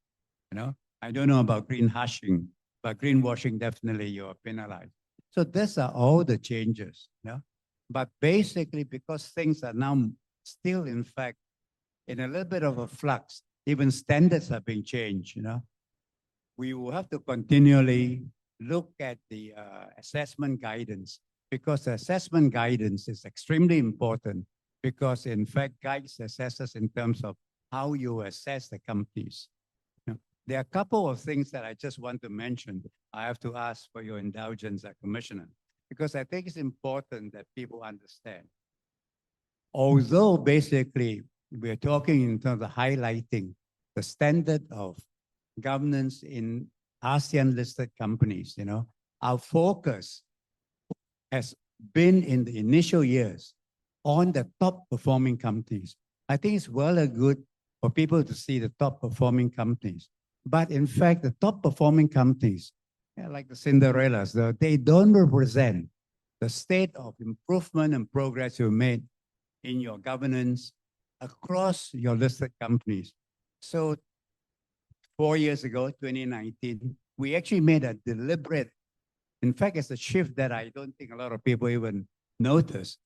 you know. I don't know about greenwashing, but greenwashing definitely you are penalized. So these are all the changes, you know. But basically because things are now still in fact in a little bit of a flux, even standards are being changed, you know. We will have to continually look at the assessment guidance because the assessment guidance is extremely important because in fact guides assessors in terms of how you assess the companies. You know, there are a couple of things that I just want to mention. I have to ask for your indulgence, Commissioner, because I think it's important that people understand. Although basically we're talking in terms of highlighting the standard of governance in ASEAN listed companies, you know, our focus has been in the initial years on the top performing companies. I think it's well and good for people to see the top performing companies. But in fact, the top performing companies, like the Cinderellas, they don't represent the state of improvement and progress you made in your governance across your listed companies. So 4 years ago, 2019, we actually made a deliberate, in fact, it's a shift that I don't think a lot of people even notice.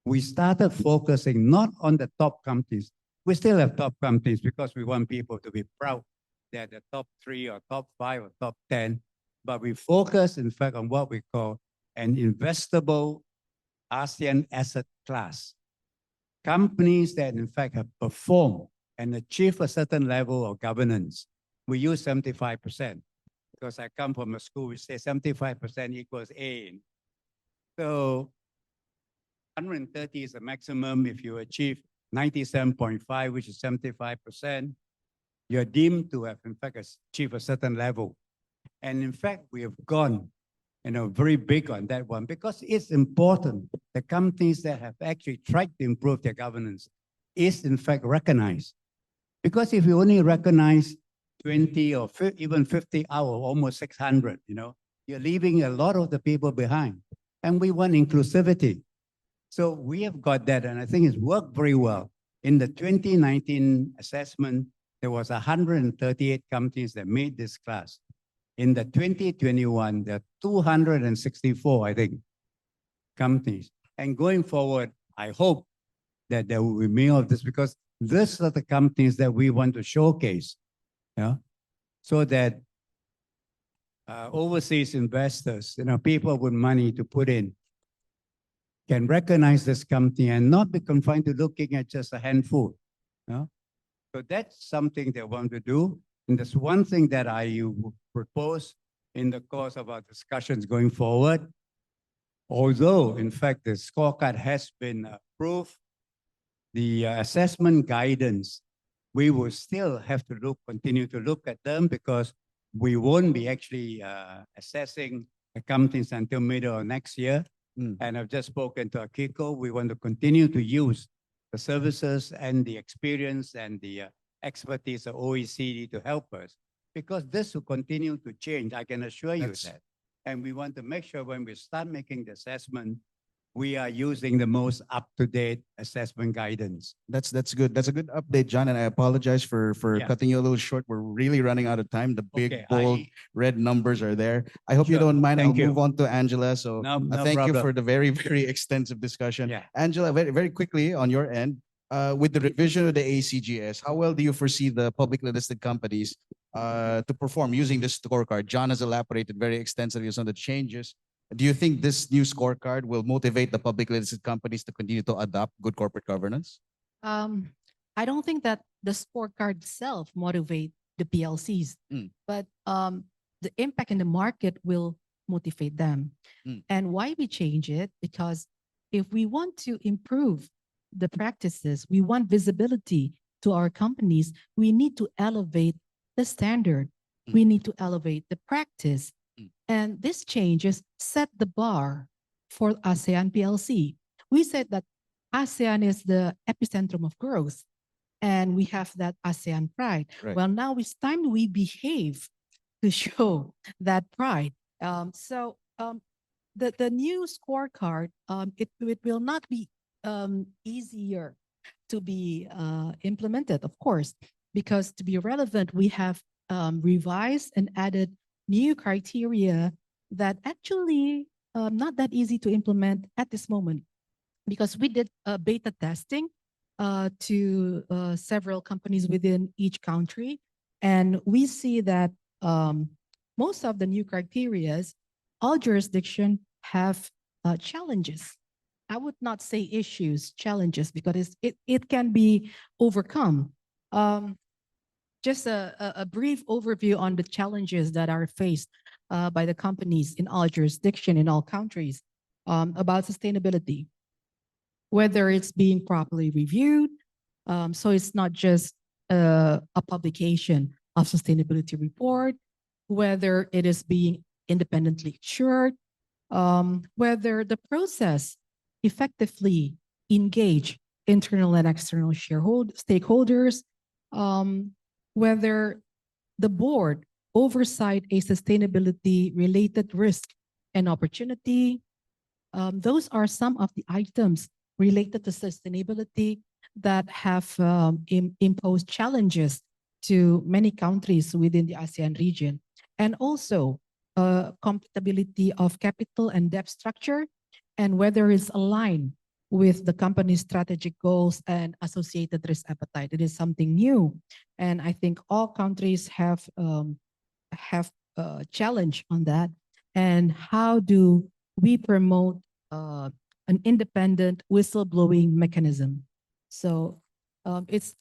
We started focusing not on the top companies. We still have top companies because we want people to be proud they're the top 3 or top 5 or top 10. But we focus, in fact, on what we call an investable ASEAN asset class. Companies that, in fact, have performed and achieved a certain level of governance. We use 75% because I come from a school which says 75% equals A. So 130 is the maximum. If you achieve 97.5, which is 75%, you're deemed to have, in fact, achieved a certain level. And in fact, we have gone, you know, very big on that one because it's important. The companies that have actually tried to improve their governance is, in fact, recognized. Because if you only recognize 20 or even 50 out of almost 600, you know, you're leaving a lot of the people behind. And we want inclusivity. So we have got that, and I think it's worked very well. In the 2019 assessment, there was 138 companies that made this class. In the 2021, there are 264, I think, companies. And going forward, I hope that there will be more of this because these are the companies that we want to showcase, yeah, so that overseas investors, you know, people with money to put in, can recognize this company and not be confined to looking at just a handful. You know? So that's something they want to do. And that's one thing that I propose in the course of our discussions going forward. Although, in fact, the scorecard has been approved, the assessment guidance, we will still have to continue to look at them because we won't be actually assessing the companies until middle of next year. And I've just spoken to Akiko. We want to continue to use the services and the experience and the expertise of OECD to help us because this will continue to change. I can assure you that. And we want to make sure when we start making the assessment, we are using the most up-to-date assessment guidance. That's good. That's a good update, John. And I apologize for cutting you a little short. We're really running out of time. The big, bold, red numbers are there. I hope you don't mind. I'll move on to Angela. So thank you for the very, very extensive discussion. Angela, very, very quickly on your end, with the revision of the ACGS, how well do you foresee the publicly listed companies to perform using this scorecard? John has elaborated very extensively on the changes. Do you think this new scorecard will motivate the publicly listed companies to continue to adopt good corporate governance? I don't think that the scorecard itself motivate the PLCs, but the impact in the market will motivate them. And why we change it? Because if we want to improve the practices, we want visibility to our companies, we need to elevate the standard. We need to elevate the practice. And these changes set the bar for ASEAN PLC. We said that ASEAN is the epicentrum of growth, and we have that ASEAN pride. Right. Well, now it's time we behave to show that pride. The new scorecard, it will not be easier to be implemented, of course, because to be relevant, we have revised and added new criteria that actually not that easy to implement at this moment, because we did beta testing to several companies within each country, and we see that most of the new criterias, all jurisdictions have challenges. I would not say issues, challenges, because it can be overcome. Just a brief overview on the challenges that are faced by the companies in all jurisdictions, in all countries, about sustainability. Whether it's being properly reviewed, so it's not just a publication of sustainability report, whether it is being independently assured, whether the process effectively engage internal and external stakeholders, whether the board oversight a sustainability related risk and opportunity. Those are some of the items related to sustainability that have imposed challenges to many countries within the ASEAN region. And also compatibility of capital and debt structure, and whether it's aligned with the company's strategic goals and associated risk appetite. It is something new. And I think all countries have a challenge on that. And how do we promote an independent whistleblowing mechanism? So it's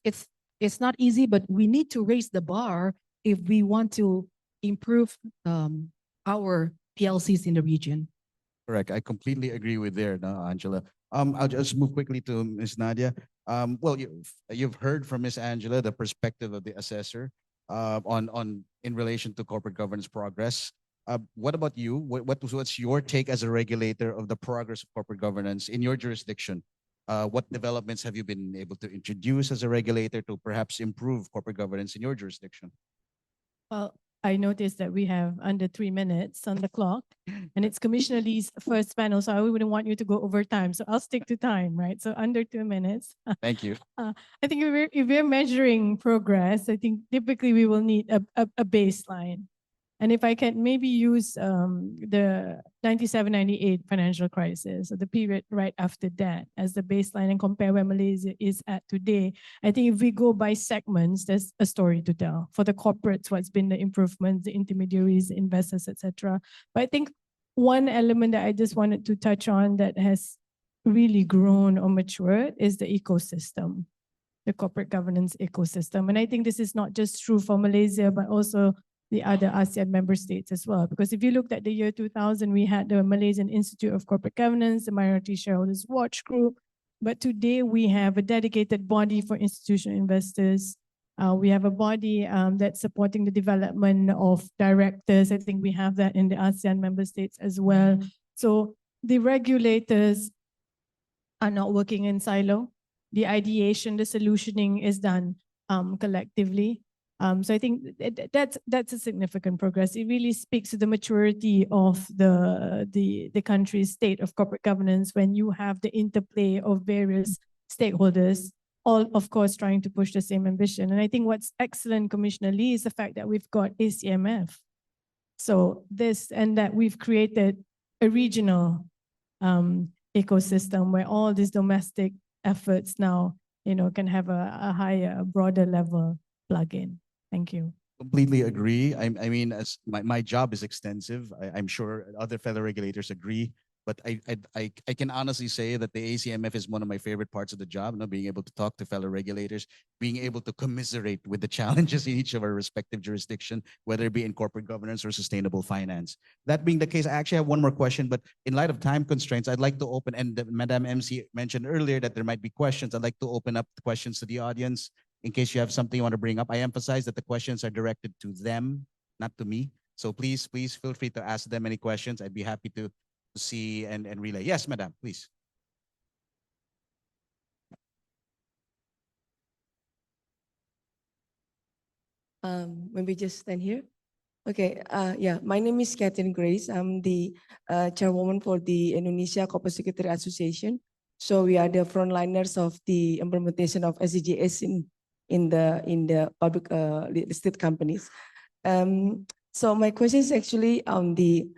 not easy, but we need to raise the bar if we want to improve our PLCs in the region. Correct. I completely agree with there, no, Angela. I'll just move quickly to Ms. Nadia. Well, you've heard from Ms. Angela the perspective of the assessor in relation to corporate governance progress. What about you? What's your take as a regulator of the progress of corporate governance in your jurisdiction? What developments have you been able to introduce as a regulator to perhaps improve corporate governance in your jurisdiction? Well, I noticed that we have under 3 minutes on the clock, and it's Commissioner Lee's first panel, so I wouldn't want you to go over time. So I'll stick to time, right? So under 2 minutes. Thank you. I think if we're measuring progress, I think typically we will need a baseline. And if I can maybe use the 97-98 financial crisis, or the period right after that, as the baseline and compare where Malaysia is at today, I think if we go by segments, there's a story to tell. For the corporates, what's been the improvements, the intermediaries, the investors, etc. But I think one element that I just wanted to touch on that has really grown or matured is the ecosystem, the corporate governance ecosystem. And I think this is not just true for Malaysia, but also the other ASEAN member states as well. Because if you looked at the year 2000, we had the Malaysian Institute of Corporate Governance, the Minority Shareholders Watch Group. But today we have a dedicated body for institutional investors. We have a body that's supporting the development of directors. I think we have that in the ASEAN member states as well. So the regulators are not working in silo. The ideation, the solutioning is done collectively. So I think that's a significant progress. It really speaks to the maturity of the country's state of corporate governance when you have the interplay of various stakeholders, all of course trying to push the same ambition. And I think what's excellent, Commissioner Lee, is the fact that we've got ACMF. So this and that we've created a regional ecosystem where all these domestic efforts now, can have a higher, broader level plug-in. Thank you. Completely agree. I mean, as my job is extensive. I'm sure other fellow regulators agree. But I can honestly say that the ACMF is one of my favorite parts of the job, being able to talk to fellow regulators, being able to commiserate with the challenges in each of our respective jurisdiction, whether it be in corporate governance or sustainable finance. That being the case, I actually have one more question, but in light of time constraints, I'd like to open, and Madam MC mentioned earlier that there might be questions. I'd like to open up the questions to the audience. in case you have something you want to bring up. I emphasize that the questions are directed to them, not to me. So please feel free to ask them any questions. I'd be happy to see and relay. Yes, madam, please. Maybe just stand here. Okay, yeah, my name is Catherine Grace. I'm the chairwoman for the Indonesia Corporate Secretary Association. So we are the frontliners of the implementation of SDGs in the public listed companies. So my question is actually on the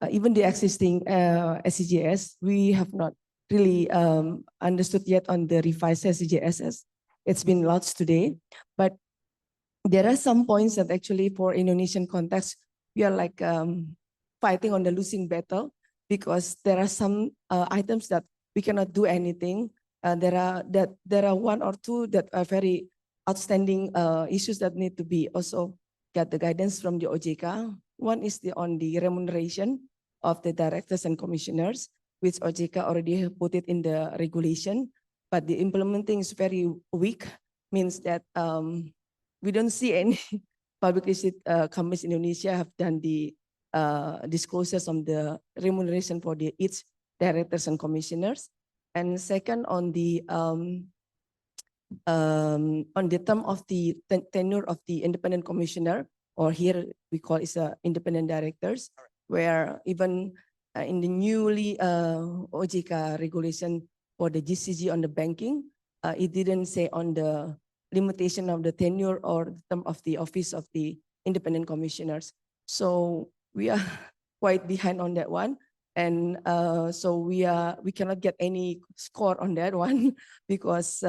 even the existing SDGs, we have not really understood yet on the revised SDGs. It's been launched today, but there are some points that actually for Indonesian context, we are like fighting on the losing battle because there are some items that we cannot do anything. There are one or two that are very outstanding issues that need to be also get the guidance from the OJK. One is on the remuneration of the directors and commissioners, which OJK already put it in the regulation, but the implementing is very weak, means that we don't see any public listed companies in Indonesia have done the disclosures on the remuneration for each directors and commissioners. And second, on the term of the tenure of the independent commissioner, or here we call it independent directors, where even in the newly OJK regulation for the GCG on the banking, it didn't say on the limitation of the tenure or the term of the office of the independent commissioners. So we are quite behind on that one. And so we cannot get any score on that one because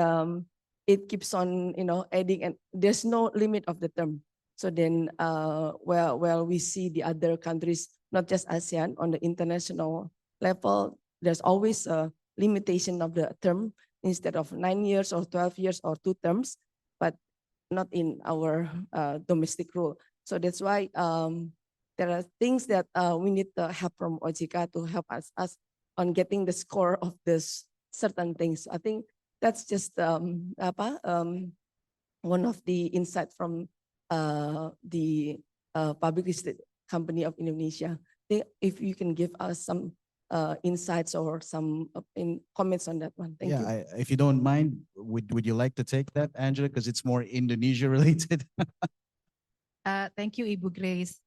it keeps on, adding, and there's no limit of the term. So then, well, we see the other countries, not just ASEAN, on the international level, there's always a limitation of the term instead of 9 years or 12 years or 2 terms, but not in our domestic rule. So that's why there are things that we need the help from OJK to help us on getting the score of this certain things. I think that's just one of the insights from the public listed company of Indonesia. If you can give us some insights or some comments on that one. Thank you. If you don't mind, would you like to take that, Angela? Because it's more Indonesia related. Thank you, Ibu Grace.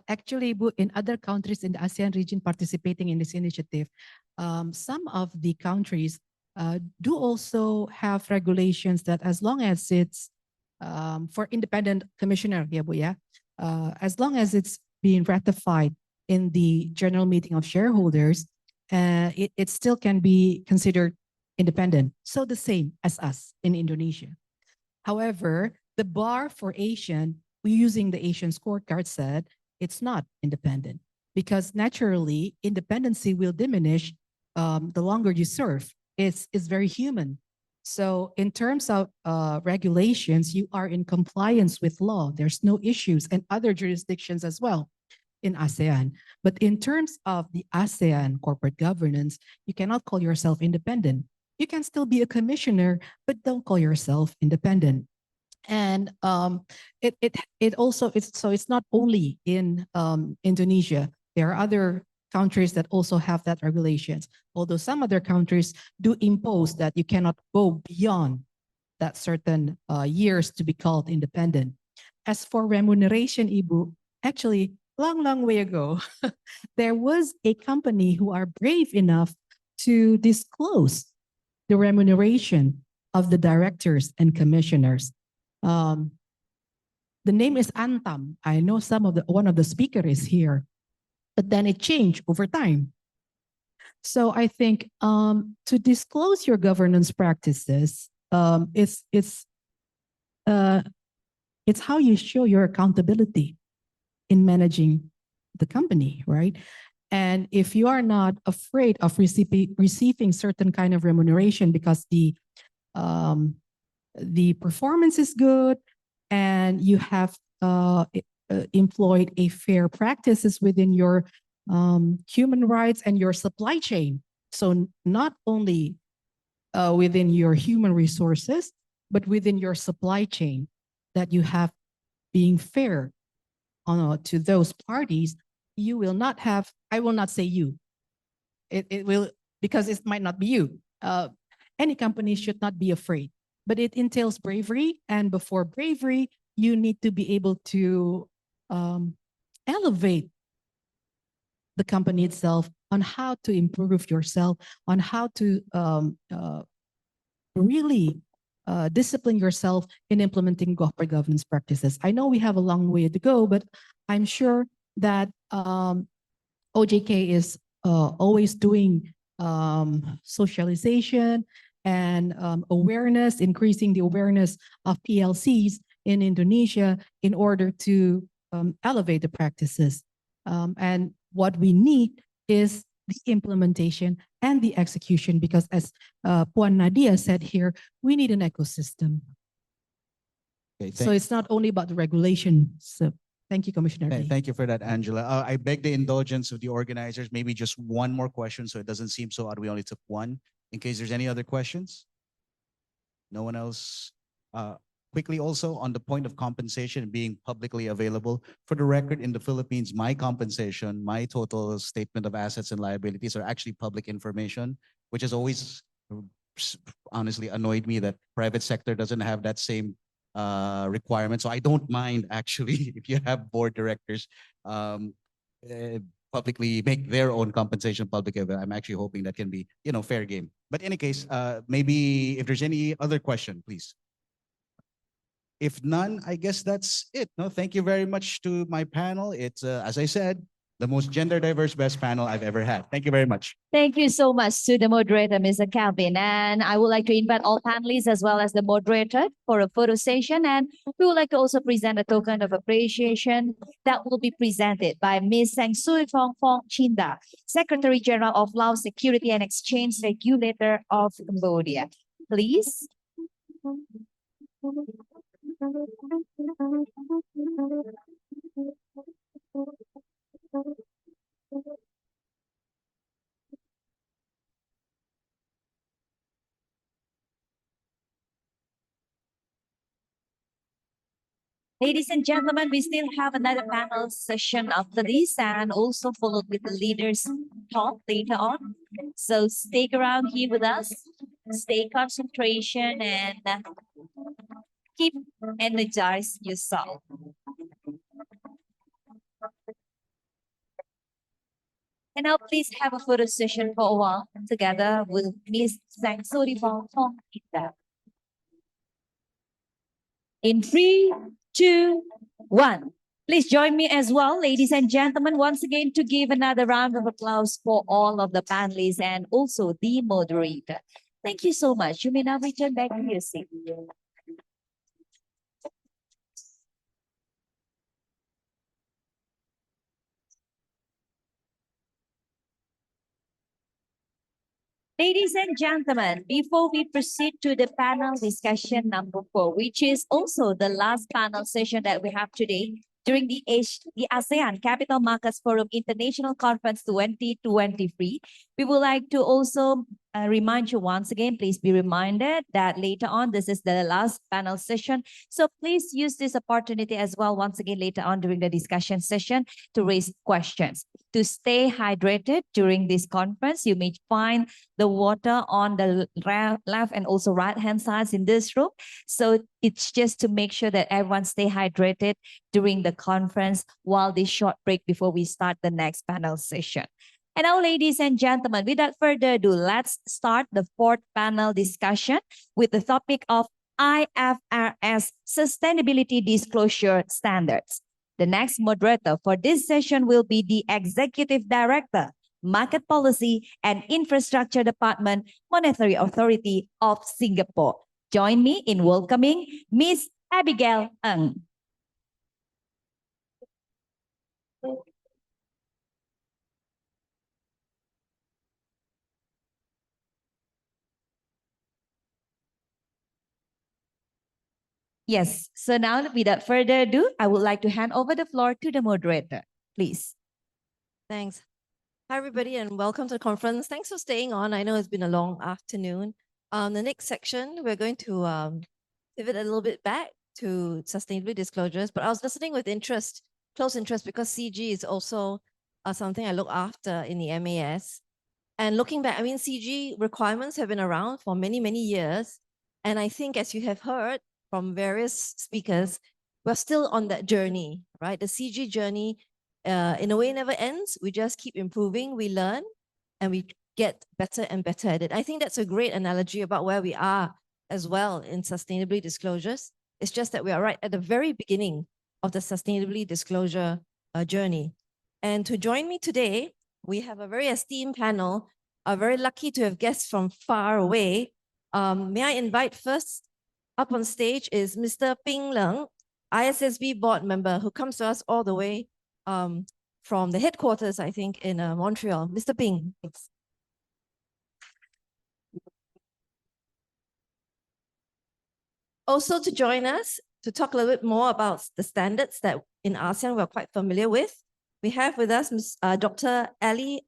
Actually, Ibu, in other countries in the ASEAN region participating in this initiative, some of the countries do also have regulations that as long as it's for independent commissioner, yeah, Bu, yeah, as long as it's being ratified in the general meeting of shareholders, it still can be considered independent. So the same as us in Indonesia. However, the bar for Asian, we using the Asian scorecard said, it's not independent because naturally independency will diminish the longer you serve. It's very human. So in terms of regulations, you are in compliance with law. There's no issues, and other jurisdictions as well in ASEAN. But in terms of the ASEAN corporate governance, you cannot call yourself independent. You can still be a commissioner, but don't call yourself independent. And it's not only in Indonesia. There are other countries that also have that regulations. Although some other countries do impose that you cannot go beyond that certain years to be called independent. As for remuneration, Ibu, actually, long way ago, there was a company who are brave enough to disclose the remuneration of the directors and commissioners. The name is Antam. I know one of the speakers is here, but then it changed over time. So I think to disclose your governance practices, it's how you show your accountability in managing the company, right? And if you are not afraid of receiving certain kind of remuneration because the performance is good and you have employed a fair practices within your human rights and your supply chain. So not only within your human resources, but within your supply chain, that you have being fair to those parties, you will not have, I will not say you, it will, because it might not be you. Any company should not be afraid, but it entails bravery. And before bravery, you need to be able to elevate the company itself on how to improve yourself, on how to really discipline yourself in implementing corporate governance practices. I know we have a long way to go, but I'm sure that OJK is always doing socialization and awareness, increasing the awareness of PLCs in Indonesia in order to elevate the practices. And what we need is the implementation and the execution, because as Puan Nadia said here, we need an ecosystem. Okay, So it's not only about the regulation. So thank you, Commissioner. Lee. Thank you for that, Angela. I beg the indulgence of the organizers, maybe just one more question so it doesn't seem so odd. We only took one. In case there's any other questions? No one else? Quickly also on the point of compensation being publicly available. For the record, in the Philippines, my compensation, my total statement of assets and liabilities are actually public information, which has always honestly annoyed me that private sector doesn't have that same requirement. So I don't mind actually if you have board directors publicly make their own compensation public. I'm actually hoping that can be, fair game. But in any case, maybe if there's any other question, please. If none, I guess that's it. No, thank you very much to my panel. It's, as I said, the most gender diverse best panel I've ever had. Thank you very much. Thank you so much to the moderator, Mr. Calvin. And I would like to invite all panelists as well as the moderator for a photo session. And we would like to also present a token of appreciation that will be presented by Ms. Sang Sui Fong Fong Chinda, Secretary General of Laos Security and Exchange Regulator of Cambodia. Please. Ladies and gentlemen, we still have another panel session after this and also followed with the leaders talk later on. So stick around here with us, stay concentration and keep energized yourself. And now please have a photo session for a while together with Ms. Sang Suri Fong Fong Ita. In 3, 2, 1. Please join me as well, ladies and gentlemen, once again to give another round of applause for all of the panelists and also the moderator. Thank you so much. You may now return back to your seat. Ladies and gentlemen, before we proceed to the panel discussion number 4, which is also the last panel session that we have today during the ASEAN Capital Markets Forum International Conference 2023, we would like to also remind you once again, please be reminded that later on, this is the last panel session. So please use this opportunity as well, once again, later on during the discussion session to raise questions. To stay hydrated during this conference, you may find the water on the left and also right-hand sides in this room. So it's just to make sure that everyone stay hydrated during the conference while this short break before we start the next panel session. And now, ladies and gentlemen, without further ado, let's start the 4th panel discussion with the topic of IFRS Sustainability Disclosure Standards. The next moderator for this session will be the Executive Director, Market Policy and Infrastructure Department, Monetary Authority of Singapore. Join me in welcoming Ms. Abigail Ng. Yes, so now without further ado, I would like to hand over the floor to the moderator, please. Thanks. Hi, everybody, and welcome to the conference. Thanks for staying on. I know it's been a long afternoon. The next section, we're going to pivot a little bit back to sustainability disclosures, but I was listening with interest, close interest, because CG is also something I look after in the MAS. And looking back, I mean, CG requirements have been around for many, many years. And I think, as you have heard from various speakers, we're still on that journey, right? The CG journey, in a way, never ends. We just keep improving, we learn, and we get better and better at it. I think that's a great analogy about where we are as well in sustainability disclosures. It's just that we are right at the very beginning of the sustainability disclosure journey. And to join me today, we have a very esteemed panel, very lucky to have guests from far away. May I invite first up on stage is Mr. Ping Leng, ISSB board member, who comes to us all the way from the headquarters, I think, in Montreal. Mr. Ping, thanks. Also to join us to talk a little bit more about the standards that in ASEAN we're quite familiar with, we have with us Dr. Ali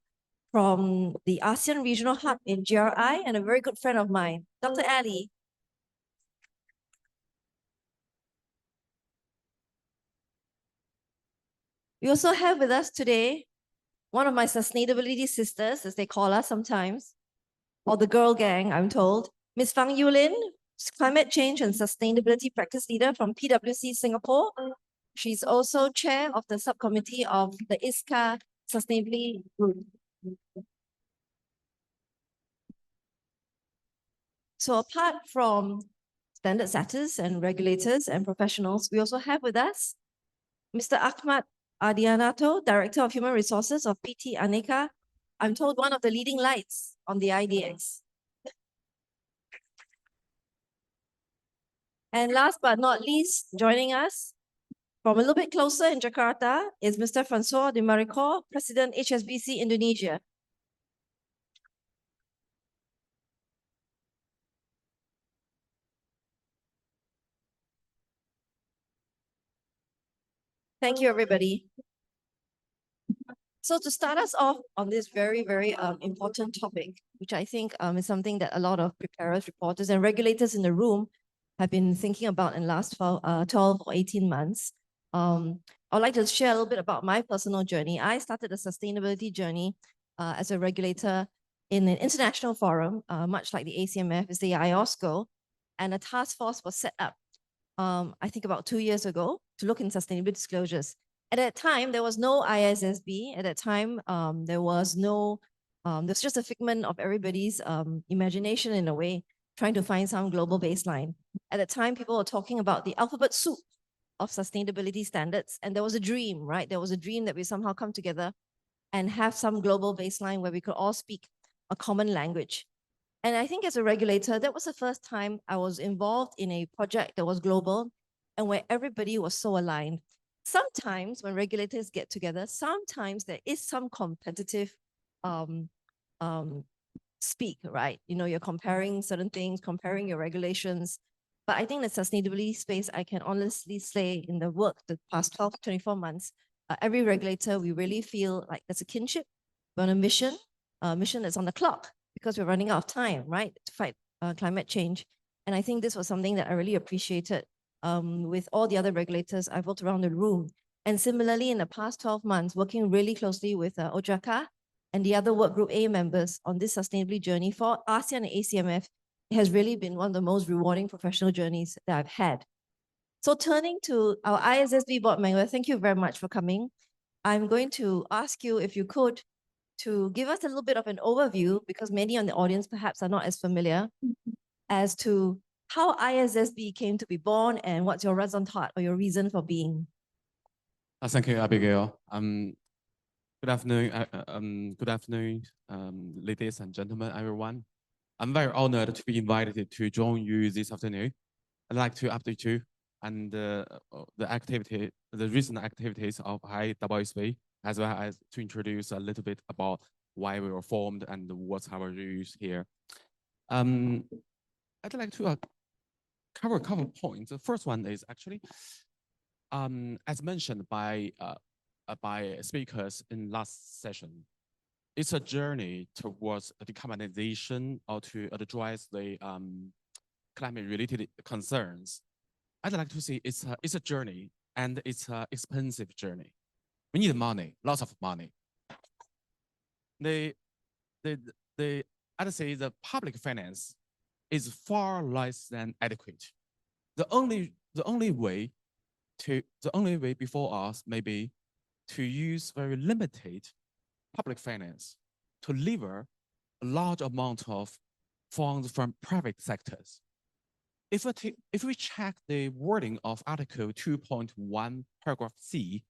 from the ASEAN Regional Hub in GRI and a very good friend of mine. Dr. Ali. We also have with us today one of my sustainability sisters, as they call us sometimes, or the girl gang, I'm told, Ms. Fang Yulin, Climate Change and Sustainability Practice Leader from PwC Singapore. She's also chair of the subcommittee of the ISCA Sustainability Group. So apart from standard setters and regulators and professionals, we also have with us Mr. Ahmad Adianato, Director of Human Resources of PT Aneka. I'm told one of the leading lights on the IDX. And last but not least, joining us from a little bit closer in Jakarta is Mr. Francois de Maricourt, President HSBC Indonesia. Thank you, everybody. So to start us off on this very, very important topic, which I think is something that a lot of preparers, reporters, and regulators in the room have been thinking about in the last 12 or 18 months. I'd like to share a little bit about my personal journey. I started a sustainability journey as a regulator in an international forum, much like the ACMF, is the IOSCO, and a task force was set up, I think about 2 years ago, to look in sustainability disclosures. At that time, there was no ISSB. At that time, there was just a figment of everybody's imagination in a way, trying to find some global baseline. At that time, people were talking about the alphabet soup of sustainability standards. And there was a dream, right? There was a dream that we somehow come together and have some global baseline where we could all speak a common language. And I think as a regulator, that was the first time I was involved in a project that was global and where everybody was so aligned. Sometimes when regulators get together, sometimes there is some competitive speak, right? You know, you're comparing certain things, comparing your regulations. But I think the sustainability space, I can honestly say in the work the past 12 to 24 months, every regulator, we really feel like there's a kinship. We're on a mission that's on the clock because we're running out of time, right, to fight climate change. And I think this was something that I really appreciated with all the other regulators I've worked around the room. And similarly, in the past 12 months, working really closely with OJAKA and the other work group A members on this sustainability journey for ASEAN and ACMF, it has really been one of the most rewarding professional journeys that I've had. So turning to our ISSB board member, thank you very much for coming. I'm going to ask you, if you could, to give us a little bit of an overview, because many on the audience perhaps are not as familiar, as to how ISSB came to be born and what's your raison d'etre or your reason for being. Thank you, Abigail. Good afternoon, ladies and gentlemen, everyone. I'm very honored to be invited to join you this afternoon. I'd like to update you and the recent activities of ISSB, as well as to introduce a little bit about why we were formed and what's our rules here. I'd like to cover a couple of points. The first one is actually, as mentioned by speakers in last session, it's a journey towards decarbonization or to address the climate-related concerns, I'd like to say it's a journey, and it's an expensive journey. We need money, lots of money. I'd say the public finance is far less than adequate. The only way before us may be to use very limited public finance to lever a large amount of funds from private sectors. If we check the wording of Article 2.1, paragraph C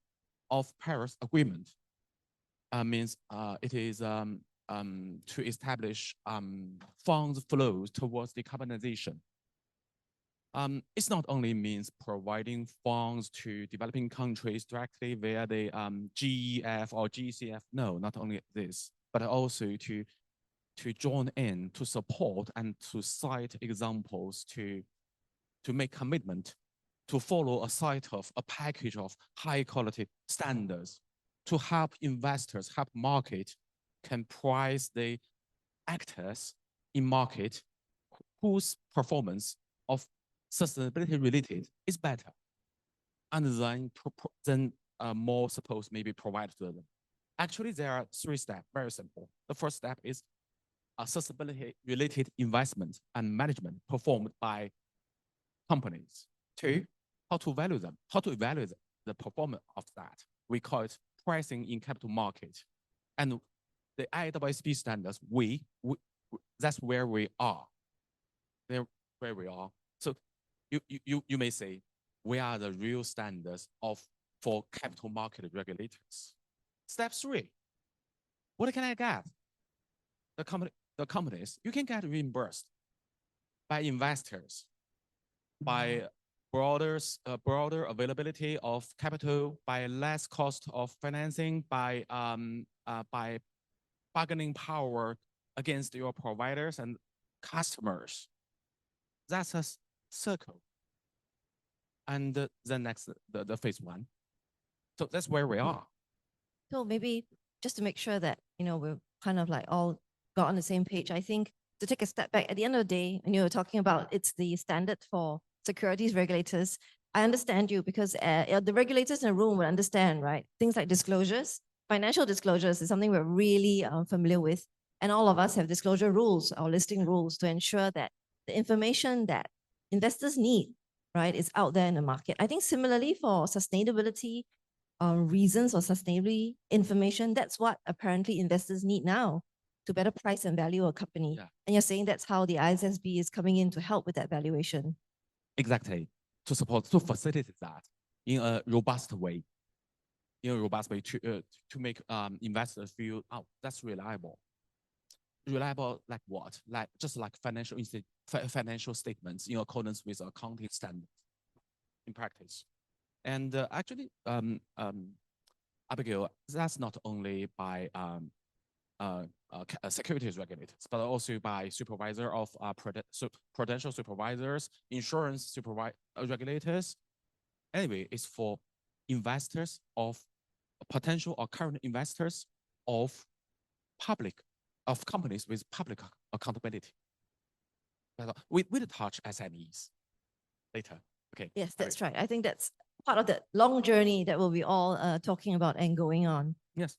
of Paris Agreement, means it is to establish funds flows towards decarbonization. It's not only means providing funds to developing countries directly via the GEF or GCF. No, not only this, but also to join in, to support, and to cite examples to make commitment to follow a package of high quality standards to help investors, help market can price the actors in market whose performance of sustainability related is better, and then more support may be provided to them. Actually, there are 3 steps, very simple. The first step is sustainability related investment and management performed by companies. 2, how to value them, how to evaluate the performance of that. We call it pricing in capital market. And the IWSP standards, that's where we are. They're where we are. So you may say, we are the real standards for capital market regulators. Step 3, what can I get? The companies, you can get reimbursed by investors, by broader availability of capital, by less cost of financing, by bargaining power against your providers and customers. That's a circle. And the next, the phase 1. So that's where we are. So maybe just to make sure that, we're kind of like all got on the same page, I think to take a step back, at the end of the day, when you were talking about it's the standard for securities regulators, I understand you because the regulators in the room will understand, right? Things like disclosures, financial disclosures is something we're really familiar with. And all of us have disclosure rules or listing rules to ensure that the information that investors need, right, is out there in the market. I think similarly for sustainability reasons or sustainability information, that's what apparently investors need now to better price and value a company. Yeah. And you're saying that's how the ISSB is coming in to help with that valuation. Exactly. To facilitate that in a robust way. To make investors feel, oh, that's reliable. Reliable like what? Just like financial statements in accordance with accounting standards in practice. And actually, Abigail, that's not only by securities regulators, but also by supervisor of prudential supervisors, insurance regulators. Anyway, it's for investors of potential or current investors of companies with public accountability. We'll touch SMEs later. Okay. Yes, that's right. I think that's part of the long journey that we'll be all talking about and going on. Yes.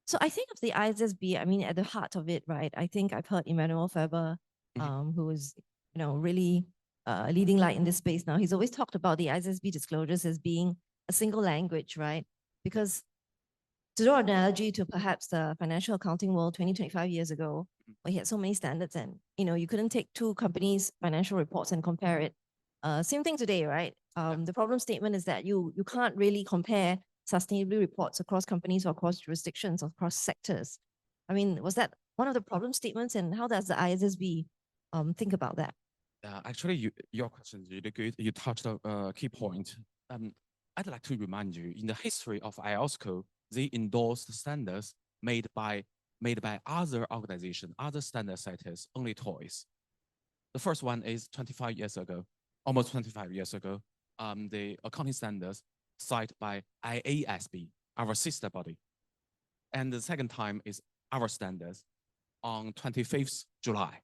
So I think of the ISSB, I mean, at the heart of it, right? I think I've heard Emmanuel Faber, who is, really leading light in this space now. He's always talked about the ISSB disclosures as being a single language, right? Because to draw an analogy to perhaps the financial accounting world 20, 25 years ago, where he had so many standards and, you couldn't take 2 companies' financial reports and compare it. Same thing today, right? The problem statement is that you can't really compare sustainability reports across companies or across jurisdictions or across sectors. I mean, was that one of the problem statements, and how does the ISSB think about that? Actually, your question is really good. You touched a key point. I'd like to remind you, in the history of IOSCO, they endorsed standards made by other organizations, other standard setters, only twice. The first one is 25 years ago, almost 25 years ago, the accounting standards cited by IASB, our sister body. And the second time is our standards on 25th July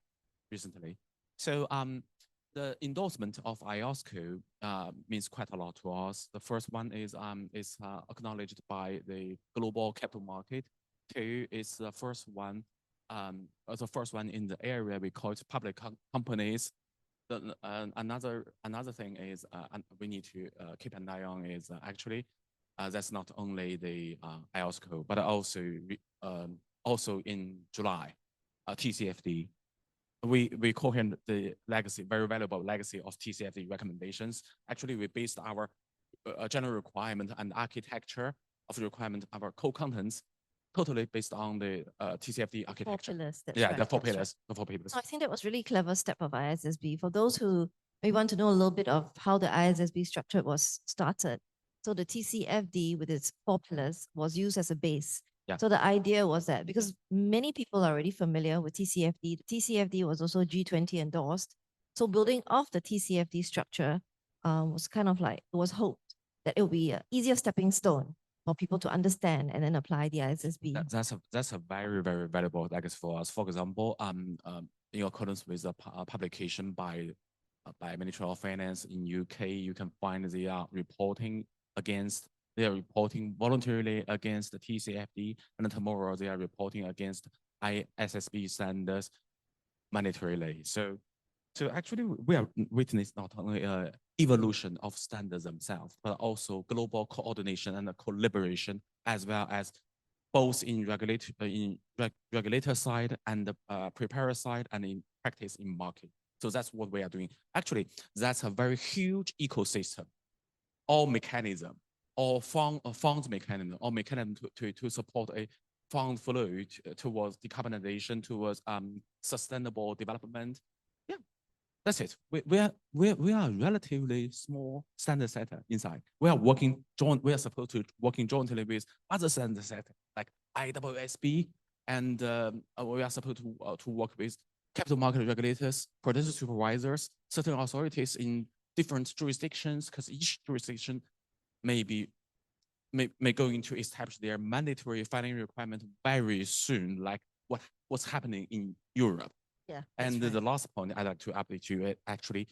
recently. So the endorsement of IOSCO means quite a lot to us. The first one is acknowledged by the global capital market. Two is the first one in the area we call it public companies. Another thing is we need to keep an eye on is actually that's not only the IOSCO but also in July TCFD. We call him the legacy, very valuable legacy of TCFD recommendations. Actually, we based our general requirement and architecture of the requirement, our core contents, totally based on the TCFD architecture. Four pillars, that's yeah, right, the four that's right. pillars. The 4 pillars. So I think that was really clever step of ISSB. For those who may want to know a little bit of how the ISSB structure was started. So the TCFD with its 4 pillars was used as a base. Yeah. So the idea was that because many people are already familiar with TCFD, the TCFD was also G20 endorsed. So building off the TCFD structure was kind of like, it was hoped that it would be an easier stepping stone for people to understand and then apply the ISSB. That's a very, very valuable legacy for us. For example, in accordance with the publication by Ministry of Finance in UK, you can find they are reporting voluntarily against the TCFD, and tomorrow they are reporting against ISSB standards mandatorily. So actually we are witness not only evolution of standards themselves, but also global coordination and collaboration, as well as both in regulator side and the preparer side and in practice in market. So that's what we are doing. Actually, that's a very huge ecosystem, all mechanism, all funds mechanism, all mechanism to support a fund flow towards decarbonization, towards sustainable development. Yeah, that's it. We are a relatively small standard setter inside. We are supposed to working jointly with other standard setter like IWSB, and we are supposed to work with capital market regulators, prudential supervisors, certain authorities in different jurisdictions, because each jurisdiction may going to establish their mandatory filing requirement very soon, like what's happening in Europe. Yeah. And the last point I'd like to update you actually,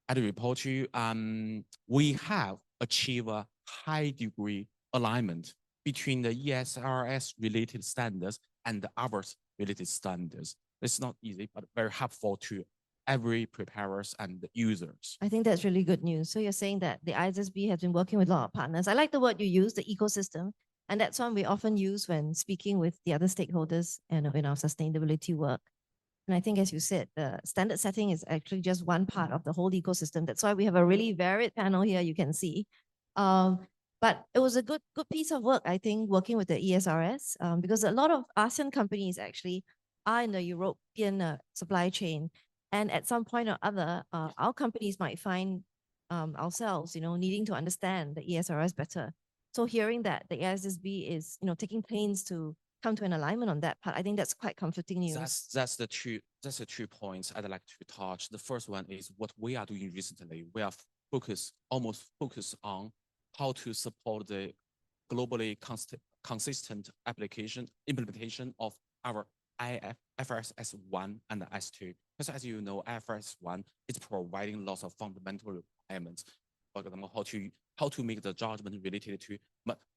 I'd report to you, we have achieved a high degree alignment between the ESRS related standards and the others related standards. It's not easy, but very helpful to every preparers and the users. I think that's really good news. So you're saying that the ISSB has been working with a lot of partners. I like the word you use, the ecosystem, and that's one we often use when speaking with the other stakeholders and in our sustainability work. And I think, as you said, the standard setting is actually just one part of the whole ecosystem. That's why we have a really varied panel here, you can see. But it was a good piece of work, I think, working with the ESRS, because a lot of ASEAN companies actually are in the European supply chain. And at some point or other, our companies might find ourselves, needing to understand the ESRS better. So hearing that the ISSB is, taking pains to come to an alignment on that part, I think that's quite comforting news. That's the two points I'd like to touch. The first one is what we are doing recently. We are almost focused on how to support the globally consistent implementation of our IFRS 1 and S2. Because as you know, IFRS 1 is providing lots of fundamental requirements. For example, how to make the judgment related to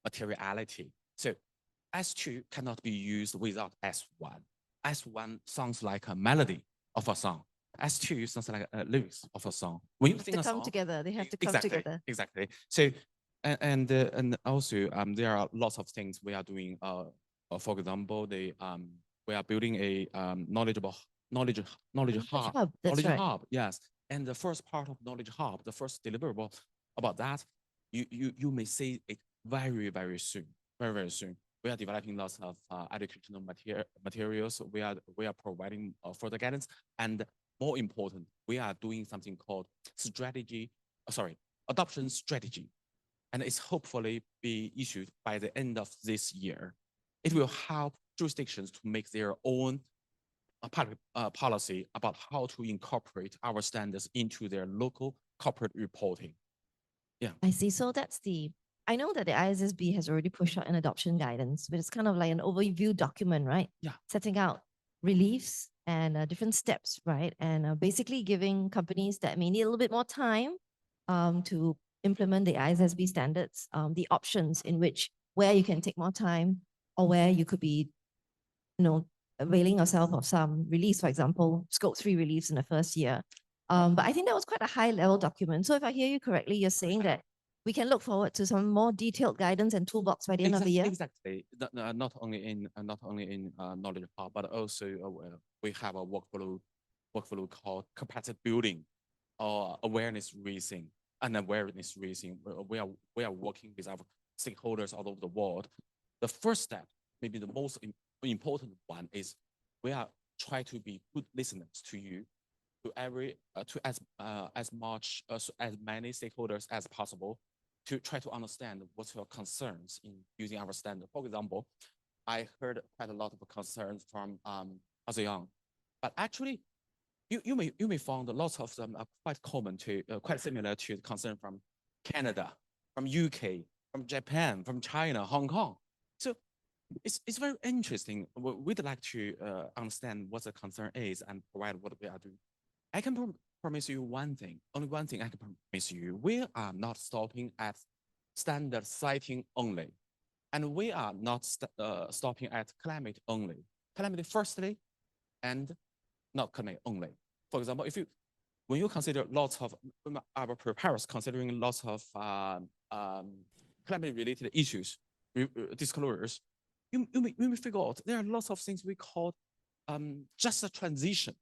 materiality. So S2 cannot be used without S1. S1 sounds like a melody of a song. S2 sounds like a lyrics of a song. When you sing a song, together, they have to come together. Exactly. So, and also there are lots of things we are doing. For example, we are building a knowledge hub. That's right. Hub, yes. And the first part of knowledge hub, the first deliverable about that, you may see it very, very soon. Very, very soon. We are developing lots of educational materials. We are providing further guidance, and more important, we are doing something called adoption strategy, and it's hopefully be issued by the end of this year. It will help jurisdictions to make their own policy about how to incorporate our standards into their local corporate reporting. Yeah, I see. So I know that the ISSB has already pushed out an adoption guidance, but it's kind of like an overview document, right? Yeah. Setting out reliefs and different steps, right? And basically giving companies that may need a little bit more time to implement the ISSB standards, the options in which where you can take more time or where you could be, availing yourself of some release, for example, scope 3 release in the first year. But I think that was quite a high level document. So if I hear you correctly, you're saying that we can look forward to some more detailed guidance and toolbox by the end of the year? Exactly. Not only in knowledge part, but also we have a workflow called capacity building or awareness raising and awareness raising. We are working with our stakeholders all over the world. The first step, maybe the most important one, is we are trying to be good listeners to you, to as many stakeholders as possible, to try to understand what's your concerns in using our standard. For example, I heard quite a lot of concerns from ASEAN, but actually, you may find lots of them are quite common to, quite similar to the concern from Canada, from UK, from Japan, from China, Hong Kong. So it's very interesting. We'd like to understand what the concern is and provide what we are doing. I can promise you one thing, only one thing I can promise you. We are not stopping at standard siting only. And we are not stopping at climate only. Climate firstly, and not climate only. For example, when you consider lots of our preparers considering lots of climate-related issues, disclosures, you may figure out there are lots of things we call just a transition.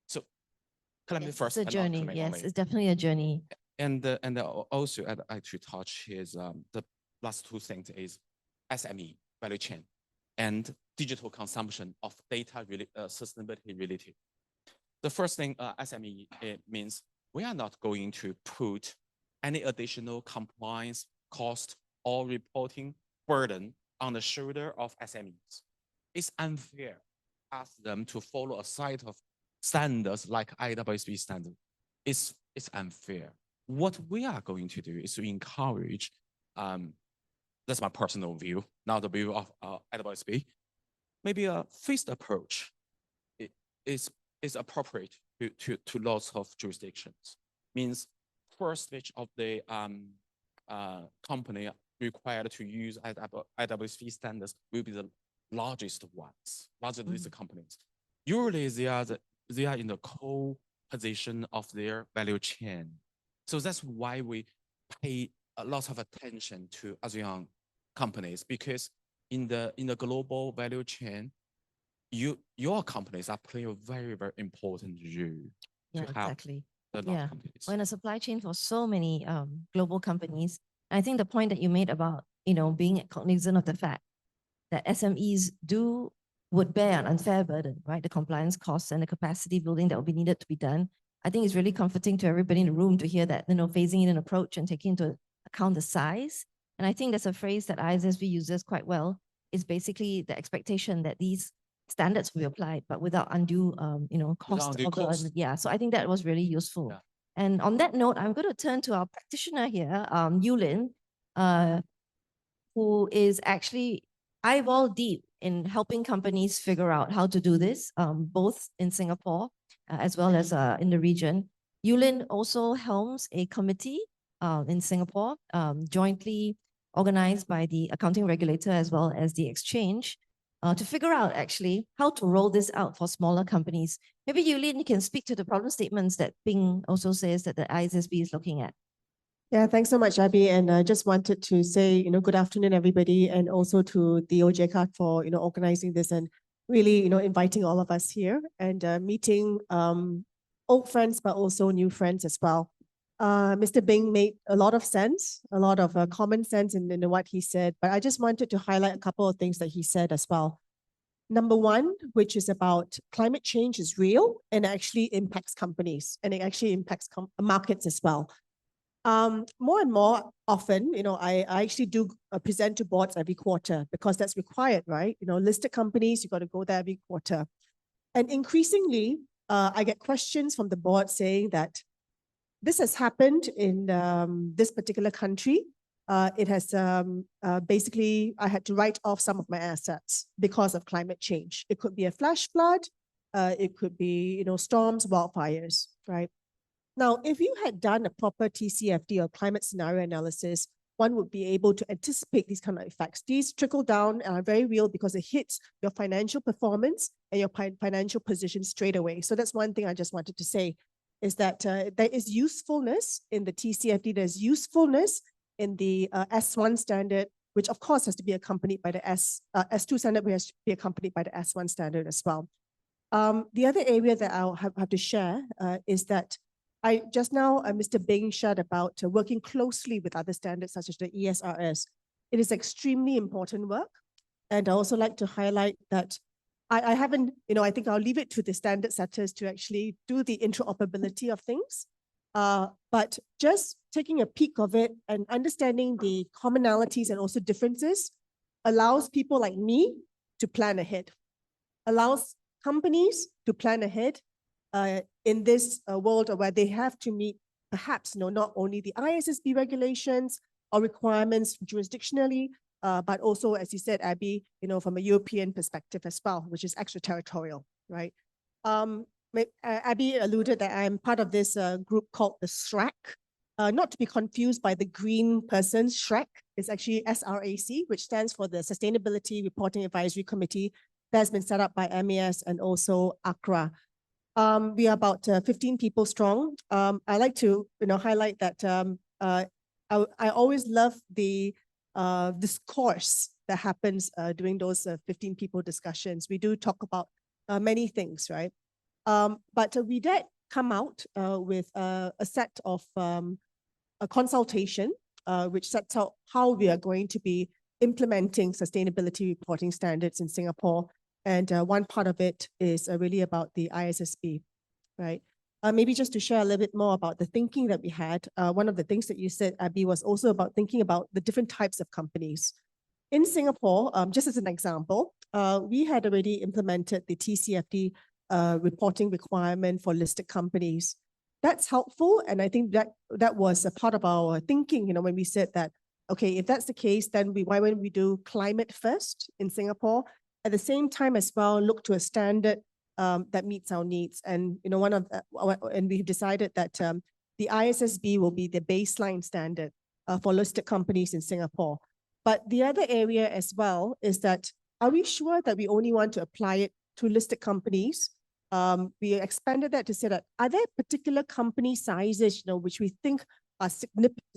So climate first. It's a journey. Yes, it's definitely a journey. And also I'd like to touch is the last two things is SME value chain and digital consumption of data sustainability related. The first thing, SME, it means we are not going to put any additional compliance cost or reporting burden on the shoulder of SMEs. It's unfair to ask them to follow a set of standards like IWSB standard. It's unfair. What we are going to do is to encourage, that's my personal view, not the view of IWSB, maybe a phased approach is appropriate to lots of jurisdictions. Means first stage of the company required to use IWSB standards will be the largest ones, largest companies. Usually they are in the co-position of their value chain. So that's why we pay a lot of attention to ASEAN companies, because in the global value chain, your companies are playing a very, very important role. Yeah, to help exactly. the Yeah, companies. we're in a supply chain for so many global companies. I think the point that you made about being cognizant of the fact that SMEs would bear an unfair burden, right? The compliance costs and the capacity building that will be needed to be done. I think it's really comforting to everybody in the room to hear that, phasing in an approach and taking into account the size. And I think that's a phrase that ISSB uses quite well, is basically the expectation that these standards will be applied, but without undue, cost. undue cost. Yeah, so I think that was really useful. Yeah. And on that note, I'm going to turn to our practitioner here, Yulin, who is actually eyeball deep in helping companies figure out how to do this, both in Singapore as well as in the region. Yulin also helms a committee in Singapore, jointly organized by the accounting regulator as well as the exchange, to figure out actually how to roll this out for smaller companies. Maybe Yulin, you can speak to the problem statements that Ping also says that the ISSB is looking at. Yeah, thanks so much, Abby. And I just wanted to say, good afternoon, everybody, and also to the OJCAC for, organizing this and really, inviting all of us here and meeting old friends, but also new friends as well. Mr. Bing made a lot of sense, a lot of common sense in what he said, but I just wanted to highlight a couple of things that he said as well. Number one, which is about climate change is real and actually impacts companies and it actually impacts markets as well. More and more often, I actually do present to boards every quarter because that's required, right? Listed companies, you got to go there every quarter. And increasingly, I get questions from the board saying that this has happened in this particular country. It has basically, I had to write off some of my assets because of climate change. It could be a flash flood, it could be, storms, wildfires, right? Now, if you had done a proper TCFD or climate scenario analysis, one would be able to anticipate these kind of effects. These trickle down and are very real because it hits your financial performance and your financial position straight away. So that's one thing I just wanted to say, is that there is usefulness in the TCFD, there's usefulness in the S1 standard, which of course has to be accompanied by the S2 standard, which has to be accompanied by the S1 standard as well. The other area that I'll have to share is that just now, Mr. Bing shared about working closely with other standards such as the ESRS. It is extremely important work. And I also like to highlight that I haven't, I think I'll leave it to the standard setters to actually do the interoperability of things. But just taking a peek of it and understanding the commonalities and also differences allows people like me to plan ahead, allows companies to plan ahead in this world where they have to meet perhaps not only the ISSB regulations or requirements jurisdictionally, but also, as you said, Abby, from a European perspective as well, which is extraterritorial, right? Abby alluded that I'm part of this group called the SRAC, not to be confused by the green person, SRAC. It's actually SRAC, which stands for the Sustainability Reporting Advisory Committee that has been set up by MAS and also ACRA. We are about 15 people strong. I like to highlight that I always love the discourse that happens during those 15 people discussions. We do talk about many things, right? But we did come out with a set of a consultation which sets out how we are going to be implementing sustainability reporting standards in Singapore. And one part of it is really about the ISSB, right? Maybe just to share a little bit more about the thinking that we had. One of the things that you said, Abby, was also about thinking about the different types of companies. In Singapore, just as an example, we had already implemented the TCFD reporting requirement for listed companies. That's helpful. And I think that was a part of our thinking, when we said that, okay, if that's the case, then why wouldn't we do climate first in Singapore? At the same time as well, look to a standard that meets our needs. And and we've decided that the ISSB will be the baseline standard for listed companies in Singapore. But the other area as well is that, are we sure that we only want to apply it to listed companies? We expanded that to say that, are there particular company sizes, which we think are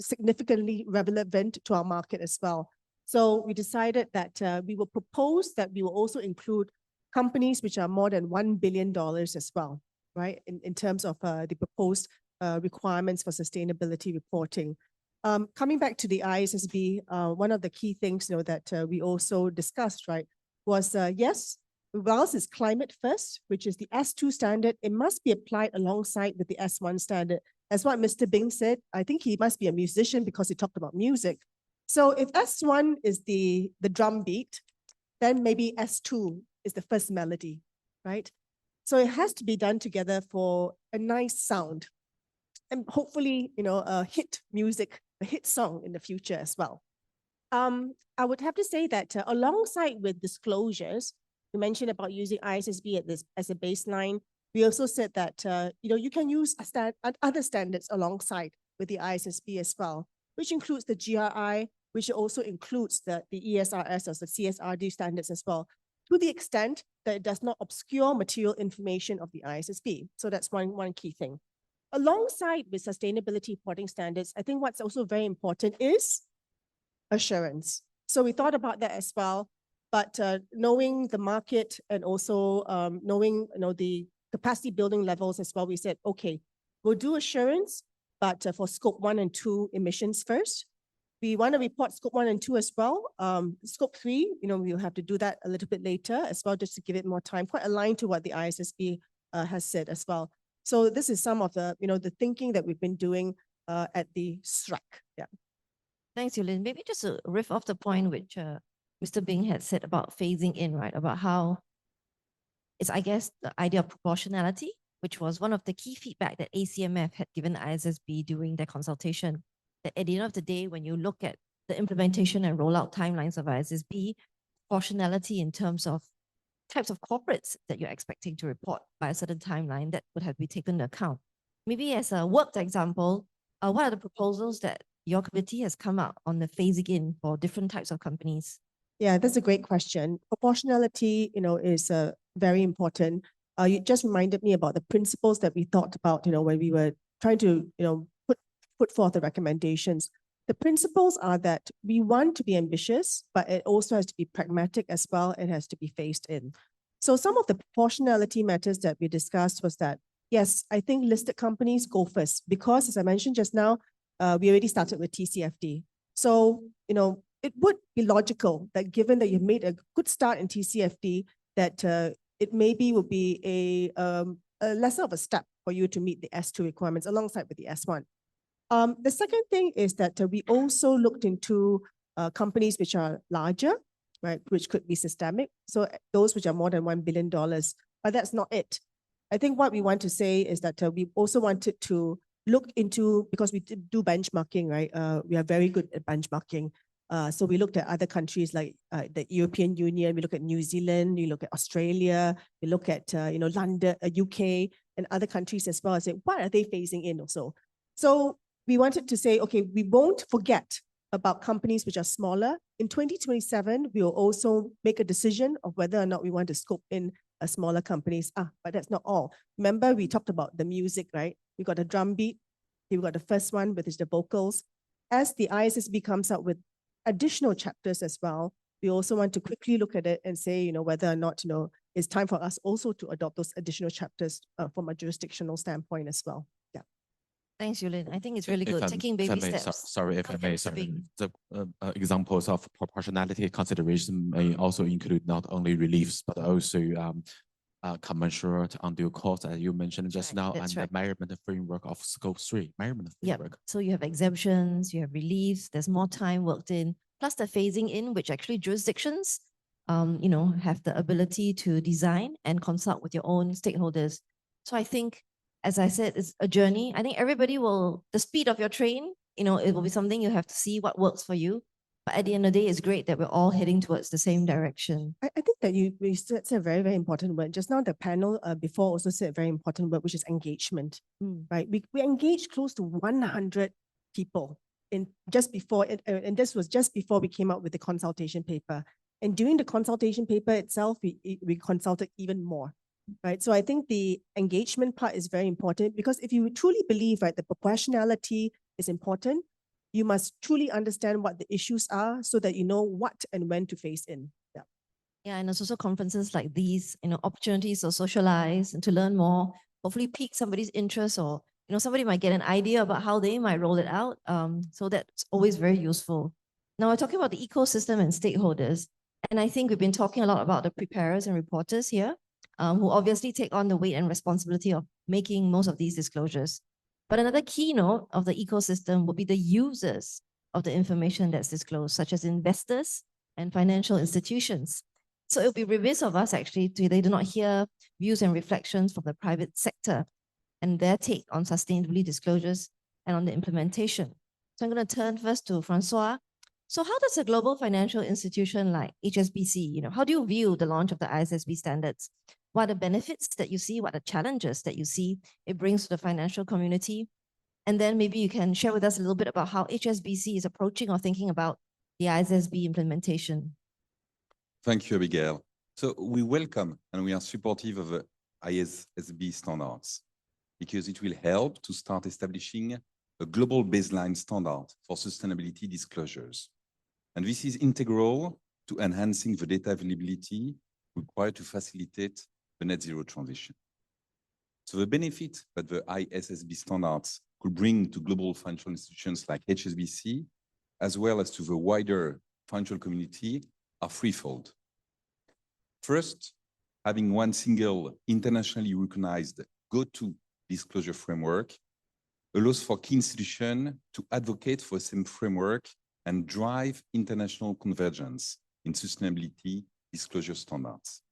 significantly relevant to our market as well? So we decided that we will propose that we will also include companies which are more than $1 billion as well, right? In terms of the proposed requirements for sustainability reporting. Coming back to the ISSB, one of the key things that we also discussed, right, was yes, whilst it's climate first, which is the S2 standard, it must be applied alongside with the S1 standard. As what Mr. Bing said, I think he must be a musician because he talked about music. So if S1 is the drum beat, then maybe S2 is the first melody, right? So it has to be done together for a nice sound and hopefully, a hit music, a hit song in the future as well. I would have to say that alongside with disclosures, you mentioned about using ISSB as a baseline. We also said that, you can use other standards alongside with the ISSB as well, which includes the GRI, which also includes the ESRS or the CSRD standards as well, to the extent that it does not obscure material information of the ISSB. So that's one key thing. Alongside with sustainability reporting standards, I think what's also very important is assurance. So we thought about that as well, but knowing the market and also knowing the capacity building levels as well, we said, okay, we'll do assurance, but for scope 1 and 2 emissions first. We want to report scope 1 and 2 as well. Scope 3, we'll have to do that a little bit later as well, just to give it more time, quite aligned to what the ISSB has said as well. So this is some of the, the thinking that we've been doing at the SRAC. Yeah. Thanks, Yulin. Maybe just to riff off the point which Mr. Bing had said about phasing in, right? About how it's, I guess, the idea of proportionality, which was one of the key feedback that ACMF had given ISSB during their consultation. That at the end of the day, when you look at the implementation and rollout timelines of ISSB, proportionality in terms of types of corporates that you're expecting to report by a certain timeline that would have to be taken into account. Maybe as a worked example, what are the proposals that your committee has come up on the phasing in for different types of companies? Yeah, that's a great question. Proportionality, is very important. You just reminded me about the principles that we thought about, when we were trying to, put forth the recommendations. The principles are that we want to be ambitious, but it also has to be pragmatic as well. It has to be phased in. So some of the proportionality matters that we discussed was that, yes, I think listed companies go first because, as I mentioned just now, we already started with TCFD. So, it would be logical that given that you've made a good start in TCFD, that it maybe would be a lesser of a step for you to meet the S2 requirements alongside with the S1. The second thing is that we also looked into companies which are larger, right, which could be systemic. So those which are more than $1 billion, but that's not it. I think what we want to say is that we also wanted to look into, because we do benchmarking, right? We are very good at benchmarking. So we looked at other countries like the European Union, we look at New Zealand, we look at Australia, we look at, London, UK, and other countries as well, and say, what are they phasing in also? So we wanted to say, okay, we won't forget about companies which are smaller. In 2027, we will also make a decision of whether or not we want to scope in smaller companies. But that's not all. Remember, we talked about the music, right? We got a drum beat. We got the first one, which is the vocals. As the ISSB comes out with additional chapters as well, we also want to quickly look at it and say, whether or not, it's time for us also to adopt those additional chapters from a jurisdictional standpoint as well. Yeah. Thanks, Yulin. I think it's really good, taking baby steps. Sorry, if I may, the examples of proportionality consideration may also include not only reliefs, but also commensurate undue cost, as you mentioned just now, and the measurement framework of scope 3, measurement framework. So you have exemptions, you have reliefs, there's more time worked in, plus the phasing in, which actually jurisdictions, have the ability to design and consult with your own stakeholders. So I think, as I said, it's a journey. I think everybody will, the speed of your train, it will be something you have to see what works for you. But at the end of the day, it's great that we're all heading towards the same direction. I think that you said a very, very important word. Just now, the panel before also said a very important word, which is engagement, right? We engaged close to 100 people just before, and this was just before we came out with the consultation paper. And during the consultation paper itself, we consulted even more. Right. So I think the engagement part is very important, because if you truly believe, right, the proportionality is important, you must truly understand what the issues are so that you know what and when to phase in. Yeah. Yeah, and there's also conferences like these, opportunities to socialize and to learn more, hopefully pique somebody's interest, or, somebody might get an idea about how they might roll it out. So that's always very useful. Now we're talking about the ecosystem and stakeholders. And I think we've been talking a lot about the preparers and reporters here, who obviously take on the weight and responsibility of making most of these disclosures. But another keynote of the ecosystem will be the users of the information that's disclosed, such as investors and financial institutions. So it would be remiss of us actually to they do not hear views and reflections from the private sector and their take on sustainability disclosures and on the implementation. So I'm going to turn first to Francois. So how does a global financial institution like HSBC, how do you view the launch of the ISSB standards? What are the benefits that you see? What are the challenges that you see it brings to the financial community? And then maybe you can share with us a little bit about how HSBC is approaching or thinking about the ISSB implementation. Thank you, Abigail. So we welcome and we are supportive of the ISSB standards because it will help to start establishing a global baseline standard for sustainability disclosures. And this is integral to enhancing the data availability required to facilitate the net zero transition. So the benefit that the ISSB standards could bring to global financial institutions like HSBC, as well as to the wider financial community, are threefold. First, having one single internationally recognized go-to disclosure framework allows for key institutions to advocate for the same framework and drive international convergence in sustainability disclosure standards.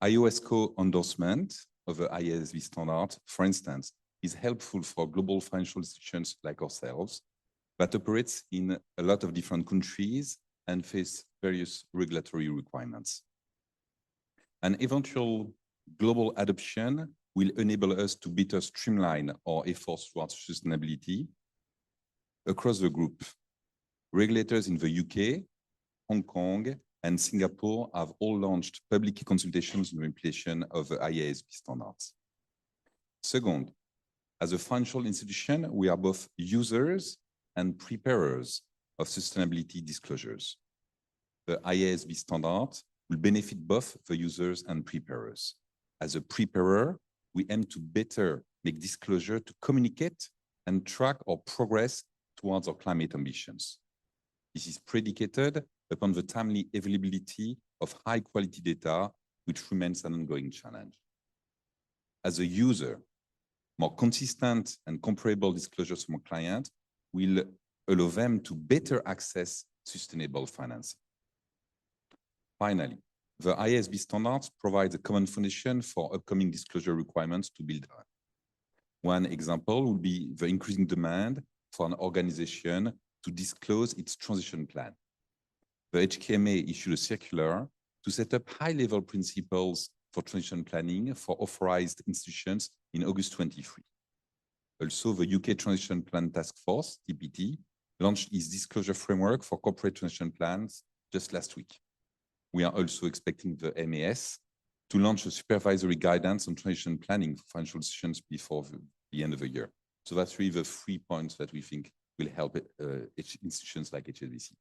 IOSCO endorsement of the ISSB standard, for instance, is helpful for global financial institutions like ourselves that operates in a lot of different countries and face various regulatory requirements. An eventual global adoption will enable us to better streamline our efforts towards sustainability across the group. Regulators in the UK, Hong Kong, and Singapore have all launched public consultations on the implementation of the IASB standards. Second, as a financial institution, we are both users and preparers of sustainability disclosures. The IASB standard will benefit both the users and preparers. As a preparer, we aim to better make disclosure to communicate and track our progress towards our climate ambitions. This is predicated upon the timely availability of high-quality data, which remains an ongoing challenge. As a user, more consistent and comparable disclosures from our clients will allow them to better access sustainable financing. Finally, the IASB standards provide a common foundation for upcoming disclosure requirements to build on. One example would be the increasing demand for an organization to disclose its transition plan. The HKMA issued a circular to set up high-level principles for transition planning for authorized institutions in August 23. Also, the UK Transition Plan Task Force, TPT, launched its disclosure framework for corporate transition plans just last week. We are also expecting the MAS to launch a supervisory guidance on transition planning for financial institutions before the end of the year. So that's really the 3 points that we think will help institutions like HSBC.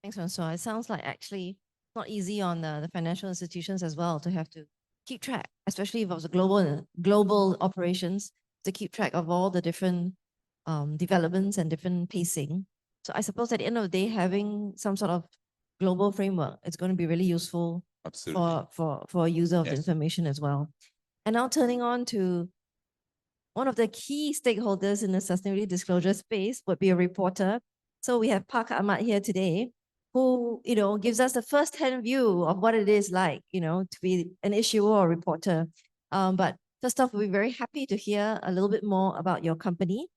Thanks, François. It sounds like actually not easy on the financial institutions as well to have to keep track, especially if it was a global operations, to keep track of all the different developments and different pacing. So I suppose at the end of the day, having some sort of global framework, it's going to be really useful for a user of the information as well. And now turning on to one of the key stakeholders in the sustainability disclosure space would be a reporter. So we have Pak Ahmad here today, who gives us a first-hand view of what it is like, to be an issuer or reporter. But first off, we'll be very happy to hear a little bit more about your company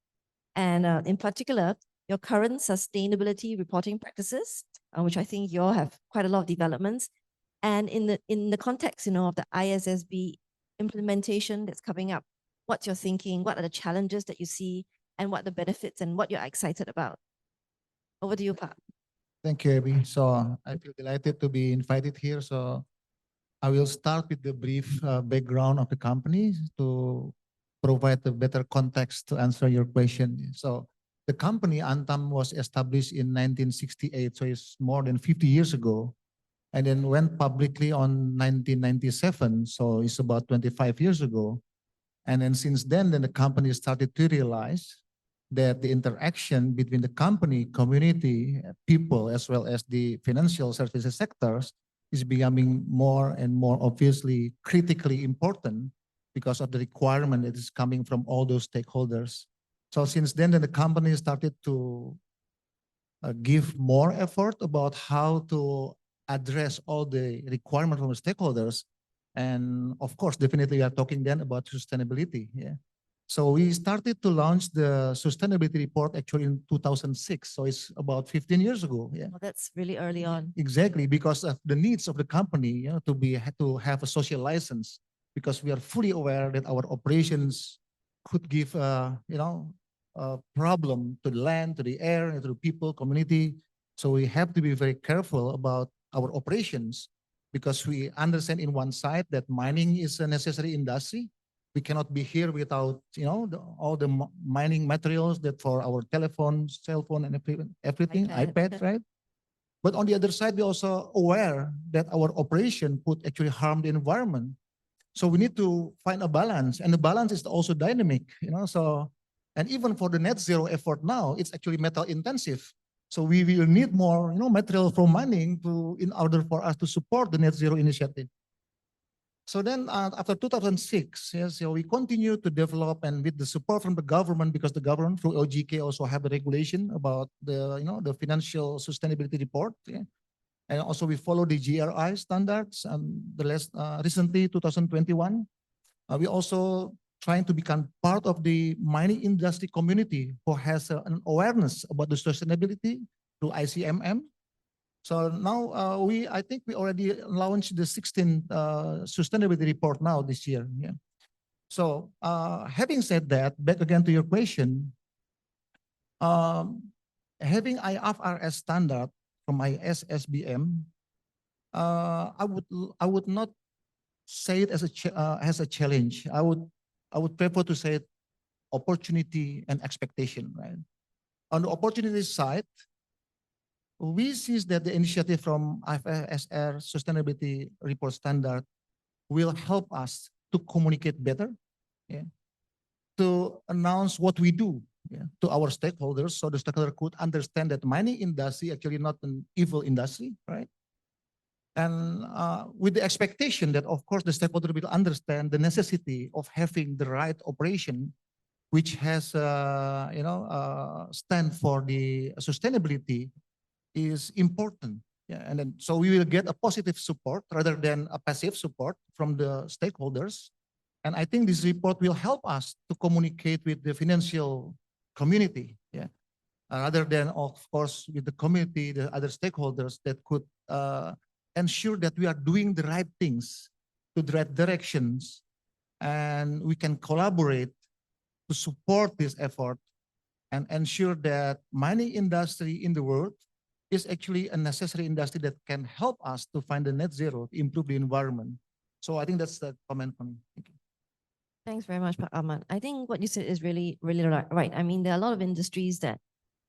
and in particular, your current sustainability reporting practices, which I think you all have quite a lot of developments. And in the context, of the ISSB implementation that's coming up, what's your thinking? What are the challenges that you see, and what are the benefits and what you're excited about? Over to you, Pak. Thank you, Abby. So I feel delighted to be invited here. So I will start with the brief background of the company to provide a better context to answer your question. So the company Antam was established in 1968, so it's more than 50 years ago, and then went publicly on 1997, so it's about 25 years ago. And then since then the company started to realize that the interaction between the company, community, people, as well as the financial services sectors is becoming more and more obviously critically important because of the requirement that is coming from all those stakeholders. So since then the company started to give more effort about how to address all the requirements from the stakeholders. And of course, definitely we are talking then about sustainability. Yeah. So we started to launch the sustainability report actually in 2006. So it's about 15 years ago. Yeah. Well, that's really early on. Exactly, because of the needs of the company, to have a social license, because we are fully aware that our operations could give a problem to the land, to the air, to the people, community. So we have to be very careful about our operations, because we understand in one side that mining is a necessary industry. We cannot be here without all the mining materials that for our telephones, cell phone, and everything, iPad, right? But on the other side, we're also aware that our operation could actually harm the environment. So we need to find a balance, and the balance is also dynamic, So, and even for the net zero effort now, it's actually metal intensive. So we will need more, material from mining in order for us to support the net zero initiative. So then after 2006, so we continue to develop, and with the support from the government, because the government through OJK also have a regulation about the financial sustainability report. Yeah. And also we follow the GRI standards, and recently 2021, we also trying to become part of the mining industry community who has an awareness about the sustainability through ACMF. So now I think we already launched the 16th sustainability report now this year. Yeah. So having said that, back again to your question, having IFRS standard from my SSBM, I would not say it as a challenge. I would prefer to say it opportunity and expectation, right? On the opportunity side, we see that the initiative from IFSR Sustainability Report Standard will help us to communicate better, yeah, to announce what we do, yeah, to our stakeholders, so the stakeholder could understand that mining industry actually not an evil industry, right? And with the expectation that, of course, the stakeholder will understand the necessity of having the right operation, which has, stand for the sustainability, is important. Yeah, and then so we will get a positive support rather than a passive support from the stakeholders. And I think this report will help us to communicate with the financial community, yeah, rather than, of course, with the community, the other stakeholders that could ensure that we are doing the right things to the right directions, and we can collaborate to support this effort and ensure that mining industry in the world is actually a necessary industry that can help us to find the net zero, to improve the environment. So I think that's the comment from me. Thank you. Thanks very much, Pak Ahmad. I think what you said is really, really right. I mean, there are a lot of industries that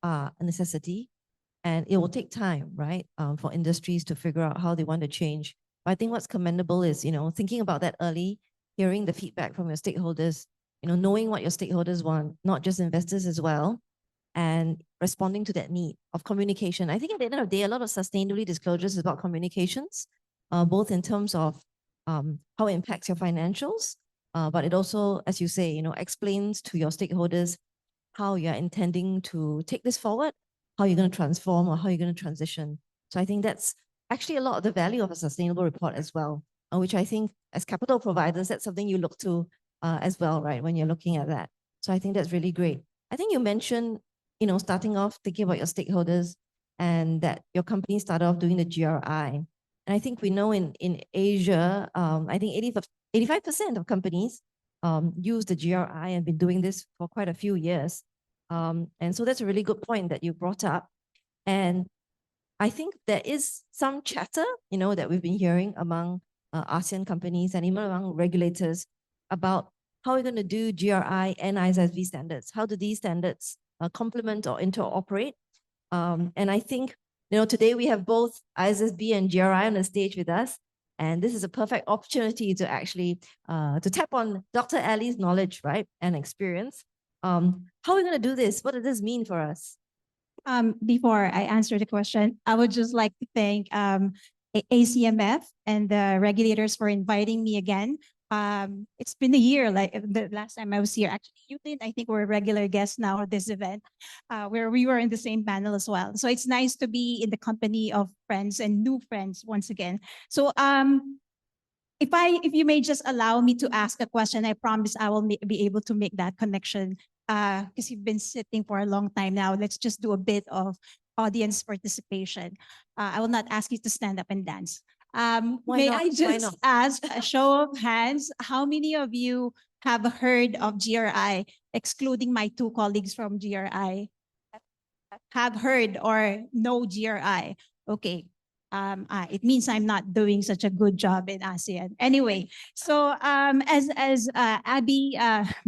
are a necessity, and it will take time, right, for industries to figure out how they want to change. But I think what's commendable is, thinking about that early, hearing the feedback from your stakeholders, knowing what your stakeholders want, not just investors as well, and responding to that need of communication. I think at the end of the day, a lot of sustainability disclosures is about communications, both in terms of how it impacts your financials, but it also, as you say, explains to your stakeholders how you're intending to take this forward, how you're going to transform, or how you're going to transition. So I think that's actually a lot of the value of a sustainable report as well, which I think as capital providers, that's something you look to as well, right, when you're looking at that. So I think that's really great. I think you mentioned, starting off thinking about your stakeholders and that your company started off doing the GRI. And I think we know in Asia, I think 85% of companies use the GRI and been doing this for quite a few years. And so that's a really good point that you brought up. And I think there is some chatter, that we've been hearing among ASEAN companies and even among regulators about how we're going to do GRI and ISSB standards. How do these standards complement or interoperate? And I think, today we have both ISSB and GRI on the stage with us. And this is a perfect opportunity to actually to tap on Dr. Ali's knowledge, right, and experience. How are we going to do this? What does this mean for us? Before I answer the question, I would just like to thank ACMF and the regulators for inviting me again. It's been a year, like the last time I was here. Actually, you did. I think we're regular guests now at this event, where we were in the same panel as well. So it's nice to be in the company of friends and new friends once again. So if you may just allow me to ask a question, I promise I will be able to make that connection. Because you've been sitting for a long time now. Let's just do a bit of audience participation. I will not ask you to stand up and dance. May I just ask a show of hands, how many of you have heard of GRI, excluding my two colleagues from GRI? Have heard or know GRI? Okay. It means I'm not doing such a good job in ASEAN. Anyway, so as Abby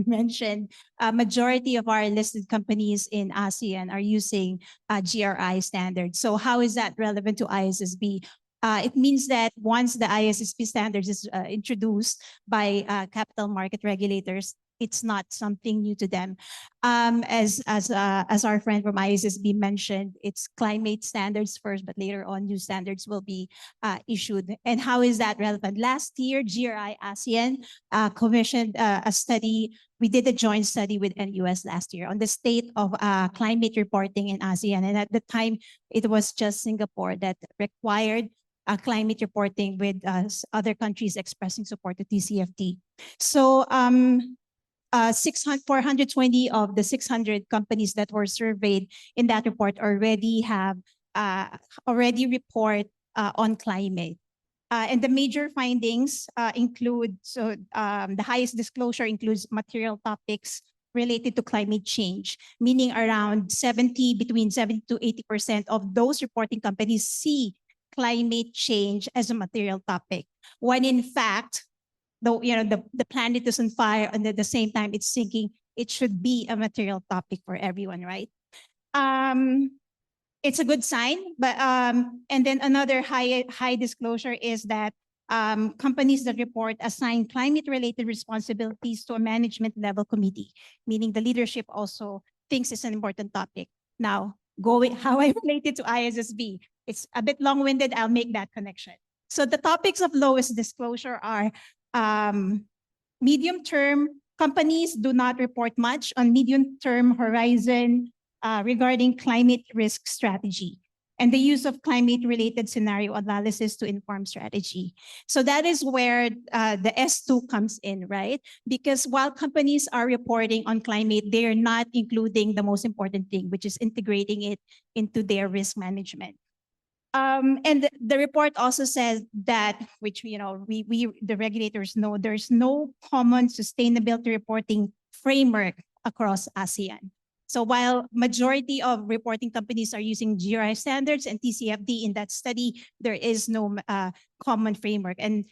mentioned, a majority of our listed companies in ASEAN are using GRI standards. So how is that relevant to ISSB? It means that once the ISSB standards is introduced by capital market regulators, it's not something new to them. As our friend from ISSB mentioned, it's climate standards first, but later on new standards will be issued. And how is that relevant? Last year, GRI ASEAN commissioned a study. We did a joint study with NUS last year on the state of climate reporting in ASEAN. And at the time, it was just Singapore that required climate reporting with other countries expressing support to TCFD. So 420 of the 600 companies that were surveyed in that report already have already report on climate. And the major findings include, the highest disclosure includes material topics related to climate change, meaning between 70 to 80% of those reporting companies see climate change as a material topic. When in fact, though the planet is on fire and at the same time it's sinking, it should be a material topic for everyone, right? It's a good sign, but and then another high disclosure is that companies that report assign climate-related responsibilities to a management level committee, meaning the leadership also thinks it's an important topic. Now, how I relate it to ISSB, it's a bit long-winded, I'll make that connection. So the topics of lowest disclosure are medium-term. Companies do not report much on medium-term horizon regarding climate risk strategy and the use of climate-related scenario analysis to inform strategy. So that is where the S2 comes in, right? Because while companies are reporting on climate, they are not including the most important thing, which is integrating it into their risk management. And the report also says that, which we the regulators know, there's no common sustainability reporting framework across ASEAN. So while majority of reporting companies are using GRI standards and TCFD in that study, there is no common framework. And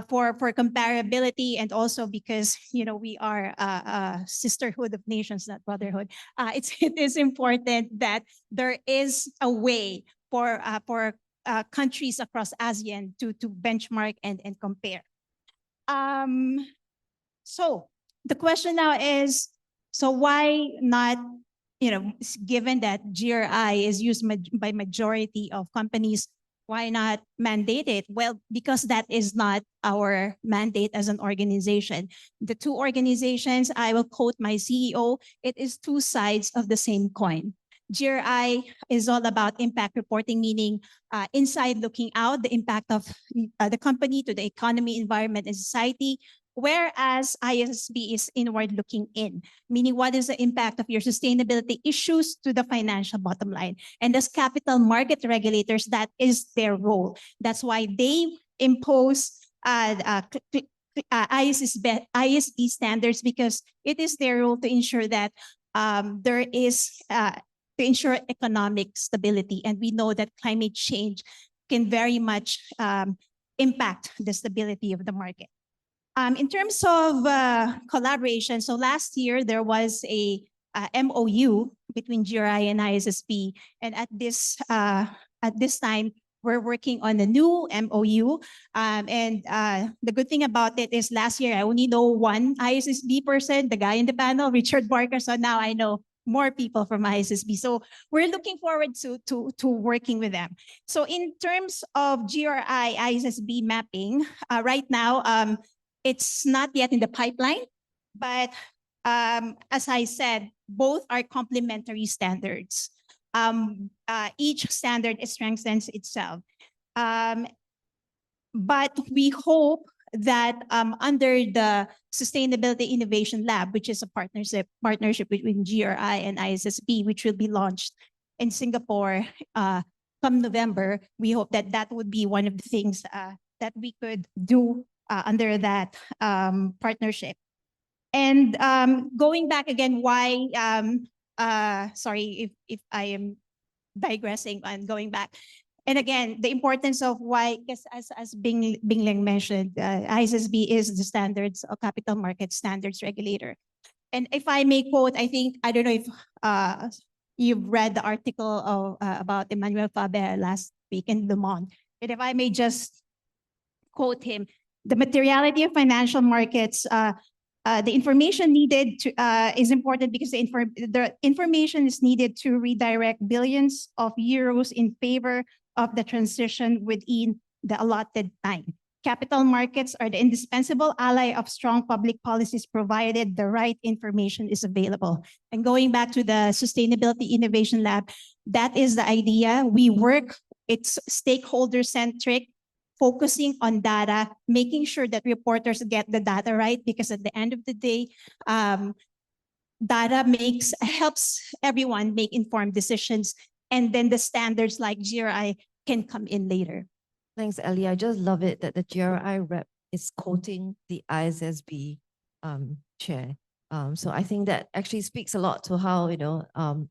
for comparability, and also because we are a sisterhood of nations, not brotherhood, it is important that there is a way for countries across ASEAN to benchmark and compare. So the question now is, so why not, given that GRI is used by majority of companies, why not mandate it? Well, because that is not our mandate as an organization. The two organizations, I will quote my CEO, it is two sides of the same coin. GRI is all about impact reporting, meaning inside looking out, the impact of the company to the economy, environment, and society. Whereas ISSB is inward looking in, meaning what is the impact of your sustainability issues to the financial bottom line. And as capital market regulators, that is their role. That's why they impose ISSB standards, because it is their role to ensure that there is to ensure economic stability. And we know that climate change can very much impact the stability of the market. In terms of collaboration, so last year there was a MOU between GRI and ISSB, and at this time we're working on a new MOU. And the good thing about it is last year I only know one ISSB person, the guy in the panel, Richard Barker. So now I know more people from ISSB. So we're looking forward to working with them. So in terms of GRI ISSB mapping, right now, it's not yet in the pipeline, but as I said, both are complementary standards. Each standard strengthens itself. But we hope that under the Sustainability Innovation Lab, which is a partnership between GRI and ISSB, which will be launched in Singapore come November, we hope that that would be one of the things that we could do under that partnership. And going back again, why, sorry if I am digressing and going back. And again, the importance of why, because as Bing Ling mentioned, ISSB is the standards of capital market standards regulator. And if I may quote, I don't know if you've read the article of, about Emmanuel Faber last week in Le Monde. And if I may just quote him, the materiality of financial markets, the information needed to, is important because the information is needed to redirect billions of euros in favor of the transition within the allotted time. Capital markets are the indispensable ally of strong public policies, provided the right information is available. And going back to the Sustainability Innovation Lab, that is the idea. We work, it's stakeholder-centric, focusing on data, making sure that reporters get the data right, because at the end of the day, data helps everyone make informed decisions. and then the standards like GRI can come in later. Thanks, Ellie. I just love it that the GRI rep is quoting the ISSB chair. So I think that actually speaks a lot to how,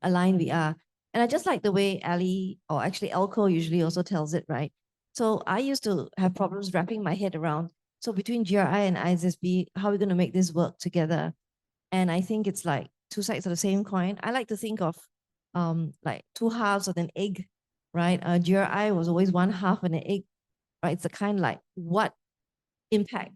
aligned we are. And I just like the way Ali, or actually Elko usually also tells it, right? So I used to have problems wrapping my head around. So between GRI and ISSB, how are we going to make this work together? And I think it's like two sides of the same coin. I like to think of like two halves of an egg, right? GRI was always one half of an egg, right? It's a kind like what impact,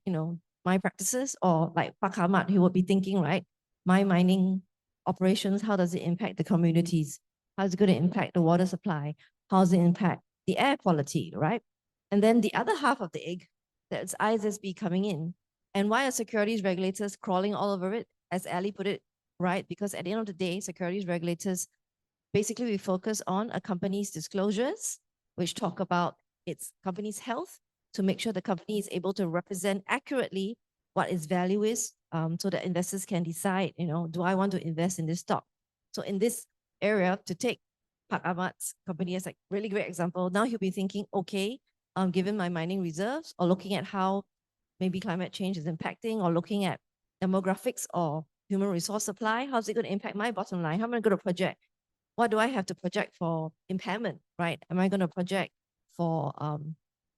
my practices, or like Pak Ahmad, he would be thinking, right? My mining operations, how does it impact the communities? How is it going to impact the water supply? How does it impact the air quality, right? And then the other half of the egg, that's ISSB coming in. And why are securities regulators crawling all over it? As Ali put it, right? Because at the end of the day, securities regulators, basically we focus on a company's disclosures, which talk about its company's health, to make sure the company is able to represent accurately what its value is, so that investors can decide, do I want to invest in this stock? So in this area, to take Pak Ahmad's company as a really great example, now he'll be thinking, okay, given my mining reserves, or looking at how maybe climate change is impacting, or looking at demographics or human resource supply, how's it going to impact my bottom line? How am I going to project? What do I have to project for impairment, right? Am I going to project for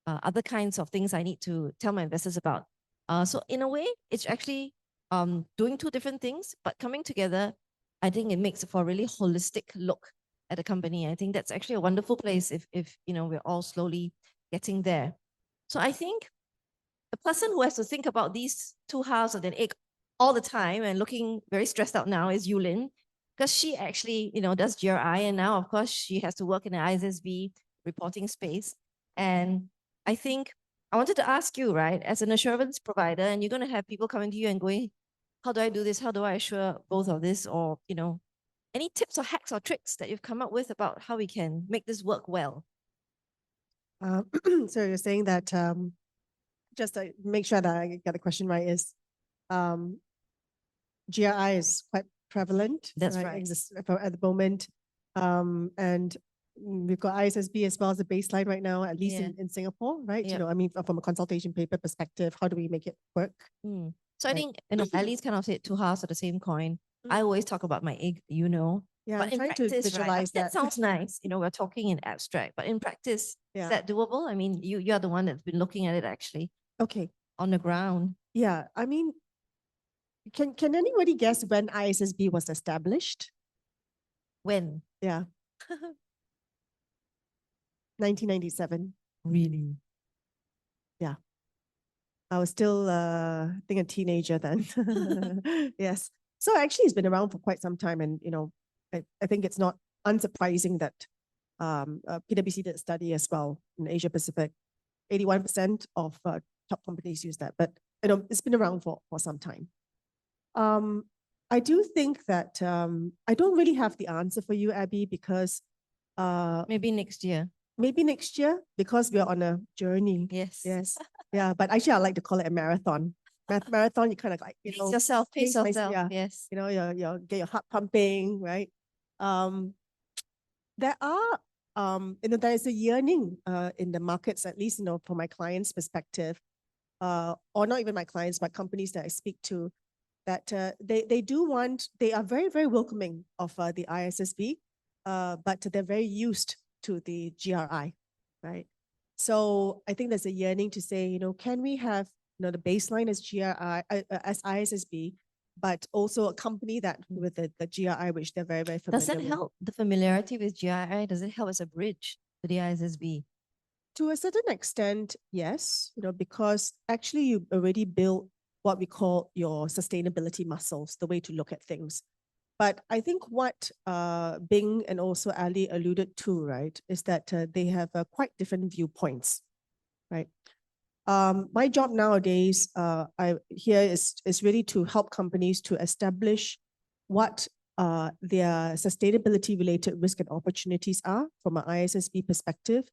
other kinds of things I need to tell my investors about? So in a way, it's actually doing two different things, but coming together, I think it makes for a really holistic look at the company. I think that's actually a wonderful place if we're all slowly getting there. So I think the person who has to think about these two halves of the egg all the time and looking very stressed out now is Yulin, because she actually, does GRI, and now, of course, she has to work in the ISSB reporting space. And I think I wanted to ask you, right, as an assurance provider, and you're going to have people coming to you and going, how do I do this? How do I assure both of this? Or, any tips or hacks or tricks that you've come up with about how we can make this work well? So you're saying that, just to make sure that I get the question right, is GRI is quite prevalent. That's right. At the moment. And we've got ISSB as well as a baseline right now, at least in Singapore, right? Yeah. I mean, from a consultation paper perspective, how do we make it work? So I think, Ali's kind of said two halves of the same coin. I always talk about my egg, Yeah, but in trying to practice, right, visualize that sounds nice. We're talking in abstract, but in practice, is that doable? I mean, you're the one that's been looking at it actually. Okay. On the ground. Yeah, I mean, can anybody guess when ISSB was established? When? Yeah. 1997. Really? Yeah. I was still, I think, a teenager then. Yes. So actually, it's been around for quite some time. And, I think it's not unsurprising that PwC did a study as well in Asia Pacific. 81% of top companies use that. But, it's been around for some time. I do think that I don't really have the answer for you, Abby, because maybe next year. Maybe next year, because we're on a journey. Yes. Yes. Yeah. But actually, I like to call it a marathon. Marathon, you kind of like, Pace yourself, pace yourself. Yes. You get your heart pumping, right? There are, there is a yearning in the markets, at least, from my clients' perspective, or not even my clients, but companies that I speak to, that they are very, very welcoming of the ISSB, but they're very used to the GRI, right? So I think there's a yearning to say, can we have, the baseline as GRI, as ISSB, but also a company that with the GRI, which they're very, very familiar with. Does that help the familiarity with GRI? Does it help as a bridge to the ISSB? To a certain extent, yes, because actually you already built what we call your sustainability muscles, the way to look at things. But I think what Bing and also Ali alluded to, right, is that they have quite different viewpoints, right? My job nowadays, is really to help companies to establish what their sustainability related risk and opportunities are from an ISSB perspective.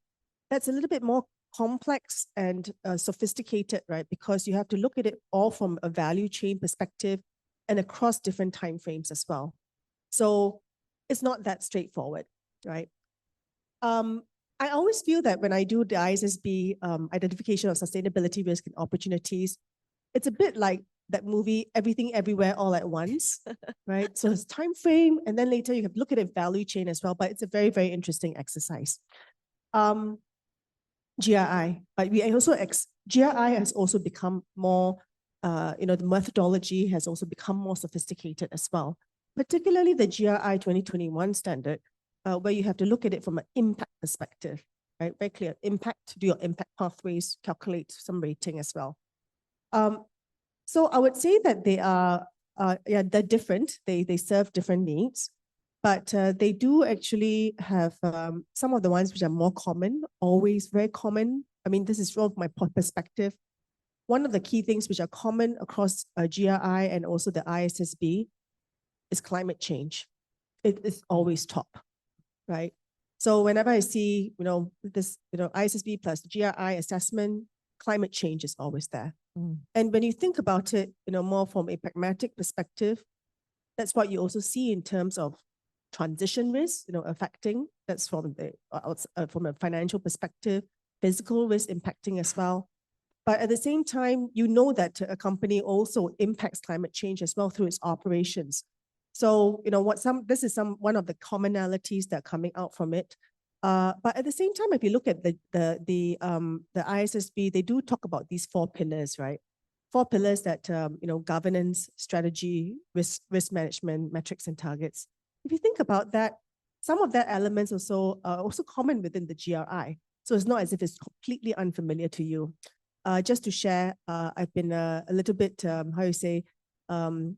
That's a little bit more complex and sophisticated, right? Because you have to look at it all from a value chain perspective and across different timeframes as well. So it's not that straightforward, right? I always feel that when I do the ISSB identification of sustainability risk and opportunities, it's a bit like that movie, Everything Everywhere All at Once, right? So it's time frame, and then later you have to look at a value chain as well, but it's a very, very interesting exercise. GRI, but GRI has also become more, the methodology has also become more sophisticated as well, particularly the GRI 2021 standard, where you have to look at it from an impact perspective, right? Very clear impact, do your impact pathways, calculate some rating as well. So I would say that they are, they're different. They serve different needs, but they do actually have some of the ones which are more common, always very common. I mean, this is from my perspective. One of the key things which are common across GRI and also the ISSB is climate change. It is always top, right? So whenever I see, this, ISSB plus GRI assessment, climate change is always there. And when you think about it, more from a pragmatic perspective, that's what you also see in terms of transition risk, affecting. That's from a financial perspective, physical risk impacting as well. But at the same time, that a company also impacts climate change as well through its operations. So, this is one of the commonalities that are coming out from it. But at the same time, if you look at the ISSB, they do talk about these 4 pillars, right? 4 pillars that, governance, strategy, risk management, metrics and targets. If you think about that, some of that elements are also common within the GRI. So it's not as if it's completely unfamiliar to you. Just to share, I've been a little bit, kind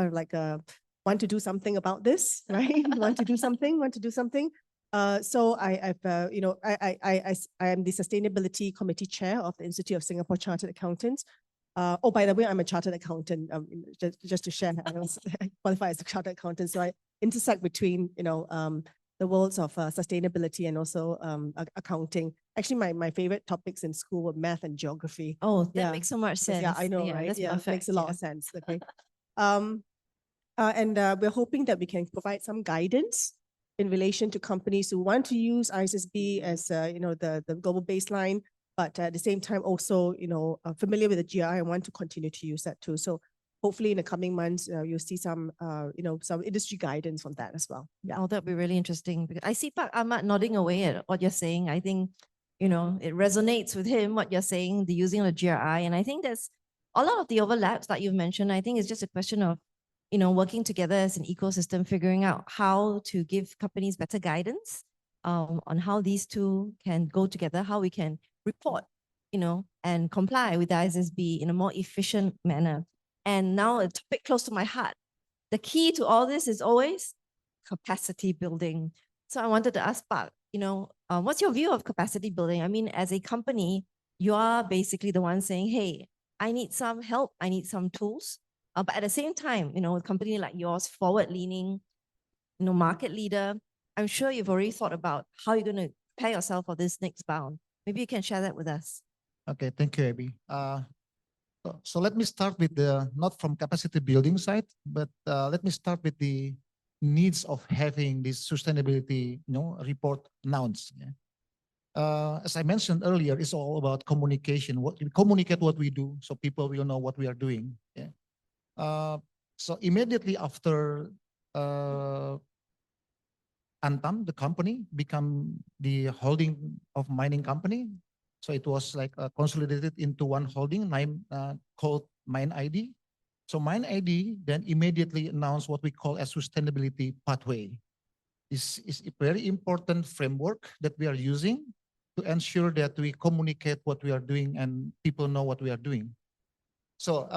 of like want to do something about this, right? want to do something. So I am the Sustainability Committee Chair of the Institute of Singapore Chartered Accountants. Oh, by the way, I'm a chartered accountant. Just to share, I qualify as a chartered accountant, so I intersect between the worlds of sustainability and also accounting. Actually, my favorite topics in school were math and geography. Oh, that makes so much sense. Yeah, I know, right? That's Yeah, perfect. makes a lot of sense. Okay. And we're hoping that we can provide some guidance in relation to companies who want to use ISSB as the global baseline, but at the same time also familiar with the GRI and want to continue to use that too. So hopefully in the coming months you'll see some some industry guidance on that as well. Yeah, oh, that'd be really interesting. Because I see Pak Ahmad nodding away at what you're saying. I think it resonates with him what you're saying, the using of the GRI, and I think there's a lot of the overlaps that you've mentioned. I think it's just a question of working together as an ecosystem, figuring out how to give companies better guidance on how these two can go together, how we can report, and comply with the ISSB in a more efficient manner. And now a topic close to my heart. The key to all this is always capacity building. So I wanted to ask Pak, what's your view of capacity building? I mean, as a company, you are basically the one saying, hey, I need some help, I need some tools. But at the same time, a company like yours, forward-leaning, market leader, I'm sure you've already thought about how you're going to prepare yourself for this next bound. Maybe you can share that with us. Okay, thank you, Abby. So let me start with not from capacity building side, but let me start with the needs of having this sustainability, report announced. Yeah? As I mentioned earlier, it's all about communication. We communicate what we do, so people will know what we are doing. Yeah. So immediately after Antam, the company, become the holding of mining company. So it was like consolidated into one holding called Mine ID. So Mine ID then immediately announced what we call a sustainability pathway. This is a very important framework that we are using to ensure that we communicate what we are doing and people know what we are doing. So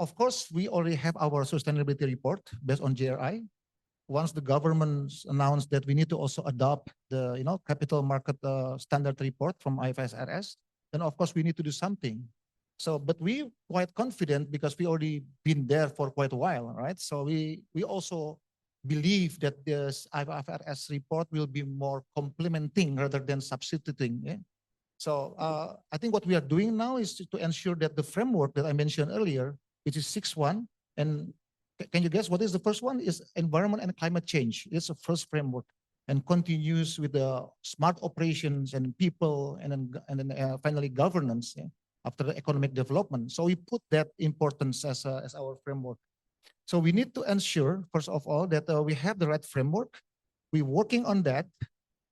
of course, we already have our sustainability report based on GRI. Once the government announced that we need to also adopt the capital market standard report from IFRS, then of course we need to do something. So, but we quite confident because we already been there for quite a while, right? So we also believe that this IFRS report will be more complementing rather than substituting. Yeah? So I think what we are doing now is to ensure that the framework that I mentioned earlier, which is 6.1, and can you guess what is the first one? Is environment and climate change. It's the first framework. and continues with the smart operations and people, and then finally governance, yeah, after the economic development. So we put that importance as our framework. So we need to ensure, first of all, that we have the right framework. We're working on that,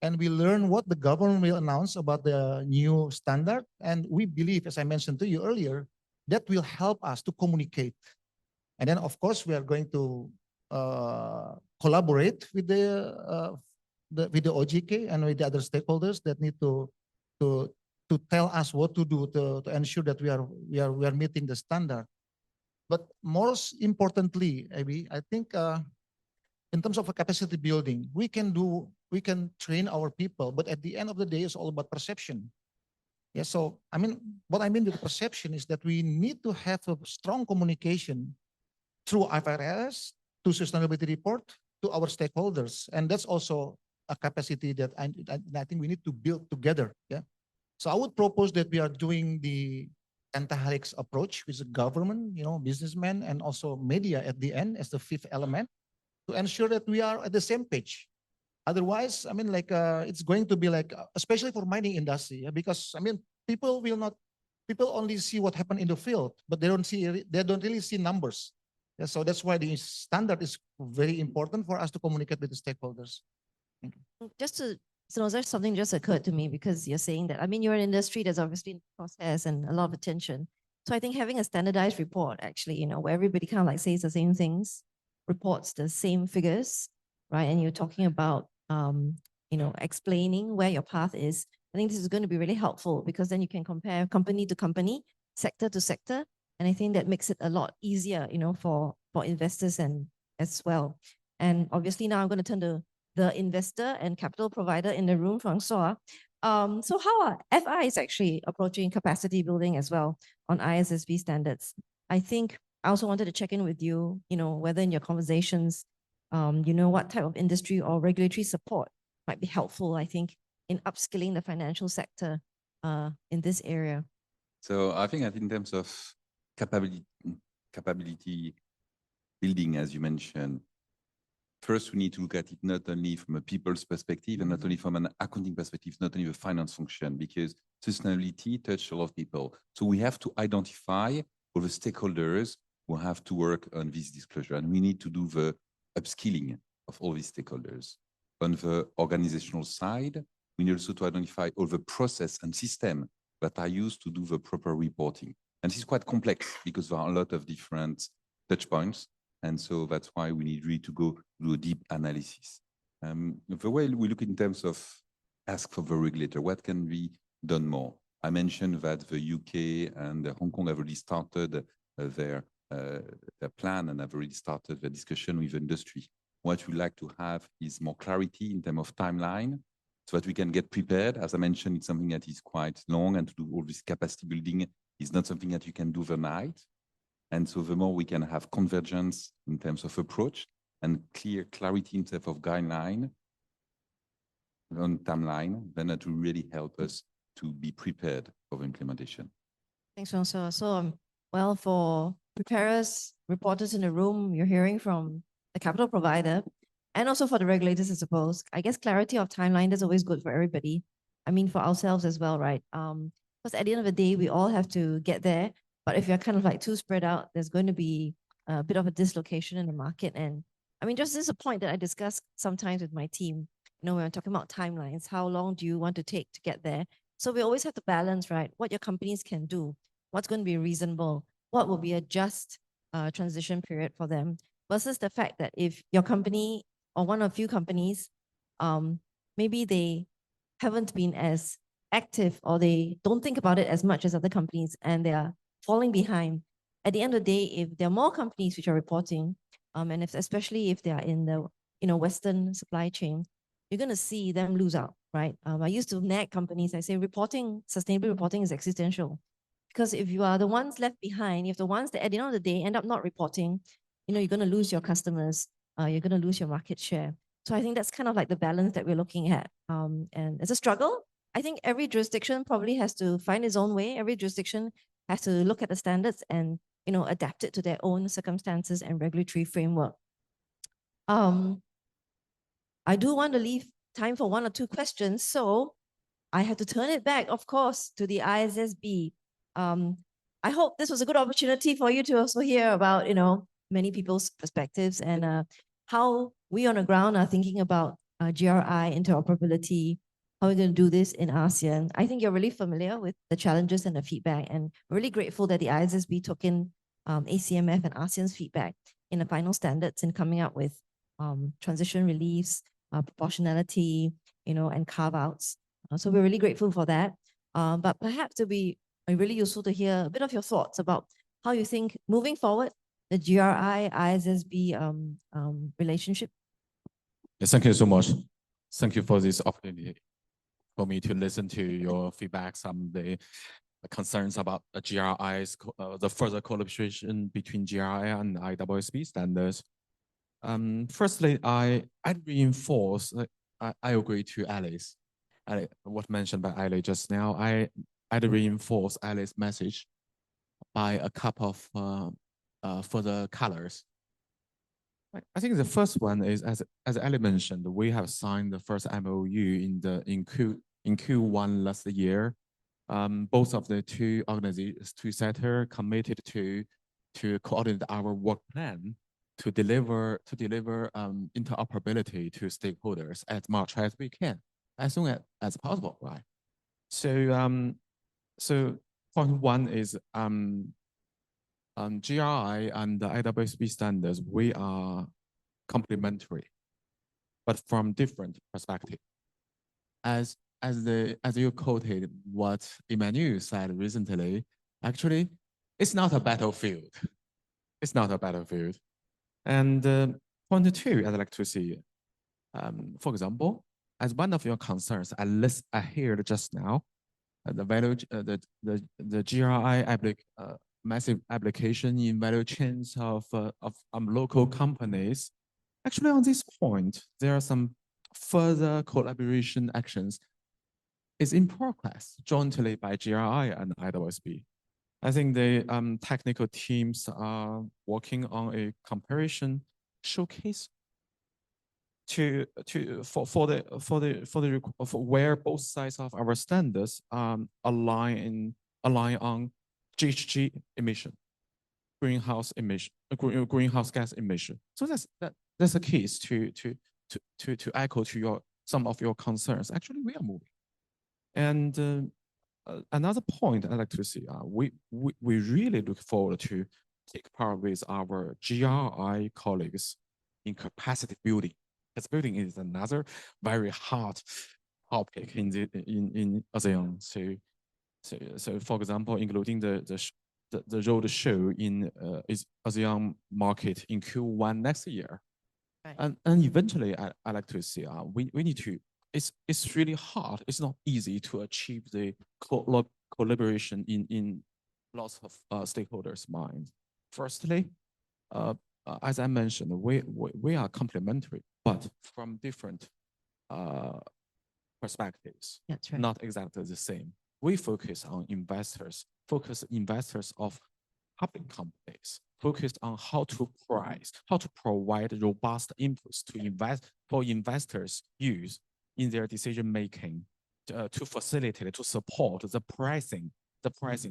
and we learn what the government will announce about the new standard. And we believe, as I mentioned to you earlier, that will help us to communicate. And then, of course, we are going to collaborate with with the OJK and with the other stakeholders that need to tell us what to do to ensure that we are meeting the standard. But most importantly, Abby, I think in terms of a capacity building, we can train our people, but at the end of the day, it's all about perception. Yeah, so I mean, what I mean with perception is that we need to have a strong communication through IFRS, to sustainability report, to our stakeholders, and that's also a capacity that I think we need to build together. Yeah, so I would propose that we are doing the anti-helix approach with the government, businessmen, and also media at the end as the fifth element to ensure that we are at the same page. Otherwise, I mean, it's going to be especially for mining industry, yeah, because I mean, people only see what happened in the field, but they don't really see numbers. Yeah, so that's why the standard is very important for us to communicate with the stakeholders. Thank you. Just to, so there's something just occurred to me because you're saying that, I mean, you're an industry that's obviously in process and a lot of attention. So I think having a standardized report actually, where everybody kind of says the same things, reports the same figures, right? And you're talking about, explaining where your path is. I think this is going to be really helpful because then you can compare company to company, sector to sector. And I think that makes it a lot easier, for investors and as well. And obviously now I'm going to turn to the investor and capital provider in the room, François. So how are FIs actually approaching capacity building as well on ISSB standards? I think I also wanted to check in with you, whether in your conversations, what type of industry or regulatory support might be helpful, I think, in upskilling the financial sector in this area. So I think in terms of capability building, as you mentioned, first we need to look at it not only from a people's perspective and not only from an accounting perspective, not only the finance function, because sustainability touches a lot of people. So we have to identify all the stakeholders who have to work on this disclosure, and we need to do the upskilling of all these stakeholders. On the organizational side, we need also to identify all the process and system that are used to do the proper reporting. And this is quite complex because there are a lot of different touch points. And so that's why we need really to go do a deep analysis. The way we look in terms of ask for the regulator, what can be done more? I mentioned that the UK and Hong Kong have already started their plan and have already started the discussion with industry. What we'd like to have is more clarity in terms of timeline so that we can get prepared. As I mentioned, it's something that is quite long, and to do all this capacity building is not something that you can do overnight. And so the more we can have convergence in terms of approach and clarity in terms of guideline on timeline, then that will really help us to be prepared for the implementation. Thanks, François. So, well, for preparers, reporters in the room, you're hearing from the capital provider and also for the regulators, I suppose. I guess clarity of timeline is always good for everybody. I mean, for ourselves as well, right? Because at the end of the day, we all have to get there. But if you're kind of too spread out, there's going to be a bit of a dislocation in the market. And I mean, just this is a point that I discuss sometimes with my team. When I'm talking about timelines, how long do you want to take to get there? So we always have to balance, right? What your companies can do, what's going to be reasonable, what will be a just transition period for them, versus the fact that if your company or one of few companies, maybe they haven't been as active or they don't think about it as much as other companies and they are falling behind. At the end of the day, if there are more companies which are reporting, and especially if they are in the Western supply chain, you're going to see them lose out, right? I used to nag companies. I say sustainable reporting is existential. Because if you are the ones left behind, if the ones that at the end of the day end up not reporting, you're going to lose your customers, you're going to lose your market share. So I think that's kind of the balance that we're looking at. And it's a struggle. I think every jurisdiction probably has to find its own way. Every jurisdiction has to look at the standards and adapt it to their own circumstances and regulatory framework. I do want to leave time for one or two questions. So I have to turn it back, of course, to the ISSB. I hope this was a good opportunity for you to also hear about, many people's perspectives and how we on the ground are thinking about GRI interoperability, how we're going to do this in ASEAN. I think you're really familiar with the challenges and the feedback, and we're really grateful that the ISSB took in ACMF and ASEAN's feedback in the final standards and coming up with transition reliefs, proportionality, and carve-outs. So we're really grateful for that. But perhaps it'll be really useful to hear a bit of your thoughts about how you think moving forward, the GRI ISSB relationship. Yes, thank you so much. Thank you for this opportunity for me to listen to your feedback, some of the concerns about the GRI's, the further collaboration between GRI and ISSB standards. Firstly, I'd reinforce, I agree to Alice, what mentioned by Ali just now. I'd reinforce Alice's message by a couple of further colors. I think the first one is, as Ali mentioned, we have signed the first MOU in Q1 last year. Both of the two organizations, two sectors, committed to coordinate our work plan to deliver interoperability to stakeholders as much as we can, as soon as possible, right? So point one is GRI and the ISSB standards, we are complementary, but from different perspectives. As you quoted what Emmanuel said recently, actually, it's not a battlefield. It's not a battlefield. And point two, I'd like to see, for example, as one of your concerns, I heard just now, the value, the GRI massive application in value chains of local companies. Actually, on this point, there are some further collaboration actions is in progress jointly by GRI and ISSB. I think the technical teams are working on a comparison showcase for where both sides of our standards align on GHG emission, greenhouse gas emission. So that's the keys to echo to some of your concerns. Actually, we are moving. And another point I'd like to see, we really look forward to take part with our GRI colleagues in capacity building. Capacity building is another very hot topic in ASEAN. So for example, including the road show in ASEAN market in Q1 next year. Right. And eventually, I like to see we need to. It's really hard. It's not easy to achieve the collaboration in lots of stakeholders' minds. Firstly, as I mentioned, we are complementary, but from different perspectives. That's right. Not exactly the same. We focus on investors of public companies, focused on how to price, how to provide robust inputs for investors' use in their decision making, to facilitate, to support the pricing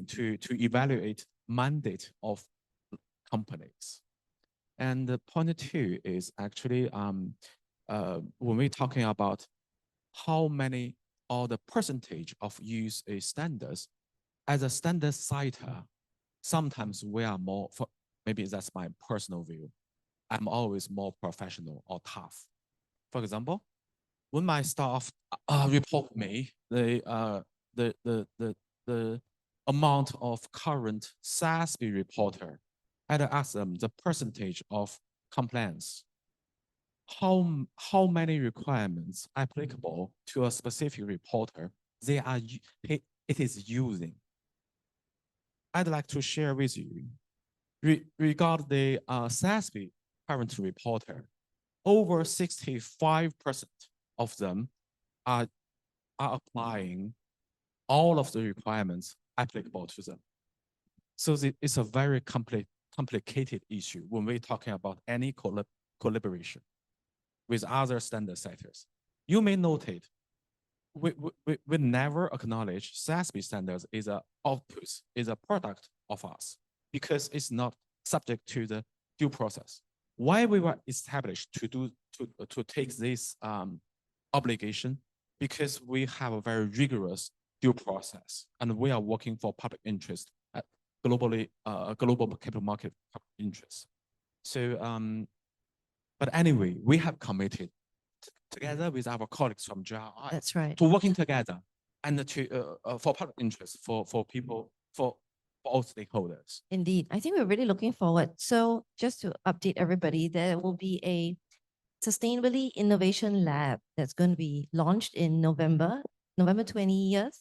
to evaluate mandate of companies. And the point two is actually when we're talking about how many or the percentage of use a standards, as a standard citer, sometimes we are more, maybe that's my personal view, I'm always more professional or tough. For example, when my staff report me the amount of current SASB reporter, I'd ask them the percentage of compliance. How many requirements applicable to a specific reporter it is using. I'd like to share with you, regarding the SASB current reporter, over 65% of them are applying all of the requirements applicable to them. So it's a very complicated issue when we're talking about any collaboration with other standard setters. You may note we never acknowledge SASB standards is a output, is a product of us, because it's not subject to the due process. Why we were established to take this obligation? Because we have a very rigorous due process, and we are working for public interest at global capital market public interest. So, but anyway, we have committed together with our colleagues from GRI. That's right. To working together and to for public interest, for people, for all stakeholders. Indeed. I think we're really looking forward. So just to update everybody, there will be a Sustainability Innovation Lab that's going to be launched in November 20th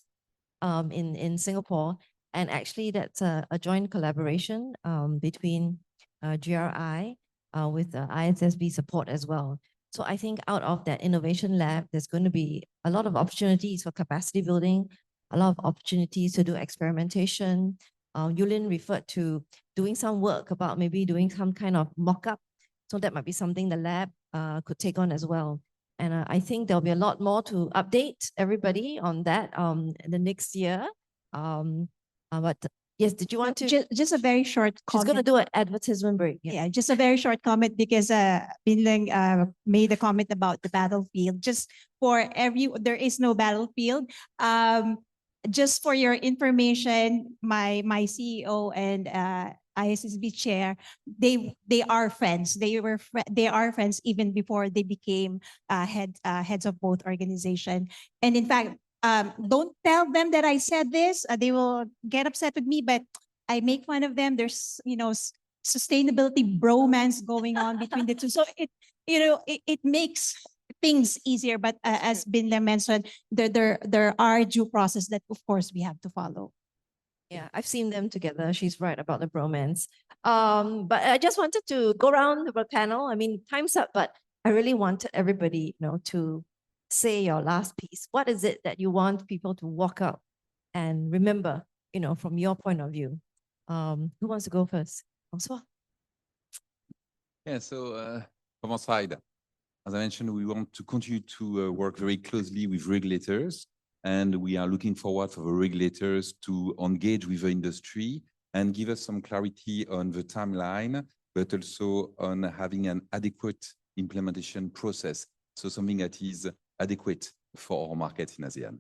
in Singapore. And actually that's a joint collaboration between GRI with ISSB support as well. So I think out of that innovation lab, there's going to be a lot of opportunities for capacity building, a lot of opportunities to do experimentation. Yulin referred to doing some work about maybe doing some kind of mock-up. So that might be something the lab could take on as well. And I think there'll be a lot more to update everybody on that in the next year. But yes, did you want to? Just a very short She's comment. going to do an advertisement break. Yeah, just a very short comment because Binlang made a comment about the battlefield. Just for there is no battlefield. Just for your information, my CEO and ISSB chair, they are friends. They are friends even before they became heads of both organization. And in fact, don't tell them that I said this. They will get upset with me, but I make fun of them. There's, sustainability bromance going on between the two. So it makes things easier. But as Binla mentioned, there are due process that of course we have to follow. Yeah, I've seen them together. She's right about the bromance. But I just wanted to go around the panel. I mean, time's up, but I really wanted everybody, to say your last piece. What is it that you want people to walk out and remember, from your point of view? Who wants to go first? François? Yeah, so from our side, as I mentioned, we want to continue to work very closely with regulators, and we are looking forward for the regulators to engage with the industry and give us some clarity on the timeline, but also on having an adequate implementation process. So something that is adequate for our market in ASEAN.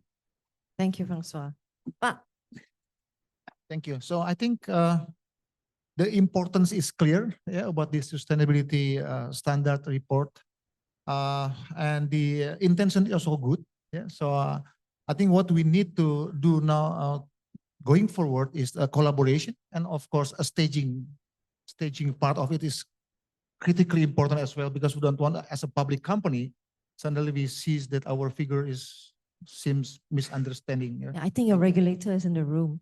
Thank you, François. But Thank you. So I think the importance is clear, about the sustainability standard report, and the intention is also good. Yeah. So I think what we need to do now going forward is a collaboration, and of course a staging part of it is critically important as well, because we don't want, as a public company, suddenly we see that our figure seems misunderstanding. Yeah. I think your regulator is in the room.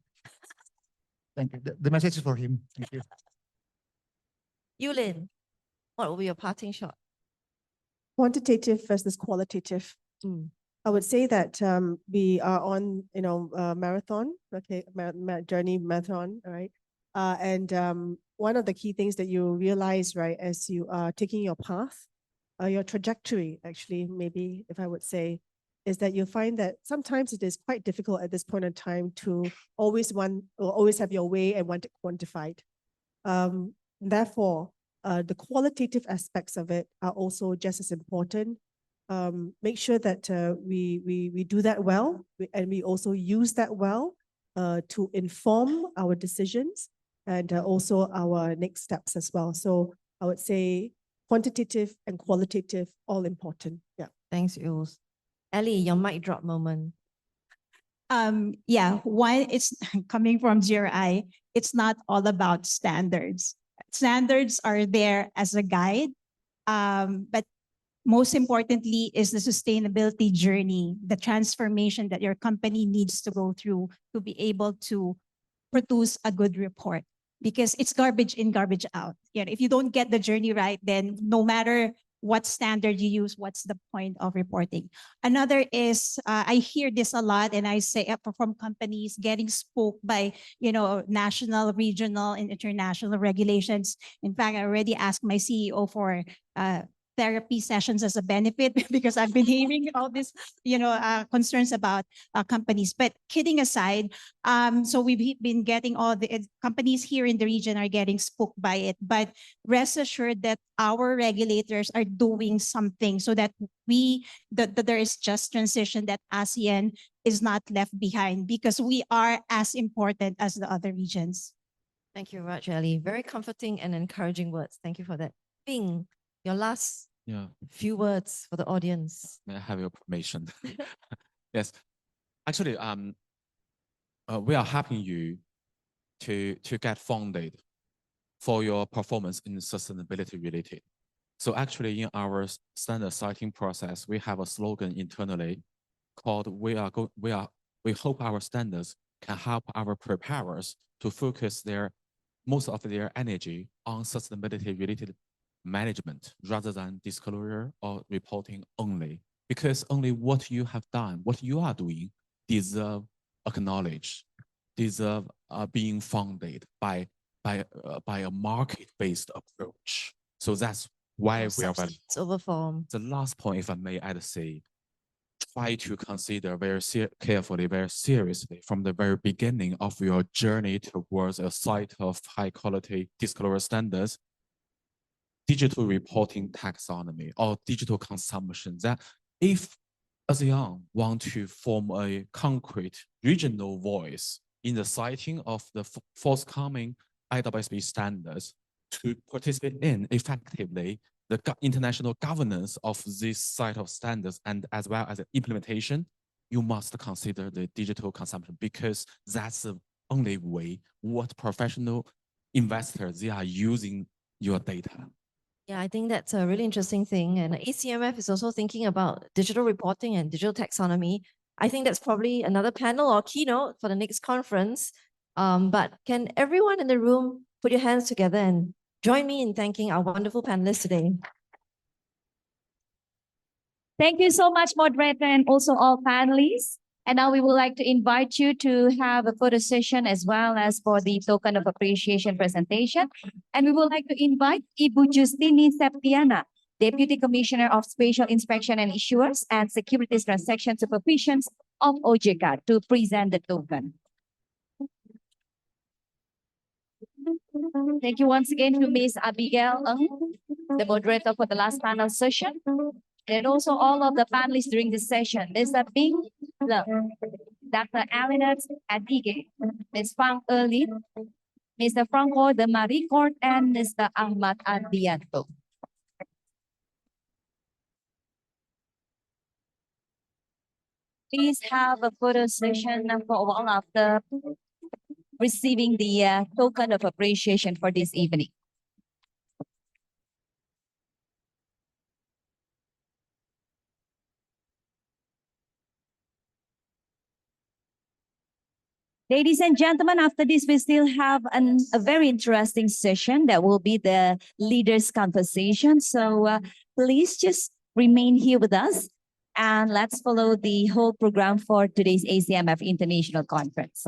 Thank you. The message is for him. Thank you. Yulin, what will be your parting shot? Quantitative versus qualitative. I would say that we are on, marathon, okay, journey marathon, all right? And one of the key things that you realize, right, as you are taking your path, your trajectory, actually, maybe if I would say, is that you find that sometimes it is quite difficult at this point in time to always have your way and want it quantified. Therefore, the qualitative aspects of it are also just as important. Make sure that we do that well, and we also use that well to inform our decisions and also our next steps as well. So I would say quantitative and qualitative, all important. Yeah. Thanks, Jules. Ellie, your mic drop moment. Yeah, one, it's coming from GRI, it's not all about standards. Standards are there as a guide, but most importantly is the sustainability journey, the transformation that your company needs to go through to be able to produce a good report, because it's garbage in, garbage out. If you don't get the journey right, then no matter what standard you use, what's the point of reporting? Another is, I hear this a lot, and I say from companies getting spooked by, national, regional, and international regulations. In fact, I already asked my CEO for therapy sessions as a benefit because I've been hearing all this, concerns about companies. But kidding aside, so we've been getting all the companies here in the region are getting spooked by it. But rest assured that our regulators are doing something so that that there is just transition, that ASEAN is not left behind because we are as important as the other regions. Thank you very much, Ellie. Very comforting and encouraging words. Thank you for that. Ping, your last few words for the audience. May I have your permission? Yes. Actually, we are helping you to get funded for your performance in sustainability related. So actually, in our standard citing process, we have a slogan internally called "We hope our standards can help our preparers to focus most of their energy on sustainability related management rather than disclosure or reporting only. Because only what you have done, what you are doing, deserve acknowledged, deserve being funded by a market-based approach. So that's why we are. Over form. The last point, if I may add, say, try to consider very carefully, very seriously from the very beginning of your journey towards a site of high quality disclosure standards, digital reporting taxonomy or digital consumption, that if ASEAN want to form a concrete regional voice in the citing of the forthcoming IWSB standards to participate in effectively the international governance of this set of standards and as well as the implementation, you must consider the digital consumption because that's the only way what professional investors, they are using your data. Yeah, I think that's a really interesting thing. And ACMF is also thinking about digital reporting and digital taxonomy. I think that's probably another panel or keynote for the next conference. But can everyone in the room put your hands together and join me in thanking our wonderful panelists today? Thank you so much, moderator, and also all panelists. And now we would like to invite you to have a photo session as well as for the token of appreciation presentation. And we would like to invite Ibu Justini Septiana, Deputy Commissioner of Spatial Inspection and Issuers and Securities Transaction Supervisions of OJK to present the token. Thank you once again to Ms. Abigail Ng, the moderator for the last panel session. And also all of the panelists during this session. Mr. Bing Le, Dr. Alinat Adige, Ms. Fang Erlin, Mr. Franco de Maricourt, and Mr. Ahmad Adianto. Please have a photo session for a while after receiving the token of appreciation for this evening. Ladies and gentlemen, after this, we still have a very interesting session that will be the leaders' conversation. So please just remain here with us and let's follow the whole program for today's ACMF International Conference.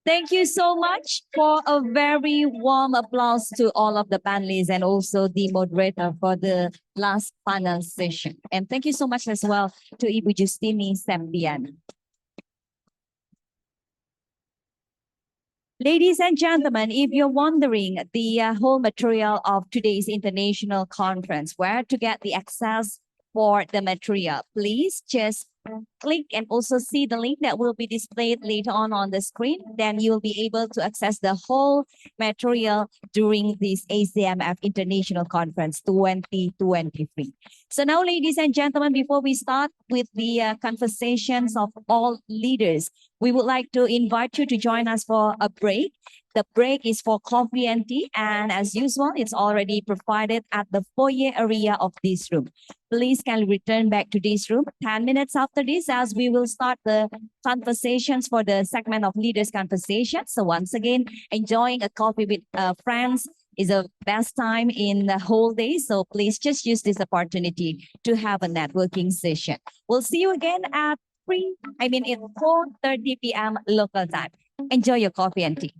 Thank you so much for a very warm applause to all of the panelists and also the moderator for the last panel session. And thank you so much as well to Ibu Justini Septiana. Ladies and gentlemen, if you're wondering the whole material of today's international conference, where to get the access for the material, please just click and also see the link that will be displayed later on the screen. Then you'll be able to access the whole material during this ACMF International Conference 2023. So now, ladies and gentlemen, before we start with the conversations of all leaders, we would like to invite you to join us for a break. The break is for coffee and tea, and as usual, it's already provided at the foyer area of this room. Please can return back to this room 10 minutes after this, as we will start the conversations for the segment of leaders conversations. So once again, enjoying a coffee with friends is the best time in the whole day. So please just use this opportunity to have a networking session. We'll see you again at 4:30 p.m. local time. Enjoy your coffee and tea.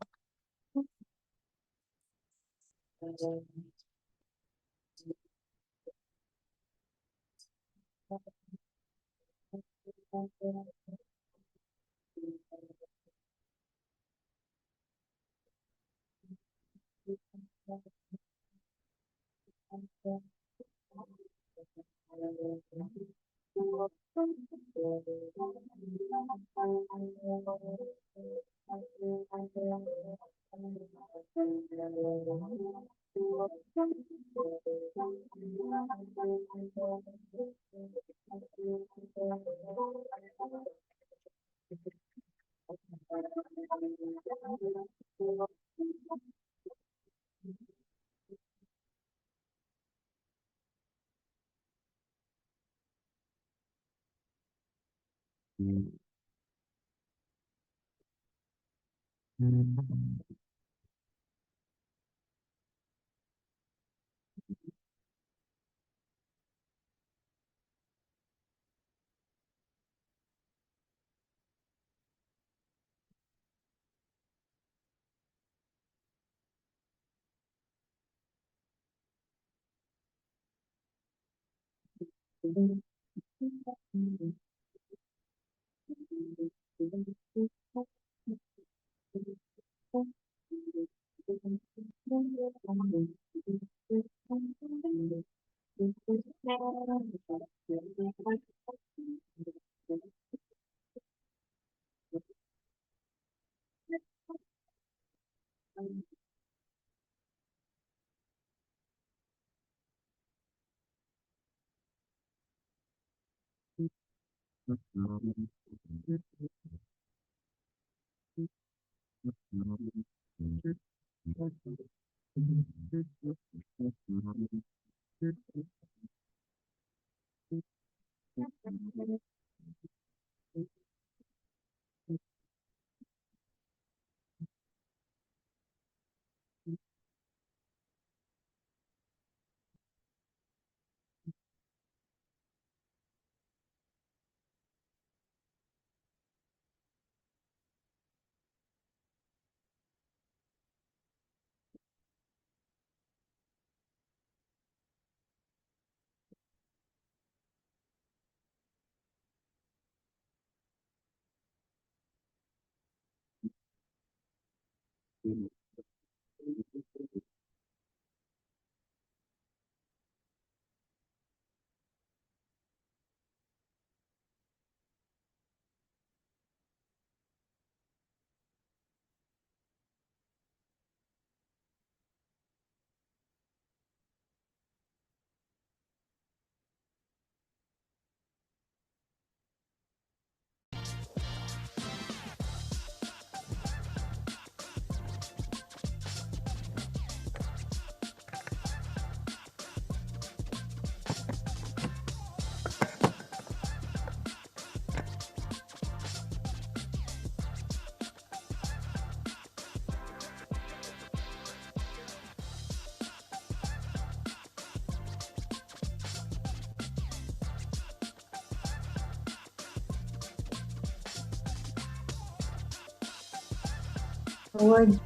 Forward.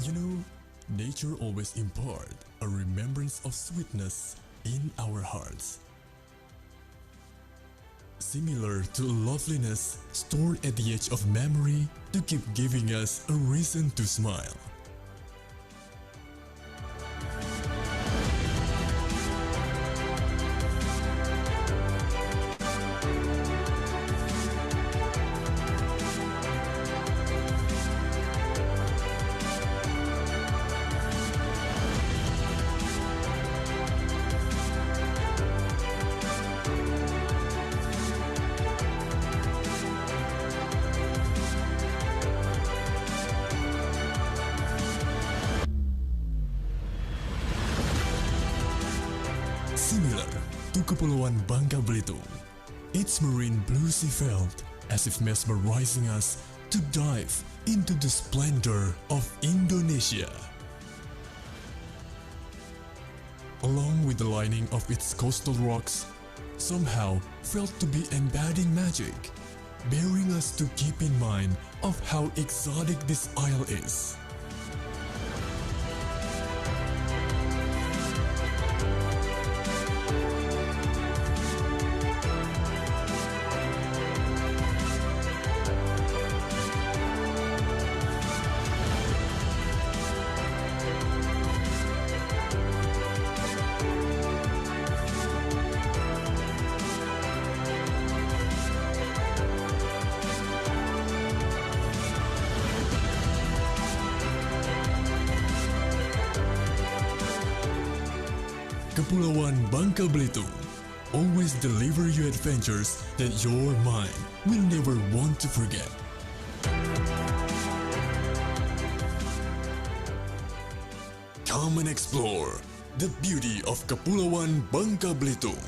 You know, nature always impart a remembrance of sweetness in our hearts. Similar to loveliness stored at the edge of memory to keep giving us a reason to smile. to Kepulauan Bangka Belitung. Its marine blue sea felt as if mesmerizing us to dive into the splendor of Indonesia. Along with the lining of its coastal rocks, somehow felt to be embedding magic, bearing us to keep in mind of how exotic this isle is. Kepulauan Bangka Belitung always deliver you adventures that your mind will never want to forget. Come and explore the beauty of Kepulauan Bangka Belitung.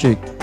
Check.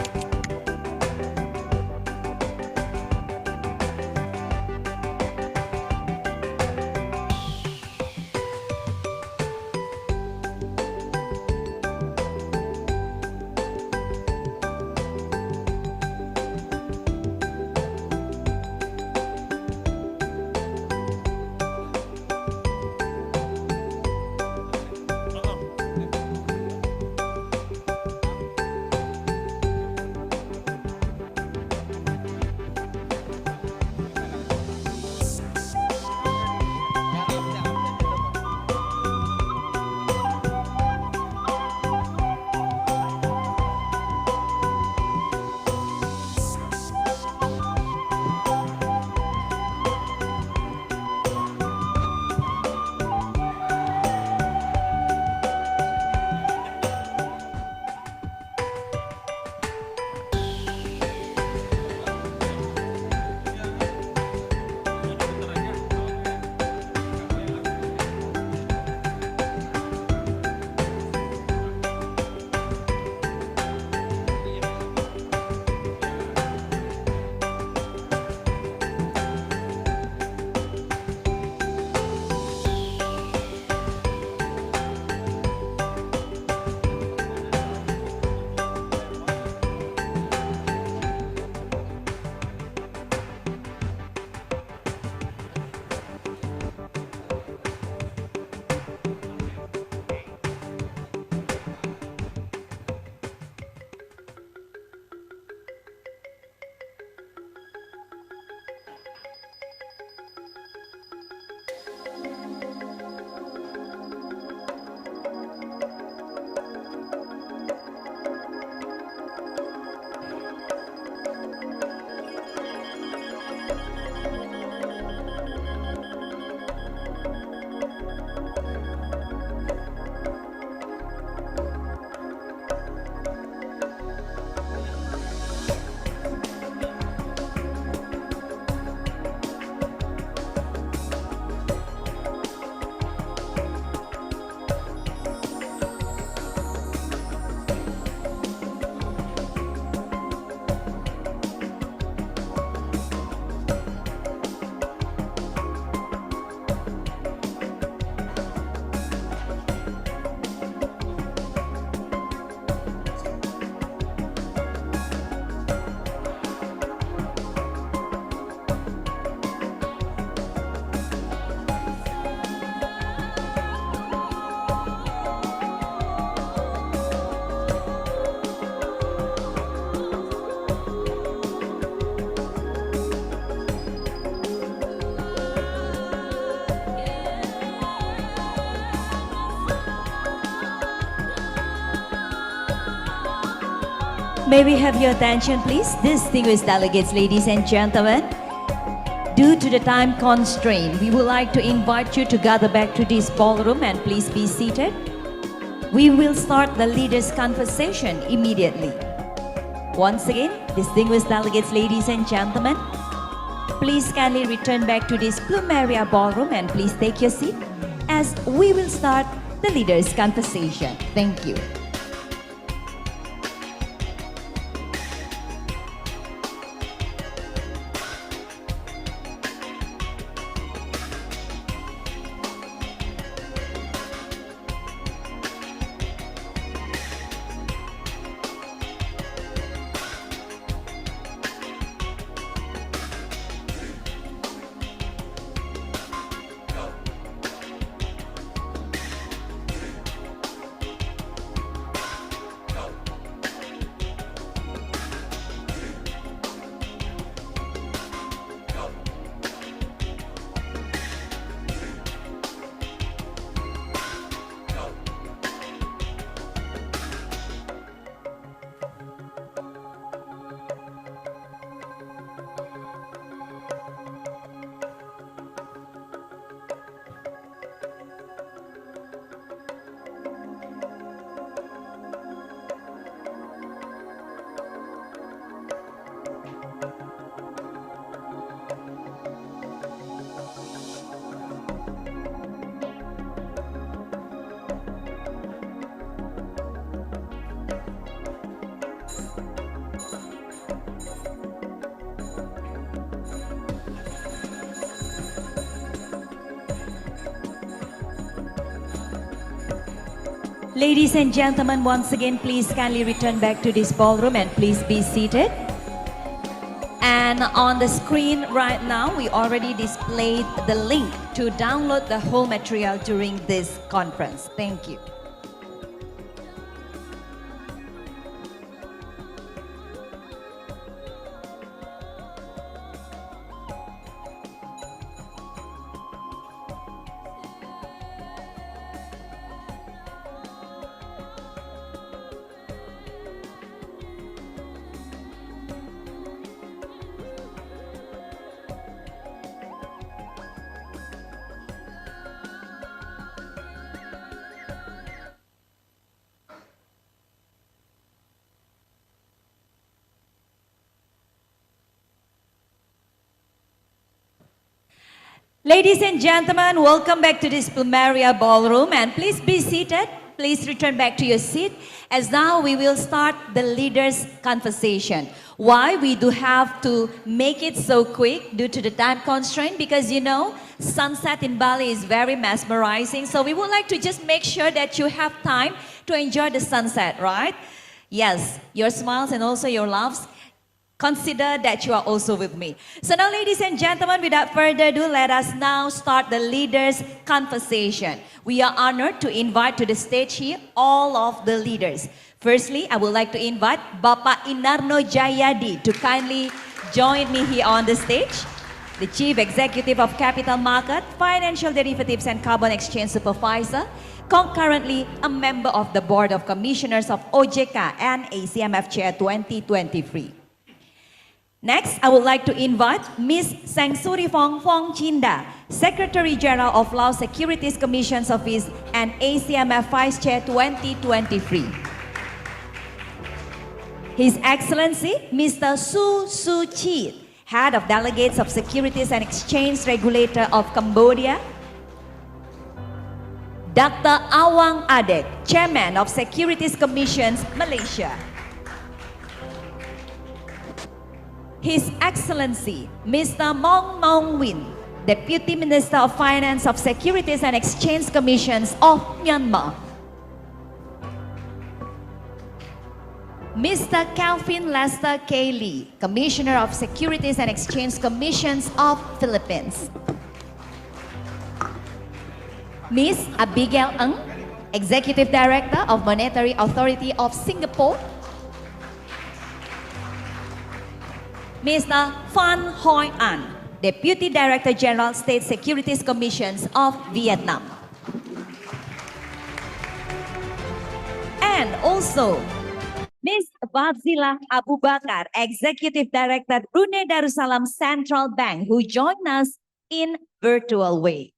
May we have your attention, please? Distinguished delegates, ladies and gentlemen. Due to the time constraint, we would like to invite you to gather back to this ballroom and please be seated. We will start the leaders' conversation immediately. Once again, distinguished delegates, ladies and gentlemen, please kindly return back to this Plumeria ballroom and please take your seat as we will start the leaders' conversation. Thank you. Ladies and gentlemen, once again, please kindly return back to this ballroom and please be seated. And on the screen right now, we already displayed the link to download the whole material during this conference. Thank you. Ladies and gentlemen, welcome back to this Plumeria Ballroom and please be seated. Please return back to your seat as now we will start the leaders' conversation. Why we do have to make it so quick due to the time constraint because you know, sunset in Bali is very mesmerizing. So we would like to just make sure that you have time to enjoy the sunset, right? Yes, your smiles and also your laughs. Consider that you are also with me. So now, ladies and gentlemen, without further ado, let us now start the leaders' conversation. We are honored to invite to the stage here all of the leaders. Firstly, I would like to invite Bapak Inarno Jayadi to kindly join me here on the stage. The Chief Executive of Capital Market, Financial Derivatives and Carbon Exchange Supervisor, concurrently a member of the Board of Commissioners of OJK and ACMF Chair 2023. Next, I would like to invite Ms. Sangsurifong Fong Chinda, Secretary General of Laos Securities Commissions Office and ACMF Vice Chair 2023. His Excellency, Mr. Su Chi, Head of Delegates of Securities and Exchange Regulator of Cambodia. Dr. Awang Adek, Chairman of Securities Commissions, Malaysia. His Excellency, Mr. Mong Mong Win, Deputy Minister of Finance of Securities and Exchange Commissions of Myanmar. Mr. Calvin Lester K. Lee, Commissioner of Securities and Exchange Commissions of Philippines. Ms. Abigail Ng, Executive Director of Monetary Authority of Singapore. Mr. Phan Hoi An, Deputy Director General State Securities Commissions of Vietnam. And also, Ms. Fadzila Abu Bakar, Executive Director Brunei Darussalam Central Bank, who joined us in virtual way.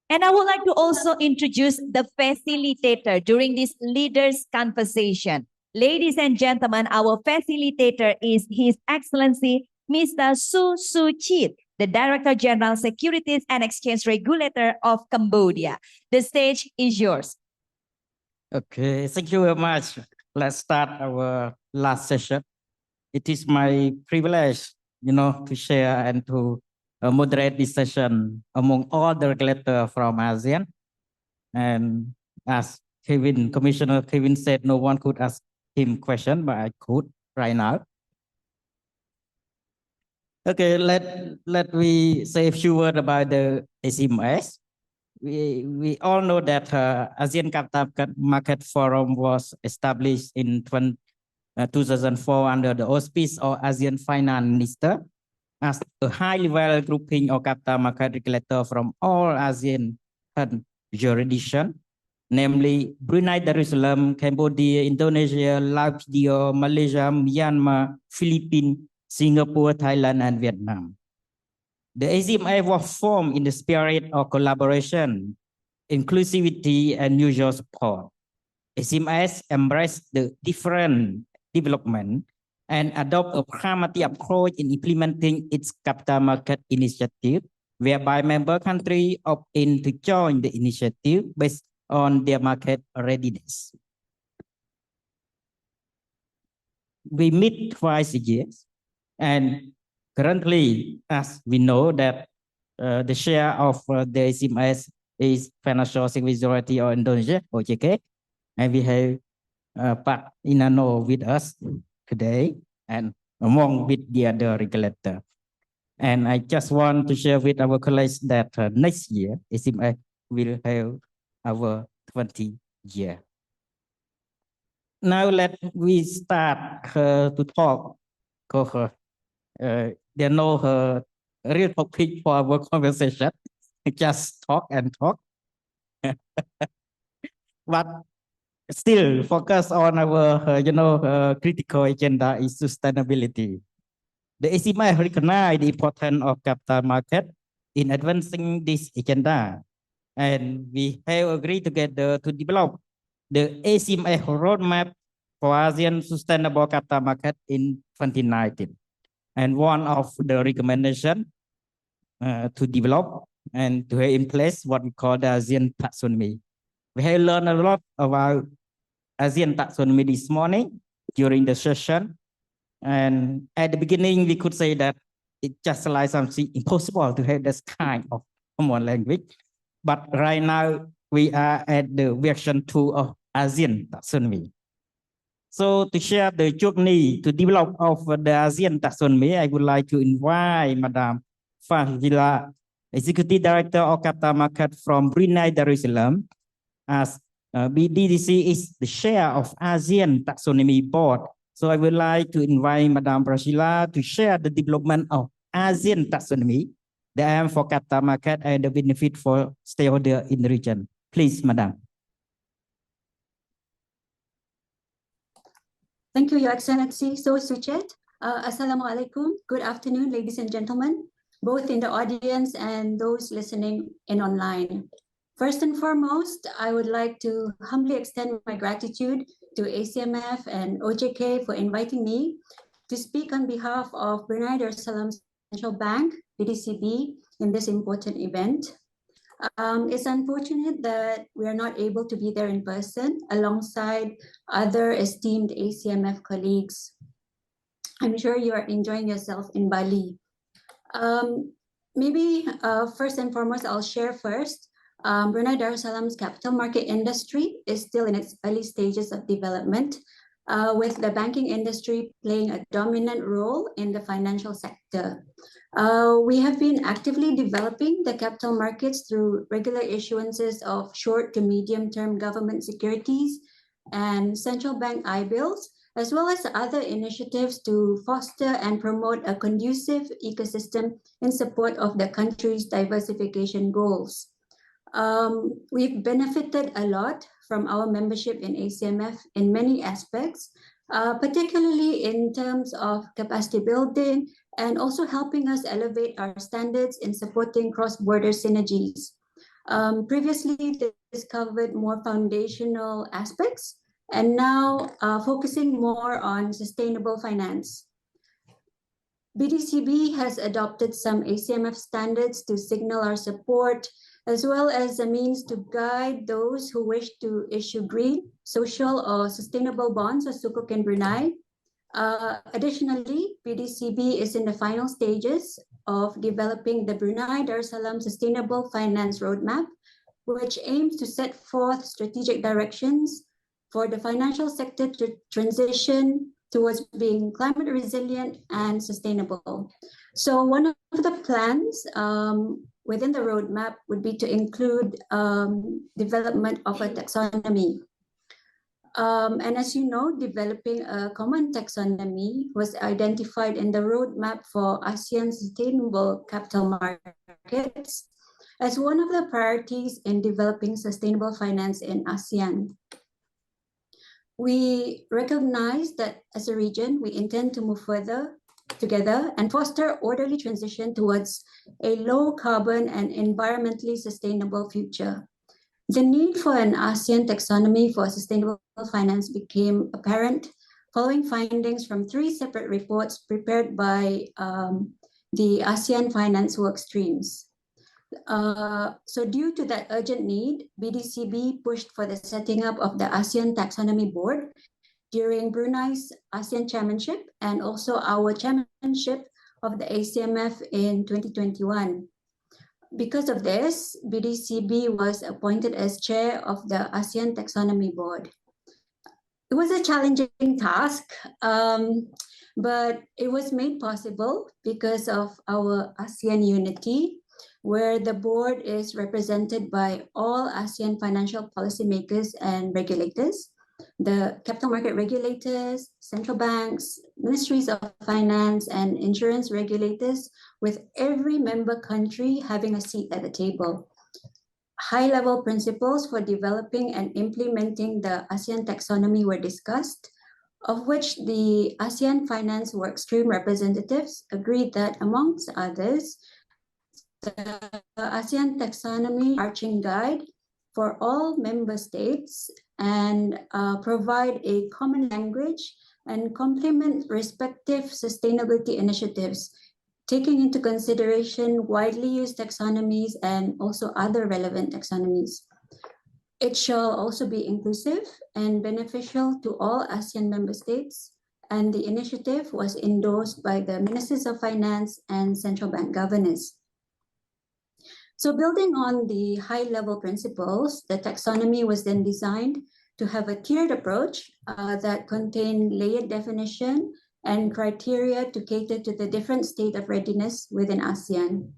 And I would like to also introduce the facilitator during this leaders' conversation. Ladies and gentlemen, our facilitator is His Excellency Mr. Su Chi, the Director General Securities and Exchange Regulator of Cambodia. The stage is yours. Okay, thank you very much. Let's start our last session. It is my privilege, to share and to moderate this session among all the regulators from ASEAN. And as Commissioner Kevin said, no one could ask him question, but I could right now. Okay, let me say a few words about the ACMF. We all know that ASEAN Capital Market Forum was established in 2004 under the auspice of ASEAN Finance Minister as a high-level grouping of capital market regulators from all ASEAN jurisdictions, namely Brunei Darussalam, Cambodia, Indonesia, Laos, Malaysia, Myanmar, Philippines, Singapore, Thailand, and Vietnam. The ACMF was formed in the spirit of collaboration, inclusivity, and mutual support. ACMF embraced the different development and adopt a pragmatic approach in implementing its capital market initiative, whereby member countries opt in to join the initiative based on their market readiness. We meet twice a year, and currently, as we know that the share of the ACMF is Financial Services Authority of Indonesia, OJK, and we have Pak Inano with us today, and among with the other regulator. And I just want to share with our colleagues that next year, ACMF will have our 20 year. Now let we start to talk. They know her real topic for our conversation. Just talk and talk. But still focus on our, critical agenda is sustainability. The ACMF recognize the importance of capital market in advancing this agenda, and we have agreed together to develop the ACMF roadmap for ASEAN sustainable capital market in 2019. And one of the recommendations to develop and to have in place what we call the ASEAN taxonomy. We have learned a lot about ASEAN taxonomy this morning during the session. And at the beginning, we could say that it just like something impossible to have this kind of common language. But right now, we are at the version 2 of ASEAN taxonomy. So to share the journey to develop of the ASEAN taxonomy, I would like to invite Madam Fahila, Executive Director of Capital Market from Brunei Darussalam, as BDDC is the chair of ASEAN Taxonomy Board. So I would like to invite Madam Fahila to share the development of ASEAN Taxonomy, the aim for capital market and the benefit for stakeholders in the region. Please, Madam. Thank you, Your Excellency. So, Suchet. Assalamualaikum. Good afternoon, ladies and gentlemen, both in the audience and those listening in online. First and foremost, I would like to humbly extend my gratitude to ACMF and OJK for inviting me to speak on behalf of Brunei Darussalam Central Bank, BDCB, in this important event. It's unfortunate that we are not able to be there in person alongside other esteemed ACMF colleagues. I'm sure you are enjoying yourself in Bali. Maybe first and foremost, I'll share first. Brunei Darussalam's capital market industry is still in its early stages of development, with the banking industry playing a dominant role in the financial sector. We have been actively developing the capital markets through regular issuances of short to medium-term government securities and central bank I-bills, as well as other initiatives to foster and promote a conducive ecosystem in support of the country's diversification goals. We've benefited a lot from our membership in ACMF in many aspects, particularly in terms of capacity building and also helping us elevate our standards in supporting cross-border synergies. Previously, this covered more foundational aspects, and now focusing more on sustainable finance. BDCB has adopted some ACMF standards to signal our support, as well as a means to guide those who wish to issue green, social, or sustainable bonds or sukuk in Brunei. Additionally, BDCB is in the final stages of developing the Brunei Darussalam Sustainable Finance Roadmap, which aims to set forth strategic directions for the financial sector to transition towards being climate resilient and sustainable. So one of the plans within the roadmap would be to include development of a taxonomy. And as you know, developing a common taxonomy was identified in the roadmap for ASEAN sustainable capital markets as one of the priorities in developing sustainable finance in ASEAN. We recognize that as a region, we intend to move further together and foster orderly transition towards a low carbon and environmentally sustainable future. The need for an ASEAN taxonomy for sustainable finance became apparent following findings from 3 separate reports prepared by the ASEAN finance work streams. So due to that urgent need, BDCB pushed for the setting up of the ASEAN Taxonomy Board during Brunei's ASEAN chairmanship and also our chairmanship of the ACMF in 2021. Because of this, BDCB was appointed as chair of the ASEAN Taxonomy Board. It was a challenging task, but it was made possible because of our ASEAN unity, where the board is represented by all ASEAN financial policymakers and regulators, the capital market regulators, central banks, ministries of finance, and insurance regulators, with every member country having a seat at the table. High-level principles for developing and implementing the ASEAN taxonomy were discussed, of which the ASEAN Finance Workstream representatives agreed that, amongst others, the ASEAN taxonomy arching guide for all member states and provide a common language and complement respective sustainability initiatives, taking into consideration widely used taxonomies and also other relevant taxonomies. It shall also be inclusive and beneficial to all ASEAN member states, and the initiative was endorsed by the Ministers of Finance and Central Bank governors. So building on the high-level principles, the taxonomy was then designed to have a tiered approach that contained layered definition and criteria to cater to the different state of readiness within ASEAN.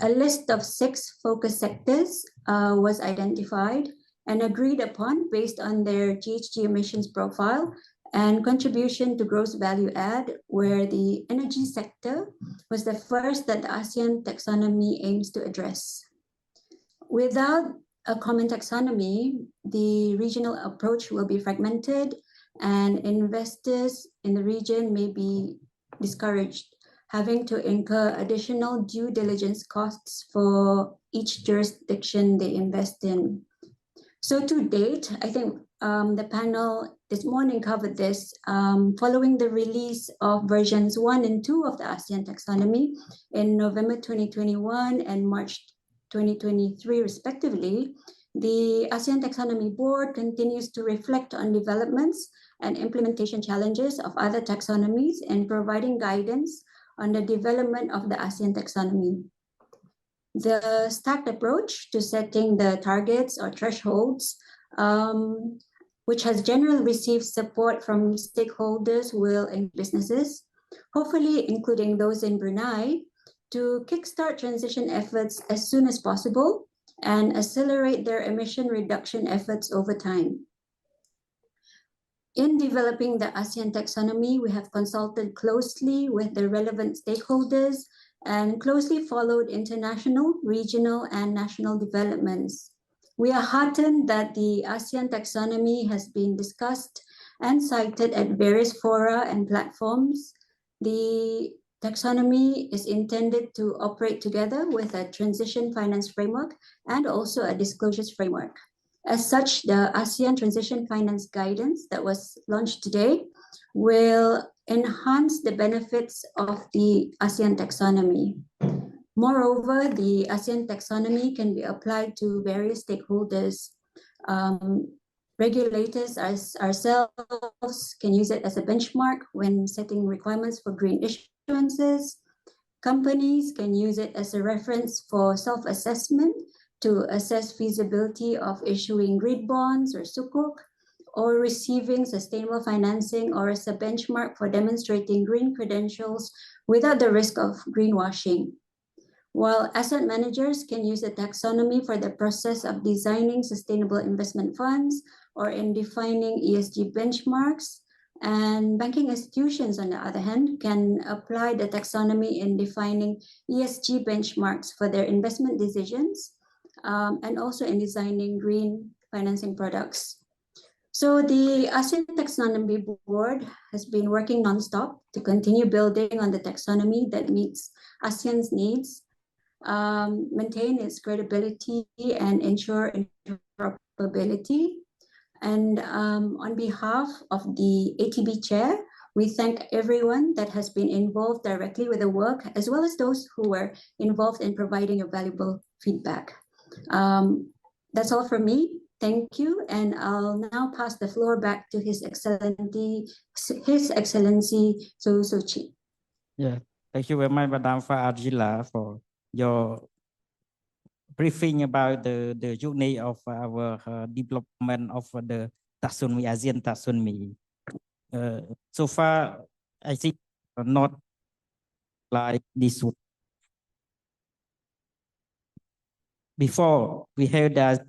A list of 6 focus sectors was identified and agreed upon based on their GHG emissions profile and contribution to gross value add, where the energy sector was the first that the ASEAN taxonomy aims to address. Without a common taxonomy, the regional approach will be fragmented and investors in the region may be discouraged, having to incur additional due diligence costs for each jurisdiction they invest in. So to date, I think the panel this morning covered this. Following the release of versions 1 and 2 of the ASEAN taxonomy in November 2021 and March 2023 respectively, the ASEAN Taxonomy Board continues to reflect on developments and implementation challenges of other taxonomies and providing guidance on the development of the ASEAN taxonomy. The stacked approach to setting the targets or thresholds, which has generally received support from stakeholders and businesses, hopefully including those in Brunei, to kickstart transition efforts as soon as possible and accelerate their emission reduction efforts over time. In developing the ASEAN taxonomy, we have consulted closely with the relevant stakeholders and closely followed international, regional, and national developments. We are heartened that the ASEAN taxonomy has been discussed and cited at various fora and platforms. The taxonomy is intended to operate together with a transition finance framework and also a disclosures framework. As such, the ASEAN Transition Finance Guidance that was launched today will enhance the benefits of the ASEAN taxonomy. Moreover, the ASEAN taxonomy can be applied to various stakeholders. Regulators ourselves can use it as a benchmark when setting requirements for green issuances. Companies can use it as a reference for self-assessment to assess feasibility of issuing green bonds or sukuk, or receiving sustainable financing, or as a benchmark for demonstrating green credentials without the risk of greenwashing. While asset managers can use the taxonomy for the process of designing sustainable investment funds or in defining ESG benchmarks, and banking institutions, on the other hand, can apply the taxonomy in defining ESG benchmarks for their investment decisions, and also in designing green financing products. So the ASEAN Taxonomy Board has been working nonstop to continue building on the taxonomy that meets ASEAN's needs, maintain its credibility, and ensure interoperability. And on behalf of the ATB chair, we thank everyone that has been involved directly with the work, as well as those who were involved in providing your valuable feedback. That's all from me. Thank you. And I'll now pass the floor back to His Excellency Soe Chi. Yeah, thank you very much, Madam Arjila, for your briefing about the journey of our development of the taxonomy, ASEAN taxonomy. So far, I think not like this one. Before we have that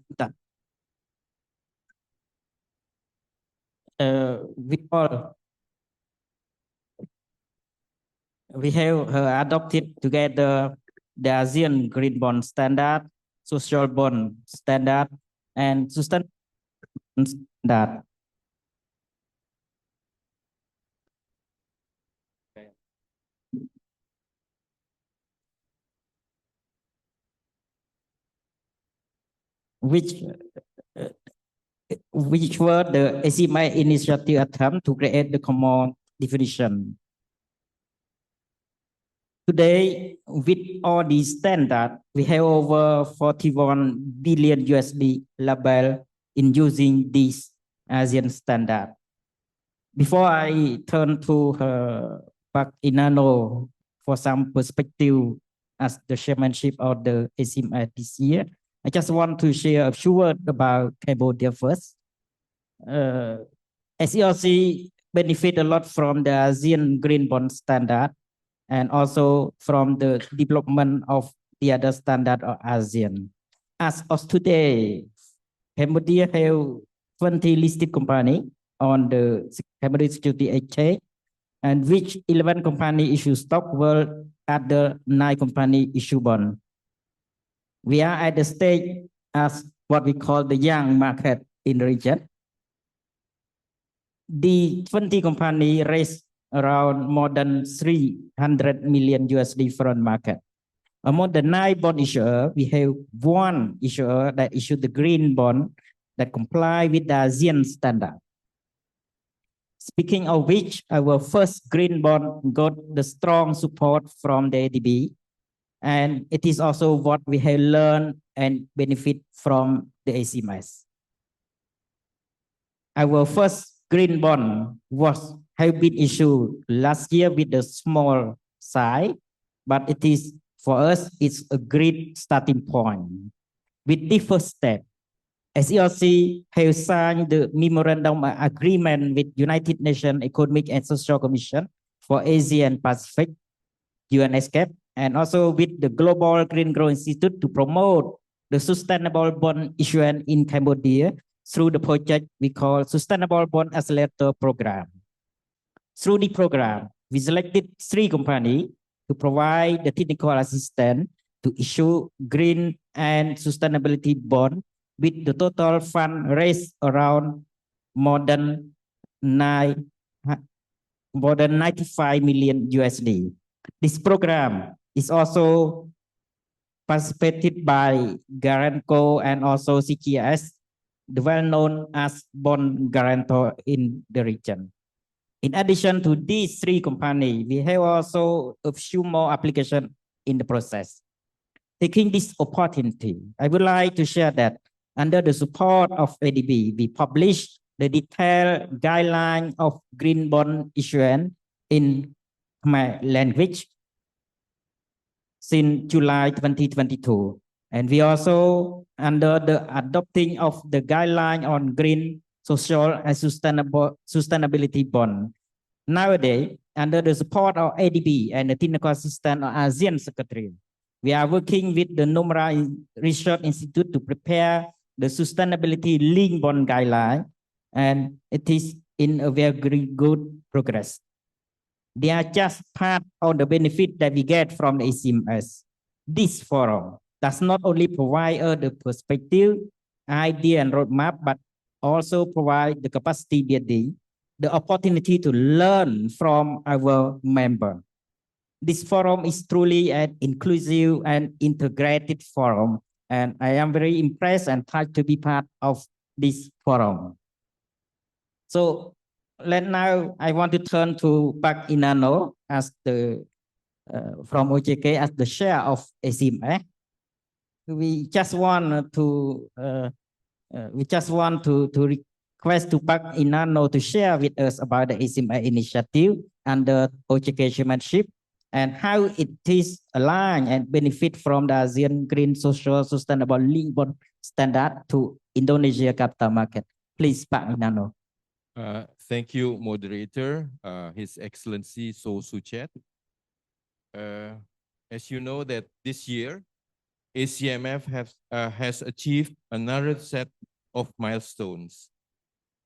we have adopted together the ASEAN Green Bond Standard, Social Bond Standard, and Sustainable Standard. Which were the ACMI initiative attempt to create the common definition. Today, with all these standards, we have over 41 billion USD label in using this ASEAN standard. Before I turn to Pak Inano for some perspective as the chairmanship of the ACMI this year, I just want to share a few words about Cambodia first. SELC benefit a lot from the ASEAN Green Bond Standard and also from the development of the other standard of ASEAN. As of today, Cambodia have 20 listed companies on the Cambodia Security Exchange, and which 11 company issue stock, while other 9 company issue bond. We are at the stage as what we call the young market in the region. The 20 company raised around more than 300 million USD foreign market. Among the 9 bond issuer, we have 1 issuer that issued the green bond that comply with the ASEAN standard. Speaking of which, our first green bond got the strong support from the ADB, and it is also what we have learned and benefit from the ACMS. Our first green bond have been issued last year with a small size, but it is for us, it's a great starting point. With the first step, SELC have signed the memorandum agreement with United Nations Economic and Social Commission for Asia and Pacific, UNESCAP, and also with the Global Green Growth Institute to promote the sustainable bond issuance in Cambodia through the project we call Sustainable Bond Accelerator Program. Through the program, we selected 3 companies to provide the technical assistance to issue green and sustainability bond with the total fund raised around more than 95 million USD. This program is also participated by Guaranco and also CGS, the well-known as bond guarantor in the region. In addition to these 3 companies, we have also a few more applications in the process. Taking this opportunity, I would like to share that under the support of ADB, we published the detailed guideline of green bond issuance in my language since July 2022. And we also, under the adopting of the guideline on green, social, and sustainability bond. Nowadays, under the support of ADB and the technical assistance of ASEAN Secretary, we are working with the Nomura Research Institute to prepare the sustainability linked bond guideline, and it is in a very good progress. They are just part of the benefit that we get from the ACMS. This forum does not only provide us the perspective, idea, and roadmap, but also provide the capacity building, the opportunity to learn from our member. This forum is truly an inclusive and integrated forum, and I am very impressed and proud to be part of this forum. So now I want to turn to Pak Inano as the from OJK as the chair of ACMF. We just want to request to Pak Inano to share with us about the ACMF initiative under OJK chairmanship and how it is aligned and benefit from the ASEAN Green Social Sustainable Link Bond Standard to Indonesia capital market. Please, Pak Inano. Thank you, moderator, His Excellency So Suchet. As you know that this year, ACMF has achieved another set of milestones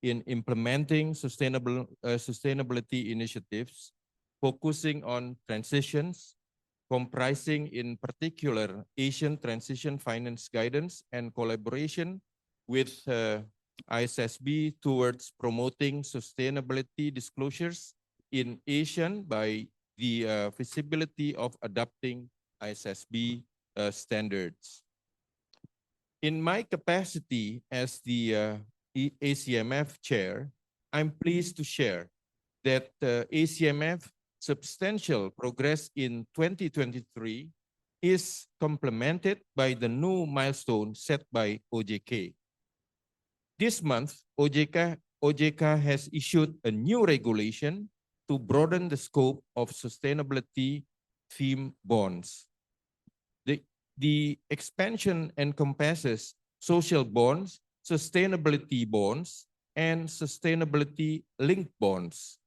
in implementing sustainability initiatives, focusing on transitions, comprising in particular Asian transition finance guidance and collaboration with ISSB towards promoting sustainability disclosures in Asian by the feasibility of adopting ISSB standards. In my capacity as the ACMF chair, I'm pleased to share that ACMF substantial progress in 2023 is complemented by the new milestone set by OJK. This month, OJK has issued a new regulation to broaden the scope of sustainability theme bonds. The expansion encompasses social bonds, sustainability bonds, and sustainability-linked bonds,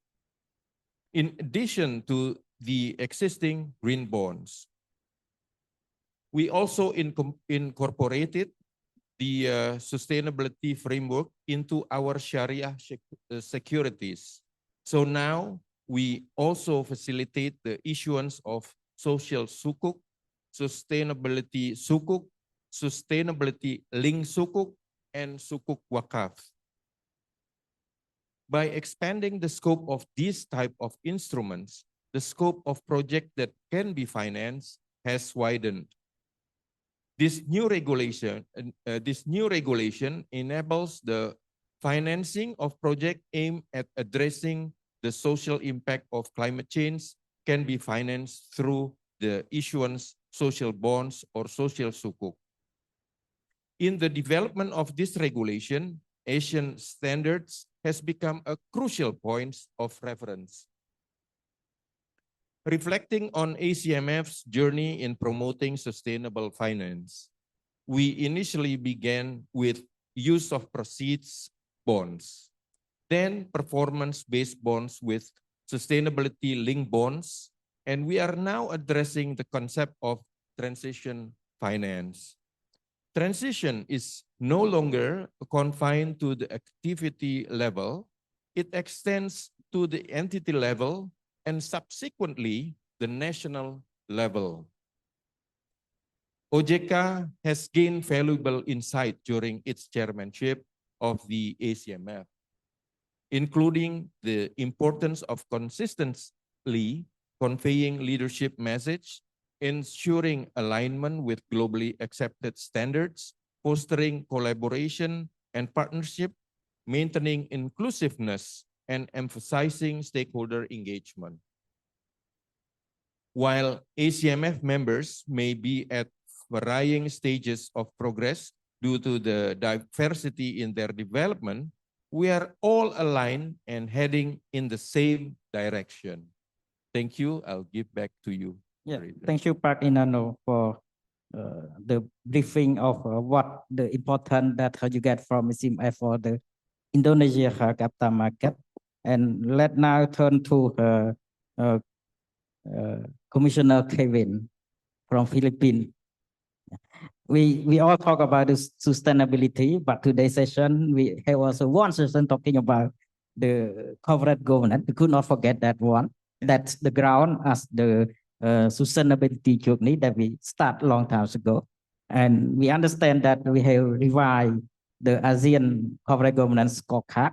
in addition to the existing green bonds. We also incorporated the sustainability framework into our Sharia securities. So now we also facilitate the issuance of social sukuk, sustainability sukuk, sustainability-linked sukuk, and sukuk wakaf. By expanding the scope of these type of instruments, the scope of project that can be financed has widened. This new regulation enables the financing of projects aimed at addressing the social impact of climate change can be financed through the issuance social bonds or social sukuk. In the development of this regulation, Asian standards has become a crucial point of reference. Reflecting on ACMF's journey in promoting sustainable finance, we initially began with use of proceeds bonds, then performance-based bonds with sustainability-linked bonds, and we are now addressing the concept of transition finance. Transition is no longer confined to the activity level. It extends to the entity level and subsequently the national level. OJK has gained valuable insight during its chairmanship of the ACMF, including the importance of consistently conveying leadership message, ensuring alignment with globally accepted standards, fostering collaboration and partnership, maintaining inclusiveness, and emphasizing stakeholder engagement. While ACMF members may be at varying stages of progress due to the diversity in their development, we are all aligned and heading in the same direction. Thank you. I'll give back to you. Yeah, thank you, Pak Inano, for the briefing of what the important that you get from ACMF for the Indonesia capital market. And let now turn to Commissioner Kevin from Philippines. We all talk about this sustainability, but today's session we have also one session talking about the corporate governance. We could not forget that one. That's the ground as the sustainability journey that we start long time ago. And we understand that we have revised the ASEAN corporate governance scorecard.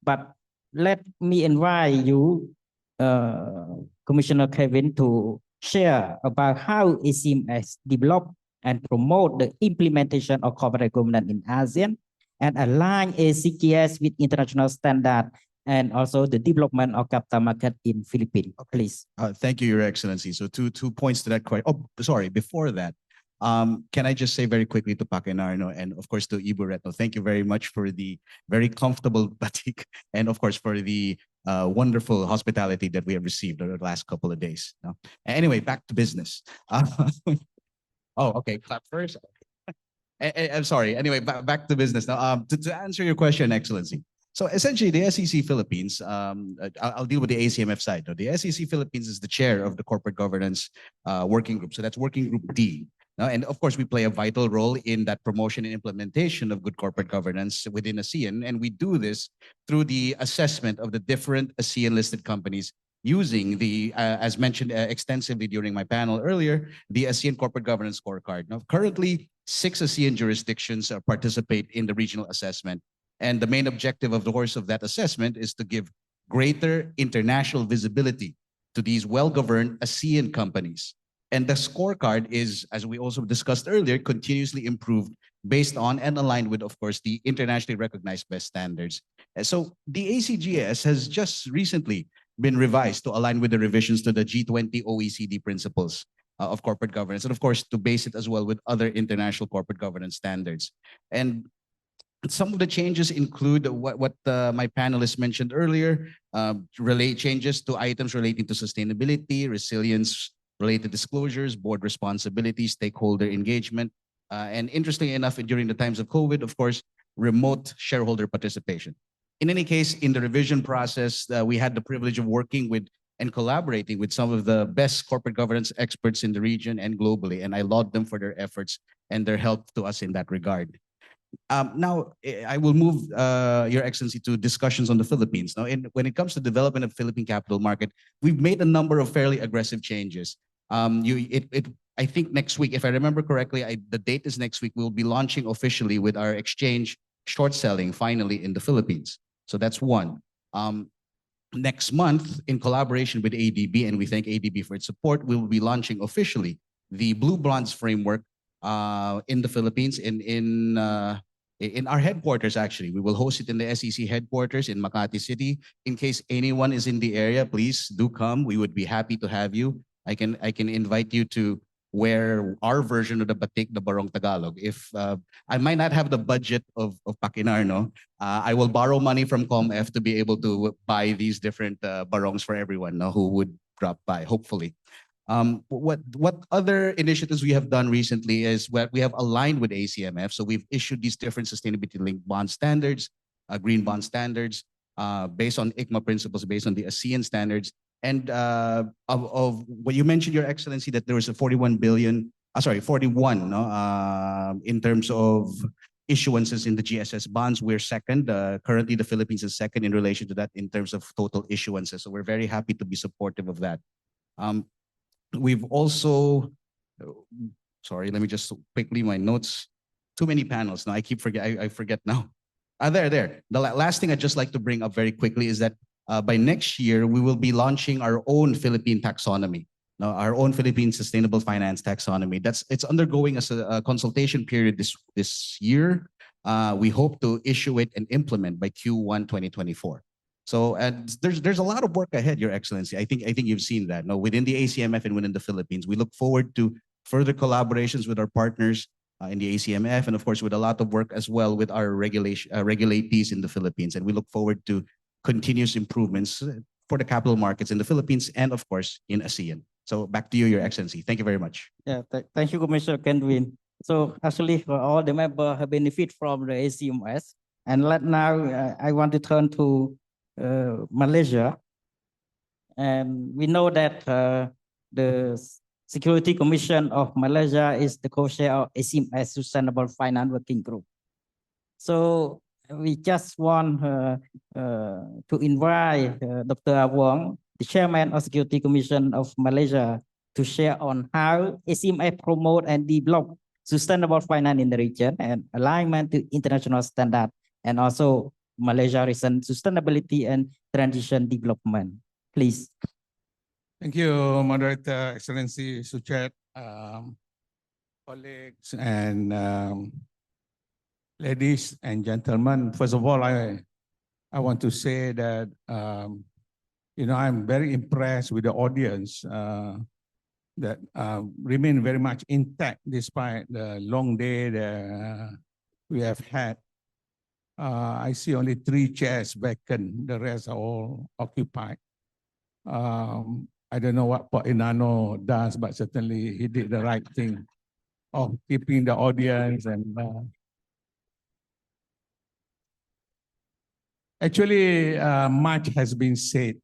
But let me invite you, Commissioner Kevin, to share about how ACMF develop and promote the implementation of corporate governance in ASEAN and align ACGS with international standard and also the development of capital market in Philippines. Please. Thank you, Your Excellency. So two points to that question. Oh, sorry, before that, can I just say very quickly to Pak Enarno and of course to Ibu Retno, thank you very much for the very comfortable batik and of course for the wonderful hospitality that we have received over the last couple of days. No? Anyway, back to business. Oh, okay, clap first. I'm sorry. Anyway, back to business now. To answer your question, Excellency. So essentially, the SEC Philippines, I'll deal with the ACMF side. Now, the SEC Philippines is the chair of the corporate governance working group. So that's working group D. Now, and of course, we play a vital role in that promotion and implementation of good corporate governance within ASEAN. And we do this through the assessment of the different ASEAN listed companies using the, as mentioned extensively during my panel earlier, the ASEAN Corporate Governance Scorecard. Now, currently, 6 ASEAN jurisdictions participate in the regional assessment. And the main objective, of course, of that assessment is to give greater international visibility to these well-governed ASEAN companies. And the scorecard is, as we also discussed earlier, continuously improved based on and aligned with, of course, the internationally recognized best standards. And so the ACGS has just recently been revised to align with the revisions to the G20 OECD principles of corporate governance, and of course, to base it as well with other international corporate governance standards. And some of the changes include what my panelists mentioned earlier, changes to items relating to sustainability, resilience, related disclosures, board responsibilities, stakeholder engagement, and interestingly enough, during the times of COVID, of course, remote shareholder participation. In any case, in the revision process, we had the privilege of working with and collaborating with some of the best corporate governance experts in the region and globally, and I laud them for their efforts and their help to us in that regard. Now, I will move, Your Excellency, to discussions on the Philippines. Now, when it comes to development of Philippine capital market, we've made a number of fairly aggressive changes. I think next week, if I remember correctly, the date is next week, we'll be launching officially with our exchange short selling finally in the Philippines. So that's one. Next month, in collaboration with ADB, and we thank ADB for its support, we will be launching officially the Blue Bonds framework in the Philippines, in our headquarters. Actually, we will host it in the SEC headquarters in Makati City. In case anyone is in the area, please do come. We would be happy to have you. I can invite you to wear our version of the batik, the Barong Tagalog. If I might not have the budget of Pakinar, no, I will borrow money from COMF to be able to buy these different barongs for everyone, no, who would drop by, hopefully. What other initiatives we have done recently is we have aligned with ACMF. So we've issued these different sustainability-linked bond standards, green bond standards, based on ICMA principles, based on the ASEAN standards. And of what you mentioned, Your Excellency, that there was a 41, no, in terms of issuances in the GSS bonds. We're second. Currently, the Philippines is second in relation to that in terms of total issuances. So we're very happy to be supportive of that. We've also, sorry, let me just quickly my notes. Too many panels now. I forget now. There. The last thing I'd just like to bring up very quickly is that by next year, we will be launching our own Philippine taxonomy, now our own Philippine sustainable finance taxonomy. It's undergoing a consultation period this year. We hope to issue it and implement by Q1 2024. So there's a lot of work ahead, Your Excellency. I think you've seen that. Now, within the ACMF and within the Philippines, we look forward to further collaborations with our partners in the ACMF, and of course with a lot of work as well with our regulatees in the Philippines. And we look forward to continuous improvements for the capital markets in the Philippines and of course in ASEAN. So back to you, Your Excellency. Thank you very much. Yeah, thank you, Commissioner Kenwin. So actually, all the members have benefit from the ACMS. And now I want to turn to Malaysia. And we know that the Security Commission of Malaysia is the co-chair of ACMS Sustainable Finance Working Group. So we just want to invite Dr. Wong, the chairman of Security Commission of Malaysia, to share on how ACMF promote and develop sustainable finance in the region and alignment to international standard, and also Malaysia recent sustainability and transition development. Please. Thank you, Moderator, Excellency Suchet, colleagues, and ladies and gentlemen. First of all, I want to say that I'm very impressed with the audience that remain very much intact despite the long day that we have had. I see only 3 chairs vacant. The rest are all occupied. I don't know what Pak Inano does, but certainly he did the right thing of keeping the audience and actually much has been said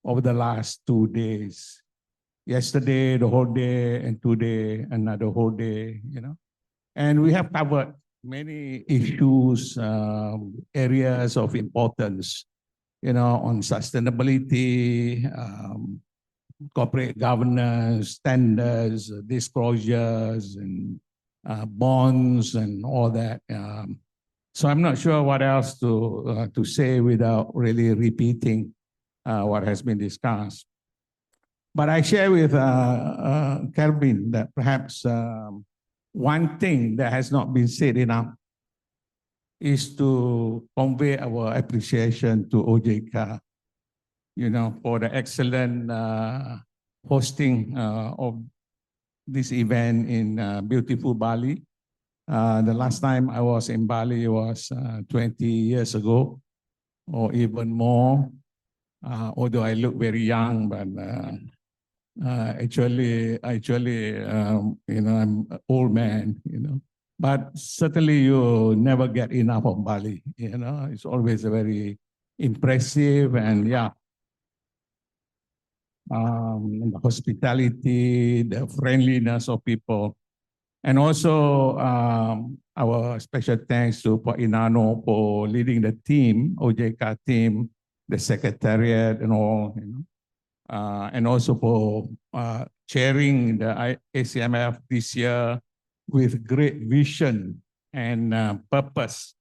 over the last 2 days. Yesterday, the whole day, and today, another whole day, you know. And we have covered many issues, areas of importance, you know, on sustainability, corporate governance, standards, disclosures, and bonds, and all that. So I'm not sure what else to say without really repeating what has been discussed. But I share with Kelvin that perhaps one thing that has not been said enough is to convey our appreciation to OJK, you know, for the excellent hosting of this event in beautiful Bali. The last time I was in Bali was 20 years ago, or even more. Although I look very young, but actually, you know, I'm an old man, you know. But certainly you never get enough of Bali, you know. It's always a very impressive, and yeah, the hospitality, the friendliness of people. And also our special thanks to Pak Inano for leading the team, OJK team, the secretariat and all, you know. And also for chairing the ACMF this year with great vision and purpose,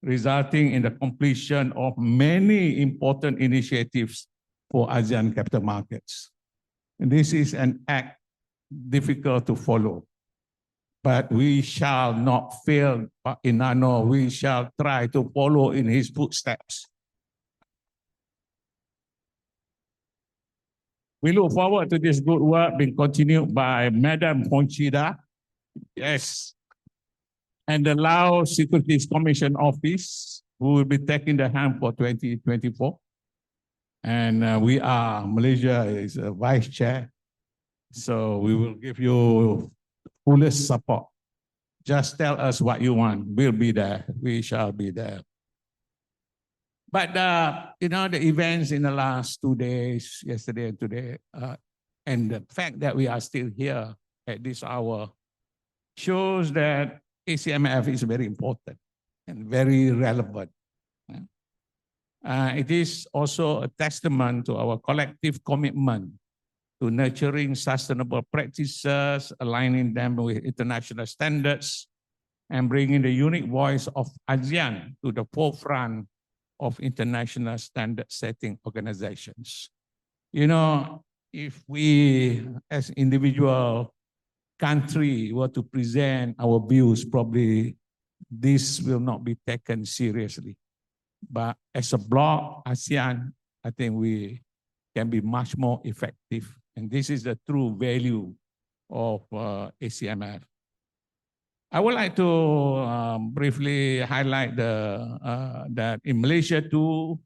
resulting in the completion of many important initiatives for ASEAN capital markets. And this is an act difficult to follow, but we shall not fail Inano. We shall try to follow in his footsteps. We look forward to this good work being continued by Madam Ponchida, yes, and the Laos Securities Commission Office, who will be taking the helm for 2024. And Malaysia is a vice chair, so we will give you fullest support. Just tell us what you want. We'll be there. We shall be there. But, you know, the events in the last 2 days, yesterday and today, and the fact that we are still here at this hour shows that ACMF is very important and very relevant. It is also a testament to our collective commitment to nurturing sustainable practices, aligning them with international standards, and bringing the unique voice of ASEAN to the forefront of international standard setting organizations. You know, if we as individual country were to present our views, probably this will not be taken seriously. But as a bloc, ASEAN, I think we can be much more effective. And this is the true value of ACMF. I would like to briefly highlight that in Malaysia too,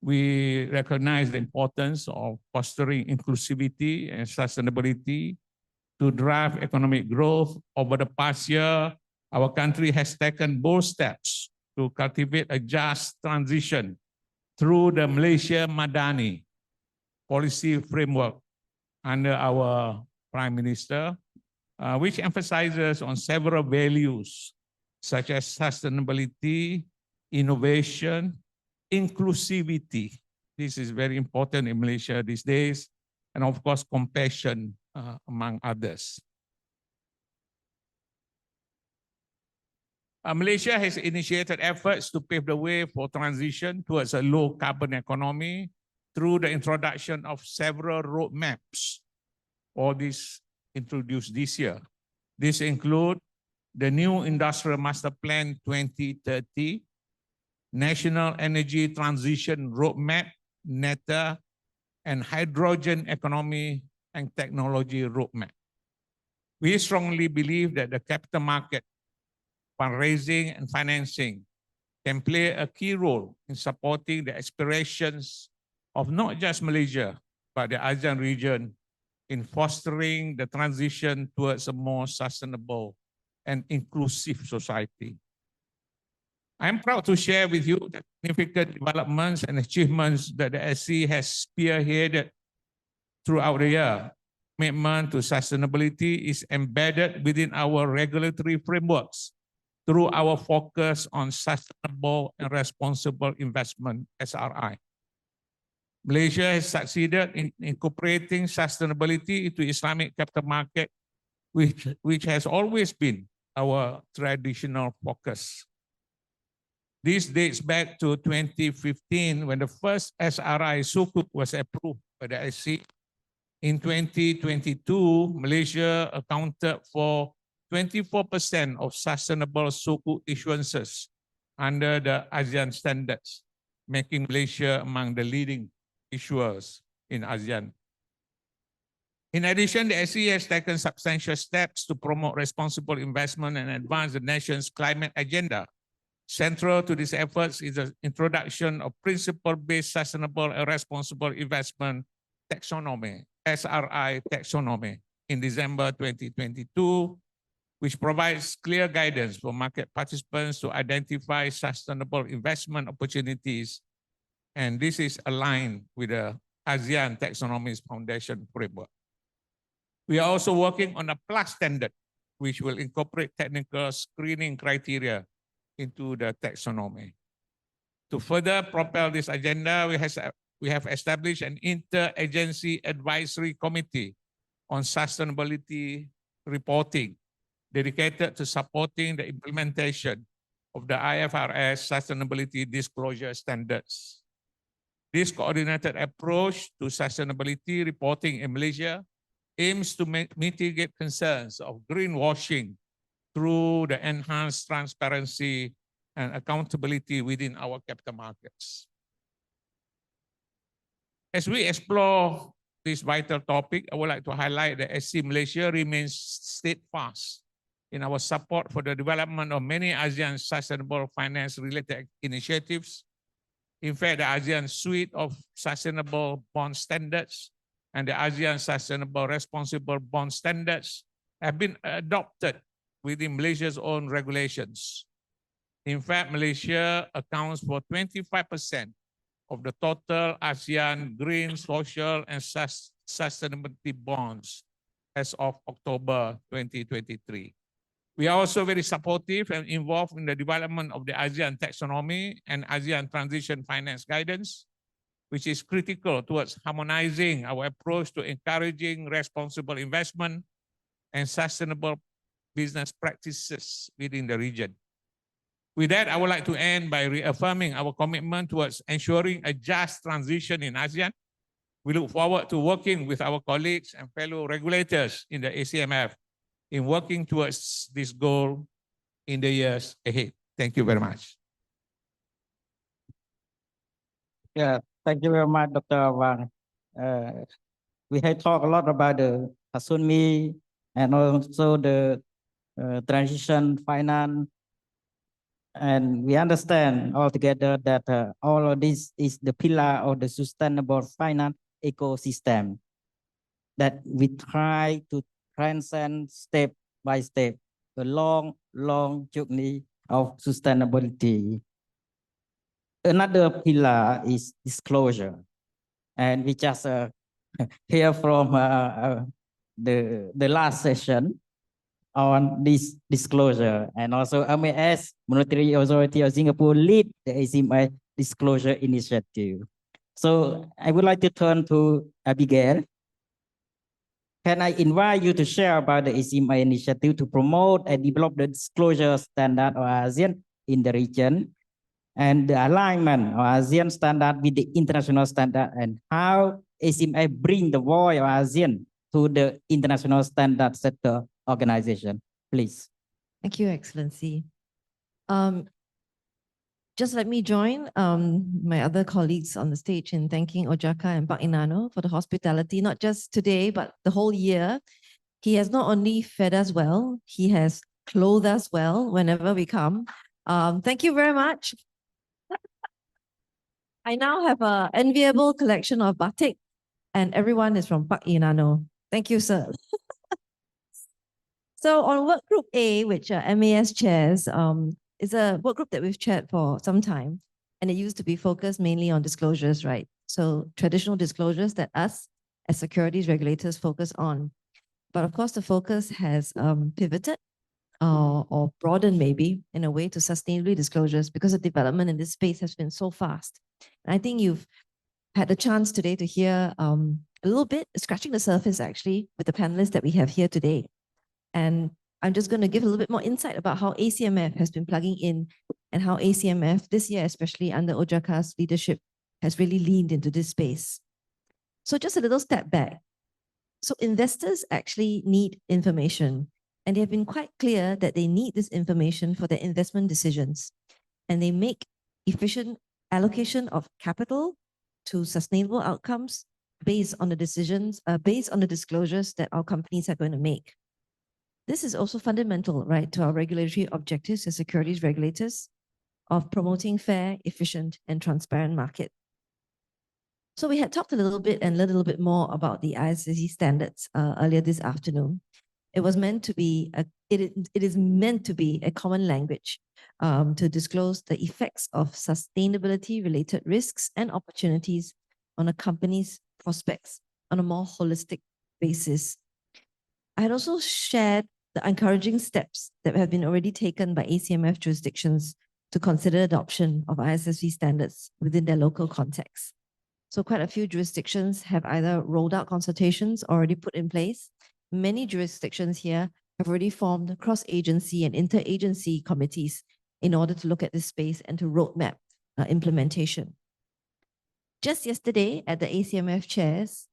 we recognize the importance of fostering inclusivity and sustainability to drive economic growth. Over the past year, our country has taken bold steps to cultivate a just transition through the Malaysia Madani policy framework under our Prime Minister, which emphasizes on several values such as sustainability, innovation, inclusivity. This is very important in Malaysia these days, and of course, compassion, among others. Malaysia has initiated efforts to pave the way for transition towards a low-carbon economy through the introduction of several roadmaps, all these introduced this year. These include the new Industrial Master Plan 2030, National Energy Transition Roadmap, NETA, and Hydrogen Economy and Technology Roadmap. We strongly believe that the capital market, fundraising and financing can play a key role in supporting the aspirations of not just Malaysia, but the ASEAN region in fostering the transition towards a more sustainable and inclusive society. I am proud to share with you the significant developments and achievements that the SC has spearheaded throughout the year. Commitment to sustainability is embedded within our regulatory frameworks through our focus on sustainable and responsible investment, SRI. Malaysia has succeeded in incorporating sustainability into Islamic capital market, which has always been our traditional focus. This dates back to 2015 when the first SRI Sukuk was approved by the SC. In 2022, Malaysia accounted for 24% of sustainable Sukuk issuances under the ASEAN standards, making Malaysia among the leading issuers in ASEAN. In addition, the SC has taken substantial steps to promote responsible investment and advance the nation's climate agenda. Central to these efforts is the introduction of principle-based sustainable and responsible investment taxonomy, SRI taxonomy, in December 2022, which provides clear guidance for market participants to identify sustainable investment opportunities. And this is aligned with the ASEAN Taxonomy's Foundation framework. We are also working on a plus standard, which will incorporate technical screening criteria into the taxonomy. To further propel this agenda, we have established an interagency advisory committee on sustainability reporting dedicated to supporting the implementation of the IFRS sustainability disclosure standards. This coordinated approach to sustainability reporting in Malaysia aims to mitigate concerns of greenwashing through the enhanced transparency and accountability within our capital markets. As we explore this vital topic, I would like to highlight that SC Malaysia remains steadfast in our support for the development of many ASEAN sustainable finance-related initiatives. In fact, the ASEAN Suite of Sustainable Bond Standards and the ASEAN Sustainable Responsible Bond Standards have been adopted within Malaysia's own regulations. In fact, Malaysia accounts for 25% of the total ASEAN green, social, and sustainability bonds as of October 2023. We are also very supportive and involved in the development of the ASEAN taxonomy and ASEAN transition finance guidance, which is critical towards harmonizing our approach to encouraging responsible investment and sustainable business practices within the region. With that, I would like to end by reaffirming our commitment towards ensuring a just transition in ASEAN. We look forward to working with our colleagues and fellow regulators in the ACMF in working towards this goal in the years ahead. Thank you very much. Yeah, thank you very much, Dr. Wang. We have talked a lot about the taxonomy and also the transition finance. And we understand altogether that all of this is the pillar of the sustainable finance ecosystem that we try to transcend step by step the long journey of sustainability. Another pillar is disclosure. And we just hear from the last session on this disclosure. And also MAS, Monetary Authority of Singapore, lead the ACMF disclosure initiative. So I would like to turn to Abigail. Can I invite you to share about the ACMF initiative to promote and develop the disclosure standard of ASEAN in the region and the alignment of ASEAN standard with the international standard and how ACMF bring the voice of ASEAN to the international standard sector organization, please. Thank you, Excellency. Just let me join my other colleagues on the stage in thanking Ojaka and Pak Inano for the hospitality, not just today, but the whole year. He has not only fed us well, he has clothed us well whenever we come. Thank you very much I now have an enviable collection of batik, and everyone is from Pak Inano. Thank you, sir. So on Work Group A, which MAS chairs, is a work group that we've chaired for some time, and it used to be focused mainly on disclosures, right? So traditional disclosures that us as securities regulators focus on. But of course, the focus has pivoted or broadened maybe in a way to sustainability disclosures because the development in this space has been so fast. And I think you've had the chance today to hear a little bit, scratching the surface actually, with the panelists that we have here today. And I'm just going to give a little bit more insight about how ACMF has been plugging in and how ACMF this year, especially under Ojaka's leadership, has really leaned into this space. So just a little step back. So investors actually need information, and they have been quite clear that they need this information for their investment decisions. And they make efficient allocation of capital to sustainable outcomes based on the decisions, based on the disclosures that our companies are going to make. This is also fundamental, right, to our regulatory objectives as securities regulators of promoting fair, efficient, and transparent market. So we had talked a little bit and learned a little bit more about the ISSC standards earlier this afternoon. It was meant to be it is meant to be a common language to disclose the effects of sustainability-related risks and opportunities on a company's prospects on a more holistic basis. I had also shared the encouraging steps that have been already taken by ACMF jurisdictions to consider adoption of ISSC standards within their local context. So quite a few jurisdictions have either rolled out consultations or already put in place. Many jurisdictions here have already formed cross-agency and interagency committees in order to look at this space and to roadmap implementation. Just yesterday at the ACMF chairs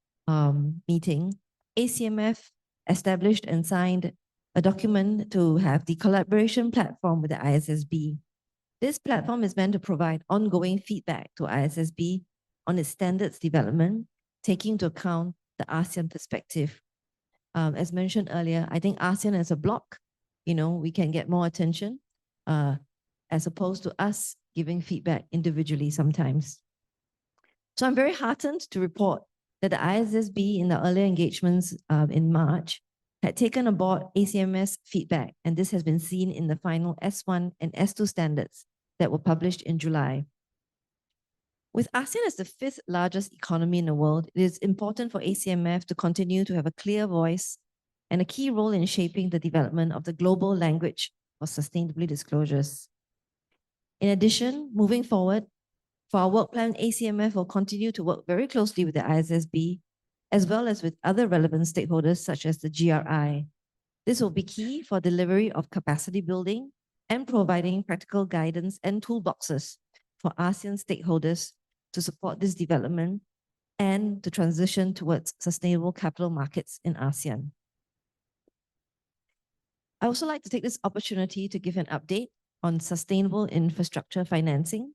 meeting, ACMF established and signed a document to have the collaboration platform with the ISSB. This platform is meant to provide ongoing feedback to ISSB on its standards development, taking into account the ASEAN perspective. As mentioned earlier, I think ASEAN as a bloc, we can get more attention as opposed to us giving feedback individually sometimes. So I'm very heartened to report that the ISSB in the earlier engagements in March had taken aboard ACMS feedback, and this has been seen in the final S1 and S2 standards that were published in July. With ASEAN as the 5th largest economy in the world, it is important for ACMF to continue to have a clear voice and a key role in shaping the development of the global language for sustainability disclosures. In addition, moving forward, for our work plan, ACMF will continue to work very closely with the ISSB, as well as with other relevant stakeholders such as the GRI. This will be key for delivery of capacity building and providing practical guidance and toolboxes for ASEAN stakeholders to support this development and to transition towards sustainable capital markets in ASEAN. I also like to take this opportunity to give an update on sustainable infrastructure financing.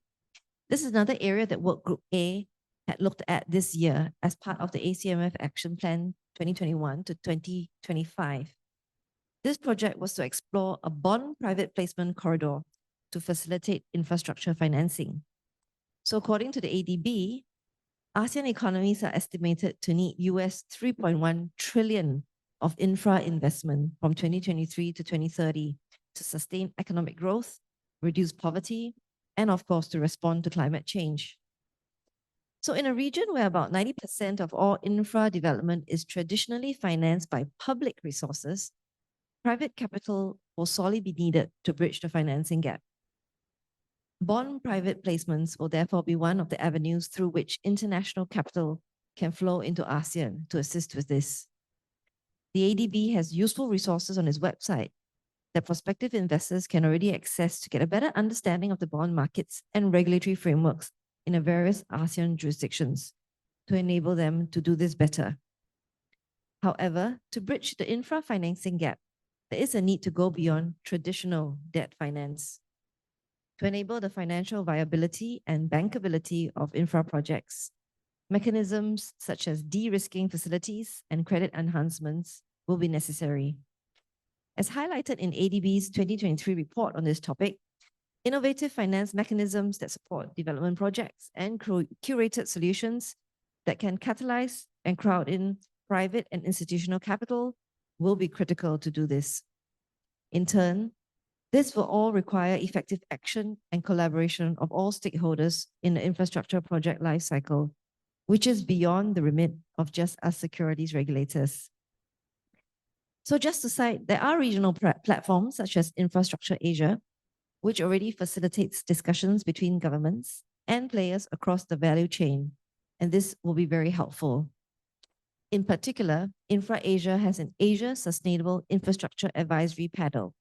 This is another area that Work Group A had looked at this year as part of the ACMF Action Plan 2021 to 2025. This project was to explore a bond private placement corridor to facilitate infrastructure financing. So according to the ADB, ASEAN economies are estimated to need US 3.1 trillion of infra investment from 2023 to 2030 to sustain economic growth, reduce poverty, and of course to respond to climate change. So in a region where about 90% of all infra development is traditionally financed by public resources, private capital will sorely be needed to bridge the financing gap. Bond private placements will therefore be one of the avenues through which international capital can flow into ASEAN to assist with this. The ADB has useful resources on its website that prospective investors can already access to get a better understanding of the bond markets and regulatory frameworks in the various ASEAN jurisdictions to enable them to do this better. However, to bridge the infra financing gap, there is a need to go beyond traditional debt finance. To enable the financial viability and bankability of infra projects, mechanisms such as de-risking facilities and credit enhancements will be necessary. As highlighted in ADB's 2023 report on this topic, innovative finance mechanisms that support development projects, and curated solutions that can catalyze and crowd in private and institutional capital will be critical to do this. In turn, this will all require effective action and collaboration of all stakeholders in the infrastructure project lifecycle, which is beyond the remit of just us securities regulators. So just to cite, there are regional platforms such as Infrastructure Asia, which already facilitates discussions between governments and players across the value chain, and this will be very helpful. In particular, Infra Asia has an Asia Sustainable Infrastructure Advisory Panel,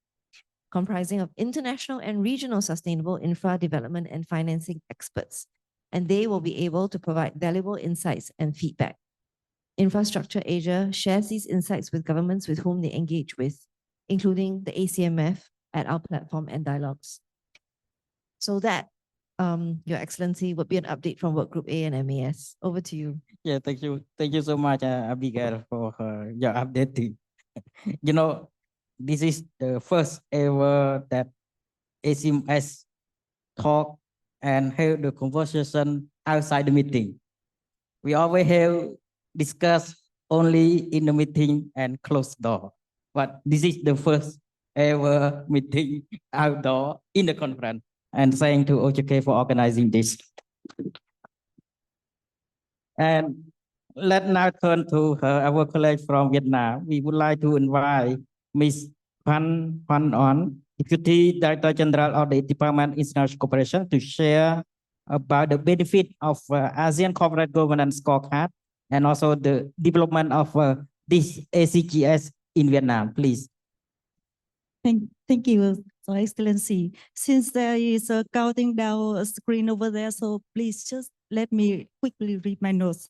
comprising of international and regional sustainable infra development and financing experts, and they will be able to provide valuable insights and feedback. Infrastructure Asia shares these insights with governments with whom they engage with, including the ACMF at our platform and dialogues. So that, Your Excellency, would be an update from Work Group A and MAS. Over to you. Yeah, thank you. Thank you so much, Abigail, for your updating. You know, this is the first ever that ACMS talk and have the conversation outside the meeting. We always have discussed only in the meeting and closed door. But this is the first ever meeting outdoor in the conference. And thank to OJK for organizing this. And let's now turn to our colleague from Vietnam. We would like to invite Ms. Phan On, Deputy Director General of the Department of International Cooperation, to share about the benefit of ASEAN Corporate Governance Scorecard and also the development of this ACGS in Vietnam, please. Thank you, Your Excellency. Since there is a counting down screen over there, so please just let me quickly read my notes.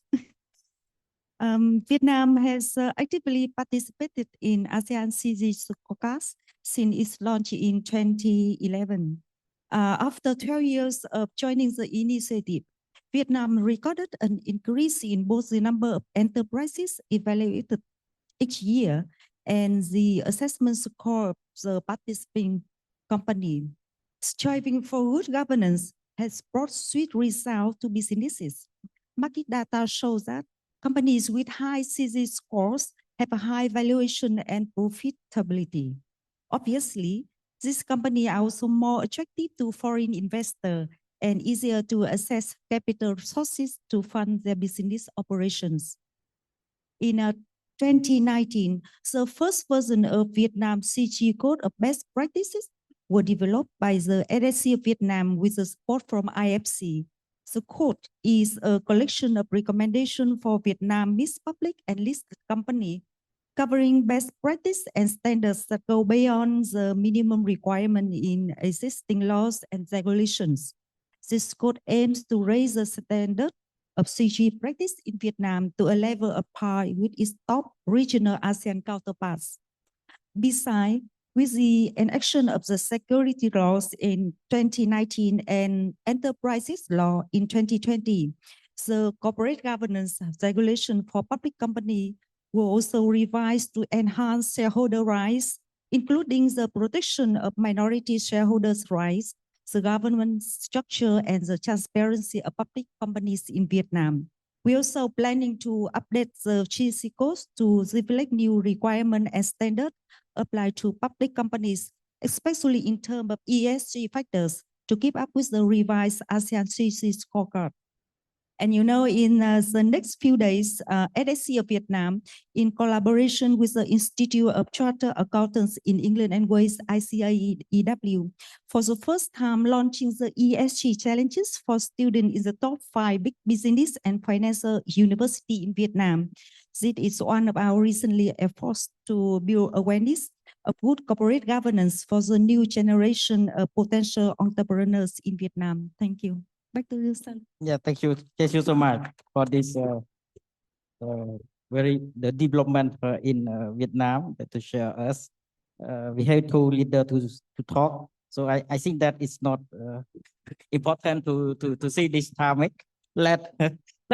Vietnam has actively participated in ASEAN CG scorecards since its launch in 2011. After 12 years of joining the initiative, Vietnam recorded an increase in both the number of enterprises evaluated each year and the assessment score of the participating company. Striving for good governance has brought swift results to businesses. Market data shows that companies with high CG scores have a high valuation and profitability. Obviously, these companies are also more attractive to foreign investors and easier to access capital sources to fund their business operations. In 2019, the first version of Vietnam CG Code of Best Practices were developed by the NSC of Vietnam with the support from IFC. The code is a collection of recommendations for Vietnamese public and listed companies covering best practice and standards that go beyond the minimum requirement in existing laws and regulations. This code aims to raise the standard of CG practice in Vietnam to a level of par with its top regional ASEAN counterparts. Besides, with the enaction of the security laws in 2019 and enterprises law in 2020, the corporate governance regulation for public companies were also revised to enhance shareholder rights, including the protection of minority shareholders' rights, the government structure, and the transparency of public companies in Vietnam. We are also planning to update the GC codes to reflect new requirements and standards applied to public companies, especially in terms of ESG factors, to keep up with the revised ASEAN GC scorecard. And you know, in the next few days, NSC of Vietnam, in collaboration with the Institute of Chartered Accountants in England and Wales, ICAEW, for the first time launching the ESG challenges for students in the top 5 big business and financial university in Vietnam. This is one of our recently efforts to build awareness of good corporate governance for the new generation of potential entrepreneurs in Vietnam. Thank you. Back to you, sir. Yeah, thank you. Thank you so much for this the development in Vietnam to share us. We have two leaders to talk. So I think that it's not important to see this topic. Let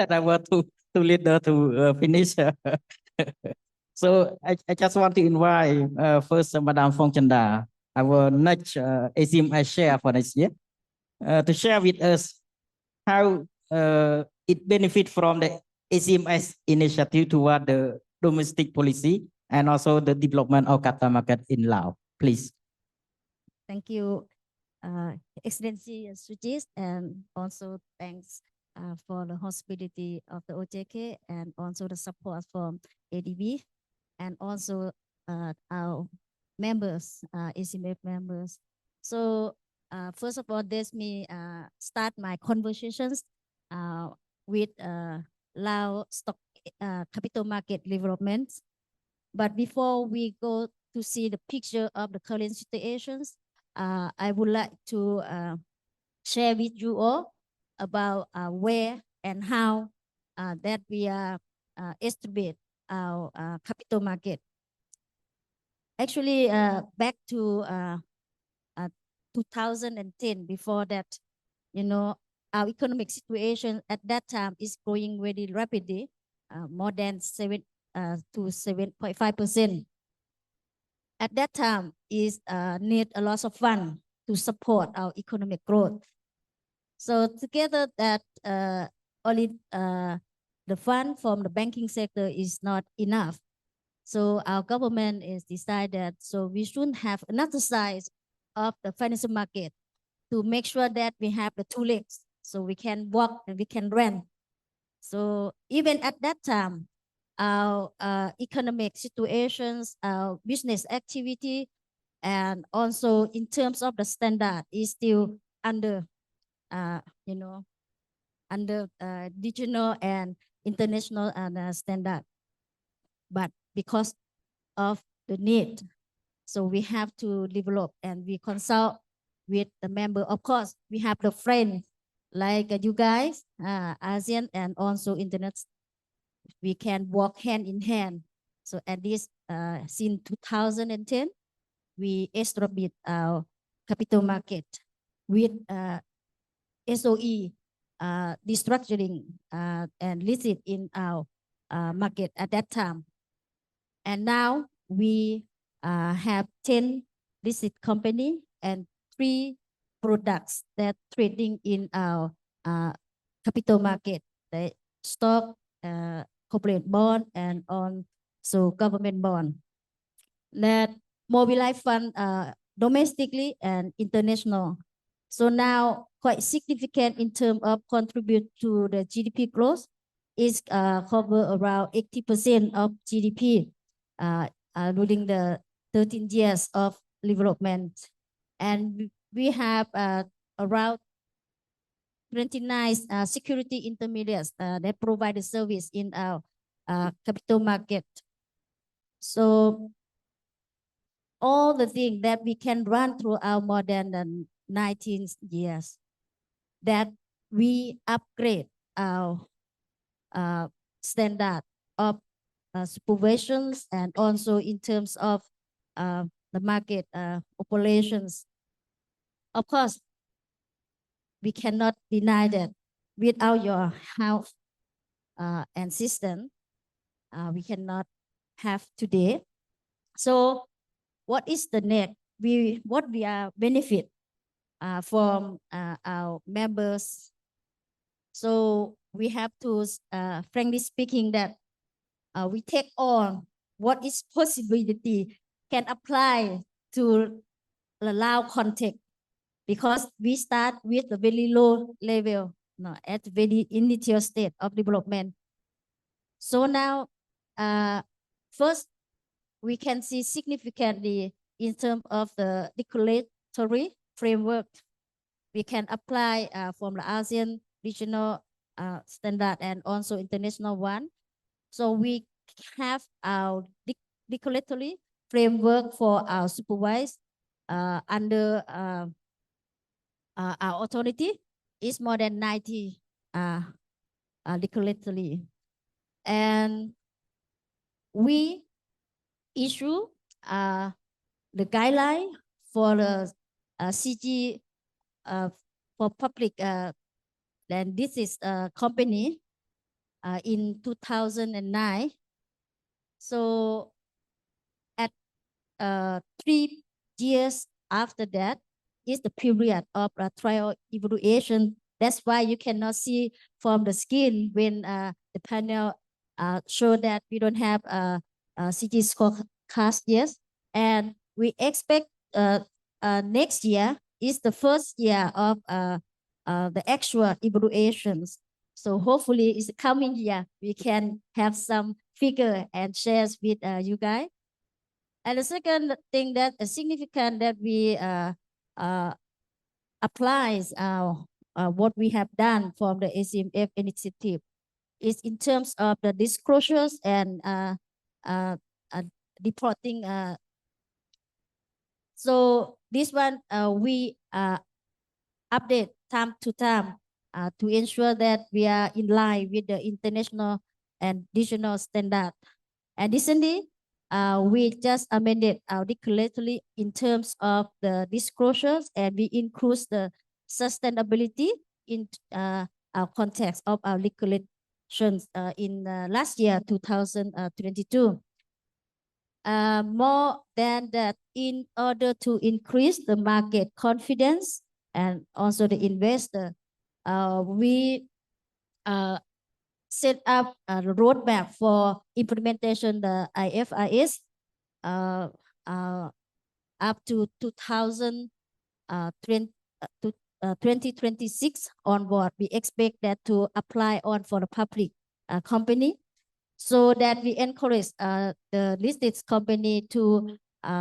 our two leaders to finish. So I just want to invite first Madam Phong Chanda our next ACMF share for next year, to share with us how it benefit from the ACMS initiative toward the domestic policy and also the development of capital market in Laos. Please. Thank you, Excellency Sujit, and also thanks for the hospitality of the OJK and also the support from ADB and also our members, ACMF members. So first of all, let me start my conversations with Lao stock capital market development. But before we go to see the picture of the current situations, I would like to share with you all about where and how that we are estimate our capital market. Actually, back to 2010, before that, you know, our economic situation at that time is growing very rapidly, more than 7 to 7.5%. At that time, is need a lot of fund to support our economic growth. So together that only the fund from the banking sector is not enough. So our government is decided, so we should have another size of the financial market to make sure that we have the two legs, so we can walk and we can run. So even at that time, our economic situations, our business activity, and also in terms of the standard is still under, you know, under regional and international standard. But because of the need, so we have to develop and we consult with the member. Of course, we have the friends like you guys, ASEAN and also internet. We can work hand in hand. So at this, since 2010, we establish our capital market with SOE, restructuring and listed in our market at that time. And now we have 10 listed company and 3 products that trading in our capital market, the stock, corporate bond, and also government bond that mobilize fund domestically and international. So now quite significant in terms of contribute to the GDP growth is cover around 80% of GDP during the 13 years of development. And we have around 29 security intermediaries that provide the service in our capital market. So all the things that we can run through our more than 19 years, that we upgrade our standard of supervisions and also in terms of the market operations. Of course, we cannot deny that without your health and system, we cannot have today. So what is the net? What we are benefit from our members. So we have to, frankly speaking, that we take on what is possibility can apply to the Lao context, because we start with a very low level, at very initial state of development. So now, first, we can see significantly in terms of the regulatory framework. We can apply from the ASEAN regional standard and also international one. So we have our regulatory framework for our supervised under our authority is more than 90 regulatory. And we issue the guideline for the CG for public, then this is a company in 2009. So at 3 years after that is the period of trial evaluation. That's why you cannot see from the screen when the panel show that we don't have a CG scorecard yet. And we expect next year is the first year of the actual evaluations. So hopefully it's the coming year we can have some figure and shares with you guys. And the second thing that is significant that we applies what we have done from the ACMF initiative is in terms of the disclosures and reporting. So this one we update time to time to ensure that we are in line with the international and regional standard. Additionally, we just amended our declaratory in terms of the disclosures, and we include the sustainability in our context of our declarations in last year, 2022. More than that, in order to increase the market confidence and also the investor, we set up a roadmap for implementation the IFRS up to 2026 onward. We expect that to apply on for the public company, so that we encourage the listed company to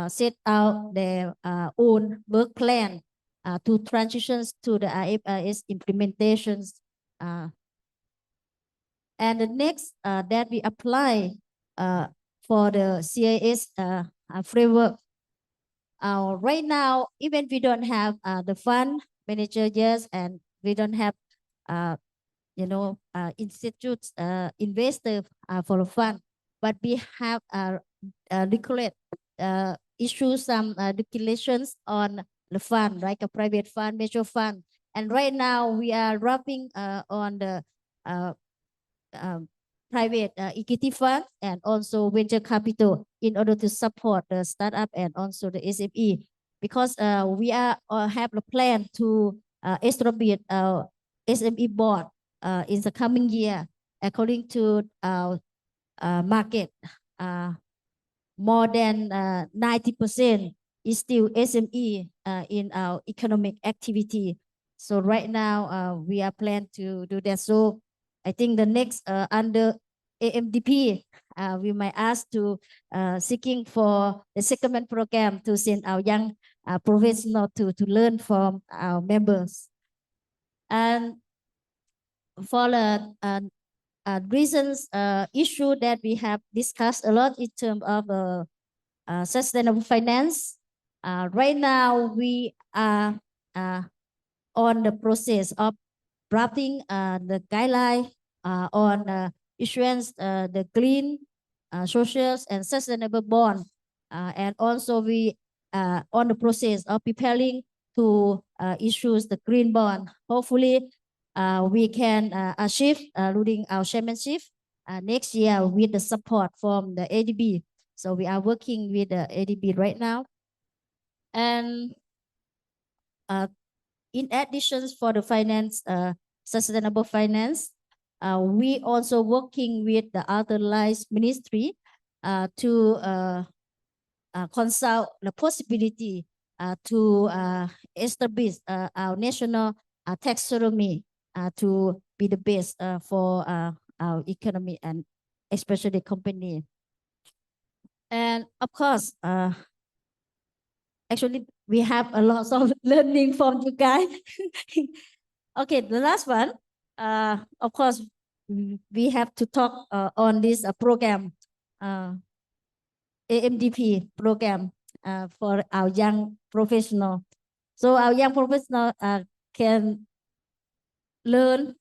set out their own work plan to transitions to the IFRS implementations. And the next that we apply for the CIS framework. Right now, even we don't have the fund manager yet, and we don't have institutes, investor for the fund, but we have issue some regulations on the fund, like a private fund, mutual fund. And right now we are wrapping on the private equity fund and also venture capital in order to support the startup and also the SME, because we are have a plan to establish our SME board in the coming year. According to our market, more than 90% is still SME in our economic activity. So right now we are planning to do that. So I think the next under AMDP, we might ask to seeking for the secondment program to send our young professionals to learn from our members. And for the reasons issue that we have discussed a lot in terms of sustainable finance, right now we are on the process of drafting the guideline on issuance the green, social and sustainable bond, and also we on the process of preparing to issue the green bond. Hopefully, we can achieve during our chairmanship next year with the support from the ADB. So we are working with the ADB right now. And in addition for the finance, sustainable finance, we also working with the other lines ministry to consult the possibility to establish our national taxonomy to be the best for our economy and especially company. And of course, actually, we have a lot of learning from you guys. Okay, the last one, of course, we have to talk on this program, AMDP program for our young professional. So our young professional can learn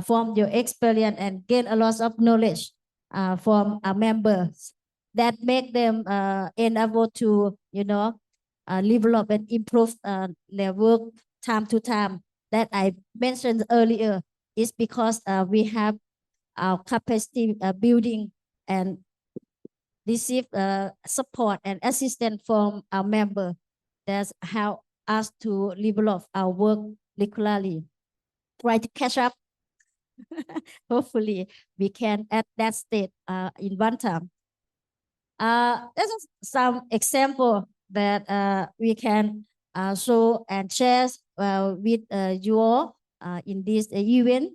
from your experience and gain a lot of knowledge from our members that make them able to, develop and improve their work time to time. That I mentioned earlier is because we have our capacity building and receive support and assistance from our member. That's how us to develop our work regularly. Try to catch up. Hopefully, we can at that state in one time. There's some example that we can show and share with you all in this event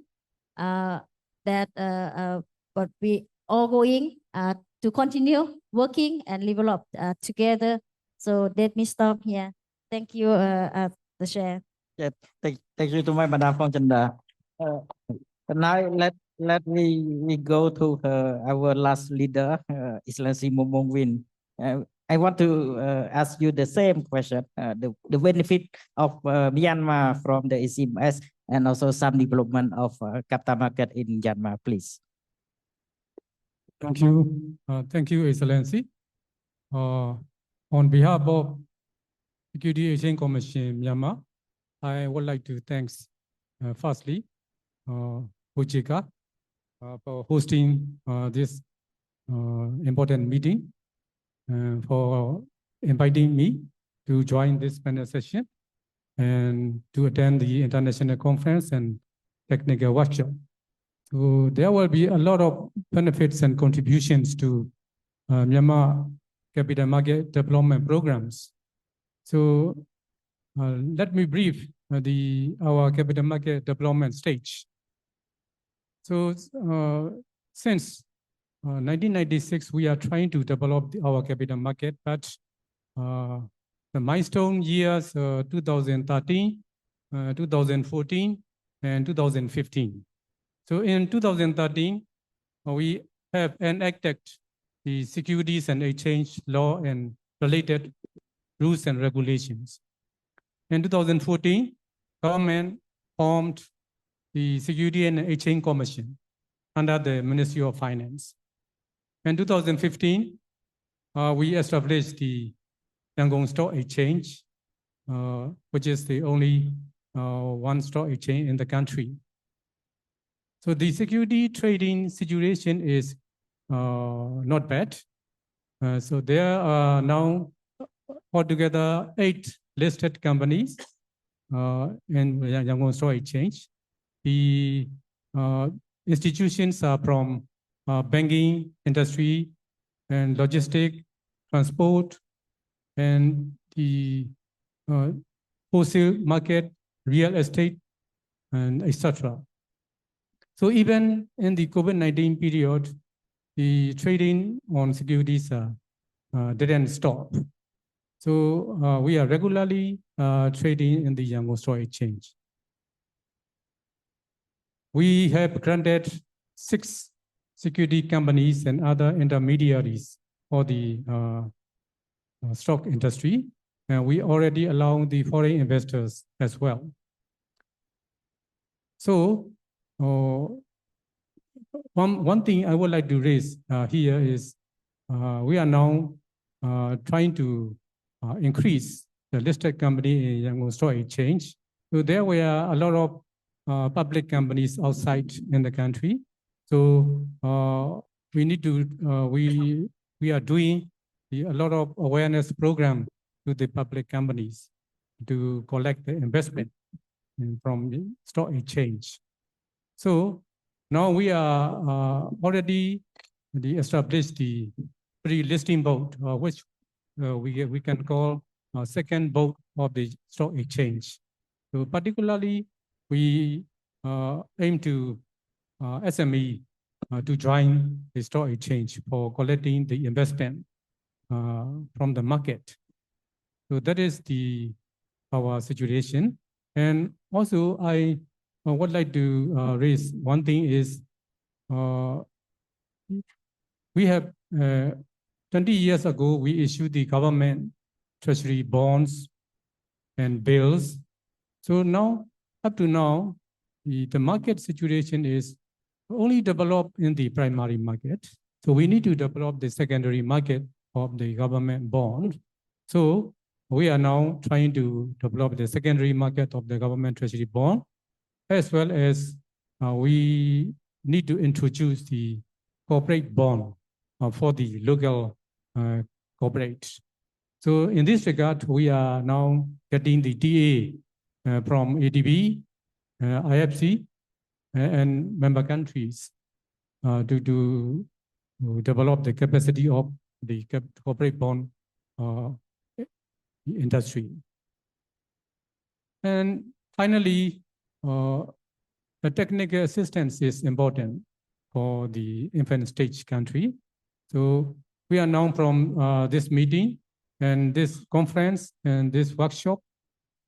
that but we all going to continue working and develop together. So let me stop here. Thank you, the chair. Yeah, thank you to my Madam Pongchanda. Now let we go to our last leader, Excellency Momong Win. I want to ask you the same question, the benefit of Myanmar from the ACMS and also some development of capital market in Myanmar, please. Thank you. Thank you, Excellency. On behalf of Security Exchange Commission Myanmar, I would like to thank firstly OJK for hosting this important meeting and for inviting me to join this panel session and to attend the international conference and technical workshop. So there will be a lot of benefits and contributions to Myanmar capital market development programs. So let me brief our capital market development stage. So since 1996, we are trying to develop our capital market, but the milestone years 2013, 2014, and 2015. So in 2013, we have enacted the Securities and Exchange Law and related rules and regulations. In 2014, government formed the Security and Exchange Commission under the Ministry of Finance. In 2015, we established the Yangon Stock Exchange, which is the only one stock exchange in the country. So the security trading situation is not bad. So there are now altogether 8 listed companies in Yangon Stock Exchange. The institutions are from banking, industry, and logistic, transport, and the wholesale market, real estate, and etc. So even in the COVID-19 period, the trading on securities didn't stop. So we are regularly trading in the Yangon Stock Exchange. We have granted 6 security companies and other intermediaries for the stock industry, and we already allow the foreign investors as well. So one thing I would like to raise here is we are now trying to increase the listed company in Yangon Stock Exchange. So there were a lot of public companies outside in the country. So we need to we are doing a lot of awareness program to the public companies to collect the investment from the stock exchange. So now we are already established the pre-listing board, which we can call second board of the stock exchange. So particularly, we aim to SME to join the stock exchange for collecting the investment from the market. So that is our situation. And also, I would like to raise one thing is we have 20 years ago, we issued the government treasury bonds and bills. So now, up to now, the market situation is only developed in the primary market. So we need to develop the secondary market of the government bond. So we are now trying to develop the secondary market of the government treasury bond, as well as we need to introduce the corporate bond for the local corporates. So in this regard, we are now getting the TA from ADB, IFC, and member countries to develop the capacity of the corporate bond industry. And finally, the technical assistance is important for the infant stage country. So we are now from this meeting and this conference and this workshop,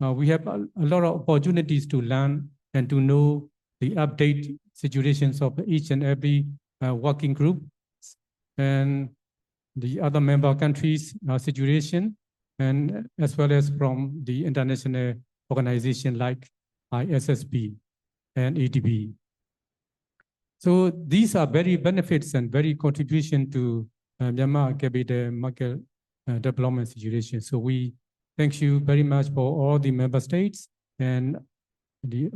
we have a lot of opportunities to learn and to know the update situations of each and every working group and the other member countries' situation, and as well as from the international organization like ISSB and ADB. So these are very benefits and very contribution to Myanmar capital market development situation. So we thank you very much for all the member states and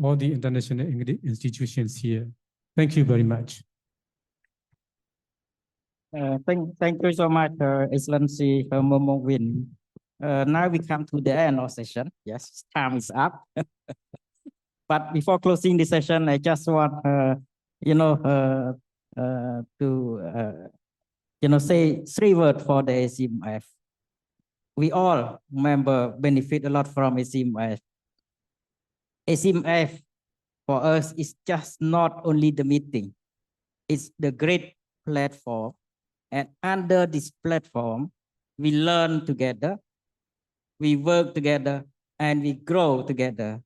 all the international institutions here. Thank you very much. Thank you so much, Excellency Momong Win. Now we come to the end of session. Yes, time is up. But before closing the session, I just want, to, say 3 words for the ACMF. We all member benefit a lot from ACMF. ACMF for us is just not only the meeting, it's the great platform. And under this platform, we learn together, we work together, and we grow together.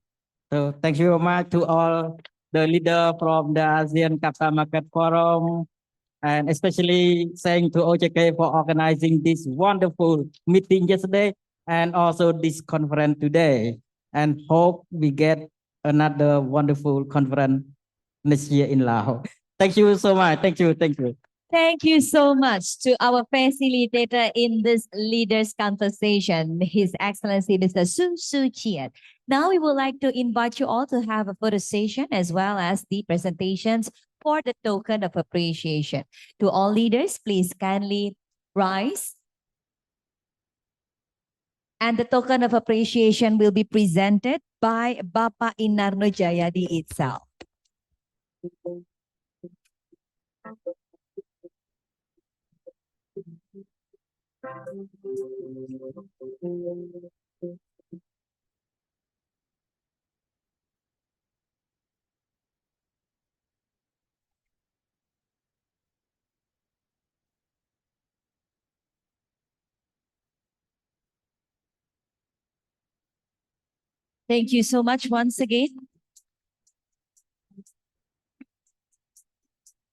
So thank you very much to all the leaders from the ASEAN Capital Market Forum, and especially thank to OJK for organizing this wonderful meeting yesterday and also this conference today. And hope we get another wonderful conference next year in Laos. Thank you so much. Thank you. Thank you. Thank you so much to our facilitator in this leaders conversation, His Excellency Mr. Su Chien. Now we would like to invite you all to have a photo session as well as the presentations for the token of appreciation. To all leaders, please kindly rise. And the token of appreciation will be presented by Bapak Inarno Jayadi itself. Thank you so much once again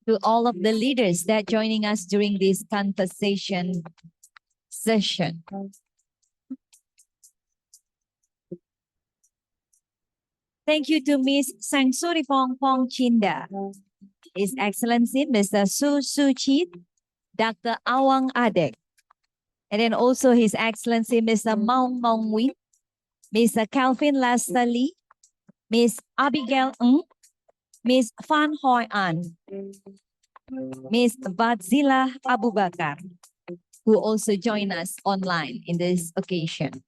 to all of the leaders that joining us during this conversation session. Thank you to Ms. Sangsuripong Pong Chinda, His Excellency Mr. Su Chit, Dr. Awang Adek, and then also His Excellency Mr. Maung Maung Win, Mr. Calvin Lester Lee, Ms. Abigail Ng, Ms. Fan Hoi An, Ms. Badzila Abubakar, who also join us online in this occasion.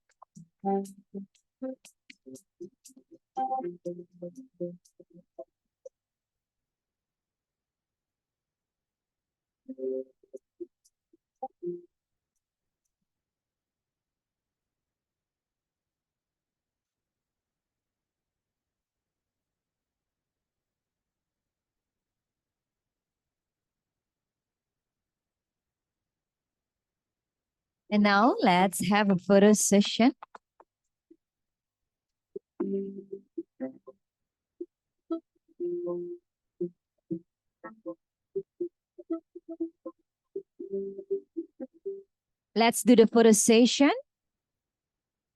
And now let's have a photo session. Let's do the photo session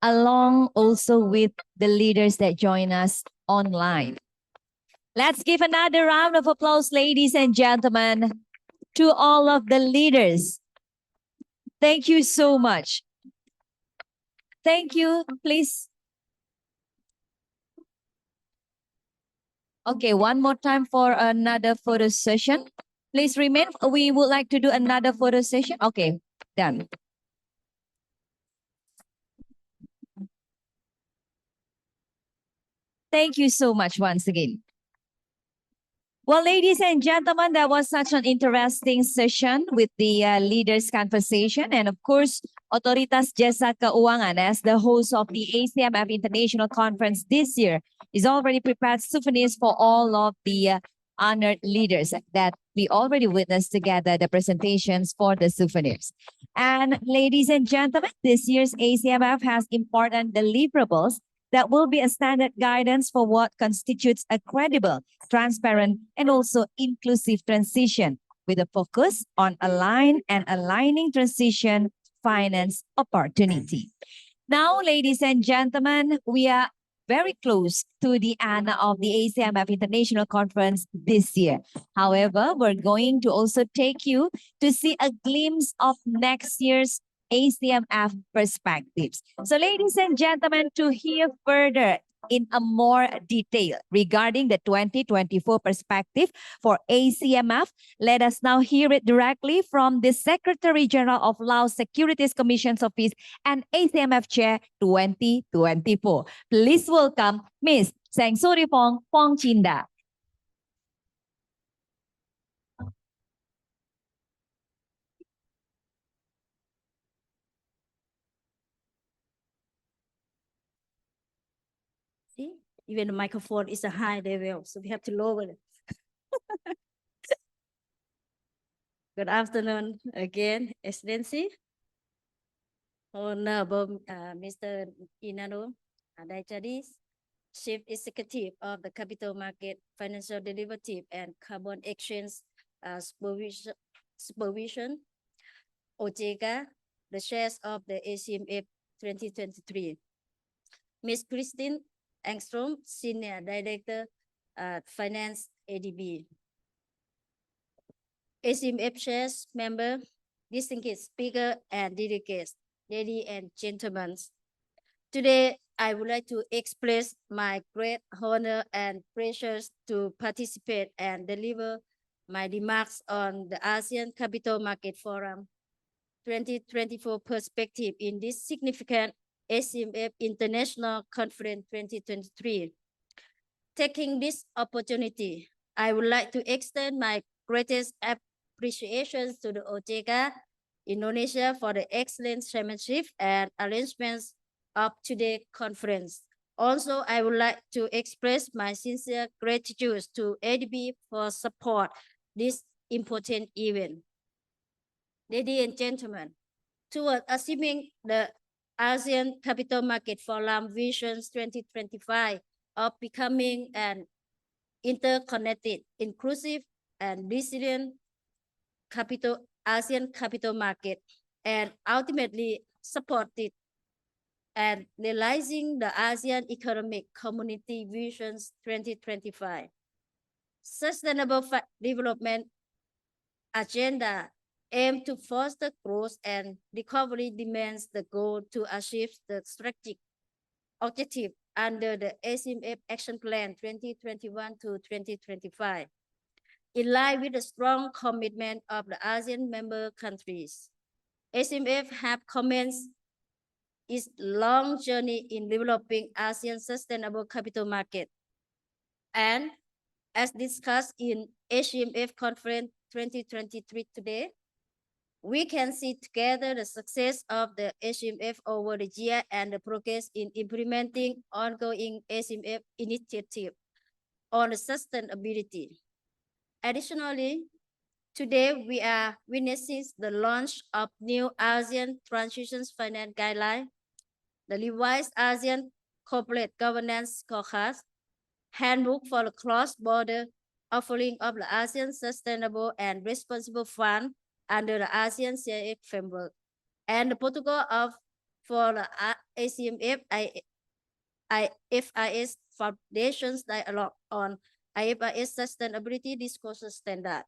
along also with the leaders that join us online. Let's give another round of applause, ladies and gentlemen, to all of the leaders. Thank you so much. Thank you, please. Okay, one more time for another photo session. Please remain. We would like to do another photo session. Okay, done. Thank you so much once again. Well, ladies and gentlemen, that was such an interesting session with the leaders' conversation. And of course, Otoritas Jasa Keuangan, as the host of the ACMF International Conference this year, is already prepared souvenirs for all of the honored leaders that we already witnessed together, the presentations for the souvenirs. And ladies and gentlemen, this year's ACMF has important deliverables that will be a standard guidance for what constitutes a credible, transparent, and also inclusive transition, with a focus on aligning transition finance opportunity. Now, ladies and gentlemen, we are very close to the end of the ACMF International Conference this year. However, we're going to also take you to see a glimpse of next year's ACMF perspectives. So, ladies and gentlemen, to hear further in a more detail regarding the 2024 perspective for ACMF, let us now hear it directly from the Secretary General of Laos Securities Commission's Office and ACMF Chair 2024. Please welcome Ms. Sang Suripong Pongchinda. See, even the microphone is a high level, so we have to lower it. Good afternoon again, Excellency. Honorable Mr. Inano Daichadis, Chief Executive of the Capital Market, Financial Derivative and Carbon Exchange Supervision, OJK, the chairs of the ACMF 2023. Ms. Christine Engstrom, Senior Director at Finance ADB. ACMF chairs, member, distinguished speaker, and delegates, ladies and gentlemen. Today, I would like to express my great honor and pleasure to participate and deliver my remarks on the ASEAN Capital Market Forum 2024 perspective in this significant ACMF International Conference 2023. Taking this opportunity, I would like to extend my greatest appreciation to the OJK Indonesia for the excellent chairmanship and arrangements of today's conference. Also, I would like to express my sincere gratitude to ADB for support this important event. Ladies and gentlemen, toward achieving the ASEAN Capital Market Forum Visions 2025 of becoming an interconnected, inclusive, and resilient ASEAN capital market, and ultimately supported and realizing the ASEAN Economic Community Visions 2025. Sustainable Development Agenda aim to foster growth and recovery demands the goal to achieve the strategic objective under the ACMF Action Plan 2021 to 2025, in line with the strong commitment of the ASEAN member countries. ACMF have commenced its long journey in developing ASEAN sustainable capital market. And as discussed in ACMF Conference 2023 today, we can see together the success of the ACMF over the year and the progress in implementing ongoing ACMF initiative on sustainability. Additionally, today we are witnessing the launch of new ASEAN Transition Finance Guideline, the revised ASEAN Corporate Governance Scorecard, Handbook for the Cross-Border Offering of the ASEAN Sustainable and Responsible Fund under the ASEAN CIF framework, and the protocol for the ACMF IFRS Foundations Dialogue on IFRS Sustainability Disclosure Standard.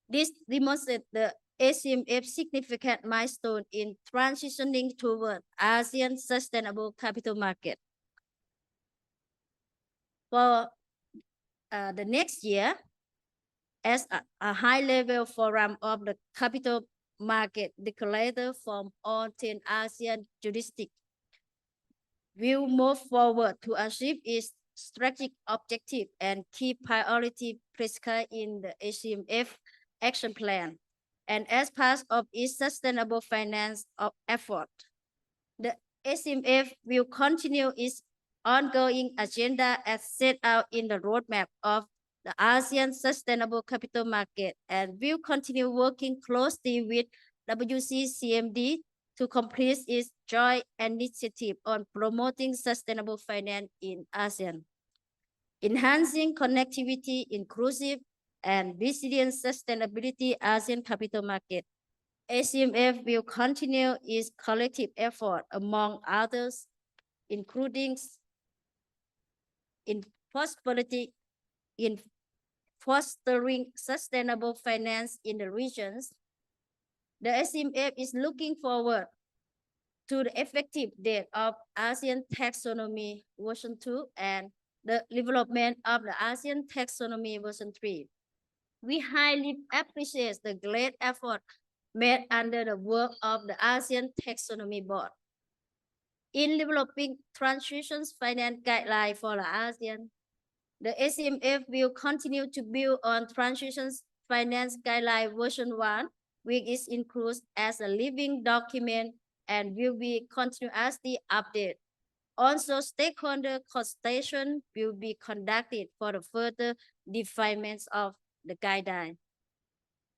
This demonstrates the ACMF significant milestone in transitioning toward ASEAN sustainable capital market. For the next year, as a high-level forum of the capital market declared from all 10 ASEAN jurisdictions, will move forward to achieve its strategic objective and key priority prescribed in the ACMF action plan, and as part of its sustainable finance effort. The ACMF will continue its ongoing agenda as set out in the roadmap of the ASEAN Sustainable Capital Market and will continue working closely with WCCMD to complete its joint initiative on promoting sustainable finance in ASEAN, enhancing connectivity, inclusive and resilient sustainability ASEAN capital market. ACMF will continue its collective effort, among others, including in fostering sustainable finance in the regions. The ACMF is looking forward to the effective date of ASEAN Taxonomy version 2 and the development of the ASEAN Taxonomy version 3. We highly appreciate the great effort made under the work of the ASEAN Taxonomy Board. In developing transitions finance guidelines for the ASEAN, the ACMF will continue to build on transitions finance guideline version 1, which is included as a living document and will be continuously updated. Also, stakeholder consultation will be conducted for the further refinements of the guideline.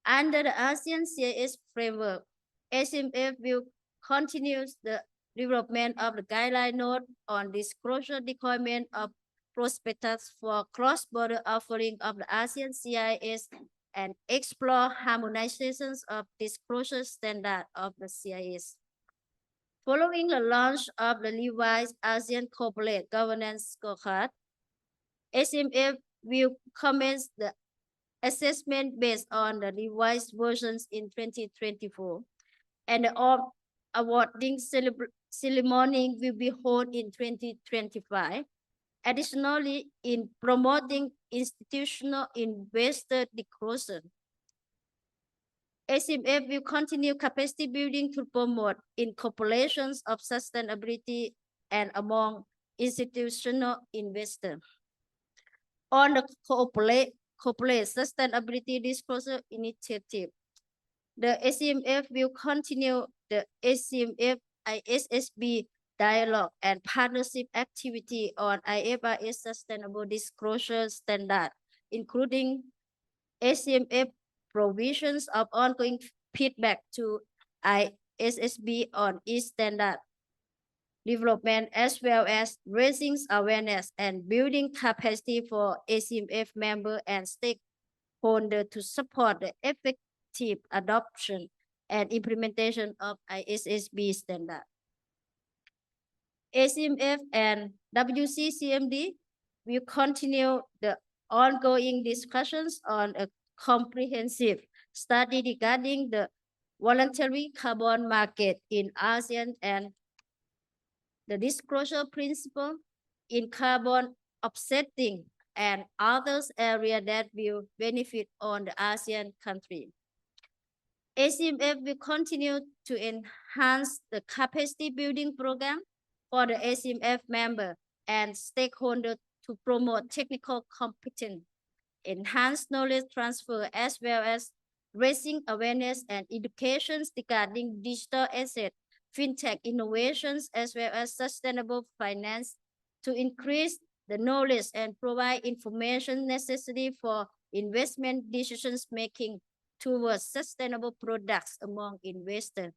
Under the ASEAN CIS framework, ACMF will continue the development of the guideline note on disclosure requirement of prospectus for cross-border offering of the ASEAN CIS and explore harmonizations of disclosure standard of the CIS. Following the launch of the revised ASEAN Corporate Governance Scorecard, ACMF will commence the assessment based on the revised versions in 2024, and the awarding ceremony will be held in 2025. Additionally, in promoting institutional investor disclosure, ACMF will continue capacity building to promote incorporations of sustainability and among institutional investors. On the corporate sustainability disclosure initiative, the ACMF will continue the ACMF ISSB dialogue and partnership activity on IFRS sustainable disclosure standard, including ACMF provisions of ongoing feedback to ISSB on its standard development, as well as raising awareness and building capacity for ACMF members and stakeholders to support the effective adoption and implementation of ISSB standard. ACMF and WCCMD will continue the ongoing discussions on a comprehensive study regarding the voluntary carbon market in ASEAN and the disclosure principle in carbon offsetting and others areas that will benefit on the ASEAN country. ACMF will continue to enhance the capacity building program for the ACMF member and stakeholders to promote technical competence, enhance knowledge transfer, as well as raising awareness and educations regarding digital assets, fintech innovations, as well as sustainable finance to increase the knowledge and provide information necessary for investment decisions making towards sustainable products among investors.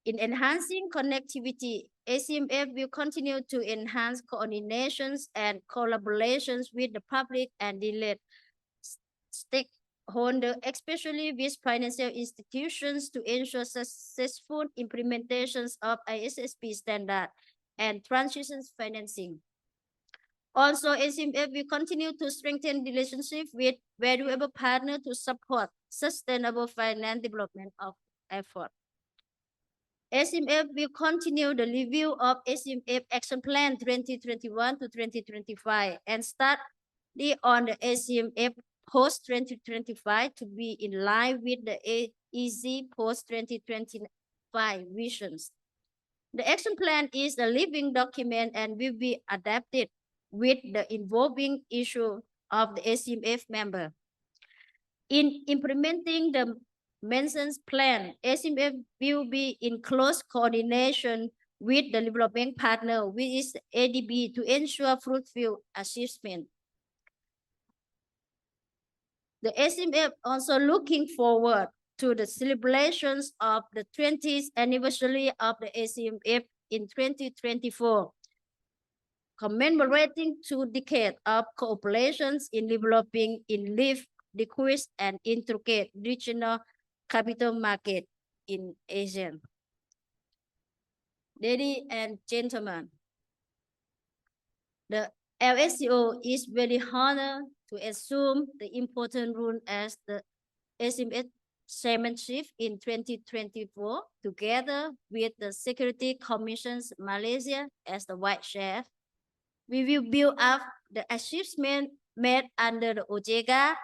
In enhancing connectivity, ACMF will continue to enhance coordinations and collaborations with the public and related stakeholders, especially with financial institutions, to ensure successful implementations of ISSB standard and transition financing. Also, ACMF will continue to strengthen relationships with valuable partners to support sustainable finance development of effort. ACMF will continue the review of ACMF Action Plan 2021 to 2025 and study on the ACMF post 2025 to be in line with the AEC post 2025 visions. The action plan is a living document and will be adapted with the evolving issue of the ACMF member. In implementing the mentioned plan, ACMF will be in close coordination with the development partner, which is ADB, to ensure fruitful achievement. The ACMF also looking forward to the celebrations of the 20th anniversary of the ACMF in 2024, commemorating 2 decades of cooperations in developing in live, liquid, and intricate regional capital market in Asia. Ladies and gentlemen, the LSCO is very honored to assume the important role as the ACMF chairmanship in 2024, together with the Security Commission's Malaysia as the vice chair. We will build up the achievement made under the OJK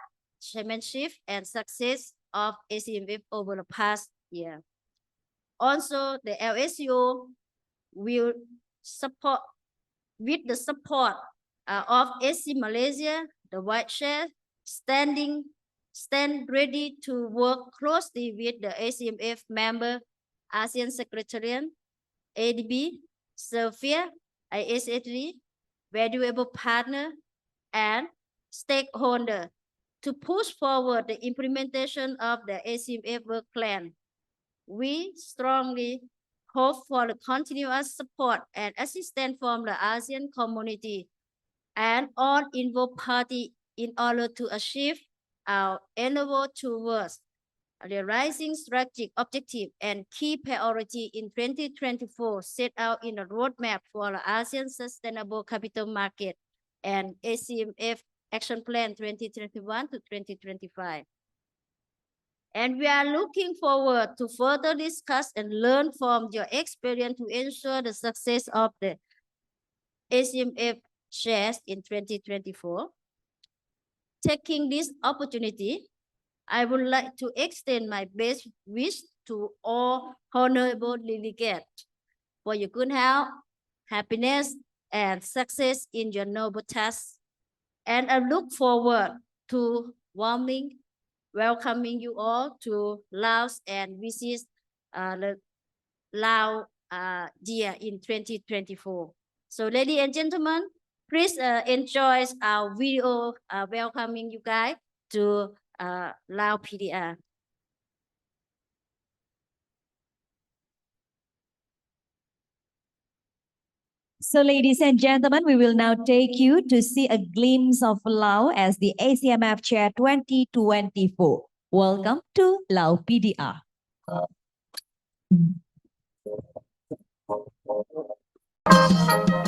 chairmanship and success of ACMF over the past year. Also, the LSCO will support, with the support of AC Malaysia, the vice chair, stand ready to work closely with the ACMF member, ASEAN Secretariat, ADB, Sophia, ISHD, valuable partner, and stakeholder to push forward the implementation of the ACMF work plan. We strongly hope for the continuous support and assistance from the ASEAN community and all involved parties in order to achieve our endeavor towards the rising strategic objective and key priority in 2024 set out in the roadmap for the ASEAN Sustainable Capital Market and ACMF Action Plan 2021 to 2025. And we are looking forward to further discuss and learn from your experience to ensure the success of the ACMF shares in 2024. Taking this opportunity, I would like to extend my best wish to all honorable delegates for your good health, happiness, and success in your noble task. And I look forward to warmly welcoming you all to Laos and visit the Laos year in 2024. So, ladies and gentlemen, please enjoy our video welcoming you guys to Laos PDR. So, ladies and gentlemen, we will now take you to see a glimpse of Laos as the ACMF Chair 2024. Welcome to Laos PDR.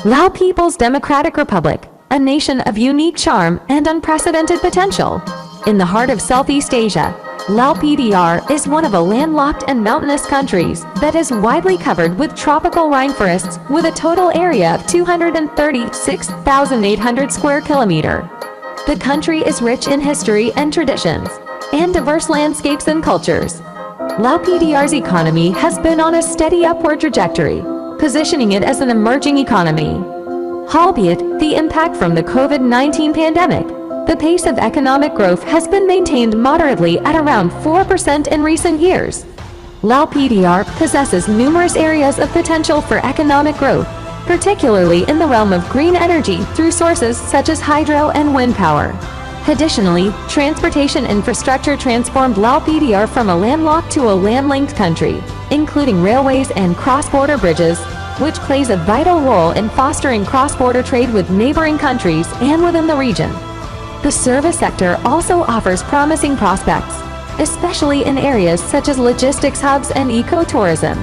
Lao People's Democratic Republic, a nation of unique charm and unprecedented potential. In the heart of Southeast Asia, Lao PDR is one of a landlocked and mountainous countries that is widely covered with tropical rainforests with a total area of 236,800 square kilometers. The country is rich in history and traditions, and diverse landscapes and cultures. Lao PDR's economy has been on a steady upward trajectory, positioning it as an emerging economy. Albeit the impact from the COVID-19 pandemic, the pace of economic growth has been maintained moderately at around 4% in recent years. Lao PDR possesses numerous areas of potential for economic growth, particularly in the realm of green energy through sources such as hydro and wind power. Additionally, transportation infrastructure transformed Lao PDR from a landlocked to a land-linked country, including railways and cross-border bridges, which plays a vital role in fostering cross-border trade with neighboring countries and within the region. The service sector also offers promising prospects, especially in areas such as logistics hubs and ecotourism.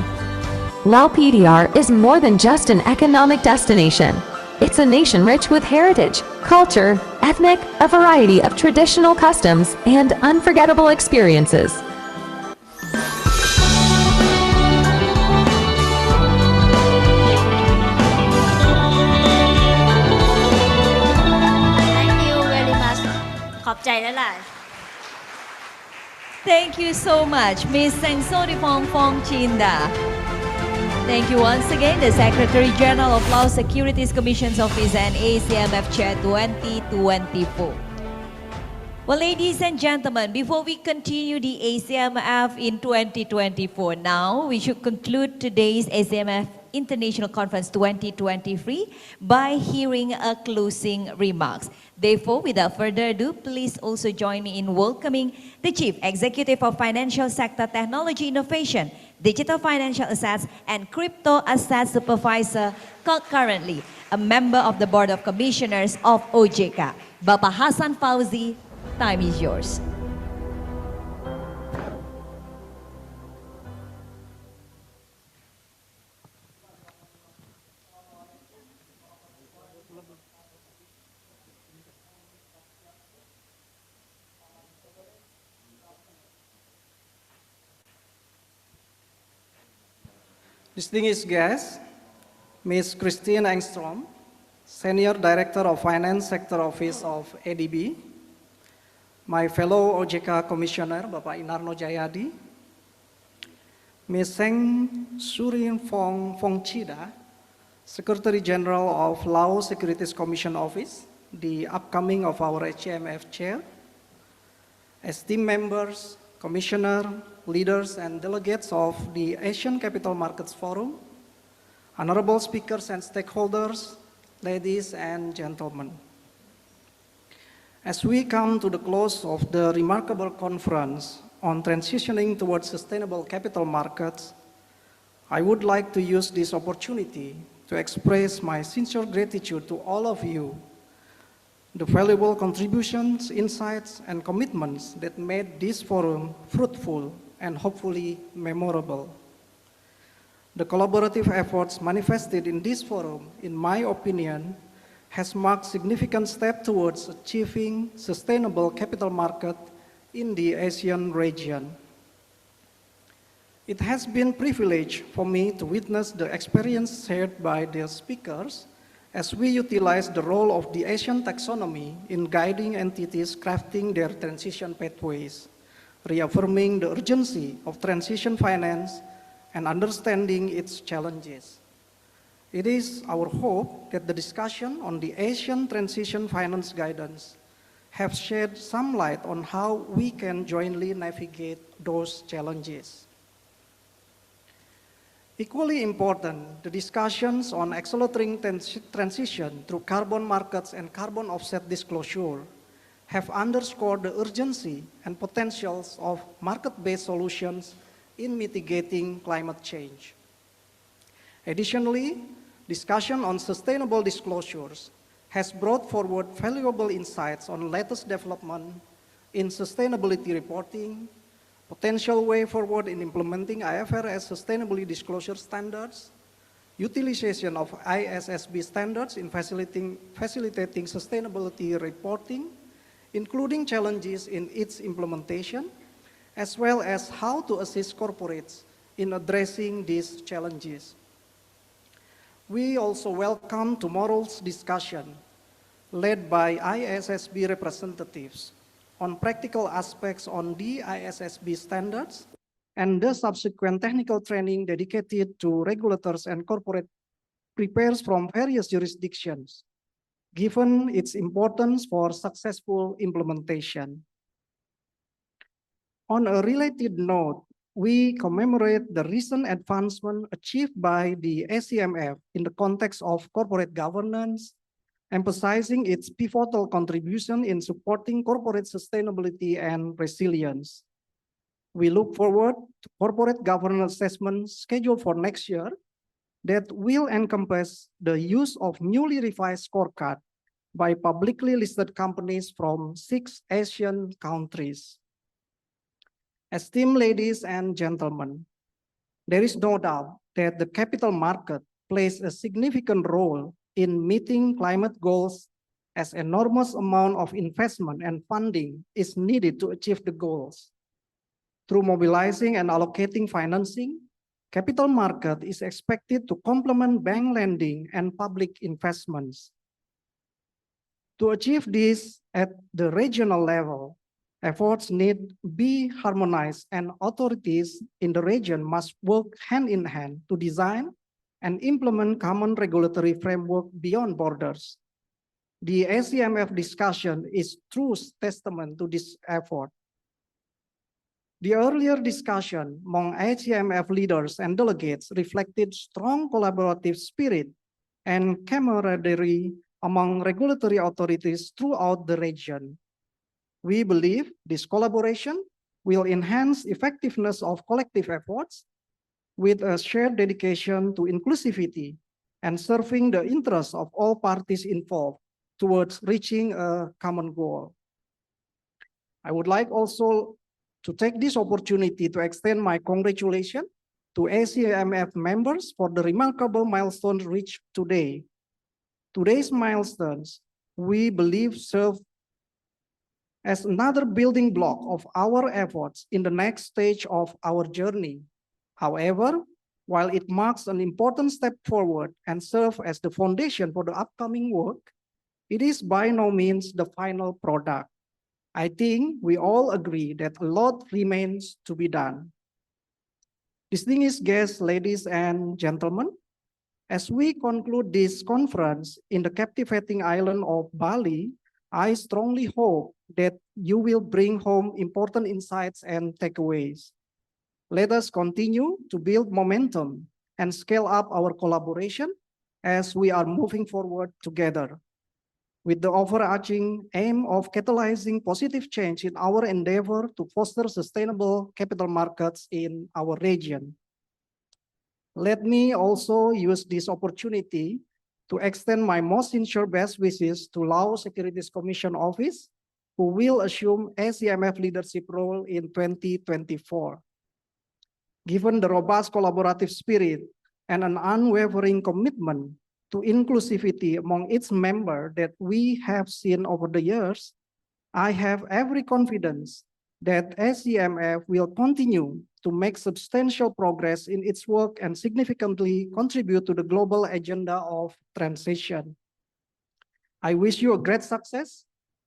Lao PDR is more than just an economic destination. It's a nation rich with heritage, culture, ethnic, a variety of traditional customs, and unforgettable experiences. Thank you so much, Miss Sangsodipong Fong Chinda. Thank you once again, the Secretary General of Laos Securities Commission's Office and ACMF Chair 2024. Well, ladies and gentlemen, before we continue the ACMF in 2024, now we should conclude today's ACMF International Conference 2023 by hearing a closing remarks. Therefore, without further ado, please also join me in welcoming the Chief Executive of Financial Sector Technology Innovation, Digital Financial Assets and Crypto Asset Supervisor, concurrently a member of the Board of Commissioners of OJK, Bapak Hassan Fauzi. Time is yours. Distinguished guests, Ms. Christine Engstrom, Senior Director of Finance Sector Office of ADB, my fellow OJK Commissioner, Bapak Inarno Jayadi, Ms. Seng Surin Fong Chida, Secretary General of Laos Securities Commission Office, the upcoming of our ACMF Chair, esteemed members, Commissioner, leaders and delegates of the Asian Capital Markets Forum, honorable speakers and stakeholders, ladies and gentlemen. As we come to the close of the remarkable conference on transitioning towards sustainable capital markets, I would like to use this opportunity to express my sincere gratitude to all of you, the valuable contributions, insights, and commitments that made this forum fruitful and hopefully memorable. The collaborative efforts manifested in this forum, in my opinion, has marked significant step towards achieving sustainable capital market in the ASEAN region. It has been a privilege for me to witness the experience shared by the speakers as we utilize the role of the Asian taxonomy in guiding entities crafting their transition pathways, reaffirming the urgency of transition finance and understanding its challenges. It is our hope that the discussion on the Asian Transition Finance Guidance have shed some light on how we can jointly navigate those challenges. Equally important, the discussions on accelerating transition through carbon markets and carbon offset disclosure have underscored the urgency and potentials of market-based solutions in mitigating climate change. Additionally, discussion on sustainable disclosures has brought forward valuable insights on latest development in sustainability reporting, potential way forward in implementing IFRS sustainability disclosure standards, utilization of ISSB standards in facilitating sustainability reporting, including challenges in its implementation, as well as how to assist corporates in addressing these challenges. We also welcome tomorrow's discussion, led by ISSB representatives, on practical aspects on the ISSB standards and the subsequent technical training dedicated to regulators and corporate prepares from various jurisdictions, given its importance for successful implementation. On a related note, we commemorate the recent advancement achieved by the ACMF in the context of corporate governance, emphasizing its pivotal contribution in supporting corporate sustainability and resilience. We look forward to corporate governance assessment scheduled for next year that will encompass the use of newly revised scorecard by publicly listed companies from 6 Asian countries. Esteemed ladies and gentlemen, there is no doubt that the capital market plays a significant role in meeting climate goals, as enormous amount of investment and funding is needed to achieve the goals. Through mobilizing and allocating financing, capital market is expected to complement bank lending and public investments. To achieve this at the regional level, Efforts need be harmonized, and authorities in the region must work hand in hand to design and implement common regulatory framework beyond borders. The ACMF discussion is true testament to this effort. The earlier discussion among ACMF leaders and delegates reflected strong collaborative spirit and camaraderie among regulatory authorities throughout the region. We believe this collaboration will enhance effectiveness of collective efforts with a shared dedication to inclusivity and serving the interests of all parties involved towards reaching a common goal. I would like also to take this opportunity to extend my congratulations to ACMF members for the remarkable milestones reached today. Today's milestones, we believe, serve as another building block of our efforts in the next stage of our journey. However, while it marks an important step forward and serves as the foundation for the upcoming work, it is by no means the final product. I think we all agree that a lot remains to be done. Distinguished guests, ladies and gentlemen, as we conclude this conference in the captivating island of Bali, I strongly hope that you will bring home important insights and takeaways. Let us continue to build momentum and scale up our collaboration as we are moving forward together, with the overarching aim of catalyzing positive change in our endeavor to foster sustainable capital markets in our region. Let me also use this opportunity to extend my most sincere best wishes to Laos Securities Commission Office, who will assume ACMF leadership role in 2024. Given the robust collaborative spirit and an unwavering commitment to inclusivity among its members that we have seen over the years, I have every confidence that ACMF will continue to make substantial progress in its work and significantly contribute to the global agenda of transition. I wish you a great success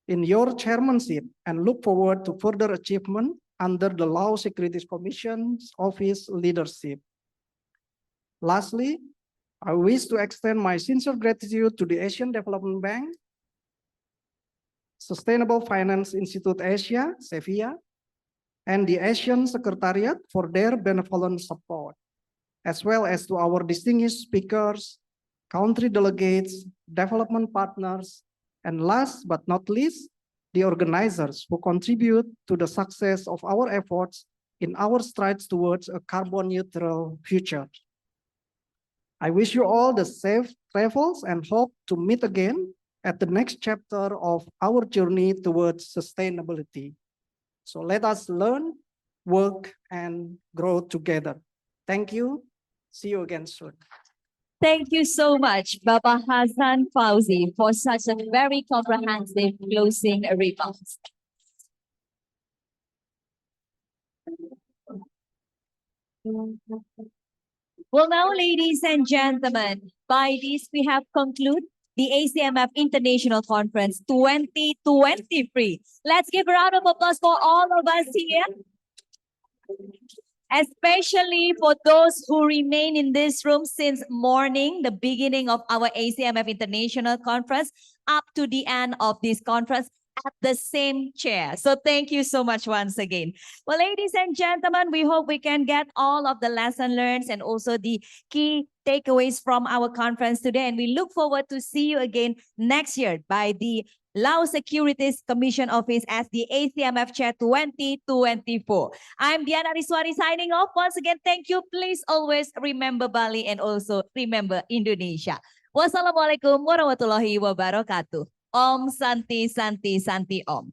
in your chairmanship and look forward to further achievement under the Laos Securities Commission's office leadership. Lastly, I wish to extend my sincere gratitude to the Asian Development Bank, Sustainable Finance Institute Asia, SEVIA, and the Asian Secretariat for their benevolent support, as well as to our distinguished speakers, country delegates, development partners, and last but not least, the organizers who contribute to the success of our efforts in our strides towards a carbon neutral future. I wish you all the safe travels and hope to meet again at the next chapter of our journey towards sustainability. So let us learn, work, and grow together. Thank you. See you again soon. Thank you so much, Baba Hassan Fauzi, for such a very comprehensive closing remarks. Well, now, ladies and gentlemen, by this we have concluded the ACMF International Conference 2023. Let's give a round of applause for all of us here, especially for those who remain in this room since morning, the beginning of our ACMF International Conference, up to the end of this conference at the same chair. So thank you so much once again. Well, ladies and gentlemen, we hope we can get all of the lesson learned and also the key takeaways from our conference today. And we look forward to see you again next year by the Laos Securities Commission Office as the ACMF Chair 2024. I'm Diana Riswari signing off. Once again, thank you. Please always remember Bali and also remember Indonesia. Wassalamualaikum warahmatullahi wabarakatuh. Om Santi Santi Santi Om.